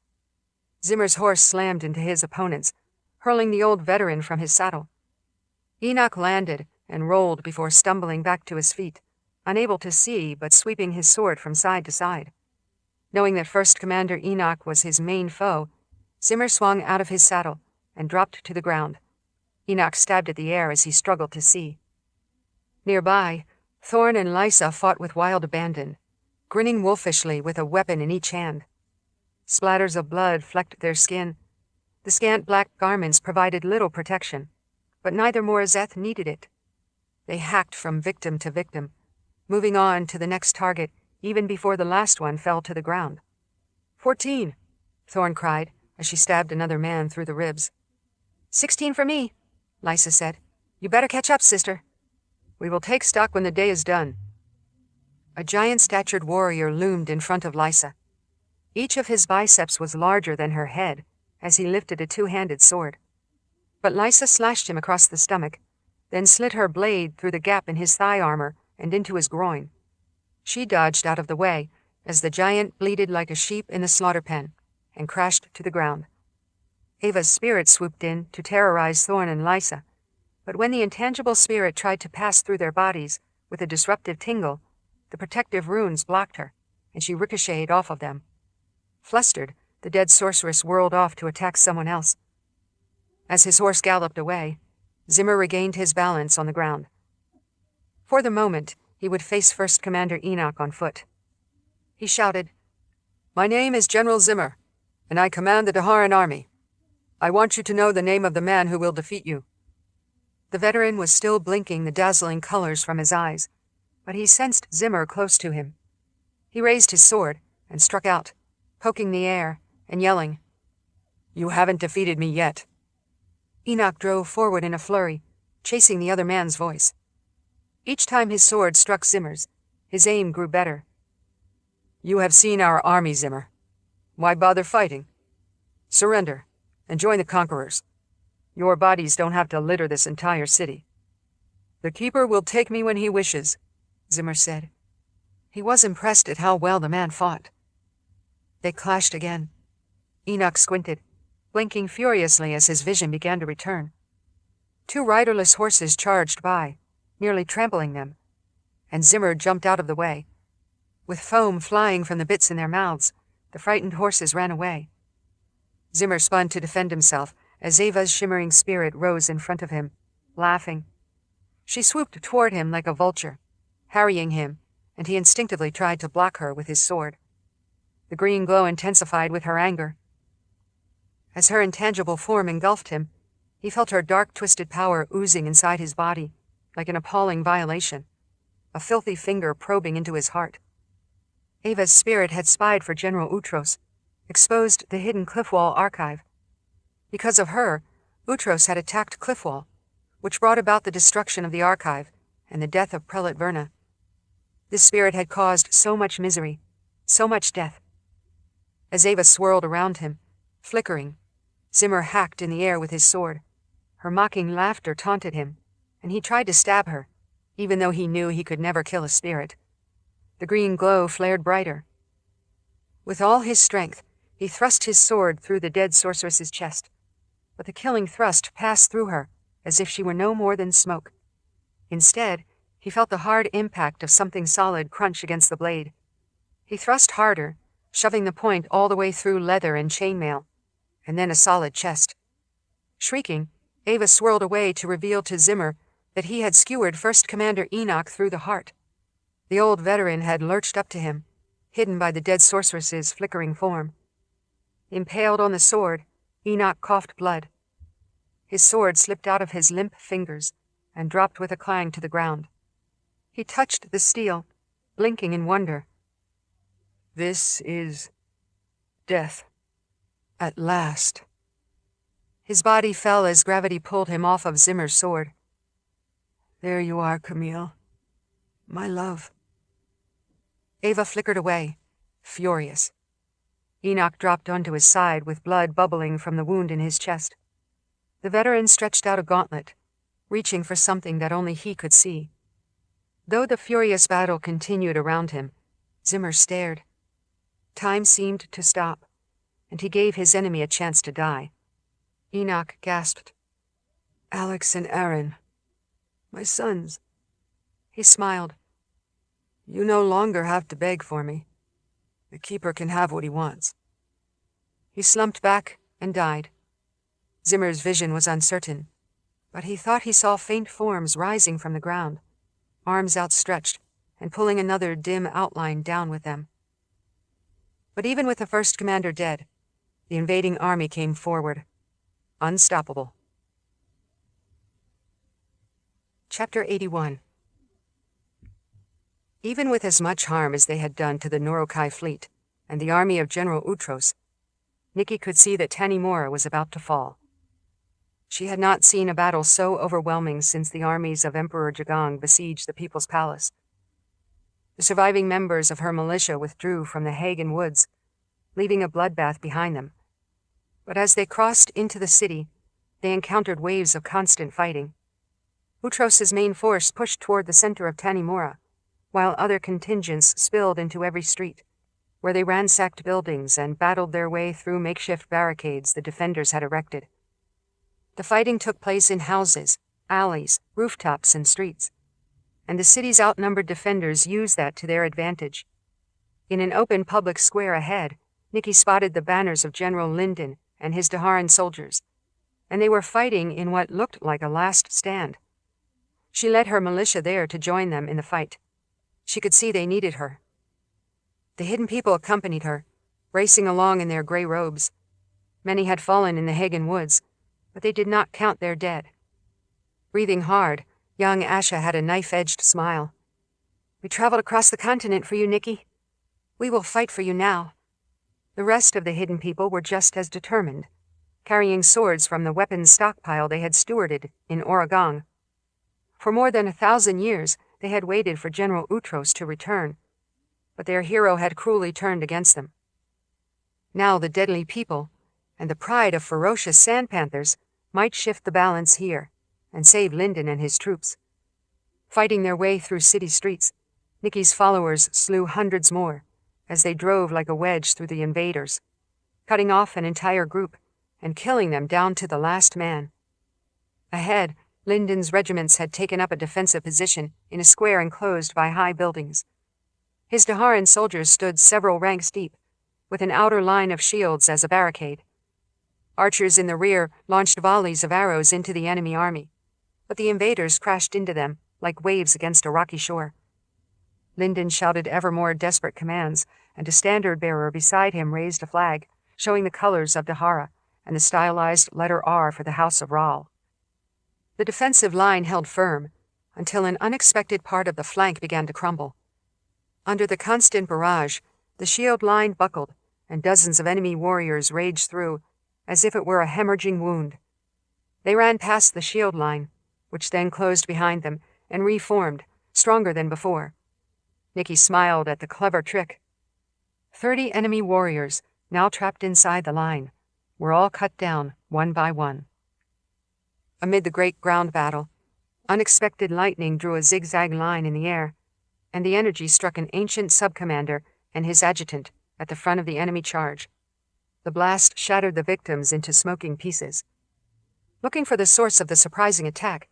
Zimmer's horse slammed into his opponents, hurling the old veteran from his saddle. Enoch landed and rolled before stumbling back to his feet, unable to see but sweeping his sword from side to side. Knowing that First Commander Enoch was his main foe, Zimmer swung out of his saddle and dropped to the ground. Enoch stabbed at the air as he struggled to see. Nearby, Thorn and Lysa fought with wild abandon, grinning wolfishly with a weapon in each hand. Splatters of blood flecked their skin. The scant black garments provided little protection, but neither Morazeth needed it. They hacked from victim to victim, moving on to the next target even before the last one fell to the ground. 14, Thorn cried as she stabbed another man through the ribs. 16 for me, Lysa said. You better catch up, sister. We will take stock when the day is done. A giant-statured warrior loomed in front of Lysa. Each of his biceps was larger than her head as he lifted a two-handed sword. But Lysa slashed him across the stomach, then slid her blade through the gap in his thigh armor and into his groin. She dodged out of the way as the giant bleated like a sheep in the slaughter pen and crashed to the ground. Ava's spirit swooped in to terrorize Thorn and Lysa, but when the intangible spirit tried to pass through their bodies with a disruptive tingle, the protective runes blocked her, and she ricocheted off of them. Flustered, the dead sorceress whirled off to attack someone else. As his horse galloped away, Zimmer regained his balance on the ground. For the moment, he would face First Commander Enoch on foot. He shouted, "My name is General Zimmer, and I command the Daharan army. I want you to know the name of the man who will defeat you." The veteran was still blinking the dazzling colors from his eyes, but he sensed Zimmer close to him. He raised his sword and struck out, poking the air and yelling, "You haven't defeated me yet." Enoch drove forward in a flurry, chasing the other man's voice. Each time his sword struck Zimmer's, his aim grew better. "You have seen our army, Zimmer. Why bother fighting? Surrender, and join the conquerors. Your bodies don't have to litter this entire city. The Keeper will take me when he wishes," Zimmer said. He was impressed at how well the man fought. They clashed again. Enoch squinted, blinking furiously as his vision began to return. Two riderless horses charged by, nearly trampling them, and Zimmer jumped out of the way. With foam flying from the bits in their mouths, the frightened horses ran away. Zimmer spun to defend himself as Ava's shimmering spirit rose in front of him, laughing. She swooped toward him like a vulture, harrying him, and he instinctively tried to block her with his sword. The green glow intensified with her anger. As her intangible form engulfed him, he felt her dark, twisted power oozing inside his body, like an appalling violation, a filthy finger probing into his heart. Ava's spirit had spied for General Utros, exposed the hidden Cliffwall archive. Because of her, Utros had attacked Cliffwall, which brought about the destruction of the archive and the death of Prelate Verna. This spirit had caused so much misery, so much death. As Ava swirled around him, flickering, Zimmer hacked in the air with his sword. Her mocking laughter taunted him, and he tried to stab her, even though he knew he could never kill a spirit. The green glow flared brighter. With all his strength, he thrust his sword through the dead sorceress's chest, but the killing thrust passed through her as if she were no more than smoke. Instead, he felt the hard impact of something solid crunch against the blade. He thrust harder, shoving the point all the way through leather and chainmail, and then a solid chest. Shrieking, Ava swirled away to reveal to Zimmer that he had skewered First Commander Enoch through the heart. The old veteran had lurched up to him, hidden by the dead sorceress's flickering form. Impaled on the sword, Enoch coughed blood. His sword slipped out of his limp fingers and dropped with a clang to the ground. He touched the steel, blinking in wonder. "This is death. At last." His body fell as gravity pulled him off of Zimmer's sword. "There you are, Camille. My love." Ava flickered away, furious. Enoch dropped onto his side with blood bubbling from the wound in his chest. The veteran stretched out a gauntlet, reaching for something that only he could see. Though the furious battle continued around him, Zimmer stared. Time seemed to stop, and he gave his enemy a chance to die. Enoch gasped. "Alex and Aaron. My sons." He smiled. "You no longer have to beg for me. The Keeper can have what he wants." He slumped back and died. Zimmer's vision was uncertain, but he thought he saw faint forms rising from the ground, arms outstretched and pulling another dim outline down with them. But even with the first commander dead, the invading army came forward, unstoppable. Chapter 81. Even with as much harm as they had done to the Norokai fleet and the army of General Utros, Nicci could see that Tanimura was about to fall. She had not seen a battle so overwhelming since the armies of Emperor Jagang besieged the People's Palace. The surviving members of her militia withdrew from the Hagen Woods, leaving a bloodbath behind them. But as they crossed into the city, they encountered waves of constant fighting. Utros's main force pushed toward the center of Tanimura, while other contingents spilled into every street, where they ransacked buildings and battled their way through makeshift barricades the defenders had erected. The fighting took place in houses, alleys, rooftops, and streets, and the city's outnumbered defenders used that to their advantage. In an open public square ahead, Nicci spotted the banners of General Linden and his Daharan soldiers, and they were fighting in what looked like a last stand. She led her militia there to join them in the fight. She could see they needed her. The hidden people accompanied her, racing along in their gray robes. Many had fallen in the Hagen Woods, but they did not count their dead. Breathing hard, young Asha had a knife-edged smile. "We traveled across the continent for you, Nicci. We will fight for you now." The rest of the hidden people were just as determined, carrying swords from the weapons stockpile they had stewarded in Oregon. For more than 1,000 years, they had waited for General Utros to return, but their hero had cruelly turned against them. Now the deadly people, and the pride of ferocious sand panthers, might shift the balance here and save Linden and his troops. Fighting their way through city streets, Nicci's followers slew hundreds more as they drove like a wedge through the invaders, cutting off an entire group and killing them down to the last man. Ahead, Linden's regiments had taken up a defensive position in a square enclosed by high buildings. His Daharan soldiers stood several ranks deep, with an outer line of shields as a barricade. Archers in the rear launched volleys of arrows into the enemy army, but the invaders crashed into them like waves against a rocky shore. Linden shouted ever more desperate commands, and a standard-bearer beside him raised a flag, showing the colors of Dahara and the stylized letter R for the House of Raal. The defensive line held firm, until an unexpected part of the flank began to crumble. Under the constant barrage, the shield line buckled, and dozens of enemy warriors raged through, as if it were a hemorrhaging wound. They ran past the shield line, which then closed behind them, and reformed, stronger than before. Nicci smiled at the clever trick. 30 enemy warriors, now trapped inside the line, were all cut down, one by one. Amid the great ground battle, unexpected lightning drew a zigzag line in the air, and the energy struck an ancient sub-commander and his adjutant at the front of the enemy charge. The blast shattered the victims into smoking pieces. Looking for the source of the surprising attack,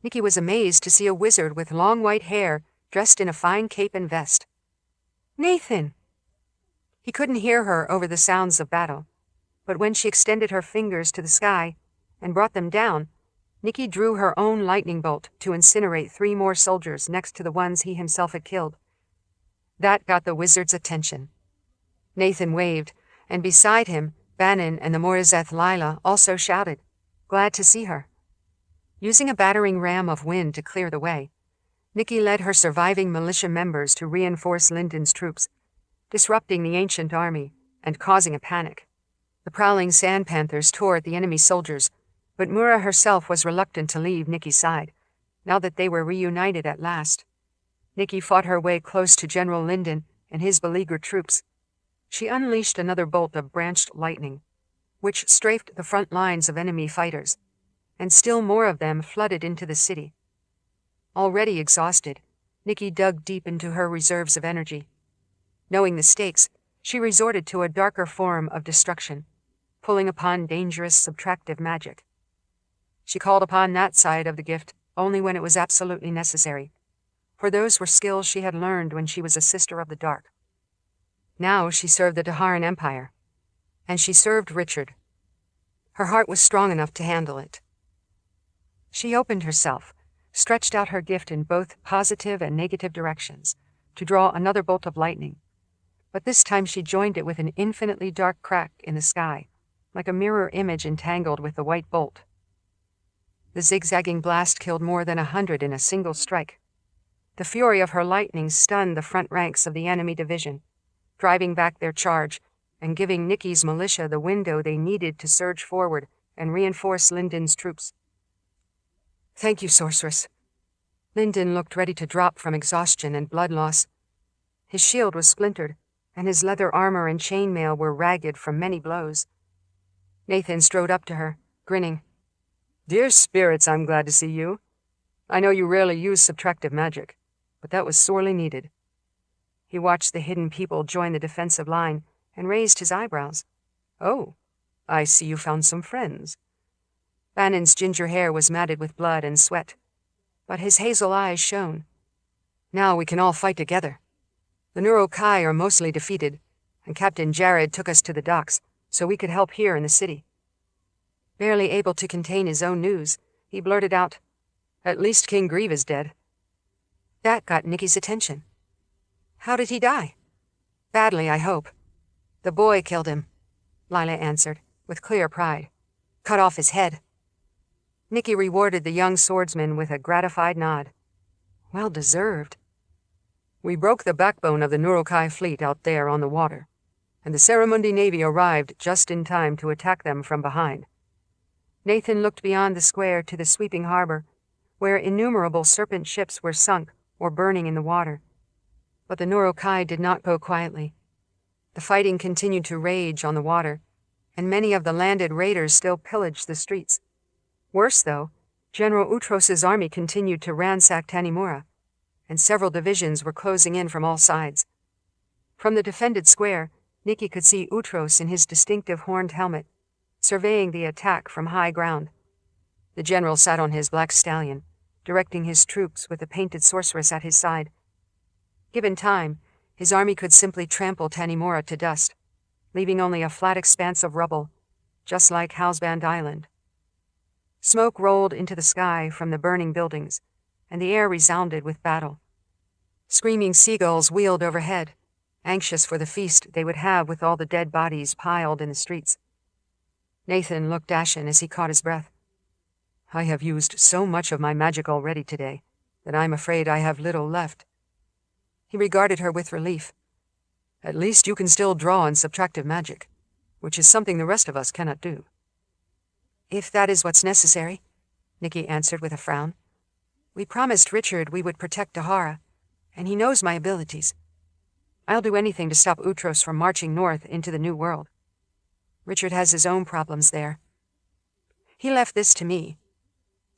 Nicci was amazed to see a wizard with long white hair dressed in a fine cape and vest. "Nathan!" He couldn't hear her over the sounds of battle, but when she extended her fingers to the sky and brought them down, Nicci drew her own lightning bolt to incinerate 3 more soldiers next to the ones he himself had killed. That got the wizard's attention. Nathan waved, and beside him, Bannon and the Morizeth Lila also shouted, glad to see her. Using a battering ram of wind to clear the way, Nicci led her surviving militia members to reinforce Linden's troops, disrupting the ancient army and causing a panic. The prowling sand panthers tore at the enemy soldiers, but Mura herself was reluctant to leave Nicci's side, now that they were reunited at last. Nicci fought her way close to General Linden and his beleaguered troops. She unleashed another bolt of branched lightning, which strafed the front lines of enemy fighters, and still more of them flooded into the city. Already exhausted, Nicci dug deep into her reserves of energy. Knowing the stakes, she resorted to a darker form of destruction, pulling upon dangerous subtractive magic. She called upon that side of the gift only when it was absolutely necessary, for those were skills she had learned when she was a Sister of the Dark. Now she served the Daharan Empire, and she served Richard. Her heart was strong enough to handle it. She opened herself, stretched out her gift in both positive and negative directions, to draw another bolt of lightning, but this time she joined it with an infinitely dark crack in the sky, like a mirror image entangled with the white bolt. The zigzagging blast killed more than 100 in a single strike. The fury of her lightning stunned the front ranks of the enemy division, driving back their charge and giving Nicci's militia the window they needed to surge forward and reinforce Lyndon's troops. "Thank you, sorceress." Lyndon looked ready to drop from exhaustion and blood loss. His shield was splintered, and his leather armor and chainmail were ragged from many blows. Nathan strode up to her, grinning. "Dear spirits, I'm glad to see you. I know you rarely use subtractive magic, but that was sorely needed." He watched the hidden people join the defensive line and raised his eyebrows. "Oh, I see you found some friends." Bannon's ginger hair was matted with blood and sweat, but his hazel eyes shone. "Now we can all fight together. The Neurokai are mostly defeated, and Captain Jared took us to the docks so we could help here in the city." Barely able to contain his own news, he blurted out, "At least King Grieve is dead." That got Nicci's attention. "How did he die?" "Badly, I hope. The boy killed him," Lila answered, with clear pride. "Cut off his head." Nicci rewarded the young swordsman with a gratified nod. "Well deserved." "We broke the backbone of the Neurokai fleet out there on the water, and the Saramundi Navy arrived just in time to attack them from behind." Nathan looked beyond the square to the sweeping harbor, where innumerable serpent ships were sunk or burning in the water. But the Neurokai did not go quietly. The fighting continued to rage on the water, and many of the landed raiders still pillaged the streets. Worse, though, General Utros's army continued to ransack Tanimura, and several divisions were closing in from all sides. From the defended square, Nicci could see Utros in his distinctive horned helmet, surveying the attack from high ground. The general sat on his black stallion, directing his troops with the painted sorceress at his side. Given time, his army could simply trample Tanimura to dust, leaving only a flat expanse of rubble, just like Houseband Island. Smoke rolled into the sky from the burning buildings, and the air resounded with battle. Screaming seagulls wheeled overhead, anxious for the feast they would have with all the dead bodies piled in the streets. Nathan looked ashen as he caught his breath. "I have used so much of my magic already today that I'm afraid I have little left." He regarded her with relief. "At least you can still draw on subtractive magic, which is something the rest of us cannot do." "If that is what's necessary," Nicci answered with a frown. "We promised Richard we would protect Dahara, and he knows my abilities. I'll do anything to stop Utros from marching north into the New World. Richard has his own problems there. He left this to me.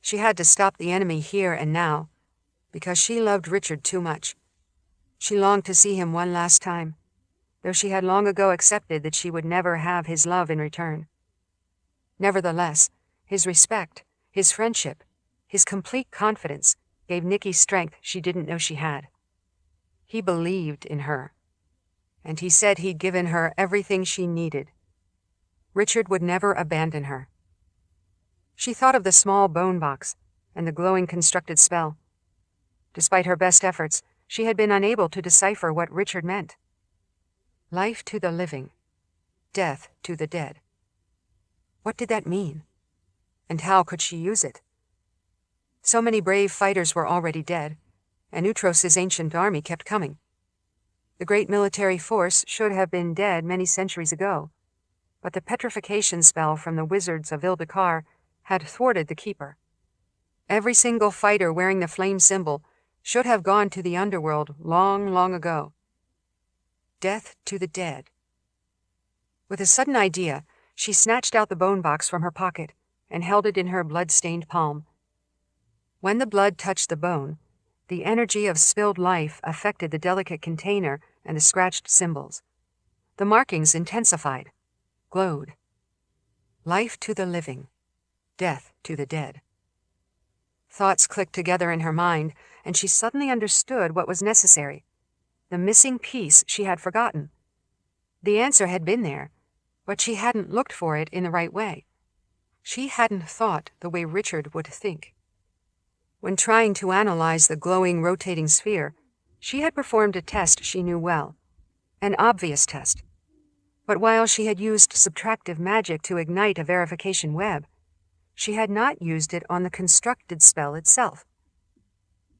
She had to stop the enemy here and now, because she loved Richard too much. She longed to see him one last time, though she had long ago accepted that she would never have his love in return. Nevertheless, his respect, his friendship, his complete confidence gave Nicci strength she didn't know she had. He believed in her, and he said he'd given her everything she needed. Richard would never abandon her. She thought of the small bone box and the glowing constructed spell. Despite her best efforts, she had been unable to decipher what Richard meant. Life to the living, death to the dead. What did that mean? And how could she use it? So many brave fighters were already dead, and Utros's ancient army kept coming. The great military force should have been dead many centuries ago, but the petrification spell from the wizards of Ildikar had thwarted the Keeper. Every single fighter wearing the flame symbol should have gone to the underworld long, long ago. Death to the dead. With a sudden idea, she snatched out the bone box from her pocket and held it in her blood-stained palm. When the blood touched the bone, the energy of spilled life affected the delicate container and the scratched symbols. The markings intensified, glowed. Life to the living, death to the dead. Thoughts clicked together in her mind, and she suddenly understood what was necessary. The missing piece she had forgotten. The answer had been there, but she hadn't looked for it in the right way. She hadn't thought the way Richard would think. When trying to analyze the glowing, rotating sphere, she had performed a test she knew well. An obvious test. But while she had used subtractive magic to ignite a verification web, she had not used it on the constructed spell itself.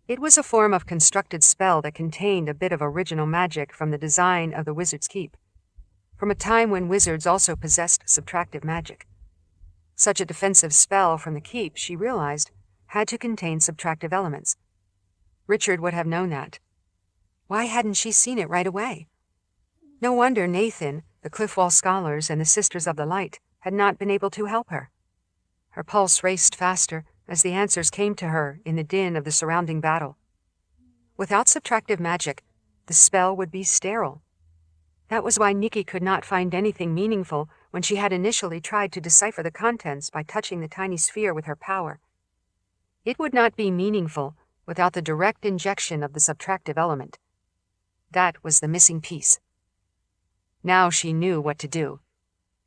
It was a form of constructed spell that contained a bit of original magic from the design of the Wizard's Keep, from a time when wizards also possessed subtractive magic. Such a defensive spell from the Keep, she realized, had to contain subtractive elements. Richard would have known that. Why hadn't she seen it right away? No wonder Nathan, the Cliffwall Scholars, and the Sisters of the Light had not been able to help her. Her pulse raced faster as the answers came to her in the din of the surrounding battle. Without subtractive magic, the spell would be sterile. That was why Nicci could not find anything meaningful when she had initially tried to decipher the contents by touching the tiny sphere with her power. It would not be meaningful without the direct injection of the subtractive element. That was the missing piece. Now she knew what to do,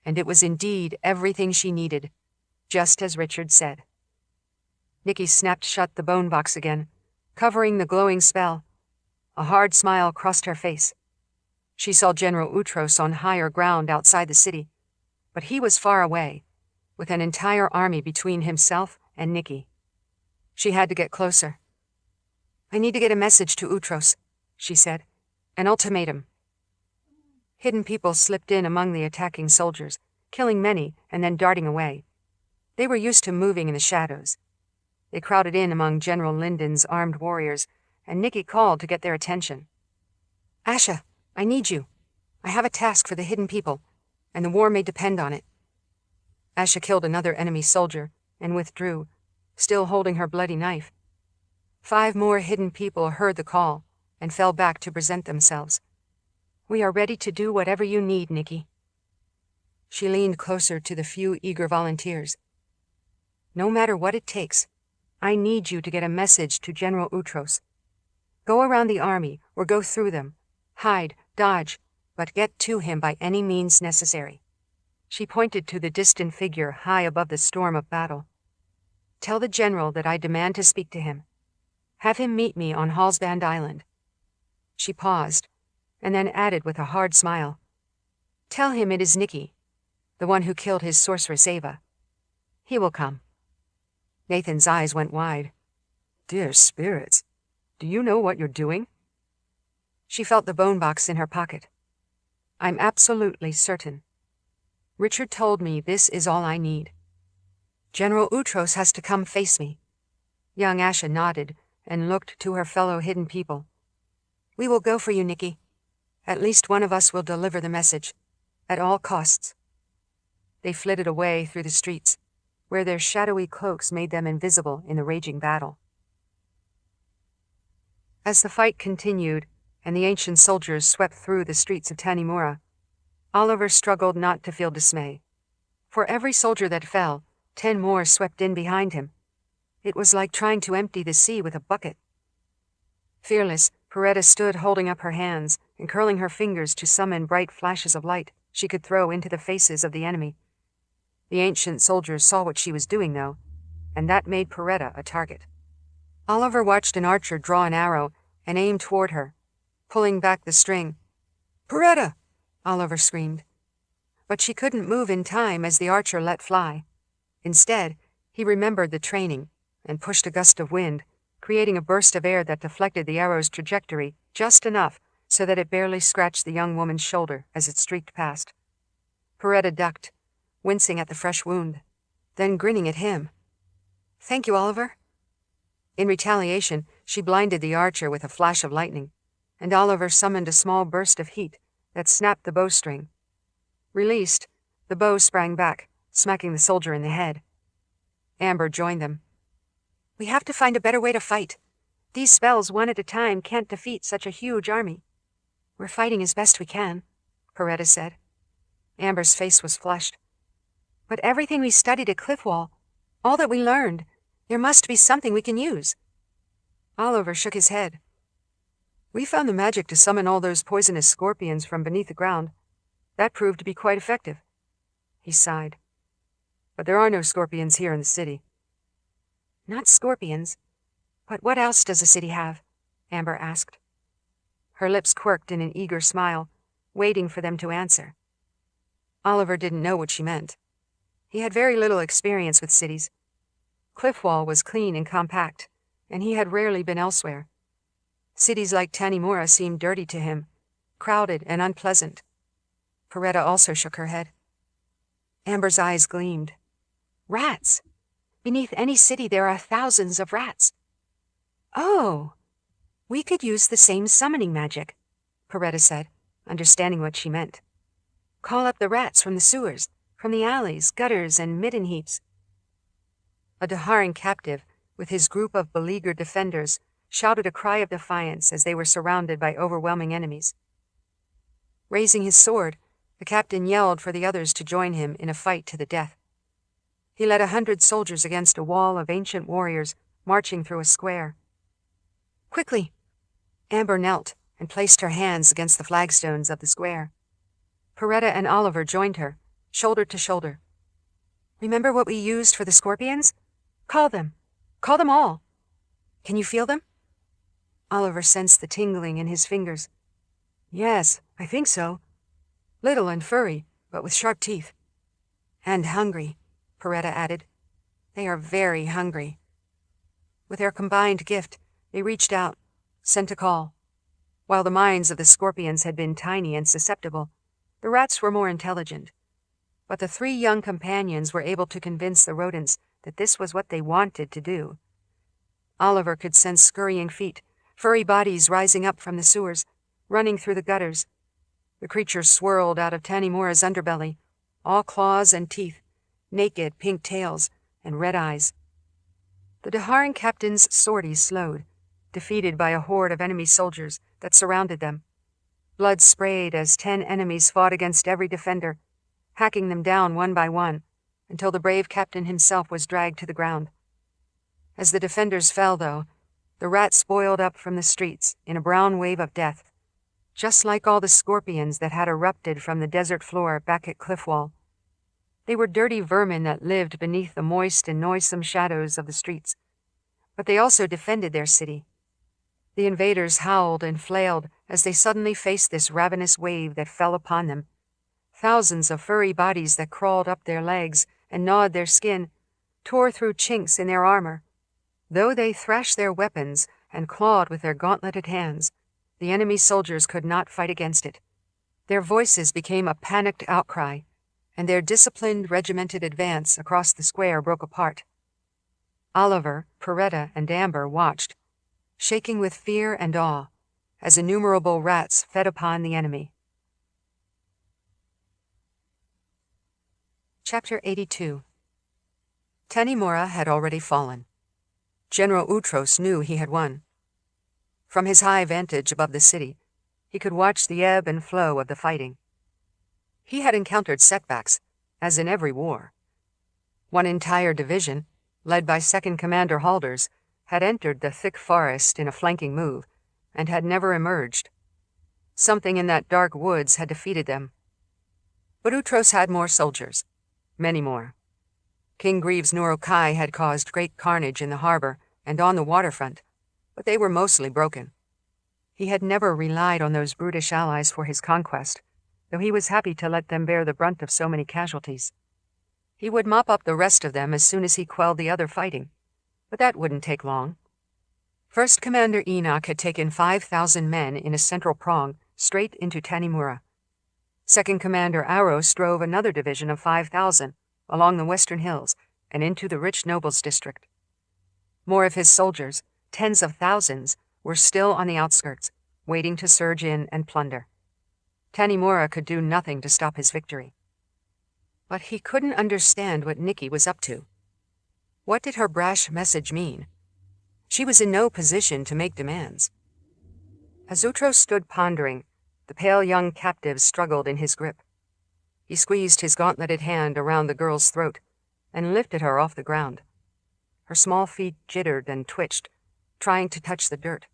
and it was indeed everything she needed, just as Richard said. Nicci snapped shut the bone box again, covering the glowing spell. A hard smile crossed her face. She saw General Utros on higher ground outside the city, but he was far away, with an entire army between himself and Nicci. She had to get closer. "I need to get a message to Utros," she said. "An ultimatum." Hidden people slipped in among the attacking soldiers, killing many and then darting away. They were used to moving in the shadows. They crowded in among General Linden's armed warriors, and Nicci called to get their attention. "Asha, I need you. I have a task for the hidden people, and the war may depend on it." Asha killed another enemy soldier and withdrew, still holding her bloody knife. 5 more hidden people heard the call and fell back to present themselves. "We are ready to do whatever you need, Nicci." She leaned closer to the few eager volunteers. "No matter what it takes, I need you to get a message to General Utros. Go around the army or go through them. Hide, dodge, but get to him by any means necessary." She pointed to the distant figure high above the storm of battle. "Tell the general that I demand to speak to him. Have him meet me on Hallsband Island." She paused, and then added with a hard smile, "Tell him it is Nicci, the one who killed his sorceress Ava. He will come." Nathan's eyes went wide. "Dear spirits, do you know what you're doing?" She felt the bone box in her pocket. "I'm absolutely certain. Richard told me this is all I need. General Utros has to come face me." Young Asha nodded and looked to her fellow hidden people. "We will go for you, Nicci. At least one of us will deliver the message, at all costs." They flitted away through the streets, where their shadowy cloaks made them invisible in the raging battle. As the fight continued, and the ancient soldiers swept through the streets of Tanimura, Oliver struggled not to feel dismay. For every soldier that fell, 10 more swept in behind him. It was like trying to empty the sea with a bucket. Fearless, Peretta stood holding up her hands and curling her fingers to summon bright flashes of light she could throw into the faces of the enemy. The ancient soldiers saw what she was doing, though, and that made Peretta a target. Oliver watched an archer draw an arrow and aim toward her, pulling back the string. "Peretta!" Oliver screamed. But she couldn't move in time as the archer let fly. Instead, he remembered the training and pushed a gust of wind, creating a burst of air that deflected the arrow's trajectory just enough so that it barely scratched the young woman's shoulder as it streaked past. Peretta ducked, wincing at the fresh wound, then grinning at him. "Thank you, Oliver." In retaliation, she blinded the archer with a flash of lightning, and Oliver summoned a small burst of heat that snapped the bowstring. Released, the bow sprang back, smacking the soldier in the head. Amber joined them. "We have to find a better way to fight. These spells, one at a time, can't defeat such a huge army." "We're fighting as best we can," Peretta said. Amber's face was flushed. "But everything we studied at Cliffwall, all that we learned, there must be something we can use." Oliver shook his head. "We found the magic to summon all those poisonous scorpions from beneath the ground. That proved to be quite effective." He sighed. "But there are no scorpions here in the city." "Not scorpions. But what else does a city have?" Amber asked. Her lips quirked in an eager smile, waiting for them to answer. Oliver didn't know what she meant. He had very little experience with cities. Cliffwall was clean and compact, and he had rarely been elsewhere. Cities like Tanimura seemed dirty to him, crowded and unpleasant. Peretta also shook her head. Amber's eyes gleamed. Rats! Beneath any city there are thousands of rats. Oh! We could use the same summoning magic, Peretta said, understanding what she meant. Call up the rats from the sewers, from the alleys, gutters, and midden heaps. A Daharan captive, with his group of beleaguered defenders, shouted a cry of defiance as they were surrounded by overwhelming enemies. Raising his sword, the captain yelled for the others to join him in a fight to the death. He led 100 soldiers against a wall of ancient warriors marching through a square. Quickly! Amber knelt and placed her hands against the flagstones of the square. Peretta and Oliver joined her, shoulder to shoulder. Remember what we used for the scorpions? Call them. Call them all. Can you feel them? Oliver sensed the tingling in his fingers. Yes, I think so. Little and furry, but with sharp teeth. And hungry, Peretta added. They are very hungry. With their combined gift, they reached out, sent a call. While the minds of the scorpions had been tiny and susceptible, the rats were more intelligent. But the 3 young companions were able to convince the rodents that this was what they wanted to do. Oliver could sense scurrying feet, furry bodies rising up from the sewers, running through the gutters. The creatures swirled out of Tanimura's underbelly, all claws and teeth, naked pink tails, and red eyes. The Daharan captain's sortie slowed, defeated by a horde of enemy soldiers that surrounded them. Blood sprayed as 10 enemies fought against every defender, hacking them down one by one, until the brave captain himself was dragged to the ground. As the defenders fell, though, the rats boiled up from the streets in a brown wave of death, just like all the scorpions that had erupted from the desert floor back at Cliffwall. They were dirty vermin that lived beneath the moist and noisome shadows of the streets, but they also defended their city. The invaders howled and flailed as they suddenly faced this ravenous wave that fell upon them. Thousands of furry bodies that crawled up their legs and gnawed their skin, tore through chinks in their armor. Though they thrashed their weapons and clawed with their gauntleted hands, the enemy soldiers could not fight against it. Their voices became a panicked outcry, and their disciplined, regimented advance across the square broke apart. Oliver, Peretta, and Amber watched, shaking with fear and awe, as innumerable rats fed upon the enemy. Chapter 82. Tanimura had already fallen. General Utros knew he had won. From his high vantage above the city, he could watch the ebb and flow of the fighting. He had encountered setbacks, as in every war. One entire division, led by Second Commander Halders, had entered the thick forest in a flanking move, and had never emerged. Something in that dark woods had defeated them. But Utros had more soldiers, many more. King Greaves Nurokai had caused great carnage in the harbor and on the waterfront, but they were mostly broken. He had never relied on those brutish allies for his conquest, though he was happy to let them bear the brunt of so many casualties. He would mop up the rest of them as soon as he quelled the other fighting, but that wouldn't take long. First Commander Enoch had taken 5,000 men in a central prong straight into Tanimura. Second Commander Aros drove another division of 5,000 along the western hills and into the rich nobles district. More of his soldiers, tens of thousands, were still on the outskirts, waiting to surge in and plunder. Tanimura could do nothing to stop his victory. But he couldn't understand what Nicci was up to. What did her brash message mean? She was in no position to make demands. As Utros stood pondering, the pale young captive struggled in his grip. He squeezed his gauntleted hand around the girl's throat and lifted her off the ground. Her small feet jittered and twitched, trying to touch the dirt,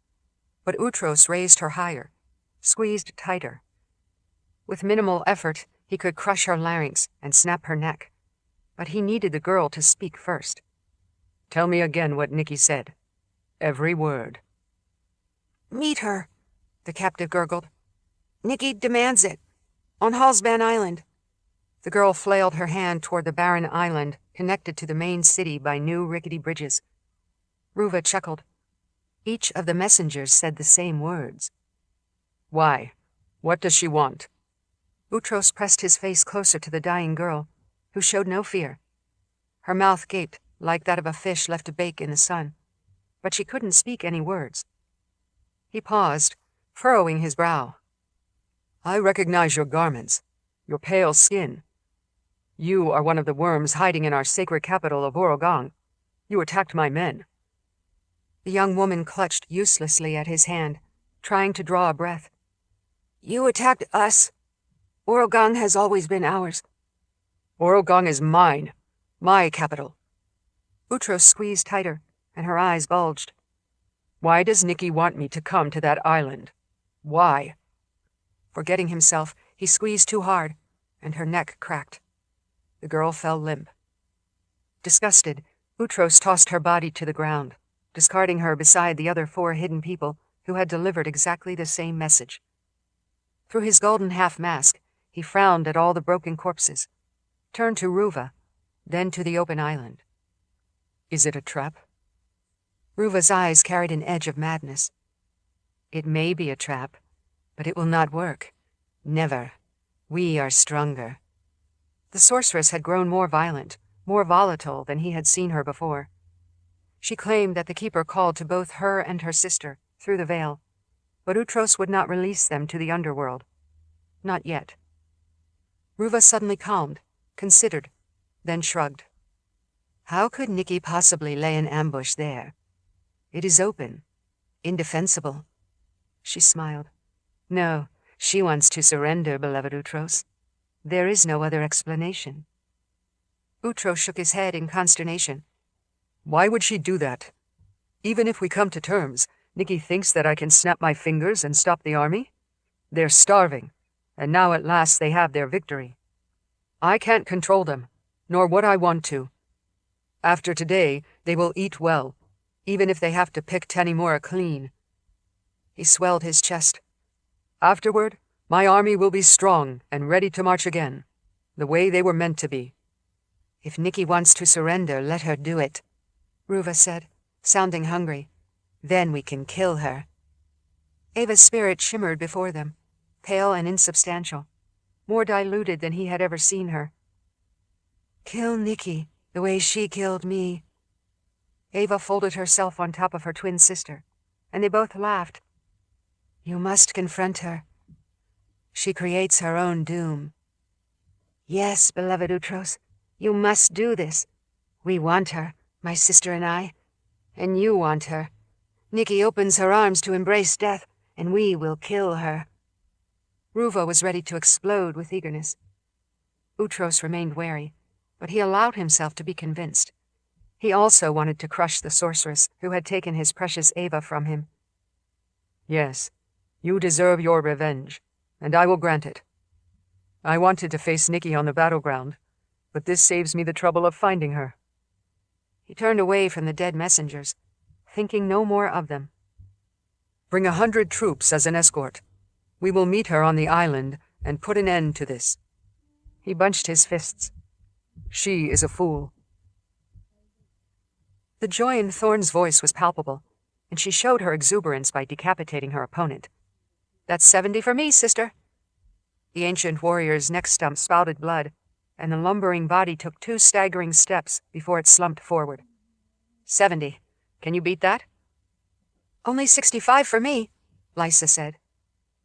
but Utros raised her higher, squeezed tighter. With minimal effort, he could crush her larynx and snap her neck, but he needed the girl to speak first. "Tell me again what Nicci said. Every word." "Meet her," the captive gurgled. "Nicci demands it. On Hallsban Island. The girl flailed her hand toward the barren island connected to the main city by new rickety bridges. Ruva chuckled. Each of the messengers said the same words. Why? What does she want? Utros pressed his face closer to the dying girl, who showed no fear. Her mouth gaped like that of a fish left to bake in the sun, but she couldn't speak any words. He paused, furrowing his brow. I recognize your garments, your pale skin. You are one of the worms hiding in our sacred capital of Orogang. You attacked my men. The young woman clutched uselessly at his hand, trying to draw a breath. You attacked us. Orogang has always been ours. Orogang is mine. My capital. Utros squeezed tighter, and her eyes bulged. Why does Nicci want me to come to that island? Why? Forgetting himself, he squeezed too hard, and her neck cracked. The girl fell limp. Disgusted, Utros tossed her body to the ground, discarding her beside the other 4 hidden people who had delivered exactly the same message. Through his golden half-mask, he frowned at all the broken corpses, turned to Ruva, then to the open island. Is it a trap? Ruva's eyes carried an edge of madness. It may be a trap, but it will not work. Never. We are stronger. The sorceress had grown more violent, more volatile than he had seen her before. She claimed that the Keeper called to both her and her sister through the veil, but Utros would not release them to the underworld. Not yet. Ruva suddenly calmed, considered, then shrugged. How could Nicci possibly lay an ambush there? It is open, indefensible. She smiled. No, she wants to surrender, beloved Utros. There is no other explanation. Utros shook his head in consternation. Why would she do that? Even if we come to terms, Nicci thinks that I can snap my fingers and stop the army? They're starving, and now at last they have their victory. I can't control them, nor would I want to. After today, they will eat well, even if they have to pick Tanimura clean. He swelled his chest. Afterward, my army will be strong and ready to march again, the way they were meant to be. If Nicci wants to surrender, let her do it, Ruva said, sounding hungry. Then we can kill her. Ava's spirit shimmered before them, pale and insubstantial, more diluted than he had ever seen her. Kill Nicci the way she killed me. Ava folded herself on top of her twin sister, and they both laughed. You must confront her. She creates her own doom. Yes, beloved Utros, you must do this. We want her, my sister and I, and you want her. Nicci opens her arms to embrace death, and we will kill her. Ruva was ready to explode with eagerness. Utros remained wary, but he allowed himself to be convinced. He also wanted to crush the sorceress who had taken his precious Ava from him. Yes, you deserve your revenge, and I will grant it. I wanted to face Nicci on the battleground, but this saves me the trouble of finding her. He turned away from the dead messengers, thinking no more of them. Bring 100 troops as an escort. We will meet her on the island and put an end to this. He bunched his fists. She is a fool. The joy in Thorn's voice was palpable, and she showed her exuberance by decapitating her opponent. That's 70 for me, sister. The ancient warrior's neck stump spouted blood, and the lumbering body took 2 staggering steps before it slumped forward. 70. Can you beat that? Only 65 for me, Lysa said.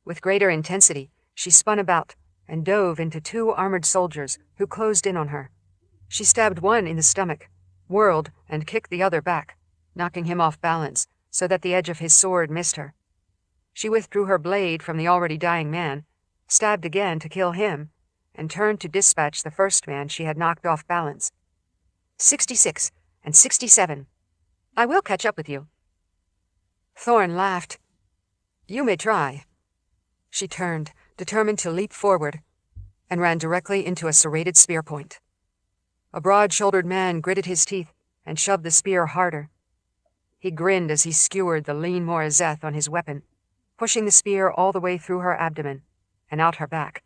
With greater intensity, she spun about and dove into 2 armored soldiers who closed in on her. She stabbed one in the stomach, whirled, and kicked the other back, knocking him off balance so that the edge of his sword missed her. She withdrew her blade from the already dying man, stabbed again to kill him, and turned to dispatch the first man she had knocked off balance. 66 and 67. I will catch up with you. Thorn laughed. You may try. She turned, determined to leap forward, and ran directly into a serrated spear point. A broad-shouldered man gritted his teeth and shoved the spear harder. He grinned as he skewered the lean Morazeth on his weapon, pushing the spear all the way through her abdomen and out her back.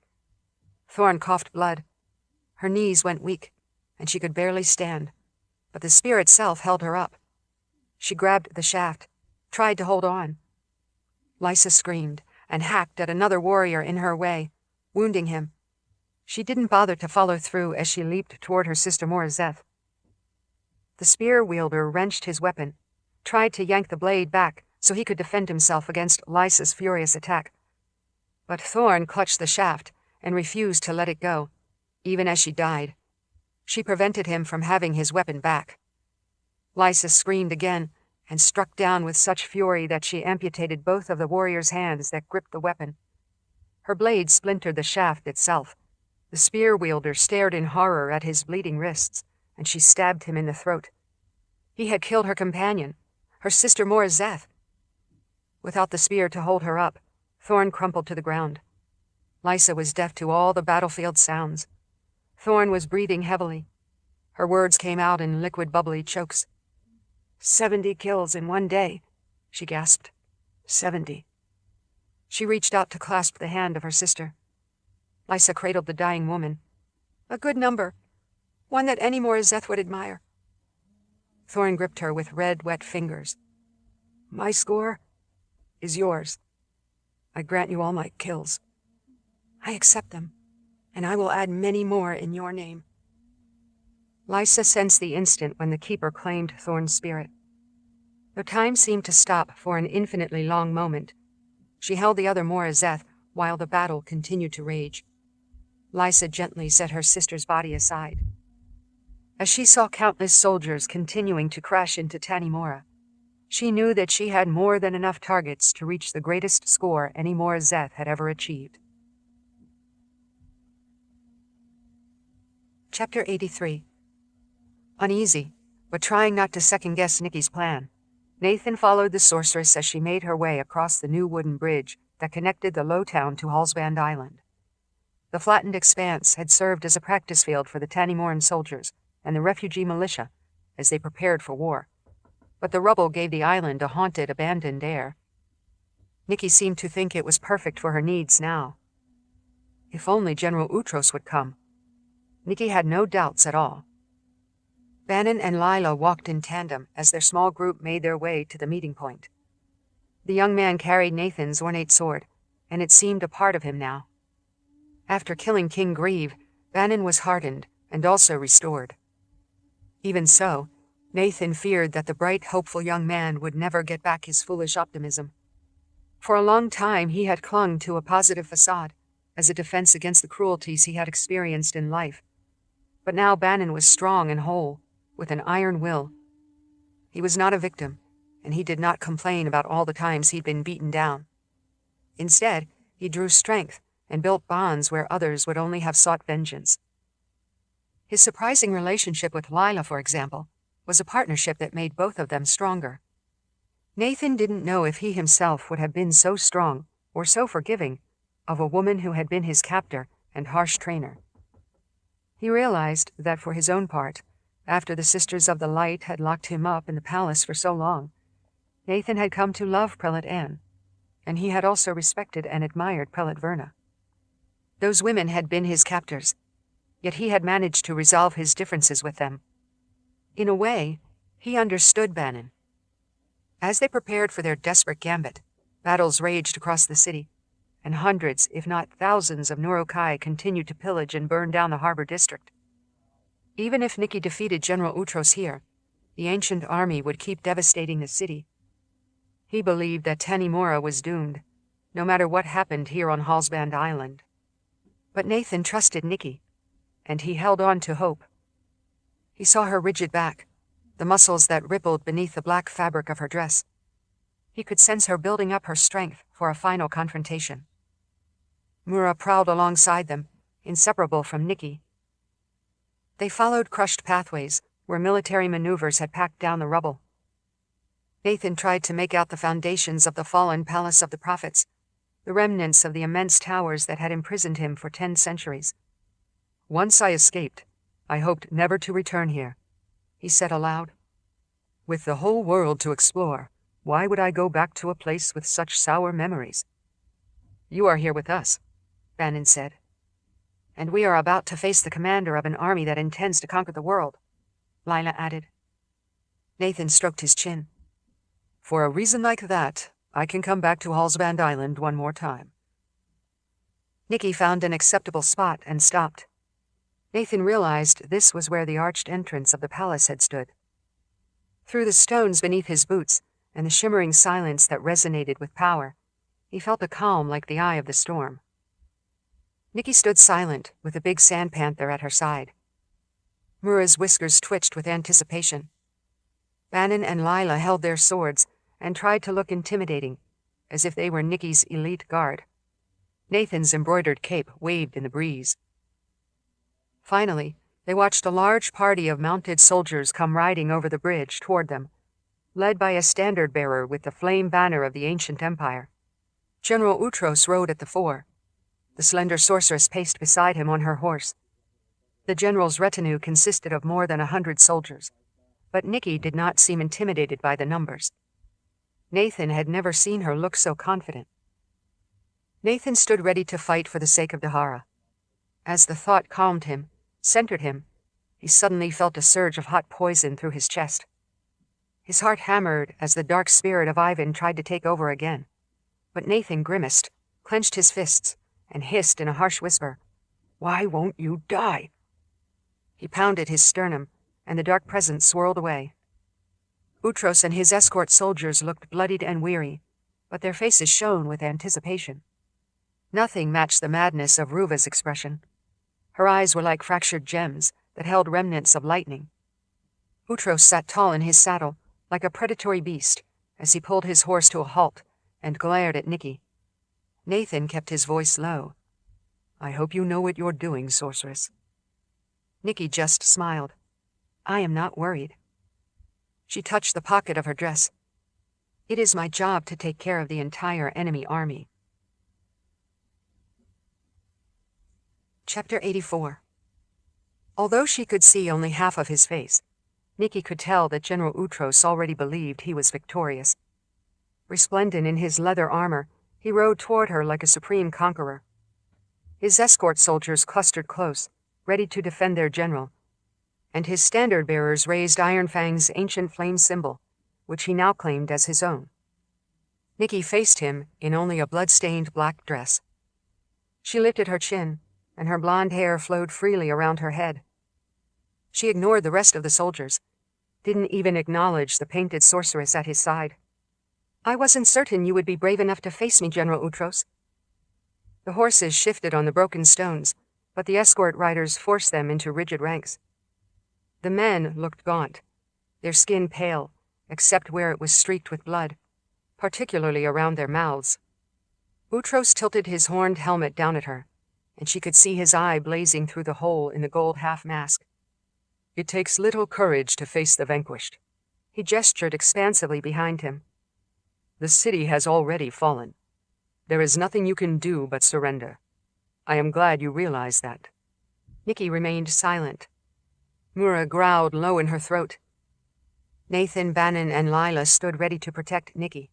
Thorn coughed blood. Her knees went weak, and she could barely stand, but the spear itself held her up. She grabbed the shaft, tried to hold on. Lysa screamed and hacked at another warrior in her way, wounding him. She didn't bother to follow through as she leaped toward her sister Morazeth. The spear wielder wrenched his weapon, tried to yank the blade back so he could defend himself against Lysa's furious attack. But Thorn clutched the shaft and refused to let it go, even as she died. She prevented him from having his weapon back. Lysa screamed again and struck down with such fury that she amputated both of the warrior's hands that gripped the weapon. Her blade splintered the shaft itself. The spear wielder stared in horror at his bleeding wrists, and she stabbed him in the throat. He had killed her companion, her sister Morazeth. Without the spear to hold her up, Thorn crumpled to the ground. Lysa was deaf to all the battlefield sounds. Thorn was breathing heavily. Her words came out in liquid, bubbly chokes. 70 kills in one day, she gasped. 70. She reached out to clasp the hand of her sister. Lysa cradled the dying woman. A good number. One that any Morazeth would admire. Thorn gripped her with red, wet fingers. My score is yours. I grant you all my kills. I accept them, and I will add many more in your name. Lysa sensed the instant when the Keeper claimed Thorn's spirit. Though time seemed to stop for an infinitely long moment, she held the other Morazeth while the battle continued to rage. Lysa gently set her sister's body aside. As she saw countless soldiers continuing to crash into Tanimura, she knew that she had more than enough targets to reach the greatest score any Morazeth had ever achieved. Chapter 83. Uneasy, but trying not to second-guess Nicci's plan, Nathan followed the sorceress as she made her way across the new wooden bridge that connected the low town to Hallsband Island. The flattened expanse had served as a practice field for the Tanimoran soldiers and the refugee militia as they prepared for war, but the rubble gave the island a haunted, abandoned air. Nicci seemed to think it was perfect for her needs now. If only General Utros would come. Nicci had no doubts at all. Bannon and Lila walked in tandem as their small group made their way to the meeting point. The young man carried Nathan's ornate sword, and it seemed a part of him now. After killing King Grieve, Bannon was hardened and also restored. Even so, Nathan feared that the bright, hopeful young man would never get back his foolish optimism. For a long time he had clung to a positive facade, as a defense against the cruelties he had experienced in life. But now Bannon was strong and whole, with an iron will. He was not a victim, and he did not complain about all the times he'd been beaten down. Instead, he drew strength and built bonds where others would only have sought vengeance. His surprising relationship with Lila, for example, was a partnership that made both of them stronger. Nathan didn't know if he himself would have been so strong or so forgiving of a woman who had been his captor and harsh trainer. He realized that for his own part, after the Sisters of the Light had locked him up in the palace for so long, Nathan had come to love Prelate Anne, and he had also respected and admired Prelate Verna. Those women had been his captors, yet he had managed to resolve his differences with them. In a way, he understood Bannon. As they prepared for their desperate gambit, battles raged across the city, and hundreds, if not thousands, of Nurokai continued to pillage and burn down the harbor district. Even if Nicci defeated General Utros here, the ancient army would keep devastating the city. He believed that Tanimura was doomed, no matter what happened here on Hallsband Island. But Nathan trusted Nicci, and he held on to hope. He saw her rigid back, the muscles that rippled beneath the black fabric of her dress. He could sense her building up her strength for a final confrontation. Mura prowled alongside them, inseparable from Nicci. They followed crushed pathways where military maneuvers had packed down the rubble. Nathan tried to make out the foundations of the fallen Palace of the Prophets, the remnants of the immense towers that had imprisoned him for 10 centuries. Once I escaped, I hoped never to return here, he said aloud. With the whole world to explore, why would I go back to a place with such sour memories? You are here with us, Bannon said. And we are about to face the commander of an army that intends to conquer the world, Lila added. Nathan stroked his chin. For a reason like that, I can come back to Halsband Island one more time. Nicci found an acceptable spot and stopped. Nathan realized this was where the arched entrance of the palace had stood. Through the stones beneath his boots and the shimmering silence that resonated with power, he felt a calm like the eye of the storm. Nicci stood silent, with the big sand panther at her side. Mura's whiskers twitched with anticipation. Bannon and Lila held their swords and tried to look intimidating, as if they were Nicci's elite guard. Nathan's embroidered cape waved in the breeze. Finally, they watched a large party of mounted soldiers come riding over the bridge toward them, led by a standard-bearer with the flame banner of the ancient empire. General Utros rode at the fore. The slender sorceress paced beside him on her horse. The general's retinue consisted of more than 100 soldiers, but Nicci did not seem intimidated by the numbers. Nathan had never seen her look so confident. Nathan stood ready to fight for the sake of Dahara. As the thought calmed him, centered him, he suddenly felt a surge of hot poison through his chest. His heart hammered as the dark spirit of Ivan tried to take over again. But Nathan grimaced, clenched his fists, and hissed in a harsh whisper, "Why won't you die?" He pounded his sternum, and the dark presence swirled away. Utros and his escort soldiers looked bloodied and weary, but their faces shone with anticipation. Nothing matched the madness of Ruva's expression. Her eyes were like fractured gems that held remnants of lightning. Utros sat tall in his saddle, like a predatory beast, as he pulled his horse to a halt and glared at Nicci. Nathan kept his voice low. "I hope you know what you're doing, sorceress." Nicci just smiled. "I am not worried." She touched the pocket of her dress. "It is my job to take care of the entire enemy army." Chapter 84. Although she could see only half of his face, Nicci could tell that General Utros already believed he was victorious. Resplendent in his leather armor, he rode toward her like a supreme conqueror. His escort soldiers clustered close, ready to defend their general, and his standard-bearers raised Iron Fang's ancient flame symbol, which he now claimed as his own. Nicci faced him in only a blood-stained black dress. She lifted her chin, and her blonde hair flowed freely around her head. She ignored the rest of the soldiers, didn't even acknowledge the painted sorceress at his side. "I wasn't certain you would be brave enough to face me, General Utros." The horses shifted on the broken stones, but the escort riders forced them into rigid ranks. The men looked gaunt, their skin pale, except where it was streaked with blood, particularly around their mouths. Utros tilted his horned helmet down at her, and she could see his eye blazing through the hole in the gold half-mask. "It takes little courage to face the vanquished." He gestured expansively behind him. "The city has already fallen. There is nothing you can do but surrender. I am glad you realize that." Nicci remained silent. Mura growled low in her throat. Nathan, Bannon, and Lila stood ready to protect Nicci,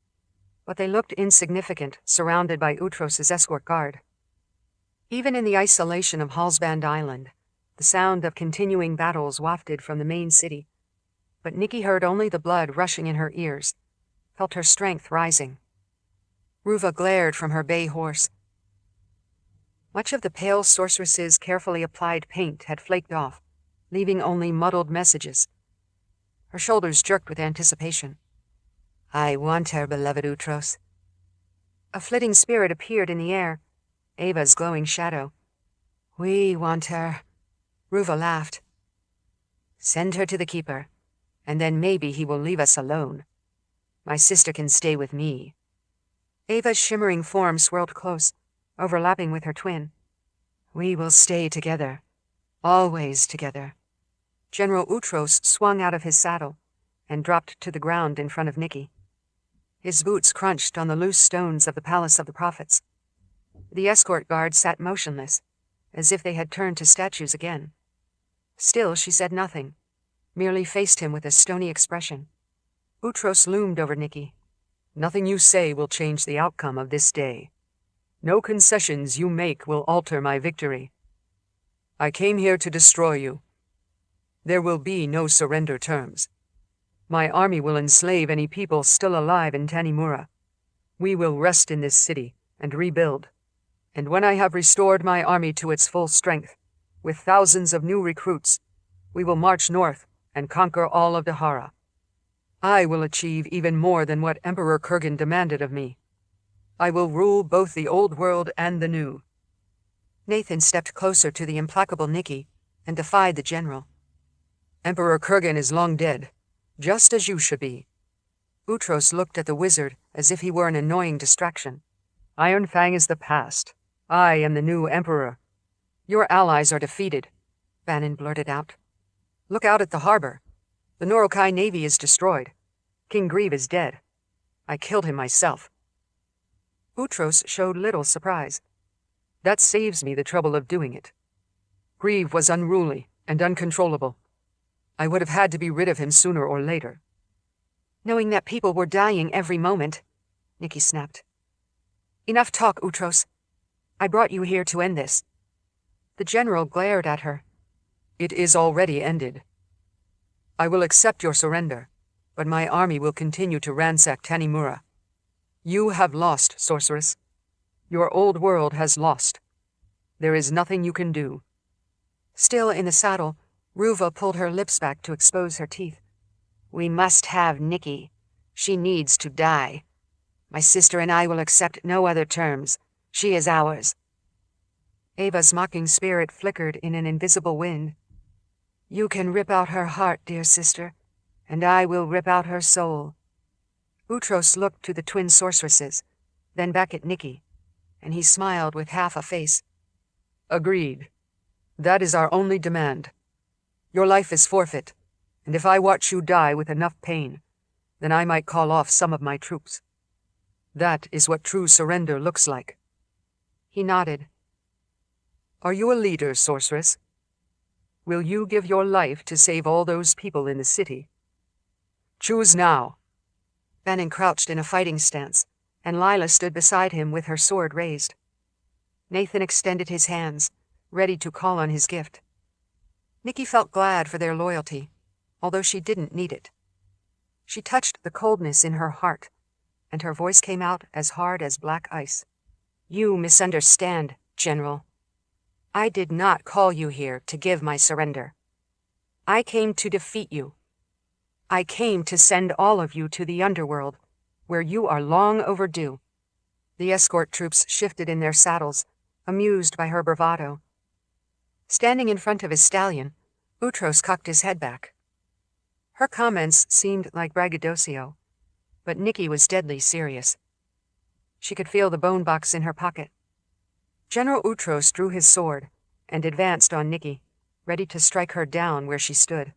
but they looked insignificant, surrounded by Utros's escort guard. Even in the isolation of Halsband Island, the sound of continuing battles wafted from the main city, but Nicci heard only the blood rushing in her ears, felt her strength rising. Ruva glared from her bay horse. Much of the pale sorceress's carefully applied paint had flaked off, leaving only muddled messages. Her shoulders jerked with anticipation. "I want her, beloved Utros." A flitting spirit appeared in the air, Ava's glowing shadow. "We want her." Ruva laughed. "Send her to the Keeper, and then maybe he will leave us alone. My sister can stay with me." Ava's shimmering form swirled close, overlapping with her twin. "We will stay together, always together." General Utros swung out of his saddle and dropped to the ground in front of Nicci. His boots crunched on the loose stones of the Palace of the Prophets. The escort guard sat motionless, as if they had turned to statues again. Still, she said nothing, merely faced him with a stony expression. Utros loomed over Nicci. "Nothing you say will change the outcome of this day. No concessions you make will alter my victory." I came here to destroy you. There will be no surrender terms. My army will enslave any people still alive in Tanimura. We will rest in this city and rebuild. And when I have restored my army to its full strength, with thousands of new recruits, we will march north and conquer all of Dahara. I will achieve even more than what Emperor Kurgan demanded of me. I will rule both the old world and the new. Nathan stepped closer to the implacable Nicci and defied the general. Emperor Kurgan is long dead, just as you should be. Utros looked at the wizard as if he were an annoying distraction. Iron Fang is the past. I am the new emperor. Your allies are defeated, Bannon blurted out. Look out at the harbor. The Norokai navy is destroyed. King Grieve is dead. I killed him myself. Utros showed little surprise. That saves me the trouble of doing it. Grieve was unruly and uncontrollable. I would have had to be rid of him sooner or later. Knowing that people were dying every moment, Nicci snapped. Enough talk, Utros. I brought you here to end this. The general glared at her. It is already ended. I will accept your surrender, but my army will continue to ransack Tanimura. You have lost, sorceress. Your old world has lost. There is nothing you can do. Still in the saddle, Ruva pulled her lips back to expose her teeth. We must have Nicci. She needs to die. My sister and I will accept no other terms. She is ours. Ava's mocking spirit flickered in an invisible wind. You can rip out her heart, dear sister, and I will rip out her soul. Utros looked to the twin sorceresses, then back at Nicci, and he smiled with half a face. Agreed. That is our only demand. Your life is forfeit, and if I watch you die with enough pain, then I might call off some of my troops. That is what true surrender looks like. He nodded. Are you a leader, sorceress? Will you give your life to save all those people in the city? Choose now. Bannon crouched in a fighting stance, and Lila stood beside him with her sword raised. Nathan extended his hands, ready to call on his gift. Nicci felt glad for their loyalty, although she didn't need it. She touched the coldness in her heart, and her voice came out as hard as black ice. You misunderstand, General. I did not call you here to give my surrender. I came to defeat you. I came to send all of you to the underworld, where you are long overdue. The escort troops shifted in their saddles, amused by her bravado. Standing in front of his stallion, Utros cocked his head back. Her comments seemed like braggadocio, but Nicci was deadly serious. She could feel the bone box in her pocket. General Utros drew his sword and advanced on Nicci, ready to strike her down where she stood.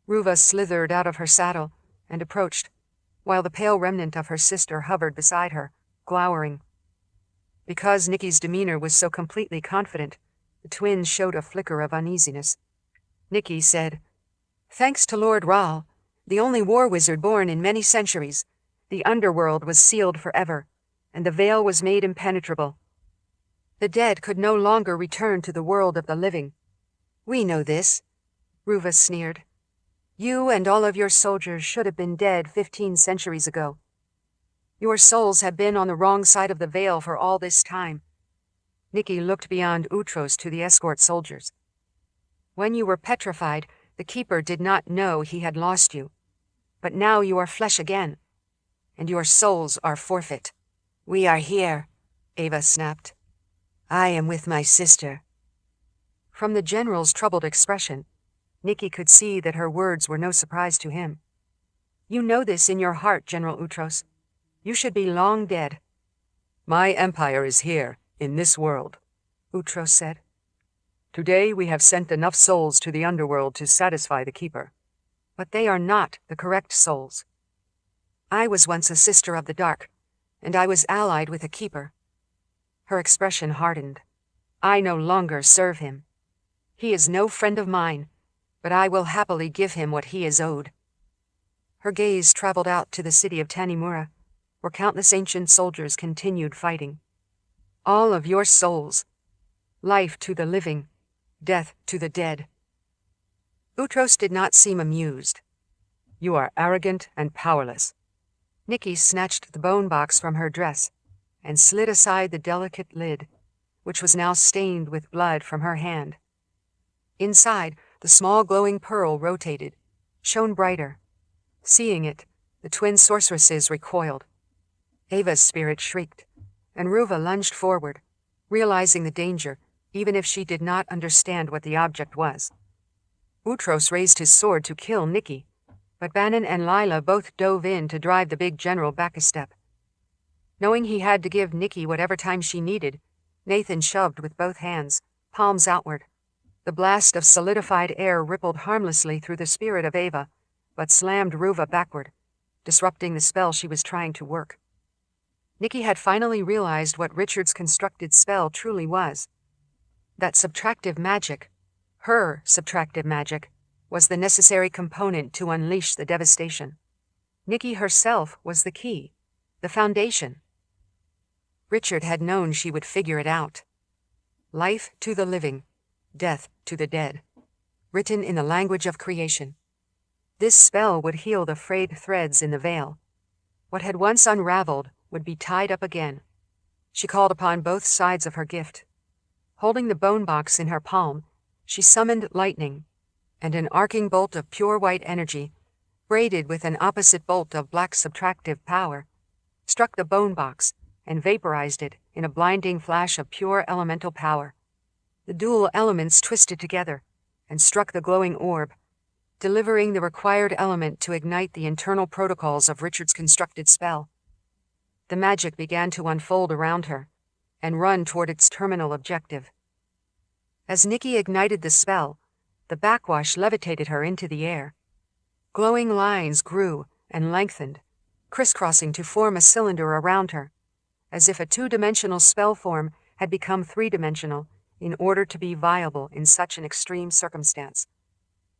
Ruva slithered out of her saddle and approached, while the pale remnant of her sister hovered beside her, glowering. Because Nicci's demeanor was so completely confident, the twins showed a flicker of uneasiness. Nicci said, Thanks to Lord Rahl, the only war wizard born in many centuries, the underworld was sealed forever, and the veil was made impenetrable. The dead could no longer return to the world of the living. We know this, Ruva sneered. You and all of your soldiers should have been dead 15 centuries ago. Your souls have been on the wrong side of the veil for all this time. Nicci looked beyond Utros to the escort soldiers. When you were petrified, the Keeper did not know he had lost you. But now you are flesh again, and your souls are forfeit. We are here, Ava snapped. I am with my sister. From the general's troubled expression, Nicci could see that her words were no surprise to him. You know this in your heart, General Utros. You should be long dead. My empire is here, in this world, Utros said. Today we have sent enough souls to the underworld to satisfy the Keeper. But they are not the correct souls. I was once a sister of the dark, and I was allied with a Keeper. Her expression hardened. I no longer serve him. He is no friend of mine, but I will happily give him what he is owed. Her gaze traveled out to the city of Tanimura, where countless ancient soldiers continued fighting. All of your souls, life to the living, death to the dead. Boutros did not seem amused. You are arrogant and powerless. Nicci snatched the bone box from her dress and slid aside the delicate lid, which was now stained with blood from her hand. Inside, the small glowing pearl rotated, shone brighter. Seeing it, the twin sorceresses recoiled. Ava's spirit shrieked, and Ruva lunged forward, realizing the danger, even if she did not understand what the object was. Boutros raised his sword to kill Nicci, but Bannon and Lila both dove in to drive the big general back a step. Knowing he had to give Nicci whatever time she needed, Nathan shoved with both hands, palms outward. The blast of solidified air rippled harmlessly through the spirit of Ava, but slammed Ruva backward, disrupting the spell she was trying to work. Nicci had finally realized what Richard's constructed spell truly was. That subtractive magic, her subtractive magic, was the necessary component to unleash the devastation. Nicci herself was the key, the foundation. Richard had known she would figure it out. Life to the living, death to the dead, written in the language of creation. This spell would heal the frayed threads in the veil. What had once unraveled would be tied up again. She called upon both sides of her gift. Holding the bone box in her palm, she summoned lightning, and an arcing bolt of pure white energy, braided with an opposite bolt of black subtractive power, struck the bone box and vaporized it in a blinding flash of pure elemental power. The dual elements twisted together and struck the glowing orb, delivering the required element to ignite the internal protocols of Richard's constructed spell. The magic began to unfold around her and run toward its terminal objective. As Nicci ignited the spell, the backwash levitated her into the air. Glowing lines grew and lengthened, crisscrossing to form a cylinder around her, as if a two-dimensional spell form had become three-dimensional in order to be viable in such an extreme circumstance.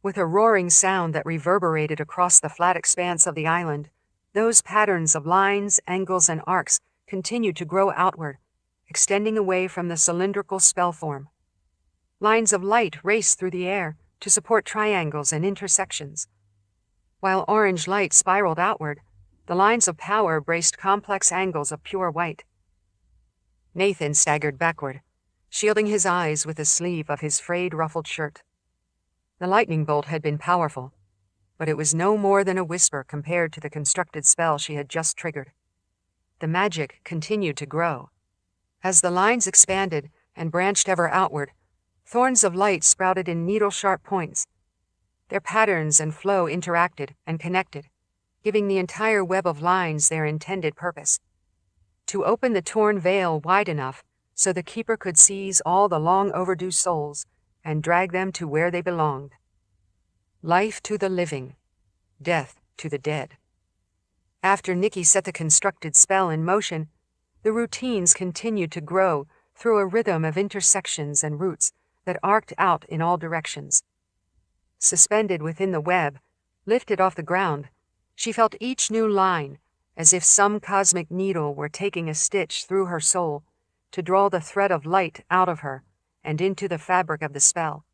With a roaring sound that reverberated across the flat expanse of the island, those patterns of lines, angles, and arcs continued to grow outward, extending away from the cylindrical spell form. Lines of light raced through the air to support triangles and intersections. While orange light spiraled outward, the lines of power braced complex angles of pure white. Nathan staggered backward, shielding his eyes with the sleeve of his frayed, ruffled shirt. The lightning bolt had been powerful, but it was no more than a whisper compared to the constructed spell she had just triggered. The magic continued to grow. As the lines expanded and branched ever outward, thorns of light sprouted in needle-sharp points. Their patterns and flow interacted and connected, giving the entire web of lines their intended purpose: to open the torn veil wide enough so the keeper could seize all the long-overdue souls and drag them to where they belonged. Life to the living, death to the dead. After Nicci set the constructed spell in motion, the routines continued to grow through a rhythm of intersections and roots that arced out in all directions. Suspended within the web, lifted off the ground, she felt each new line as if some cosmic needle were taking a stitch through her soul to draw the thread of light out of her and into the fabric of the spell.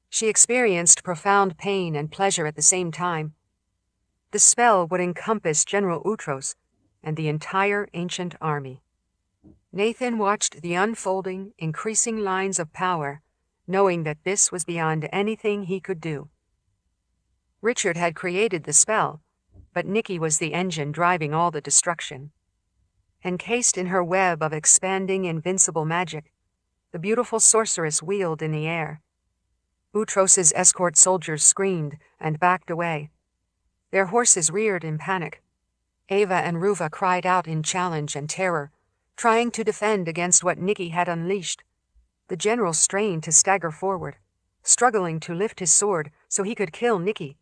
She experienced profound pain and pleasure at the same time. The spell would encompass General Boutros and the entire ancient army. Nathan watched the unfolding, increasing lines of power, knowing that this was beyond anything he could do. Richard had created the spell, but Nicci was the engine driving all the destruction. Encased in her web of expanding, invincible magic, the beautiful sorceress wheeled in the air. Boutros's escort soldiers screamed and backed away. Their horses reared in panic. Ava and Ruva cried out in challenge and terror, trying to defend against what Nicci had unleashed. The general strained to stagger forward, struggling to lift his sword so he could kill Nicci,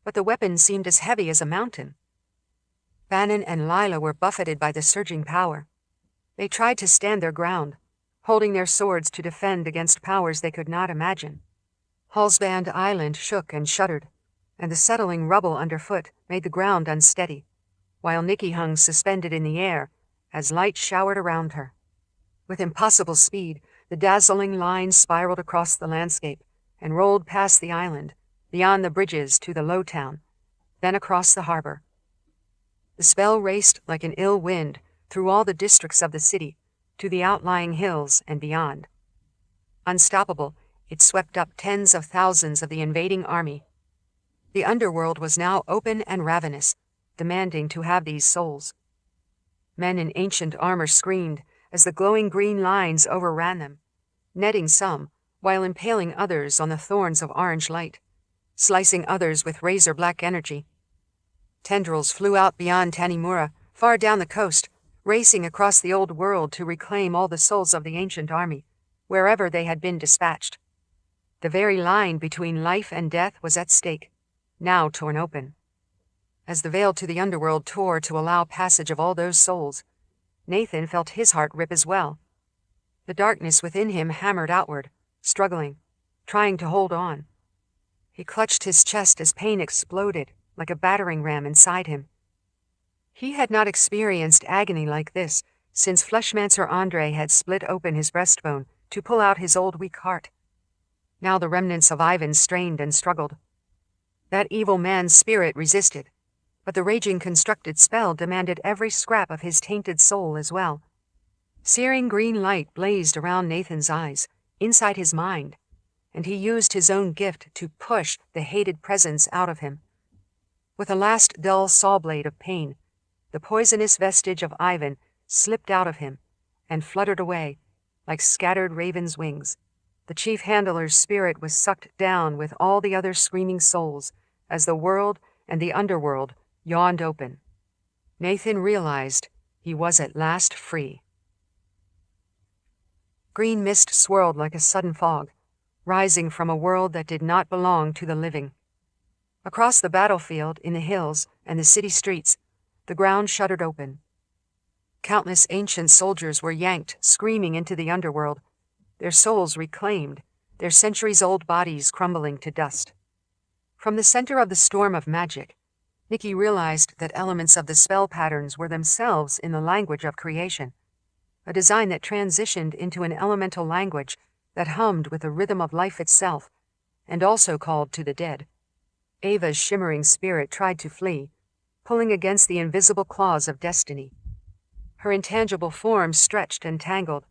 but the weapon seemed as heavy as a mountain. Bannon and Lila were buffeted by the surging power. They tried to stand their ground, holding their swords to defend against powers they could not imagine. Hallsband Island shook and shuddered, and the settling rubble underfoot made the ground unsteady, while Nicci hung suspended in the air as light showered around her. With impossible speed, the dazzling line spiraled across the landscape and rolled past the island, beyond the bridges to the low town, then across the harbor. The spell raced like an ill wind through all the districts of the city, to the outlying hills and beyond. Unstoppable, it swept up tens of thousands of the invading army. The underworld was now open and ravenous, demanding to have these souls. Men in ancient armor screamed as the glowing green lines overran them, netting some while impaling others on the thorns of orange light, slicing others with razor-black energy. Tendrils flew out beyond Tanimura, far down the coast, racing across the old world to reclaim all the souls of the ancient army, wherever they had been dispatched. The very line between life and death was at stake, now torn open. As the veil to the underworld tore to allow passage of all those souls, Nathan felt his heart rip as well. The darkness within him hammered outward, struggling, trying to hold on. He clutched his chest as pain exploded like a battering ram inside him. He had not experienced agony like this since Fleshmancer Andre had split open his breastbone to pull out his old weak heart. Now the remnants of Ivan strained and struggled. That evil man's spirit resisted, but the raging constructed spell demanded every scrap of his tainted soul as well. Searing green light blazed around Nathan's eyes, inside his mind, and he used his own gift to push the hated presence out of him. With a last dull saw blade of pain, the poisonous vestige of Ivan slipped out of him and fluttered away like scattered ravens' wings. The chief handler's spirit was sucked down with all the other screaming souls as the world and the underworld yawned open. Nathan realized he was at last free. Green mist swirled like a sudden fog, rising from a world that did not belong to the living. Across the battlefield, in the hills, and the city streets, the ground shuddered open. Countless ancient soldiers were yanked, screaming into the underworld, their souls reclaimed, their centuries-old bodies crumbling to dust. From the center of the storm of magic, Nicci realized that elements of the spell patterns were themselves in the language of creation, a design that transitioned into an elemental language that hummed with the rhythm of life itself, and also called to the dead. Ava's shimmering spirit tried to flee, pulling against the invisible claws of destiny. Her intangible form stretched and tangled,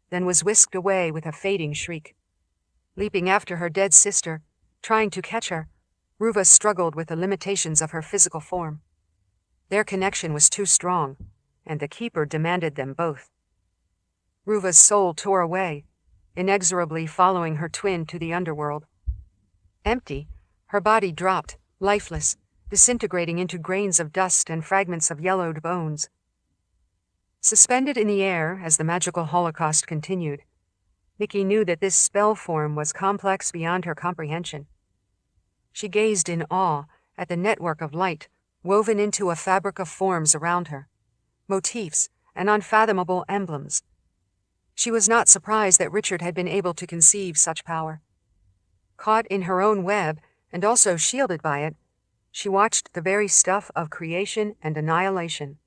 then was whisked away with a fading shriek. Leaping after her dead sister, trying to catch her, Ruva struggled with the limitations of her physical form. Their connection was too strong, and the Keeper demanded them both. Ruva's soul tore away, inexorably following her twin to the underworld. Empty, her body dropped, lifeless, disintegrating into grains of dust and fragments of yellowed bones. Suspended in the air as the magical holocaust continued, Nicci knew that this spell form was complex beyond her comprehension. She gazed in awe at the network of light woven into a fabric of forms around her, motifs and unfathomable emblems. She was not surprised that Richard had been able to conceive such power. Caught in her own web, and also shielded by it, she watched the very stuff of creation and annihilation.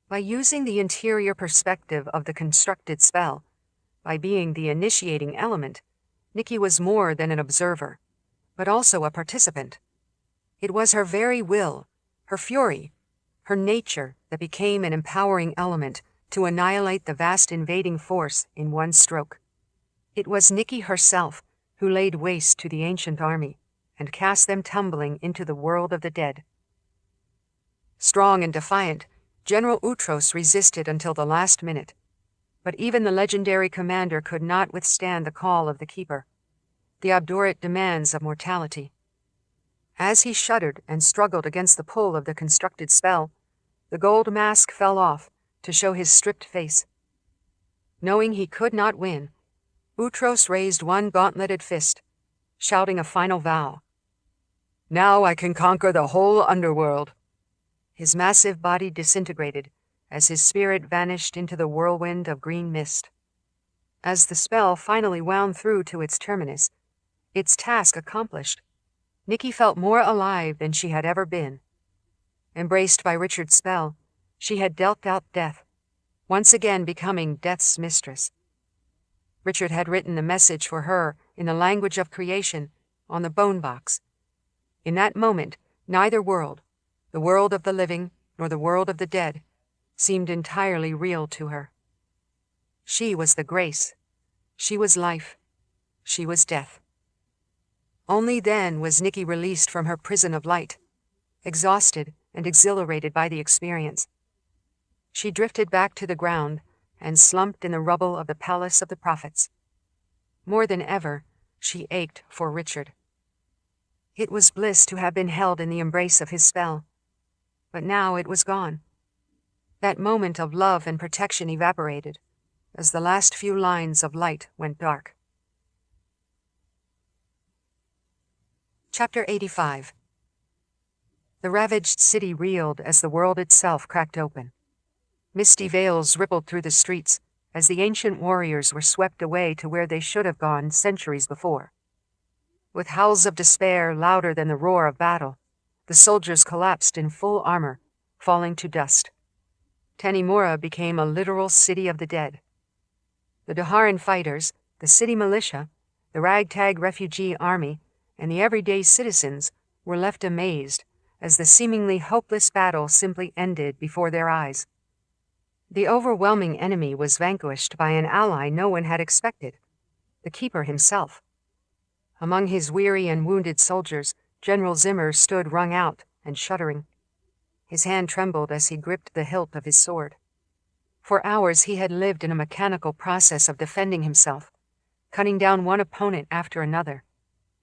By using the interior perspective of the constructed spell, by being the initiating element, Nicci was more than an observer, but also a participant. It was her very will, her fury, her nature that became an empowering element to annihilate the vast invading force in one stroke. It was Nicci herself who laid waste to the ancient army and cast them tumbling into the world of the dead. Strong and defiant, General Utros resisted until the last minute, but even the legendary commander could not withstand the call of the Keeper, the obdurate demands of mortality. As he shuddered and struggled against the pull of the constructed spell, the gold mask fell off to show his stripped face. Knowing he could not win, Utros raised one gauntleted fist, shouting a final vow. "Now I can conquer the whole underworld." His massive body disintegrated as his spirit vanished into the whirlwind of green mist. As the spell finally wound through to its terminus, its task accomplished, Nicci felt more alive than she had ever been. Embraced by Richard's spell, she had dealt out death, once again becoming death's mistress. Richard had written the message for her in the language of creation on the bone box. In that moment, neither world, the world of the living nor the world of the dead, seemed entirely real to her. She was the grace. She was life. She was death. Only then was Nicci released from her prison of light, exhausted and exhilarated by the experience. She drifted back to the ground and slumped in the rubble of the Palace of the Prophets. More than ever, she ached for Richard. It was bliss to have been held in the embrace of his spell, but now it was gone. That moment of love and protection evaporated as the last few lines of light went dark. Chapter 85. The ravaged city reeled as the world itself cracked open. Misty veils rippled through the streets as the ancient warriors were swept away to where they should have gone centuries before. With howls of despair louder than the roar of battle, the soldiers collapsed in full armor, falling to dust. Tanimura became a literal city of the dead. The Daharan fighters, the city militia, the ragtag refugee army, and the everyday citizens were left amazed as the seemingly hopeless battle simply ended before their eyes. The overwhelming enemy was vanquished by an ally no one had expected, the Keeper himself. Among his weary and wounded soldiers, General Zimmer stood wrung out and shuddering. His hand trembled as he gripped the hilt of his sword. For hours he had lived in a mechanical process of defending himself, cutting down one opponent after another.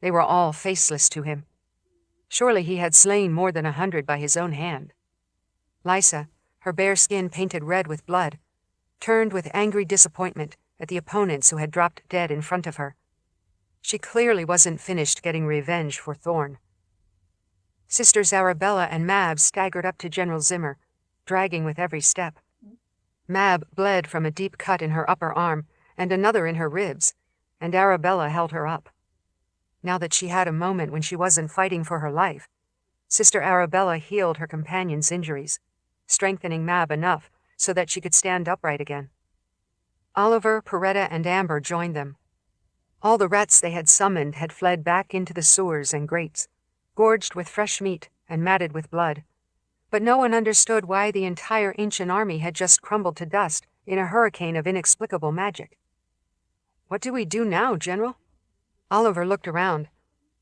They were all faceless to him. Surely he had slain more than 100 by his own hand. Lysa, her bare skin painted red with blood, turned with angry disappointment at the opponents who had dropped dead in front of her. She clearly wasn't finished getting revenge for Thorn. Sisters Arabella and Mab staggered up to General Zimmer, dragging with every step. Mab bled from a deep cut in her upper arm and another in her ribs, and Arabella held her up. Now that she had a moment when she wasn't fighting for her life, Sister Arabella healed her companion's injuries, strengthening Mab enough so that she could stand upright again. Oliver, Peretta, and Amber joined them. All the rats they had summoned had fled back into the sewers and grates, gorged with fresh meat and matted with blood. But no one understood why the entire ancient army had just crumbled to dust in a hurricane of inexplicable magic. "What do we do now, General?" Oliver looked around,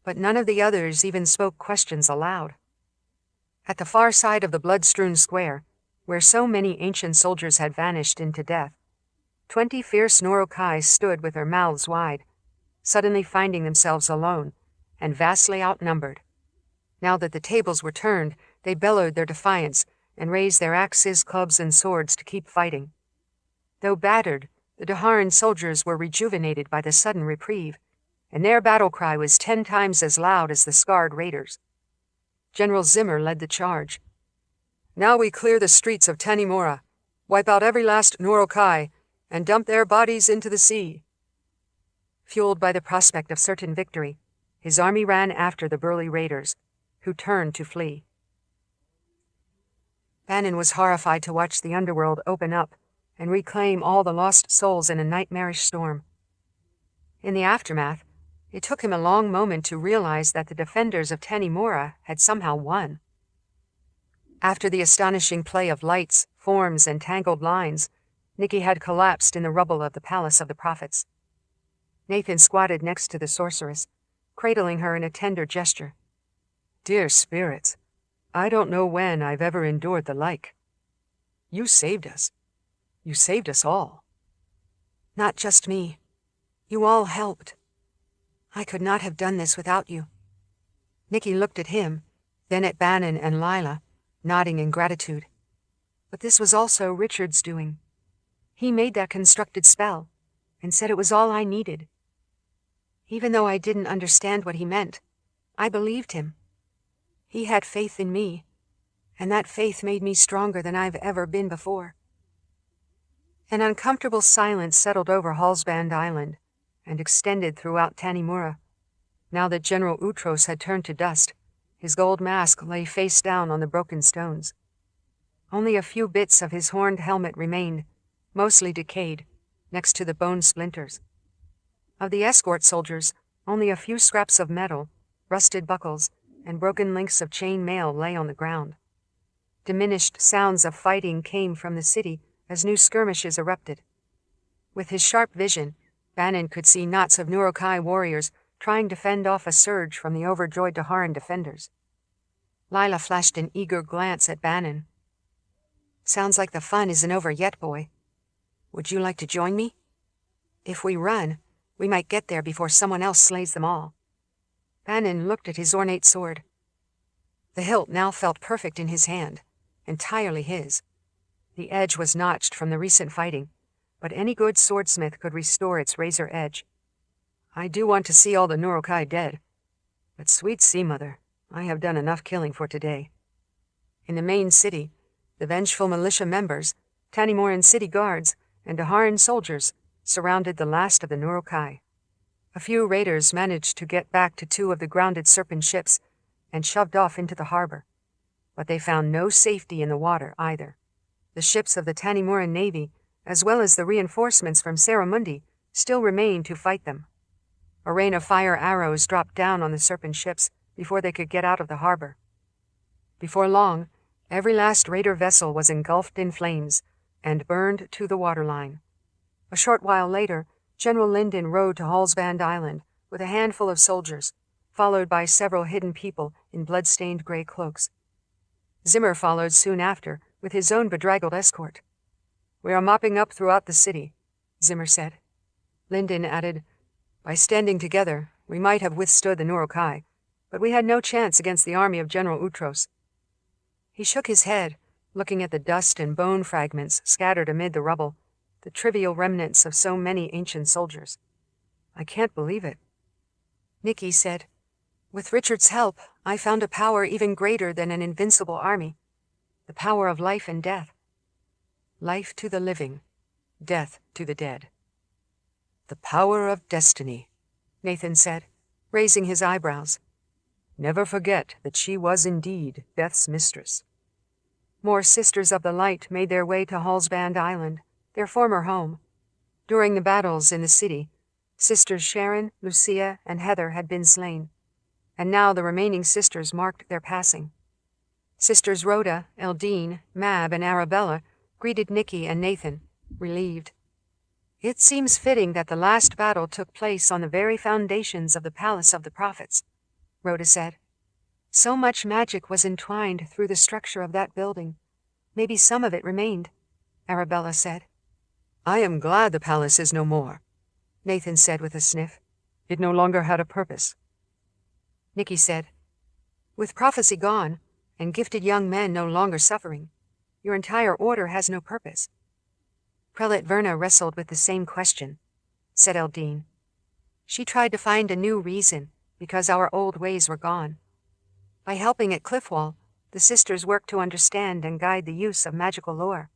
but none of the others even spoke questions aloud. At the far side of the blood-strewn square, where so many ancient soldiers had vanished into death, 20 fierce Norokai stood with their mouths wide, suddenly finding themselves alone and vastly outnumbered. Now that the tables were turned, they bellowed their defiance and raised their axes, clubs, and swords to keep fighting. Though battered, the Daharan soldiers were rejuvenated by the sudden reprieve, and their battle cry was 10 times as loud as the scarred raiders. General Zimmer led the charge. "Now we clear the streets of Tanimura, wipe out every last Norokai, and dump their bodies into the sea." Fueled by the prospect of certain victory, his army ran after the burly raiders, who turned to flee. Bannon was horrified to watch the underworld open up and reclaim all the lost souls in a nightmarish storm. In the aftermath, it took him a long moment to realize that the defenders of Tanimura had somehow won. After the astonishing play of lights, forms, and tangled lines, Nicci had collapsed in the rubble of the Palace of the Prophets. Nathan squatted next to the sorceress, cradling her in a tender gesture. "Dear spirits, I don't know when I've ever endured the like. You saved us. You saved us all." "Not just me. You all helped. I could not have done this without you." Nicci looked at him, then at Bannon and Lila, nodding in gratitude. But this was also Richard's doing. He made that constructed spell, and said it was all I needed. Even though I didn't understand what he meant, I believed him. He had faith in me, and that faith made me stronger than I've ever been before. An uncomfortable silence settled over Hallsband Island and extended throughout Tanimura. Now that General Utros had turned to dust, his gold mask lay face down on the broken stones. Only a few bits of his horned helmet remained, mostly decayed, next to the bone splinters. Of the escort soldiers, only a few scraps of metal, rusted buckles, and broken links of chain mail lay on the ground. Diminished sounds of fighting came from the city as new skirmishes erupted. With his sharp vision, Bannon could see knots of Nurokai warriors trying to fend off a surge from the overjoyed Daharan defenders. Lila flashed an eager glance at Bannon. "Sounds like the fun isn't over yet, boy. Would you like to join me? If we run, we might get there before someone else slays them all." Bannon looked at his ornate sword. The hilt now felt perfect in his hand, entirely his. The edge was notched from the recent fighting, but any good swordsmith could restore its razor edge. "I do want to see all the Nurokai dead. But sweet Sea Mother, I have done enough killing for today." In the main city, the vengeful militia members, Tanimoran city guards, and Daharan soldiers surrounded the last of the Nurokai. A few raiders managed to get back to 2 of the grounded serpent ships and shoved off into the harbor, but they found no safety in the water either. The ships of the Tanimoran Navy, as well as the reinforcements from Saramundi, still remained to fight them. A rain of fire arrows dropped down on the serpent ships before they could get out of the harbor. Before long, every last raider vessel was engulfed in flames and burned to the waterline. A short while later, General Linden rode to Hallsband Island with a handful of soldiers, followed by several hidden people in blood-stained gray cloaks. Zimmer followed soon after with his own bedraggled escort. "We are mopping up throughout the city," Zimmer said. Linden added, "By standing together, we might have withstood the Nurokai, but we had no chance against the army of General Utros." He shook his head, looking at the dust and bone fragments scattered amid the rubble, the trivial remnants of so many ancient soldiers. "I can't believe it." Nicci said, "With Richard's help, I found a power even greater than an invincible army, the power of life and death. Life to the living, death to the dead." "The power of destiny," Nathan said, raising his eyebrows. "Never forget that she was indeed Death's mistress." More Sisters of the Light made their way to Hallsband Island, their former home. During the battles in the city, Sisters Sharon, Lucia, and Heather had been slain, and now the remaining sisters marked their passing. Sisters Rhoda, Eldine, Mab, and Arabella greeted Nicci and Nathan, relieved. "It seems fitting that the last battle took place on the very foundations of the Palace of the Prophets," Rhoda said. "So much magic was entwined through the structure of that building. Maybe some of it remained," Arabella said. "I am glad the palace is no more," Nathan said with a sniff. "It no longer had a purpose." Nicci said, "With prophecy gone, and gifted young men no longer suffering, your entire order has no purpose." "Prelate Verna wrestled with the same question," said Eldine. "She tried to find a new reason, because our old ways were gone. By helping at Cliffwall, the sisters worked to understand and guide the use of magical lore."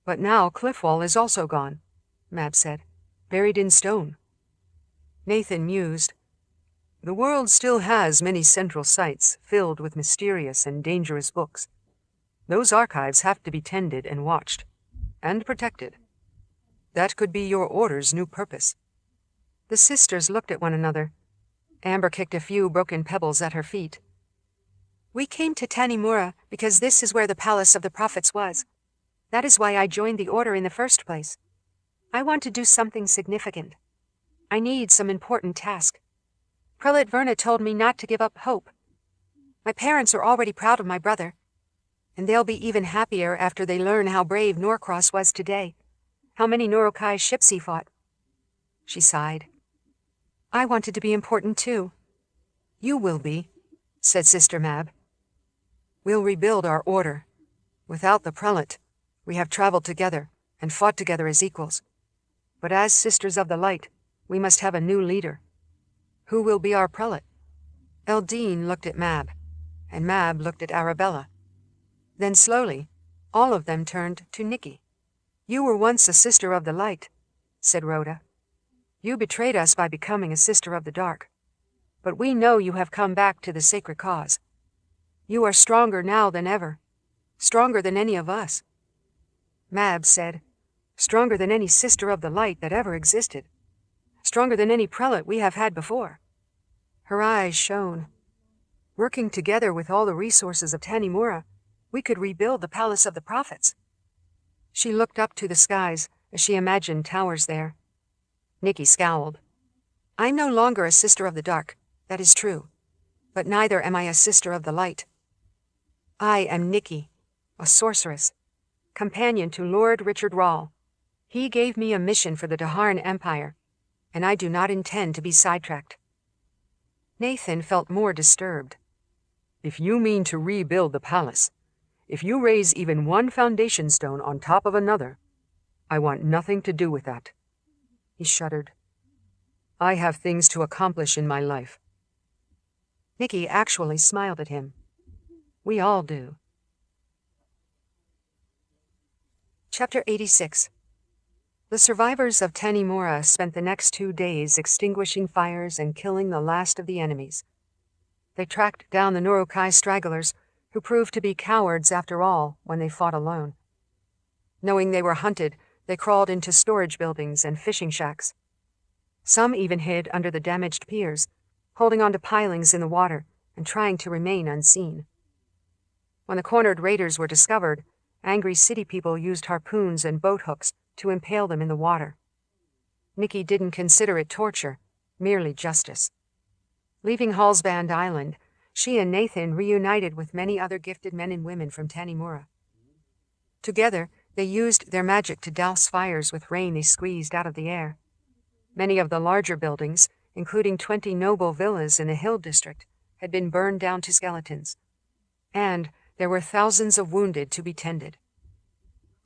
"But now Cliffwall is also gone," Mab said, "buried in stone." Nathan mused. "The world still has many central sites filled with mysterious and dangerous books. Those archives have to be tended and watched, and protected. That could be your order's new purpose." The sisters looked at one another. Amber kicked a few broken pebbles at her feet. "We came to Tanimura because this is where the Palace of the Prophets was. That is why I joined the Order in the first place. I want to do something significant. I need some important task. Prelate Verna told me not to give up hope. My parents are already proud of my brother, and they'll be even happier after they learn how brave Norcross was today, how many Nurokai ships he fought." She sighed. "I wanted to be important too." "You will be," said Sister Mab. "We'll rebuild our order. Without the prelate, we have traveled together and fought together as equals. But as Sisters of the Light, we must have a new leader. Who will be our prelate?" Eldine looked at Mab, and Mab looked at Arabella. Then slowly, all of them turned to Nicci. "You were once a Sister of the Light," said Rhoda. "You betrayed us by becoming a Sister of the Dark. But we know you have come back to the sacred cause. You are stronger now than ever, stronger than any of us." Mab said, "Stronger than any Sister of the Light that ever existed." Stronger than any prelate we have had before." Her eyes shone. "Working together with all the resources of Tanimura, we could rebuild the Palace of the Prophets." She looked up to the skies as she imagined towers there. Nicci scowled. "I'm no longer a sister of the dark, that is true, but neither am I a sister of the light. I am Nicci, a sorceress, companion to Lord Richard Rahl. He gave me a mission for the Daharn Empire, and I do not intend to be sidetracked." Nathan felt more disturbed. "If you mean to rebuild the palace, if you raise even one foundation stone on top of another, I want nothing to do with that." He shuddered. "I have things to accomplish in my life." Nicci actually smiled at him. "We all do." Chapter 86. The survivors of Tanimura spent the next 2 days extinguishing fires and killing the last of the enemies. They tracked down the Nurukai stragglers, who proved to be cowards after all when they fought alone. Knowing they were hunted, they crawled into storage buildings and fishing shacks. Some even hid under the damaged piers, holding onto pilings in the water and trying to remain unseen. When the cornered raiders were discovered, angry city people used harpoons and boat hooks to impale them in the water. Nicci didn't consider it torture, merely justice. Leaving Hallsband Island, she and Nathan reunited with many other gifted men and women from Tanimura. Together, they used their magic to douse fires with rain they squeezed out of the air. Many of the larger buildings, including 20 noble villas in the Hill District, had been burned down to skeletons. And there were thousands of wounded to be tended.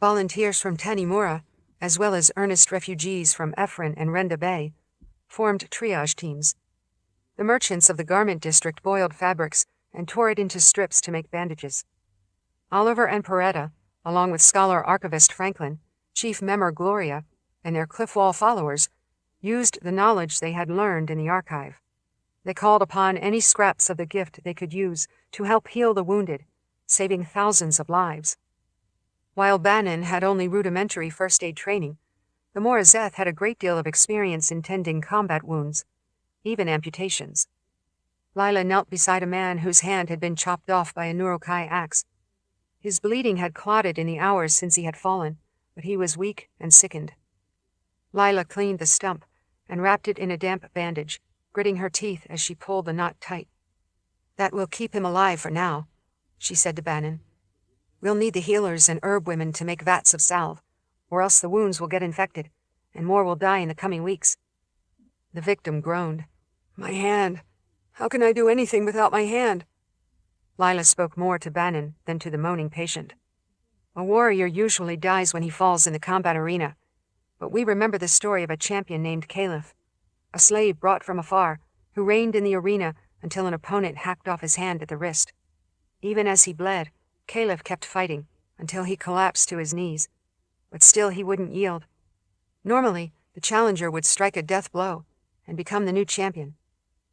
Volunteers from Tanimura, as well as earnest refugees from Ephron and Renda Bay, formed triage teams. The merchants of the garment district boiled fabrics and tore it into strips to make bandages. Oliver and Peretta, along with scholar archivist Franklin, Chief Member Gloria, and their Cliffwall followers, used the knowledge they had learned in the archive. They called upon any scraps of the gift they could use to help heal the wounded, saving thousands of lives. While Bannon had only rudimentary first aid training, the Morazeth had a great deal of experience in tending combat wounds, even amputations. Lila knelt beside a man whose hand had been chopped off by a Nurukai axe. His bleeding had clotted in the hours since he had fallen, but he was weak and sickened. Lila cleaned the stump and wrapped it in a damp bandage, gritting her teeth as she pulled the knot tight. "That will keep him alive for now," she said to Bannon. "We'll need the healers and herb women to make vats of salve, or else the wounds will get infected, and more will die in the coming weeks." The victim groaned. "My hand. How can I do anything without my hand?" Lila spoke more to Bannon than to the moaning patient. "A warrior usually dies when he falls in the combat arena, but we remember the story of a champion named Caliph, a slave brought from afar, who reigned in the arena until an opponent hacked off his hand at the wrist. Even as he bled, Caliph kept fighting until he collapsed to his knees, but still he wouldn't yield. Normally, the challenger would strike a death blow and become the new champion,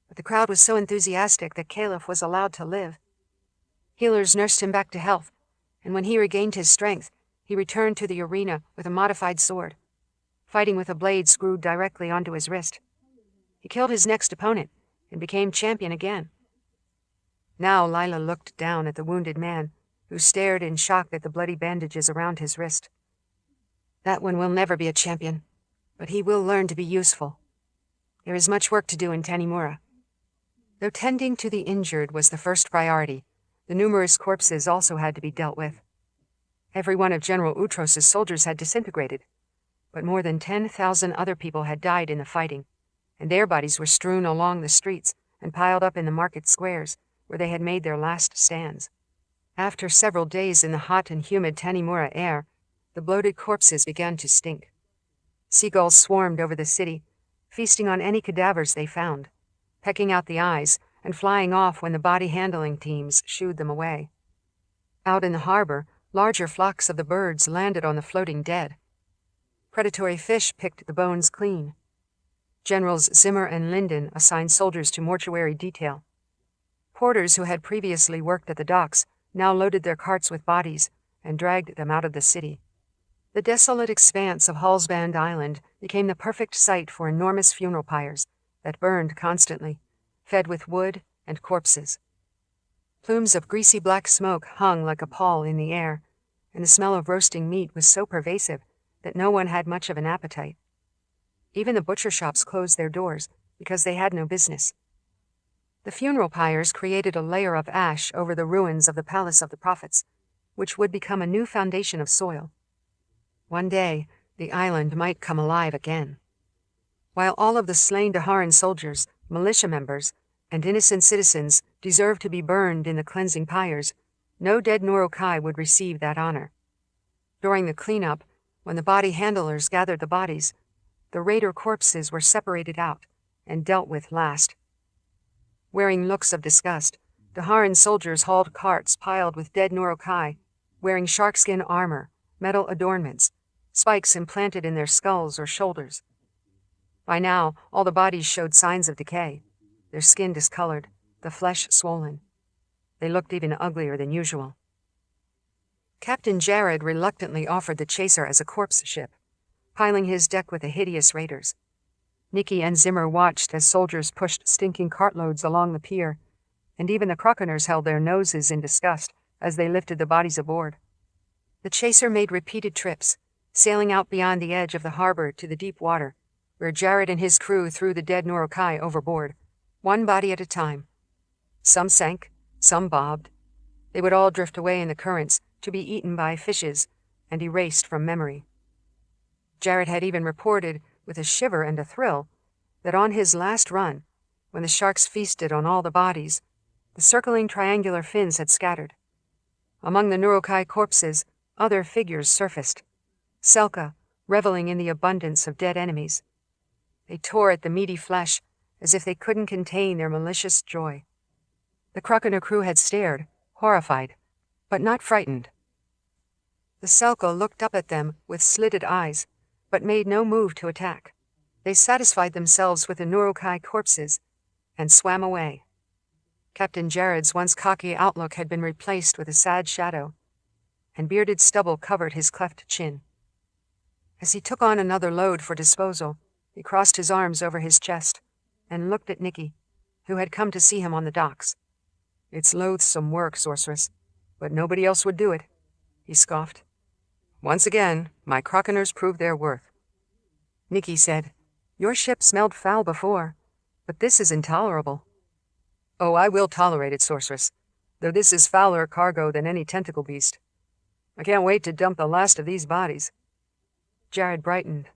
but the crowd was so enthusiastic that Caliph was allowed to live. Healers nursed him back to health, and when he regained his strength, he returned to the arena with a modified sword, fighting with a blade screwed directly onto his wrist. He killed his next opponent and became champion again." Now Lila looked down at the wounded man, who stared in shock at the bloody bandages around his wrist. "That one will never be a champion, but he will learn to be useful. There is much work to do in Tanimura." Though tending to the injured was the first priority, the numerous corpses also had to be dealt with. Every one of General Utros's soldiers had disintegrated, but more than 10,000 other people had died in the fighting, and their bodies were strewn along the streets and piled up in the market squares where they had made their last stands. After several days in the hot and humid Tanimura air, the bloated corpses began to stink. Seagulls swarmed over the city, feasting on any cadavers they found, pecking out the eyes and flying off when the body-handling teams shooed them away. Out in the harbor, larger flocks of the birds landed on the floating dead. Predatory fish picked the bones clean. Generals Zimmer and Linden assigned soldiers to mortuary detail. Porters who had previously worked at the docks now loaded their carts with bodies and dragged them out of the city. The desolate expanse of Hallsband Island became the perfect site for enormous funeral pyres that burned constantly, fed with wood and corpses. Plumes of greasy black smoke hung like a pall in the air, and the smell of roasting meat was so pervasive that no one had much of an appetite. Even the butcher shops closed their doors because they had no business. The funeral pyres created a layer of ash over the ruins of the Palace of the Prophets, which would become a new foundation of soil. One day, the island might come alive again. While all of the slain Daharan soldiers, militia members, and innocent citizens deserved to be burned in the cleansing pyres, no dead Norokai would receive that honor. During the cleanup, when the body handlers gathered the bodies, the raider corpses were separated out and dealt with last. Wearing looks of disgust, Daharan soldiers hauled carts piled with dead Norokai, wearing sharkskin armor, metal adornments, spikes implanted in their skulls or shoulders. By now, all the bodies showed signs of decay, their skin discolored, the flesh swollen. They looked even uglier than usual. Captain Jared reluctantly offered the chaser as a corpse ship, piling his deck with the hideous raiders. Nicci and Zimmer watched as soldiers pushed stinking cartloads along the pier, and even the Croconers held their noses in disgust as they lifted the bodies aboard. The chaser made repeated trips, sailing out beyond the edge of the harbor to the deep water, where Jared and his crew threw the dead Norokai overboard, one body at a time. Some sank, some bobbed. They would all drift away in the currents to be eaten by fishes and erased from memory. Jared had even reported, with a shiver and a thrill, that on his last run, when the sharks feasted on all the bodies, the circling triangular fins had scattered. Among the Norokai corpses, other figures surfaced. Selka, reveling in the abundance of dead enemies. They tore at the meaty flesh as if they couldn't contain their malicious joy. The Croconer crew had stared, horrified, but not frightened. The Selka looked up at them with slitted eyes, but made no move to attack. They satisfied themselves with the Norokai corpses and swam away. Captain Jared's once cocky outlook had been replaced with a sad shadow, and bearded stubble covered his cleft chin. As he took on another load for disposal, he crossed his arms over his chest and looked at Nicci, who had come to see him on the docks. "It's loathsome work, sorceress, but nobody else would do it," he scoffed. "Once again, my Croconers proved their worth." Nicci said, "Your ship smelled foul before, but this is intolerable." "Oh, I will tolerate it, sorceress, though this is fouler cargo than any tentacle beast. I can't wait to dump the last of these bodies." Jared brightened.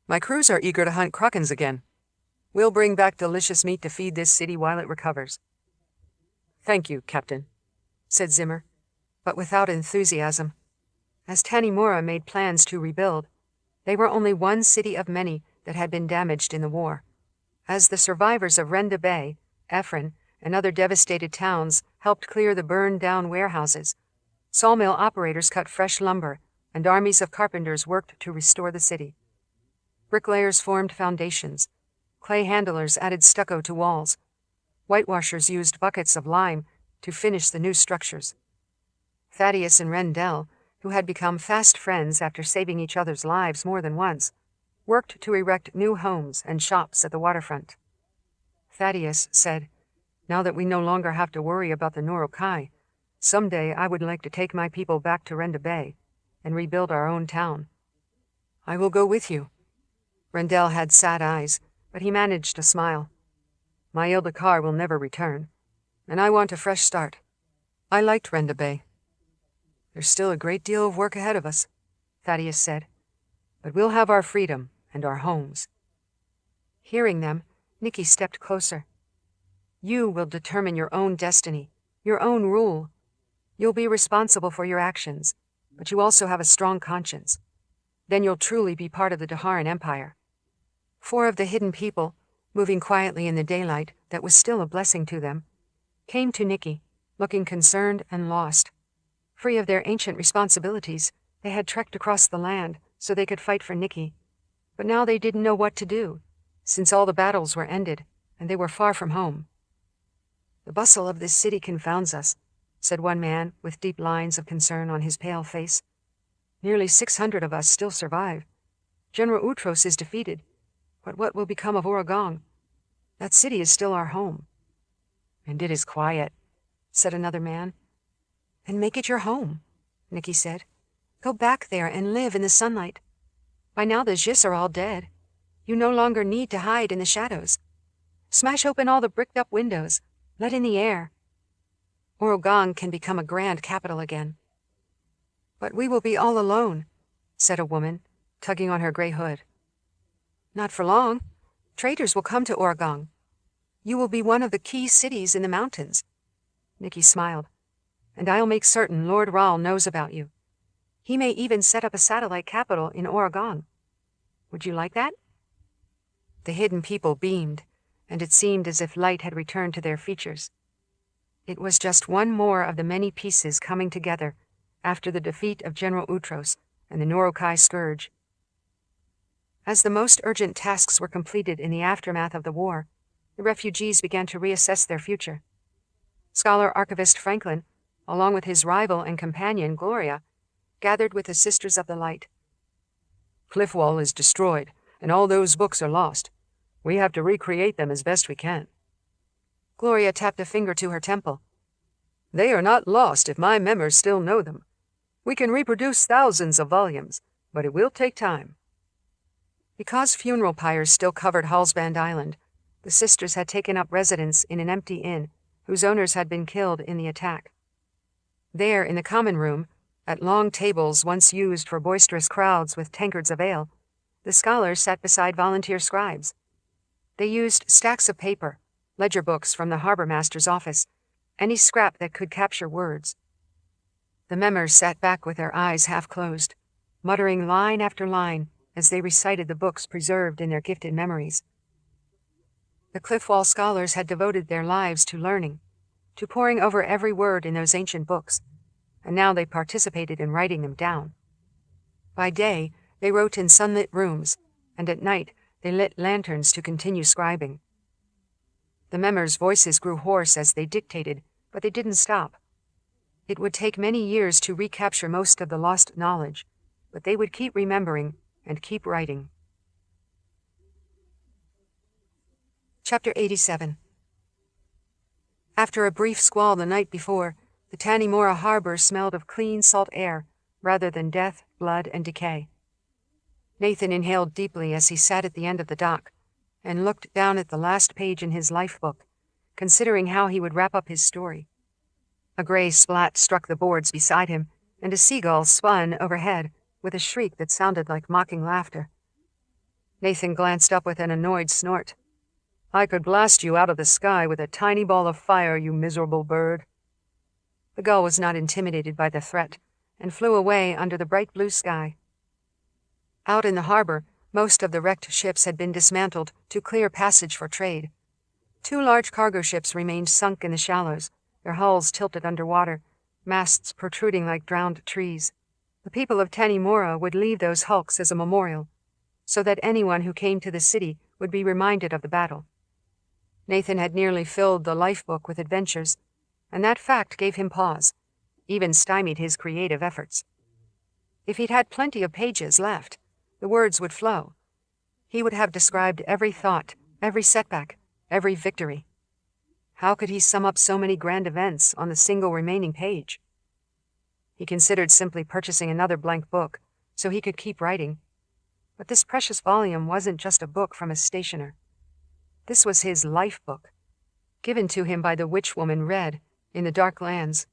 "My crews are eager to hunt Krokens again. We'll bring back delicious meat to feed this city while it recovers." "Thank you, Captain," said Zimmer, but without enthusiasm. As Tanimura made plans to rebuild, they were only one city of many that had been damaged in the war. As the survivors of Renda Bay, Ephron, and other devastated towns helped clear the burned-down warehouses, sawmill operators cut fresh lumber, and armies of carpenters worked to restore the city. Bricklayers formed foundations. Clay handlers added stucco to walls. Whitewashers used buckets of lime to finish the new structures. Thaddeus and Rendell, who had become fast friends after saving each other's lives more than once, worked to erect new homes and shops at the waterfront. Thaddeus said, "Now that we no longer have to worry about the Norokai, someday I would like to take my people back to Renda Bay and rebuild our own town." "I will go with you." Rendell had sad eyes, but he managed a smile. "My Ildakar will never return, and I want a fresh start. I liked Renda Bay." "There's still a great deal of work ahead of us," Thaddeus said, "but we'll have our freedom and our homes." Hearing them, Nicci stepped closer. "You will determine your own destiny, your own rule. You'll be responsible for your actions, but you also have a strong conscience. Then you'll truly be part of the Daharan Empire." 4 of the hidden people, moving quietly in the daylight that was still a blessing to them, came to Nicci, looking concerned and lost. Free of their ancient responsibilities, they had trekked across the land so they could fight for Nicci. But now they didn't know what to do, since all the battles were ended, and they were far from home. "The bustle of this city confounds us," said one man with deep lines of concern on his pale face. Nearly 600 of us still survive. General Utros is defeated, but what will become of Oregon? That city is still our home." "And it is quiet," said another man. "Then make it your home," Nicci said. "Go back there and live in the sunlight. By now the Jis are all dead. You no longer need to hide in the shadows. Smash open all the bricked-up windows. Let in the air. Oregon can become a grand capital again." "But we will be all alone," said a woman, tugging on her gray hood. "Not for long. Traders will come to Oregon. You will be one of the key cities in the mountains." Nicci smiled. "And I'll make certain Lord Rahl knows about you. He may even set up a satellite capital in Oregon. Would you like that?" The hidden people beamed, and it seemed as if light had returned to their features. It was just one more of the many pieces coming together after the defeat of General Utros and the Norokai Scourge. As the most urgent tasks were completed in the aftermath of the war, the refugees began to reassess their future. Scholar Archivist Franklin, along with his rival and companion Gloria, gathered with the Sisters of the Light. "Cliffwall is destroyed, and all those books are lost. We have to recreate them as best we can." Gloria tapped a finger to her temple. "They are not lost if my members still know them. We can reproduce thousands of volumes, but it will take time." Because funeral pyres still covered Hallsband Island, the sisters had taken up residence in an empty inn whose owners had been killed in the attack. There, in the common room, at long tables once used for boisterous crowds with tankards of ale, the scholars sat beside volunteer scribes. They used stacks of paper, ledger books from the harbor master's office, any scrap that could capture words. The members sat back with their eyes half closed, muttering line after line as they recited the books preserved in their gifted memories. The Cliffwall scholars had devoted their lives to learning, to poring over every word in those ancient books, and now they participated in writing them down. By day, they wrote in sunlit rooms, and at night they lit lanterns to continue scribing. The members' voices grew hoarse as they dictated, but they didn't stop. It would take many years to recapture most of the lost knowledge, but they would keep remembering and keep writing. Chapter 87. After a brief squall the night before, the Tanimura harbor smelled of clean salt air rather than death, blood, and decay. Nathan inhaled deeply as he sat at the end of the dock and looked down at the last page in his life book, considering how he would wrap up his story. A gray splat struck the boards beside him, and a seagull spun overhead with a shriek that sounded like mocking laughter. Nathan glanced up with an annoyed snort. "I could blast you out of the sky with a tiny ball of fire, you miserable bird." The gull was not intimidated by the threat and flew away under the bright blue sky. Out in the harbor, most of the wrecked ships had been dismantled to clear passage for trade. 2 large cargo ships remained sunk in the shallows, their hulls tilted underwater, masts protruding like drowned trees. The people of Tanimura would leave those hulks as a memorial, so that anyone who came to the city would be reminded of the battle. Nathan had nearly filled the life book with adventures, and that fact gave him pause, even stymied his creative efforts. If he'd had plenty of pages left, the words would flow. He would have described every thought, every setback, every victory. How could he sum up so many grand events on the single remaining page? He considered simply purchasing another blank book so he could keep writing. But this precious volume wasn't just a book from a stationer. This was his life book, given to him by the witch woman Red in the Dark Lands.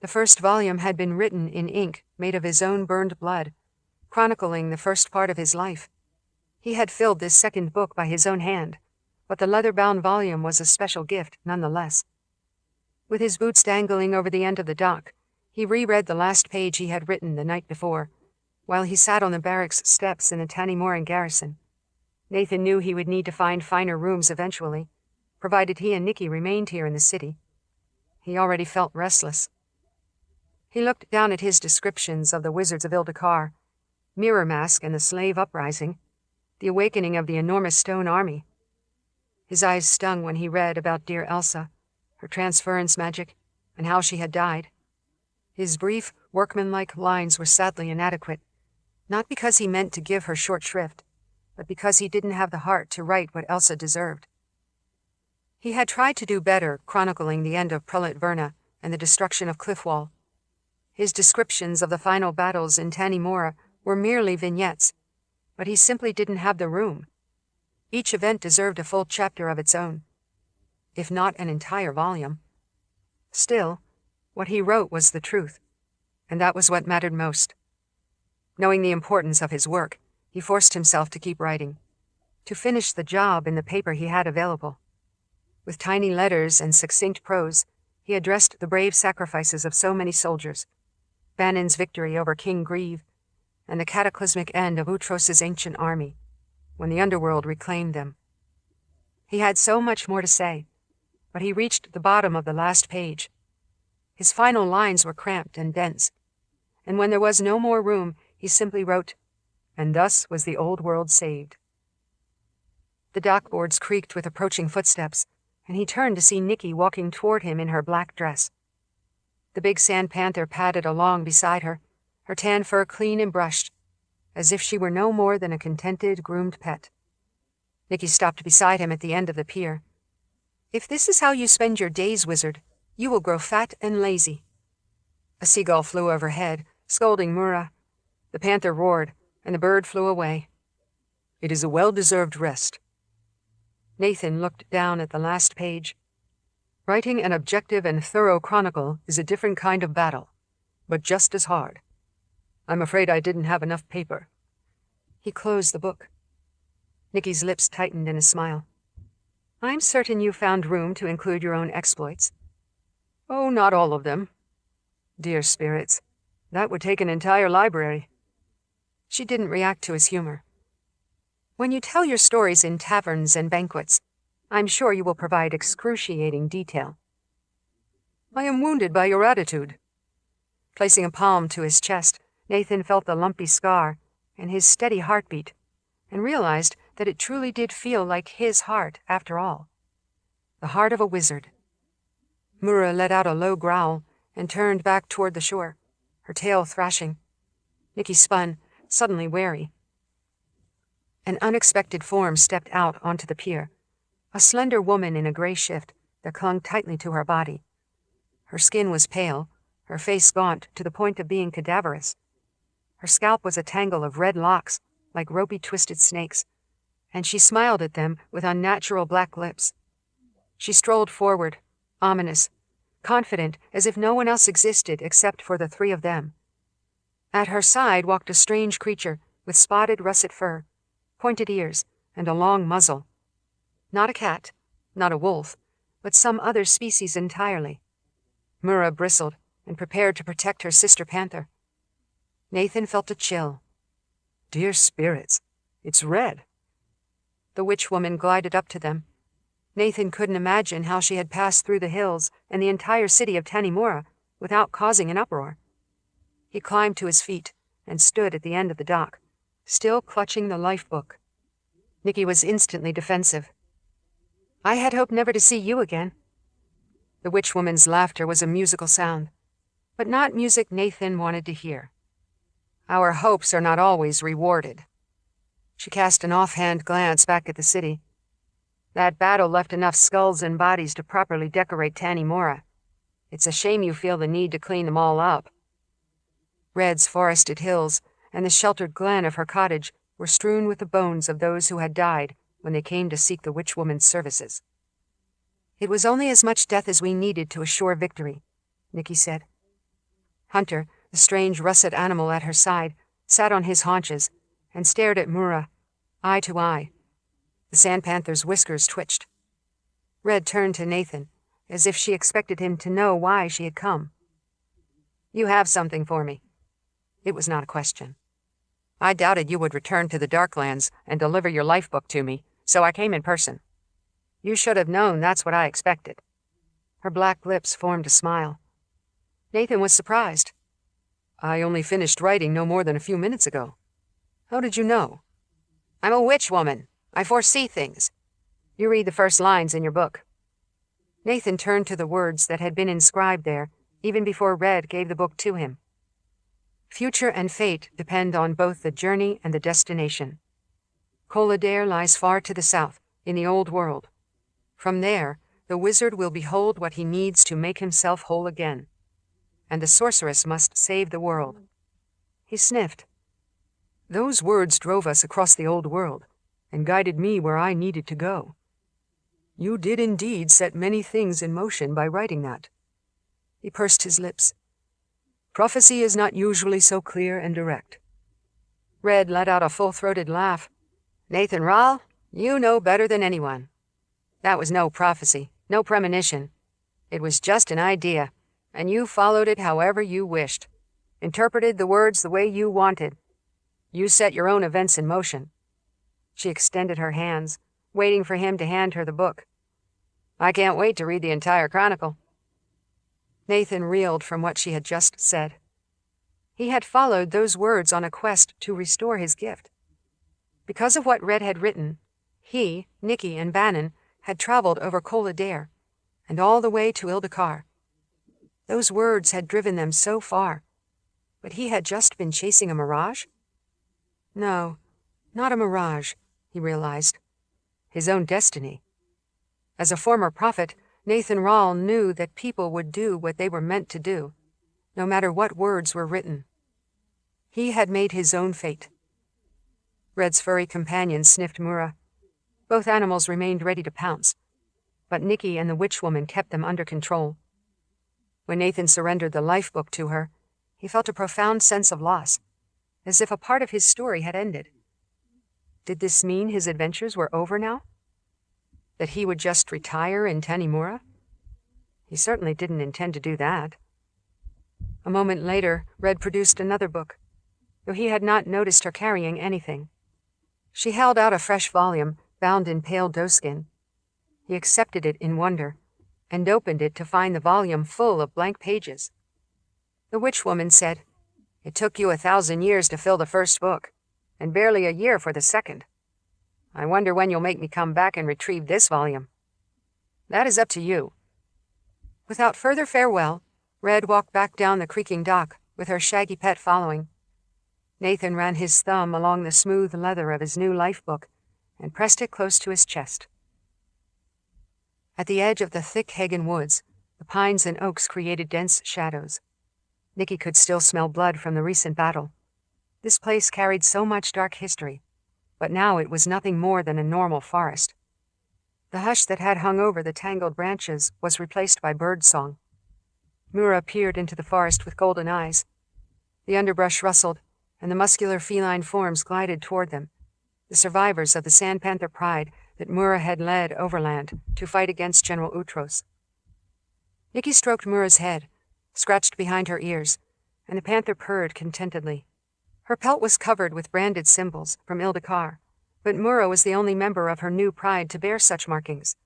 The first volume had been written in ink made of his own burned blood, chronicling the first part of his life. He had filled this second book by his own hand, but the leather-bound volume was a special gift nonetheless. With his boots dangling over the end of the dock, he reread the last page he had written the night before, while he sat on the barracks steps in the Tanimuran garrison. Nathan knew he would need to find finer rooms eventually, provided he and Nicci remained here in the city. He already felt restless. He looked down at his descriptions of the Wizards of Ildakar, Mirror Mask and the Slave Uprising, the awakening of the enormous stone army. His eyes stung when he read about dear Elsa, her transference magic, and how she had died. His brief, workmanlike lines were sadly inadequate, not because he meant to give her short shrift, but because he didn't have the heart to write what Elsa deserved. He had tried to do better, chronicling the end of Prelate Verna and the destruction of Cliffwall. His descriptions of the final battles in Tanimura were merely vignettes, but he simply didn't have the room. Each event deserved a full chapter of its own, if not an entire volume. Still, what he wrote was the truth, and that was what mattered most. Knowing the importance of his work, he forced himself to keep writing, to finish the job in the paper he had available. With tiny letters and succinct prose, he addressed the brave sacrifices of so many soldiers, Banon's victory over King Grieve, and the cataclysmic end of Utros's ancient army, when the underworld reclaimed them. He had so much more to say, but he reached the bottom of the last page. His final lines were cramped and dense, and when there was no more room, he simply wrote, "And thus was the old world saved." The dockboards creaked with approaching footsteps, and he turned to see Nicci walking toward him in her black dress. The big sand panther padded along beside her, her tan fur clean and brushed, as if she were no more than a contented, groomed pet. Nicci stopped beside him at the end of the pier. "If this is how you spend your days, wizard, you will grow fat and lazy." A seagull flew overhead, scolding Mura. The panther roared, and the bird flew away. "It is a well-deserved rest." Nathan looked down at the last page. "Writing an objective and thorough chronicle is a different kind of battle, but just as hard. I'm afraid I didn't have enough paper." He closed the book. Nicci's lips tightened in a smile. "I'm certain you found room to include your own exploits." "Oh, not all of them. Dear spirits, that would take an entire library." She didn't react to his humor. "When you tell your stories in taverns and banquets, I'm sure you will provide excruciating detail." "I am wounded by your attitude." Placing a palm to his chest, Nathan felt the lumpy scar and his steady heartbeat, and realized that it truly did feel like his heart, after all. The heart of a wizard. Mura let out a low growl and turned back toward the shore, her tail thrashing. Nicci spun, suddenly wary. An unexpected form stepped out onto the pier, a slender woman in a gray shift that clung tightly to her body. Her skin was pale, her face gaunt to the point of being cadaverous. Her scalp was a tangle of red locks, like ropey twisted snakes, and she smiled at them with unnatural black lips. She strolled forward, ominous, confident as if no one else existed except for the three of them. At her side walked a strange creature with spotted russet fur, pointed ears, and a long muzzle. Not a cat, not a wolf, but some other species entirely. Mura bristled and prepared to protect her sister panther. Nathan felt a chill. "Dear spirits, it's red." The witch woman glided up to them. Nathan couldn't imagine how she had passed through the hills and the entire city of Tanimura without causing an uproar. He climbed to his feet and stood at the end of the dock, still clutching the lifebook. Nicci was instantly defensive. "I had hoped never to see you again." The witch woman's laughter was a musical sound, but not music Nathan wanted to hear. "Our hopes are not always rewarded." She cast an offhand glance back at the city. "That battle left enough skulls and bodies to properly decorate Tanimura. It's a shame you feel the need to clean them all up." Red's forested hills and the sheltered glen of her cottage were strewn with the bones of those who had died when they came to seek the witch woman's services. "It was only as much death as we needed to assure victory," Nicci said. Hunter, the strange russet animal at her side, sat on his haunches and stared at Mura, eye to eye. The sand panther's whiskers twitched. Red turned to Nathan, as if she expected him to know why she had come. "You have something for me." It was not a question. "I doubted you would return to the Darklands and deliver your lifebook to me, so I came in person. You should have known that's what I expected." Her black lips formed a smile. Nathan was surprised. "I only finished writing no more than a few minutes ago. How did you know?" "I'm a witch woman. I foresee things. You read the first lines in your book." Nathan turned to the words that had been inscribed there even before Red gave the book to him. Future and fate depend on both the journey and the destination. Collidaire lies far to the south, in the old world. From there, the wizard will behold what he needs to make himself whole again, and the sorceress must save the world. He sniffed. Those words drove us across the old world, and guided me where I needed to go. You did indeed set many things in motion by writing that. He pursed his lips. Prophecy is not usually so clear and direct. Red let out a full-throated laugh. Nathan Rall, you know better than anyone. That was no prophecy, no premonition. It was just an idea, and you followed it however you wished, interpreted the words the way you wanted. You set your own events in motion. She extended her hands, waiting for him to hand her the book. I can't wait to read the entire Chronicle. Nathan reeled from what she had just said. He had followed those words on a quest to restore his gift. Because of what Red had written, he, Nicci, and Bannon had traveled over Collidaire, and all the way to Ildikar. Those words had driven them so far, but he had just been chasing a mirage? No, not a mirage, he realized. His own destiny. As a former prophet, Nathan Rall knew that people would do what they were meant to do, no matter what words were written. He had made his own fate. Red's furry companion sniffed Mura. Both animals remained ready to pounce, but Nicci and the witch-woman kept them under control. When Nathan surrendered the lifebook to her, he felt a profound sense of loss, as if a part of his story had ended. Did this mean his adventures were over now? That he would just retire in Tanimura? He certainly didn't intend to do that. A moment later, Red produced another book, though he had not noticed her carrying anything. She held out a fresh volume, bound in pale doeskin. He accepted it in wonder, and opened it to find the volume full of blank pages. The witch-woman said, It took you 1,000 years to fill the first book, and barely a year for the second. I wonder when you'll make me come back and retrieve this volume. That is up to you. Without further farewell, Red walked back down the creaking dock, with her shaggy pet following. Nathan ran his thumb along the smooth leather of his new lifebook and pressed it close to his chest. At the edge of the thick Hagen woods, the pines and oaks created dense shadows. Nicci could still smell blood from the recent battle. This place carried so much dark history, but now it was nothing more than a normal forest. The hush that had hung over the tangled branches was replaced by birdsong. Mura peered into the forest with golden eyes. The underbrush rustled, and the muscular feline forms glided toward them, the survivors of the Sand Panther pride that Mura had led overland to fight against General Utros. Nicci stroked Mura's head, scratched behind her ears, and the panther purred contentedly. Her pelt was covered with branded symbols from Ildikar, but Mura was the only member of her new pride to bear such markings.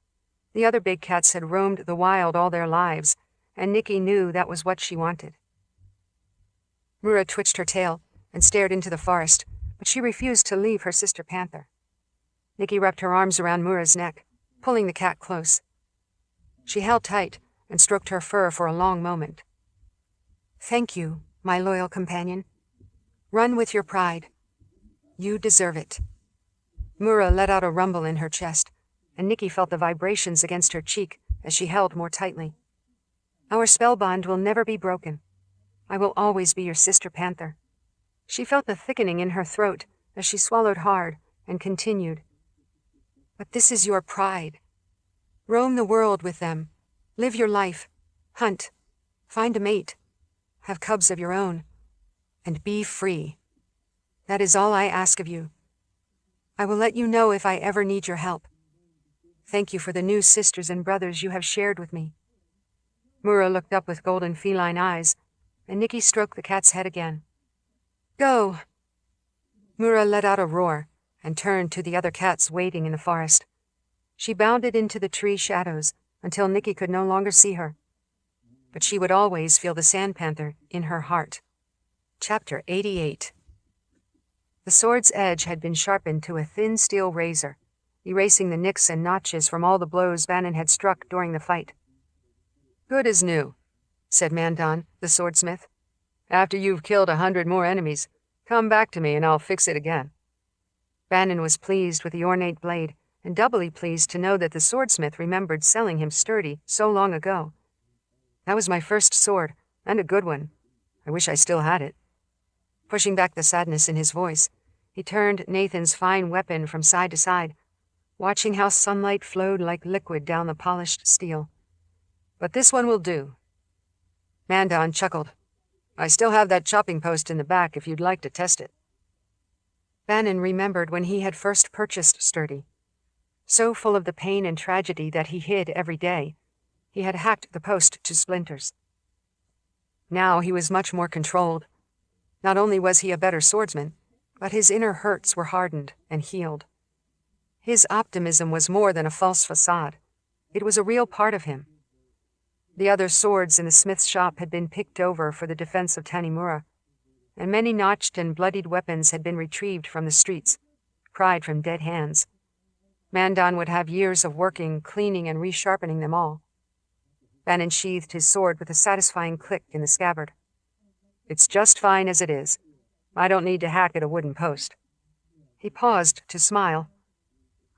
The other big cats had roamed the wild all their lives, and Nicci knew that was what she wanted. Mura twitched her tail and stared into the forest, but she refused to leave her sister panther. Nicci wrapped her arms around Mura's neck, pulling the cat close. She held tight and stroked her fur for a long moment. Thank you, my loyal companion. Run with your pride. You deserve it. Mura let out a rumble in her chest, and Nicci felt the vibrations against her cheek as she held more tightly. Our spell bond will never be broken. I will always be your sister panther. She felt the thickening in her throat as she swallowed hard and continued. But this is your pride. Roam the world with them. Live your life. Hunt. Find a mate. Have cubs of your own. And be free. That is all I ask of you. I will let you know if I ever need your help. Thank you for the new sisters and brothers you have shared with me. Mura looked up with golden feline eyes, and Nicci stroked the cat's head again. Go! Mura let out a roar and turned to the other cats waiting in the forest. She bounded into the tree shadows until Nicci could no longer see her. But she would always feel the Sand Panther in her heart. Chapter 88. The sword's edge had been sharpened to a thin steel razor, erasing the nicks and notches from all the blows Bannon had struck during the fight. Good as new. said Mandan, the swordsmith. "After you've killed 100 more enemies, come back to me and I'll fix it again." Bannon was pleased with the ornate blade, and doubly pleased to know that the swordsmith remembered selling him sturdy so long ago. "That was my first sword, and a good one. I wish I still had it." Pushing back the sadness in his voice, he turned Nathan's fine weapon from side to side, watching how sunlight flowed like liquid down the polished steel. "But this one will do." Mandan chuckled. "I still have that chopping post in the back if you'd like to test it." Bannon remembered when he had first purchased Sturdy. So full of the pain and tragedy that he hid every day, he had hacked the post to splinters. Now he was much more controlled. Not only was he a better swordsman, but his inner hurts were hardened and healed. His optimism was more than a false facade. It was a real part of him. The other swords in the smith's shop had been picked over for the defense of Tanimura, and many notched and bloodied weapons had been retrieved from the streets, pried from dead hands. Mandan would have years of working, cleaning, and resharpening them all. Bannon sheathed his sword with a satisfying click in the scabbard. "It's just fine as it is. I don't need to hack at a wooden post." He paused to smile.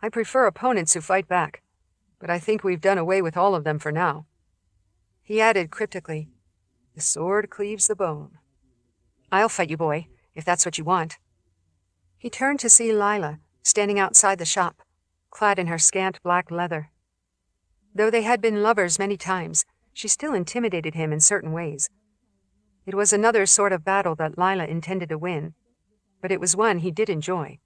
"I prefer opponents who fight back, but I think we've done away with all of them for now." He added cryptically, "The sword cleaves the bone." "I'll fight you, boy, if that's what you want." He turned to see Lila, standing outside the shop, clad in her scant black leather. Though they had been lovers many times, she still intimidated him in certain ways. It was another sort of battle that Lila intended to win, but it was one he did enjoy.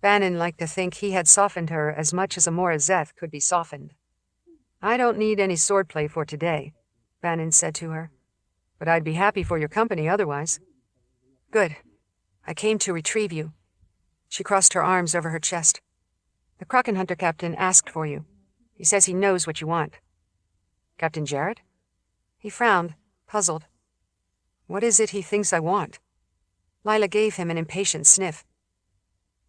Bannon liked to think he had softened her as much as a Morazeth could be softened. "I don't need any swordplay for today," Bannon said to her, "but I'd be happy for your company otherwise." "Good. I came to retrieve you." She crossed her arms over her chest. "The Krakenhunter captain asked for you. He says he knows what you want." "Captain Jarrett?" He frowned, puzzled. "What is it he thinks I want?" Lila gave him an impatient sniff.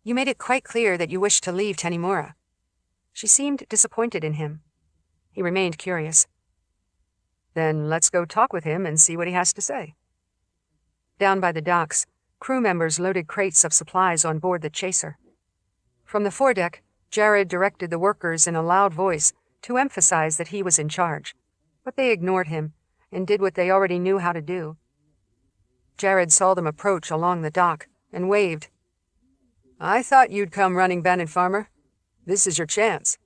"You made it quite clear that you wished to leave Tanimura." She seemed disappointed in him. He remained curious. "Then let's go talk with him and see what he has to say." Down by the docks, crew members loaded crates of supplies on board the chaser. From the foredeck, Jared directed the workers in a loud voice to emphasize that he was in charge, but they ignored him and did what they already knew how to do. Jared saw them approach along the dock and waved. "I thought you'd come running, Bannon Farmer. This is your chance.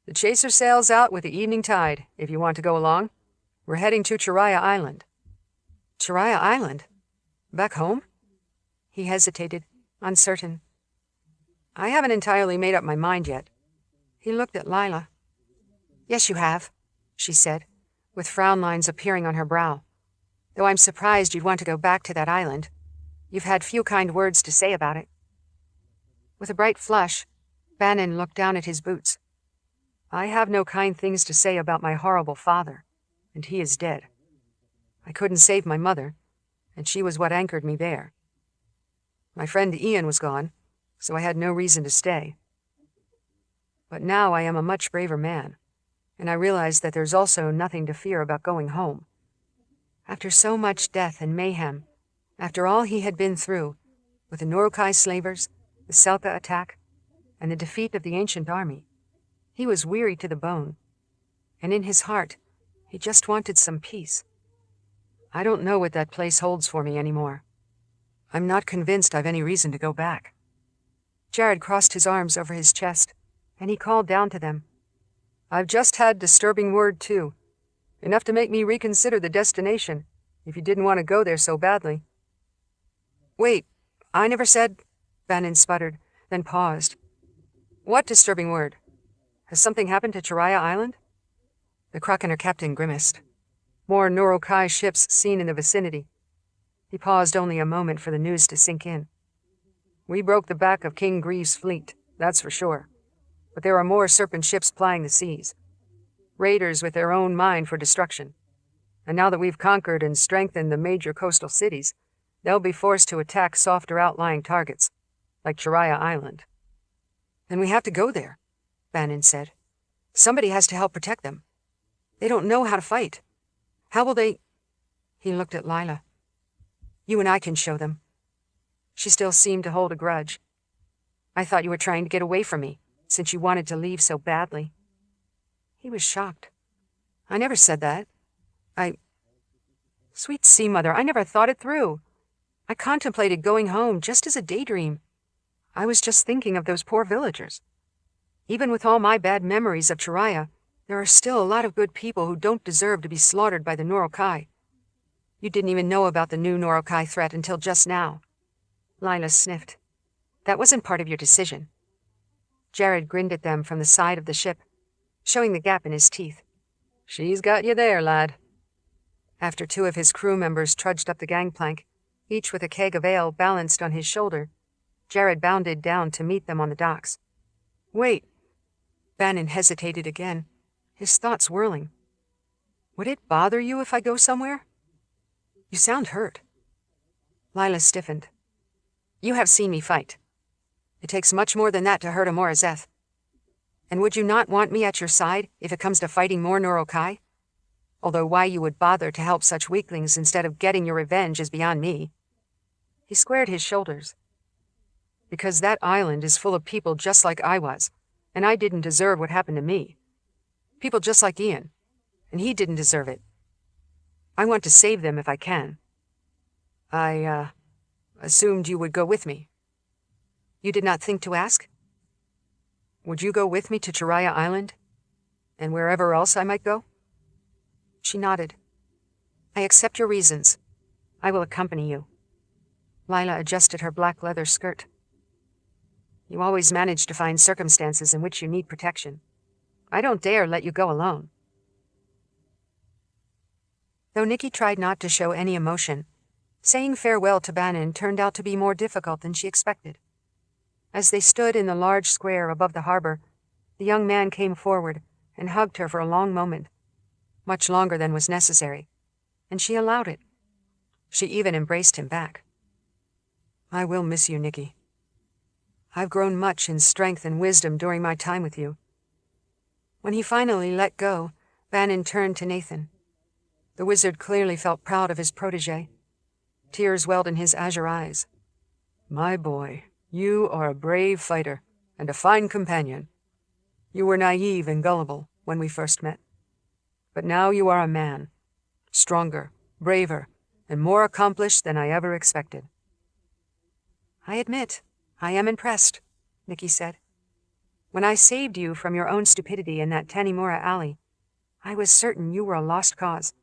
The chaser sails out with the evening tide, if you want to go along. We're heading to Chiraya Island." "Chiraya Island? Back home?" He hesitated, uncertain. "I haven't entirely made up my mind yet." He looked at Lila. "Yes, you have," she said, with frown lines appearing on her brow. "Though I'm surprised you'd want to go back to that island. You've had few kind words to say about it." With a bright flush, Bannon looked down at his boots. "I have no kind things to say about my horrible father, and he is dead. I couldn't save my mother, and she was what anchored me there. My friend Ian was gone, so I had no reason to stay. But now I am a much braver man, and I realize that there's also nothing to fear about going home. After so much death and mayhem, after all he had been through, with the Norukai slavers, the Selka attack, and the defeat of the ancient army, he was weary to the bone, and in his heart, he just wanted some peace. I don't know what that place holds for me anymore. I'm not convinced I've any reason to go back." Jared crossed his arms over his chest, and he called down to them. "I've just had disturbing word, too. Enough to make me reconsider the destination, if you didn't want to go there so badly." "Wait, I never said—" Bannon sputtered, then paused. "What disturbing word? Has something happened to Chiraya Island?" The Krakener captain grimaced. More Norukai ships seen in the vicinity. He paused only a moment for the news to sink in. "We broke the back of King Grieve's fleet, that's for sure. But there are more serpent ships plying the seas. Raiders with their own mind for destruction. And now that we've conquered and strengthened the major coastal cities, they'll be forced to attack softer outlying targets, like Chiraya Island." "Then we have to go there," Bannon said. "Somebody has to help protect them. They don't know how to fight. How will they... He looked at Lila. You and I can show them. She still seemed to hold a grudge. I thought you were trying to get away from me, since you wanted to leave so badly. He was shocked. I never said that. Sweet sea mother, I never thought it through. I contemplated going home just as a daydream. I was just thinking of those poor villagers. Even with all my bad memories of Chiraya, there are still a lot of good people who don't deserve to be slaughtered by the Norokai. You didn't even know about the new Norokai threat until just now. Lila sniffed. That wasn't part of your decision. Jared grinned at them from the side of the ship, showing the gap in his teeth. She's got you there, lad. After 2 of his crew members trudged up the gangplank, each with a keg of ale balanced on his shoulder, Jared bounded down to meet them on the docks. Wait. Bannon hesitated again, his thoughts whirling. Would it bother you if I go somewhere? You sound hurt. Lila stiffened. You have seen me fight. It takes much more than that to hurt a Morazeth. And would you not want me at your side if it comes to fighting more Norokai? Although why you would bother to help such weaklings instead of getting your revenge is beyond me. He squared his shoulders. Because that island is full of people just like I was, and I didn't deserve what happened to me. People just like Ian, and he didn't deserve it. I want to save them if I can. I, assumed you would go with me. You did not think to ask? Would you go with me to Chiraya Island? And wherever else I might go? She nodded. I accept your reasons. I will accompany you. Lila adjusted her black leather skirt. You always manage to find circumstances in which you need protection. I don't dare let you go alone. Though Nicci tried not to show any emotion, saying farewell to Bannon turned out to be more difficult than she expected. As they stood in the large square above the harbor, the young man came forward and hugged her for a long moment, much longer than was necessary, and she allowed it. She even embraced him back. I will miss you, Nicci. I've grown much in strength and wisdom during my time with you. When he finally let go, Bannon turned to Nathan. The wizard clearly felt proud of his protégé. Tears welled in his azure eyes. My boy, you are a brave fighter and a fine companion. You were naive and gullible when we first met. But now you are a man, stronger, braver, and more accomplished than I ever expected. I admit, I am impressed, Nicci said. When I saved you from your own stupidity in that Tanimura alley, I was certain you were a lost cause.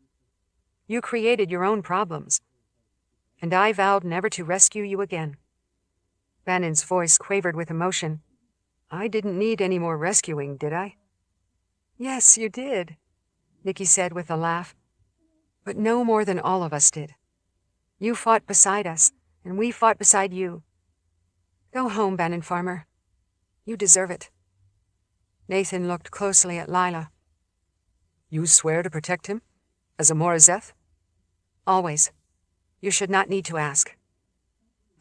You created your own problems, and I vowed never to rescue you again. Bannon's voice quavered with emotion. I didn't need any more rescuing, did I? Yes, you did, Nicci said with a laugh. But no more than all of us did. You fought beside us, and we fought beside you. Go home, Bannon Farmer. You deserve it. Nathan looked closely at Lila. You swear to protect him? As a Morazeth? Always. You should not need to ask.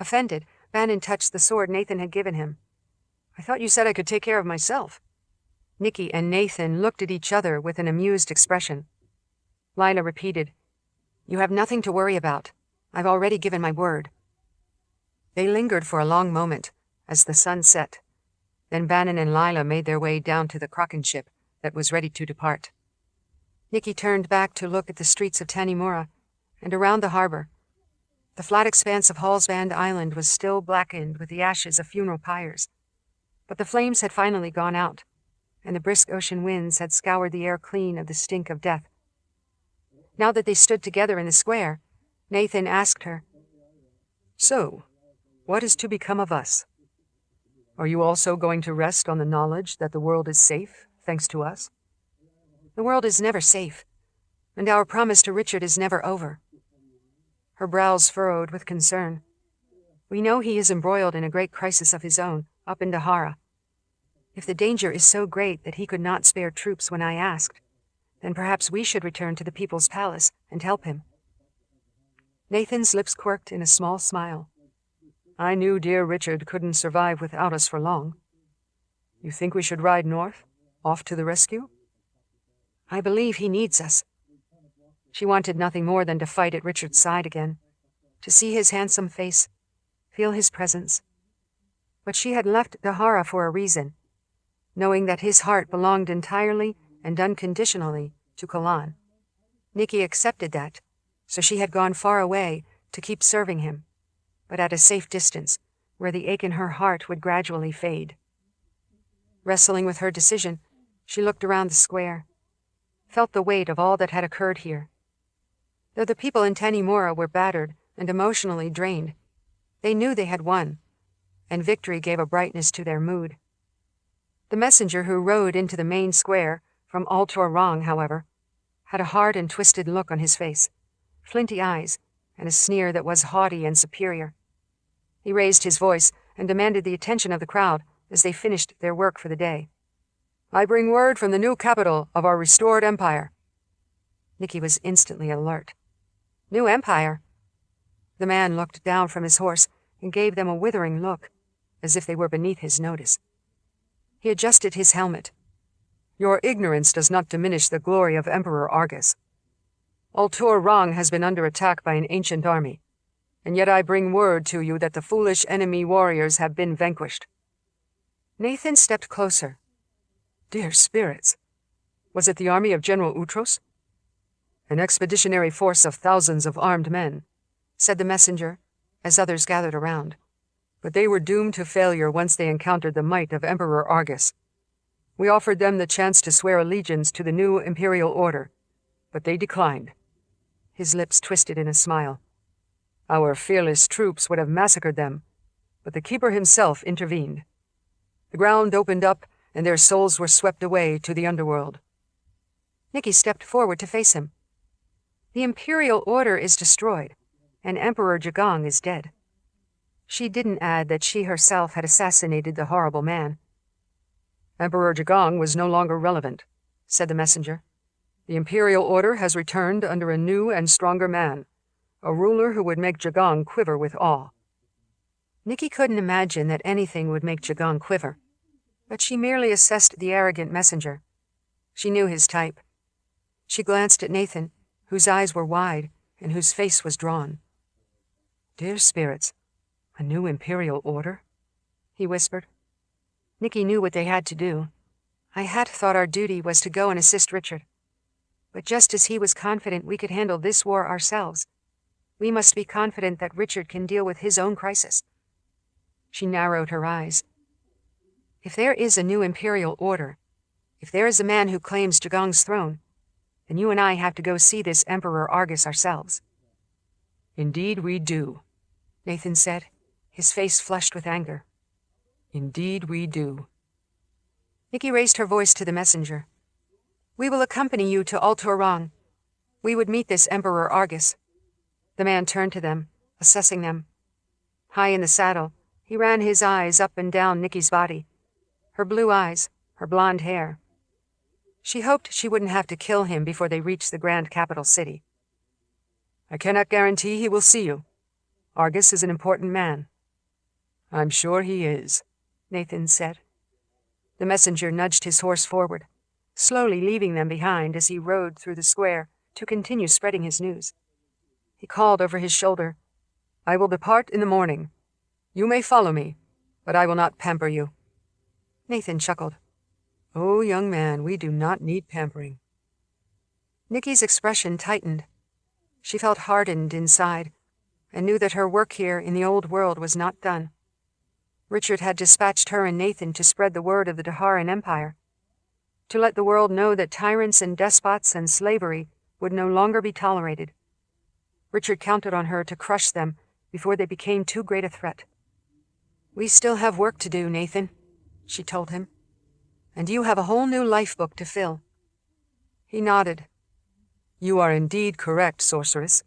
Offended, Bannon touched the sword Nathan had given him. I thought you said I could take care of myself. Nicci and Nathan looked at each other with an amused expression. Lila repeated, You have nothing to worry about. I've already given my word. They lingered for a long moment, as the sun set. Then Bannon and Lila made their way down to the Kraken ship that was ready to depart. Nicci turned back to look at the streets of Tanimura and around the harbor. The flat expanse of Hallsband Island was still blackened with the ashes of funeral pyres. But the flames had finally gone out, and the brisk ocean winds had scoured the air clean of the stink of death. Now that they stood together in the square, Nathan asked her, So, what is to become of us? Are you also going to rest on the knowledge that the world is safe, thanks to us? The world is never safe, and our promise to Richard is never over. Her brows furrowed with concern. We know he is embroiled in a great crisis of his own, up in Dahara. If the danger is so great that he could not spare troops when I asked, then perhaps we should return to the People's Palace and help him. Nathan's lips quirked in a small smile. I knew dear Richard couldn't survive without us for long. You think we should ride north, off to the rescue? I believe he needs us. She wanted nothing more than to fight at Richard's side again, to see his handsome face, feel his presence. But she had left Dahara for a reason, knowing that his heart belonged entirely and unconditionally to Kalan. Nicci accepted that, so she had gone far away to keep serving him, but at a safe distance, where the ache in her heart would gradually fade. Wrestling with her decision, she looked around the square, felt the weight of all that had occurred here. Though the people in Tanimura were battered and emotionally drained, they knew they had won, and victory gave a brightness to their mood. The messenger who rode into the main square from Altor Rong, however, had a hard and twisted look on his face, flinty eyes, and a sneer that was haughty and superior. He raised his voice and demanded the attention of the crowd as they finished their work for the day. "I bring word from the new capital of our restored empire." Nicci was instantly alert. New empire? The man looked down from his horse and gave them a withering look, as if they were beneath his notice. He adjusted his helmet. "Your ignorance does not diminish the glory of Emperor Argus. Altor Rong has been under attack by an ancient army, and yet I bring word to you that the foolish enemy warriors have been vanquished." Nathan stepped closer. "Dear spirits, was it the army of General Utros?" "An expeditionary force of thousands of armed men," said the messenger, as others gathered around. "But they were doomed to failure once they encountered the might of Emperor Argus. We offered them the chance to swear allegiance to the new imperial order, but they declined." His lips twisted in a smile. "Our fearless troops would have massacred them, but the keeper himself intervened. The ground opened up, and their souls were swept away to the underworld." Nicci stepped forward to face him. "The imperial order is destroyed, and Emperor Jagong is dead." She didn't add that she herself had assassinated the horrible man. "Emperor Jagong was no longer relevant," said the messenger. "The imperial order has returned under a new and stronger man, a ruler who would make Jagong quiver with awe." Nicci couldn't imagine that anything would make Jagong quiver, but she merely assessed the arrogant messenger. She knew his type. She glanced at Nathan, whose eyes were wide and whose face was drawn. "Dear spirits, a new imperial order?" he whispered. Nicci knew what they had to do. "I had thought our duty was to go and assist Richard. But just as he was confident we could handle this war ourselves, we must be confident that Richard can deal with his own crisis." She narrowed her eyes. "If there is a new imperial order, if there is a man who claims Jagong's throne, then you and I have to go see this Emperor Argus ourselves." "Indeed we do," Nathan said, his face flushed with anger. "Indeed we do." Nicci raised her voice to the messenger. "We will accompany you to Altor Rong. We would meet this Emperor Argus." The man turned to them, assessing them. High in the saddle, he ran his eyes up and down Nicci's body. Her blue eyes, her blonde hair. She hoped she wouldn't have to kill him before they reached the grand capital city. "I cannot guarantee he will see you. Argus is an important man." "I'm sure he is," Nathan said. The messenger nudged his horse forward, slowly leaving them behind as he rode through the square to continue spreading his news. He called over his shoulder, "I will depart in the morning. You may follow me, but I will not pamper you." Nathan chuckled. "Oh, young man, we do not need pampering." Nicci's expression tightened. She felt hardened inside, and knew that her work here in the old world was not done. Richard had dispatched her and Nathan to spread the word of the Daharan Empire, to let the world know that tyrants and despots and slavery would no longer be tolerated. Richard counted on her to crush them before they became too great a threat. "We still have work to do, Nathan," she told him. "And you have a whole new life book to fill." He nodded. "You are indeed correct, sorceress."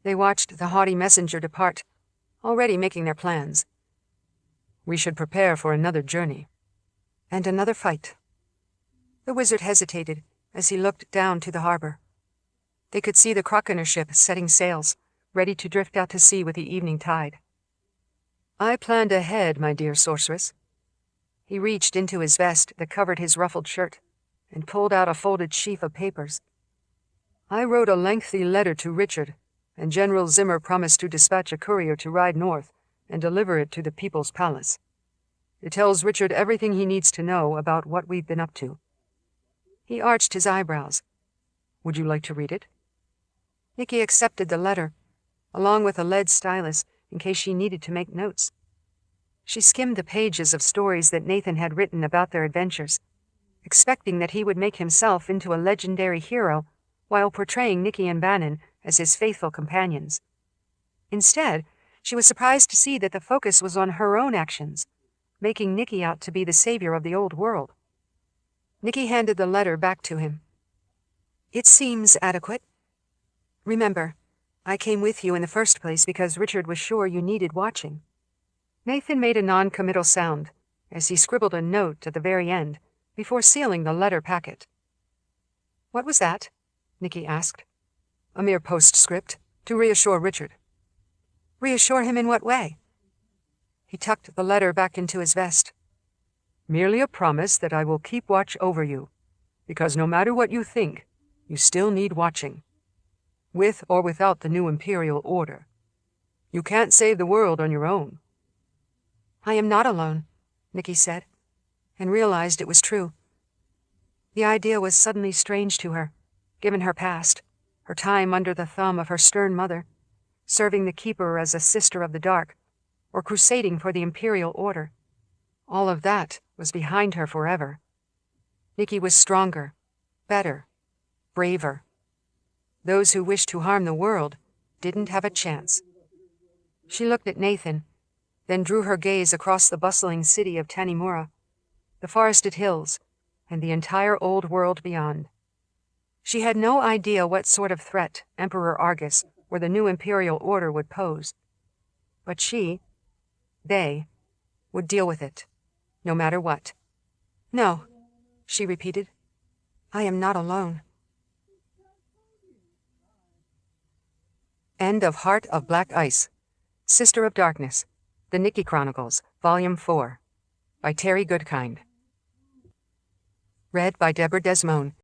They watched the haughty messenger depart, already making their plans. "We should prepare for another journey." "And another fight." The wizard hesitated as he looked down to the harbor. They could see the Croconer ship setting sails, ready to drift out to sea with the evening tide. "I planned ahead, my dear sorceress." He reached into his vest that covered his ruffled shirt and pulled out a folded sheaf of papers. I wrote a lengthy letter to Richard, and General Zimmer promised to dispatch a courier to ride north and deliver it to the People's Palace. It tells Richard everything he needs to know about what we've been up to. He arched his eyebrows. Would you like to read it? Nicci accepted the letter, along with a lead stylus in case she needed to make notes. She skimmed the pages of stories that Nathan had written about their adventures, expecting that he would make himself into a legendary hero while portraying Nicci and Bannon as his faithful companions. Instead, she was surprised to see that the focus was on her own actions, making Nicci out to be the savior of the old world. Nicci handed the letter back to him. It seems adequate. Remember, I came with you in the first place because Richard was sure you needed watching. Nathan made a non-committal sound as he scribbled a note at the very end before sealing the letter packet. What was that? Nicci asked. A mere postscript to reassure Richard. Reassure him in what way? He tucked the letter back into his vest. Merely a promise that I will keep watch over you, because no matter what you think, you still need watching. With or without the new Imperial Order. You can't save the world on your own. I am not alone, Nicci said, and realized it was true. The idea was suddenly strange to her, given her past, her time under the thumb of her stern mother, serving the Keeper as a sister of the dark, or crusading for the Imperial Order. All of that was behind her forever. Nicci was stronger, better, braver. Those who wished to harm the world didn't have a chance. She looked at Nathan, then drew her gaze across the bustling city of Tanimura, the forested hills, and the entire old world beyond. She had no idea what sort of threat Emperor Argus or the new Imperial Order would pose. But they, would deal with it, no matter what. No, she repeated. I am not alone. End of Heart of Black Ice, Sister of Darkness, The Nicci Chronicles, Volume 4, by Terry Goodkind. Read by Deborah Desmond.